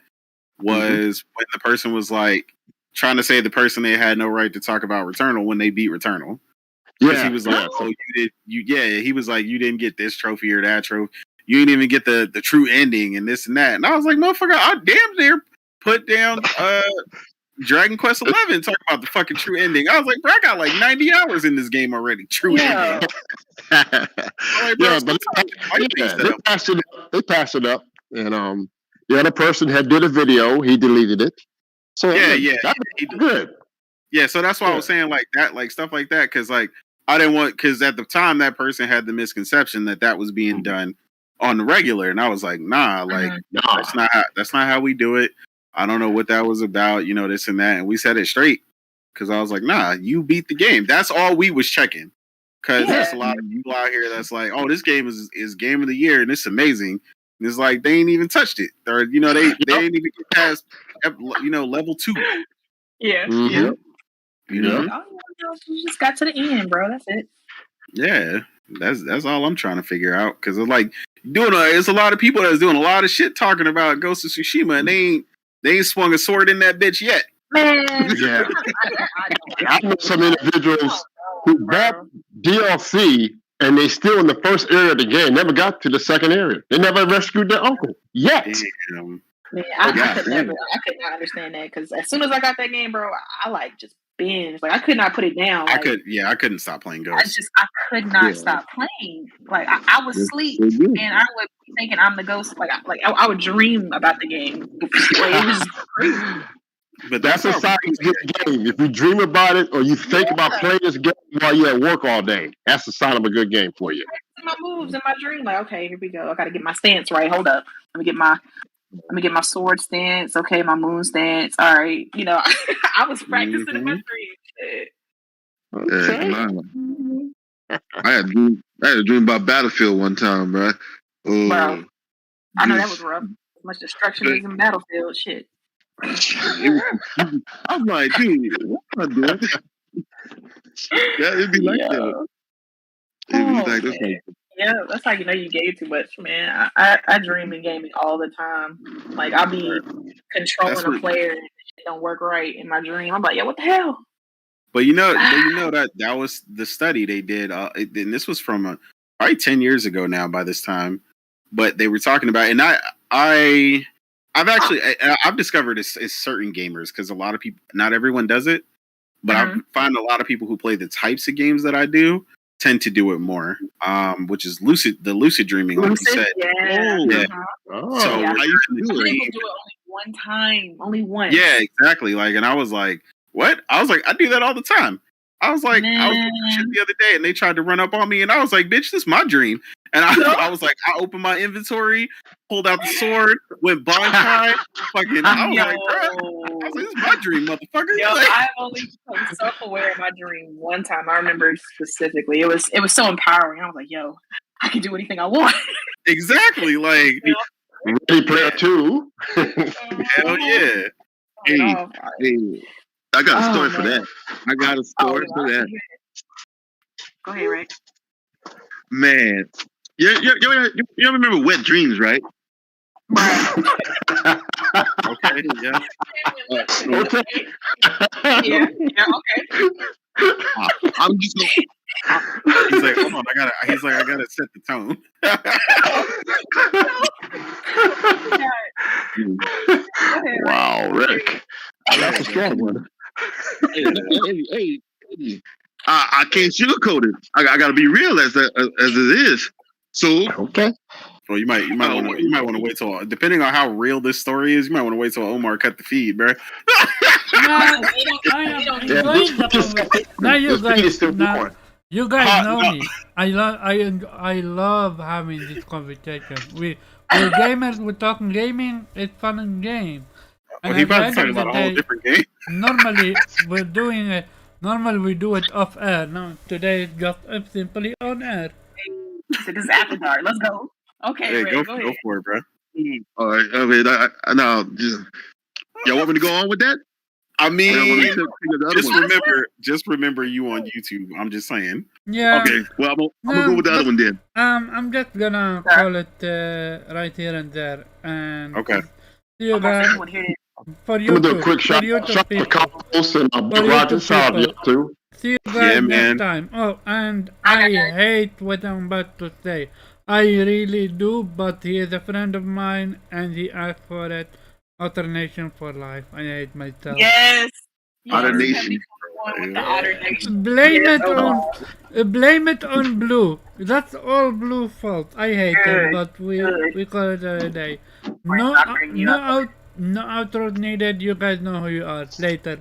Was when the person was like trying to say the person they had no right to talk about Returnal when they beat Returnal. Yeah, he was like, "Oh, he was like, you didn't get this trophy or that trophy. You didn't even get the true ending and this and that." And I was like, "Motherfucker, I damn near put down Dragon Quest 11 talking about the fucking true ending." I was like, "Bro, I got like 90 hours in this game already. True ending." Like, bro, but they passed it up, and the other person had did a video. He deleted it. So he good. Yeah, so that's why I was saying like that, like stuff like that, because like I didn't want, because at the time that person had the misconception that was being done on the regular, and I was like, nah, that's not how we do it. I don't know what that was about, this and that, and we said it straight because I was like, nah, you beat the game. That's all we was checking, because there's a lot of people out here that's like, oh, this game is game of the year and it's amazing. And it's like they ain't even touched it, or they ain't even get past level 2. Yeah. You just got to the end, bro. That's it. Yeah, that's all I'm trying to figure out, because it's like it's a lot of people that's doing a lot of shit talking about Ghost of Tsushima, and they ain't swung a sword in that bitch yet. Man, I know some individuals who bought DLC and they still in the first area of the game, never got to the second area. They never rescued their uncle yet. Man, I could not understand that, because as soon as I got that game, bro, I like just binge. Like I could not put it down. Like, I couldn't stop playing Ghost. I could not stop playing. Like I would sleep and I would be thinking I'm the ghost. Like I would dream about the game. Like, it was crazy. But that's a sign of a good game. If you dream about it or you think about playing this game while you're at work all day, that's a sign of a good game for you. My moves in my dream, like, okay, here we go. I got to get my stance right. Hold up, let me get my sword stance. Okay, my moon stance. All right, I was practicing in my dream. Okay. I had a dream about Battlefield one time, bro. Bro, I know that was rough. As much destruction is in Battlefield. Shit. I'm like, dude, what am I doing? It'd be like that. Yeah, that's how you know you gave too much, man. I dream in gaming all the time. Like I'll be controlling a player and it don't work right in my dream. I'm like, what the hell? But that was the study they did, and this was from probably 10 years ago now by this time. But they were talking about, and I've discovered it's certain gamers, because a lot of people, not everyone does it, but I find a lot of people who play the types of games that I do tend to do it more, which is lucid dreaming, like you said. Yeah. So I used to do it only once. Yeah, exactly. Like, and I was like, what? I was like, I do that all the time. I was like, I was doing shit the other day, and they tried to run up on me, and I was like, bitch, this is my dream. And I was like, I opened my inventory, pulled out the sword, went bonfire, fucking. I was like, bro, I was like, this is my dream, motherfucker. Yo, I've only become self-aware of my dream one time. I remember specifically. It was so empowering. I was like, yo, I can do anything I want. Exactly, like Ready Player 2. Hell yeah. Hey, I got a story for that. I got a story for that. Go ahead, Rick. Man, you remember Wet Dreams, right? Okay, yeah. Okay. Yeah, okay. I'm just gonna. He's like, hold on, I gotta set the tone. Wow, Rick. That's a strong one. Hey. I can't sugarcoat it. I got to be real as it is. So okay. Well, you might want to wait till, depending on how real this story is, you might want to wait till Omar cut the feed, bro. You guys know me. I love having this conversation. We're gamers. We're talking gaming. It's fun and game. And he about to talk about a whole different game. Normally we're doing it. Normally we do it off air. No, today it's just simply on air. So this is after dark. Let's go. Okay, hey, Ray, go ahead. for it, bro. All right. I mean, now, y'all want me to go on with that? I mean, just remember you on YouTube. I'm just saying. Yeah. Okay. Well, I'm gonna go with the other one then. I'm just gonna call it right here and there. And okay. See you guys. For you, I'm gonna do a quick shout to Carlos and Roger. Shout out too. See you guys next time. Oh, and I hate what I'm about to say. I really do, but he is a friend of mine, and he asked for it. Otter Nation for life. I hate myself. Yes. Otter Nation. Blame it on Blue. That's all Blue fault. I hate him, but we call it a day. No outro needed. You guys know who you are. Later.